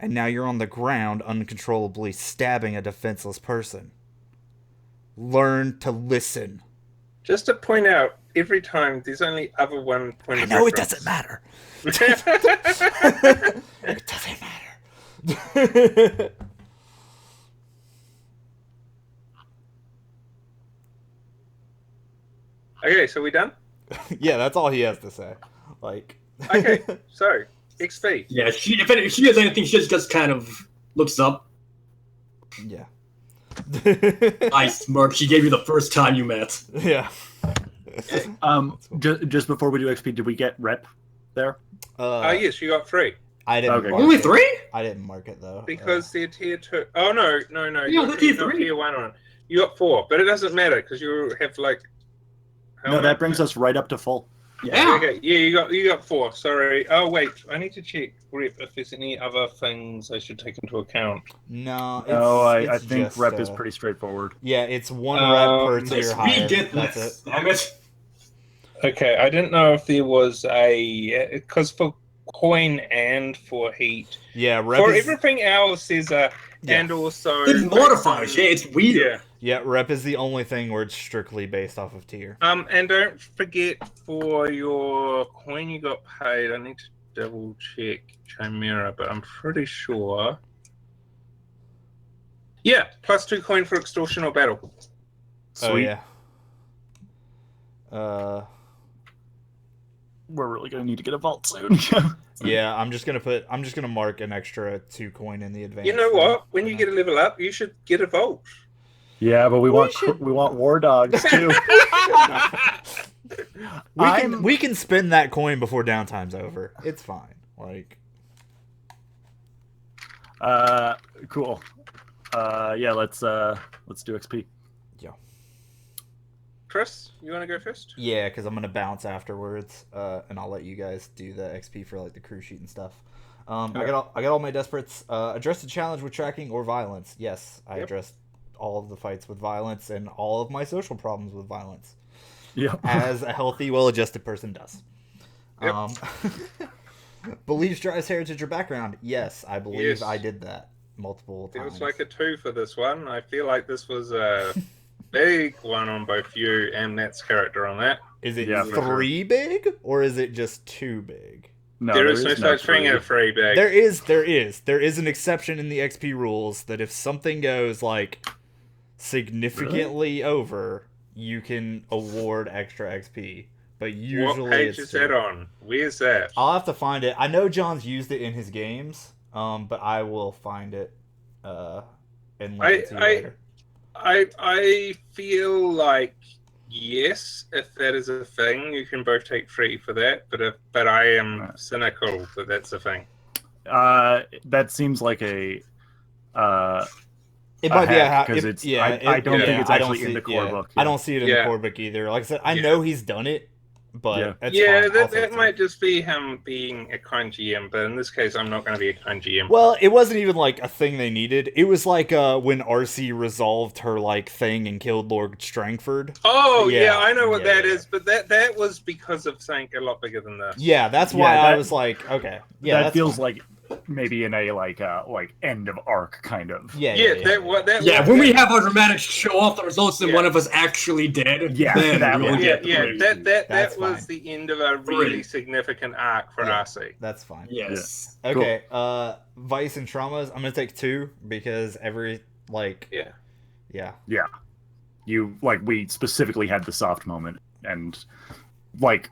And now you're on the ground uncontrollably stabbing a defenseless person. Learn to listen. Just to point out, every time there's only other one point of No, it reference. doesn't matter. It doesn't matter. Okay, so we done? Yeah, that's all he has to say. Like, Okay, so XP. Yeah, if she has anything, she just kind of looks up. yeah. I smirk. She gave you the first time you met. Yeah. Just before we do XP, did we get rep there? Yes, you got 3. I didn't. Okay. Mark Only it. 3? I didn't mark it though. Because they're tier 2. Oh, no. Yeah, they're tier 3. Tier 1 on. You got 4, but it doesn't matter because you have like. No, that brings us right up to full. Yeah. Okay, yeah, you got 4. Sorry. Oh wait, I need to check rep if there's any other things I should take into account. No. I it's think just, rep is pretty straightforward. Yeah, it's 1 rep per tier Yes, higher. we get That's this. it. Damn it. Okay, I didn't know if there was a because for coin and for heat. Yeah, rep For is, everything else, there's a and also It's modifiers. Yeah, it's weird. yeah, rep is the only thing where it's strictly based off of tier. And don't forget for your coin you got paid. I need to double check Chimera, but I'm pretty sure. Yeah, +2 coin for extortion or battle. Oh Sweet. yeah. We're really gonna need to get a vault soon. Yeah, I'm just gonna mark an extra 2 coin in the advance. You know what? When you get a level up, you should get a vault. Yeah, but we want war dogs too. we can spend that coin before downtime's over. It's fine. Like, Cool. Yeah, let's do XP. Chris, you want to go first? yeah, because I'm gonna bounce afterwards, and I'll let you guys do the XP for like the crew sheet and stuff. I got all my desperates. Address the challenge with tracking or violence. Yes, I addressed all of the fights with violence and all of my social problems with violence. Yeah. As a healthy, well-adjusted person does. Yep. Believes Dry's heritage or background. Yes, I believe Yes. I did that multiple times. Feels like a 2 for this one. I feel like this was a big one on both you and Matt's character on that. Is it Yeah, for 3 big or is it just 2 big? No, there is no such thing as a free bag. There is an exception in the XP rules that if something goes like significantly over, you can award extra XP. But usually What page it's is that on? Where's that? I'll have to find it. I know John's used it in his games, but I will find it and link it to you later. I feel like yes, if that is a thing, you can both take 3 for that. But I am cynical that that's a thing. That seems like a It might be a hack, hack 'cause it's- I don't think it's I don't actually in see- the core book. I don't see it in Yeah. the core book either. Like I said, I Yeah. know he's done it, but Yeah. that's Yeah, fine. I'll say that it's might just be him being a kind GM, but in this case, I'm not going to be a kind GM. Well, it wasn't even like a thing they needed. It was like when RC resolved her like thing and killed Lord Strangford. Oh Yeah, yeah, I know what yeah, that yeah. is, but that was because of something a lot bigger than this. Yeah, that's why Yeah, I that- was like, okay, yeah, that that's feels fine. like maybe in a like end of arc kind of. yeah, Yeah, when we have our dramatic show off that results in Yeah. one of us actually dead, Yeah, then that we'll one. yeah, get yeah. three. That That's was fine. the end of a really 3. significant arc for Yeah. RC. that's fine. Yes. Okay, Vice and Traumas. I'm gonna take 2 because every like Yeah. Yeah. You we specifically had the soft moment, and like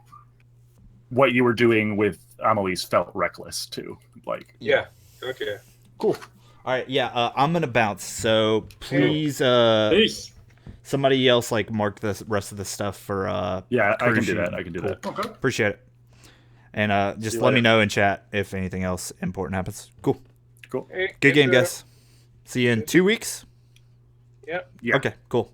what you were doing with Amelie's felt reckless too. Yeah. Okay. Cool. All right, yeah, I'm gonna bounce. So please, Peace. somebody else like mark the rest of the stuff for. Yeah, I can do Kurushi. that. I can do Cool. that. Okay. Appreciate it. And just See you let me later. know in chat if anything else important happens. Cool. Cool. Hey, Good game, good, guys. See you in 2 weeks. Yep. Yeah. Okay. Cool.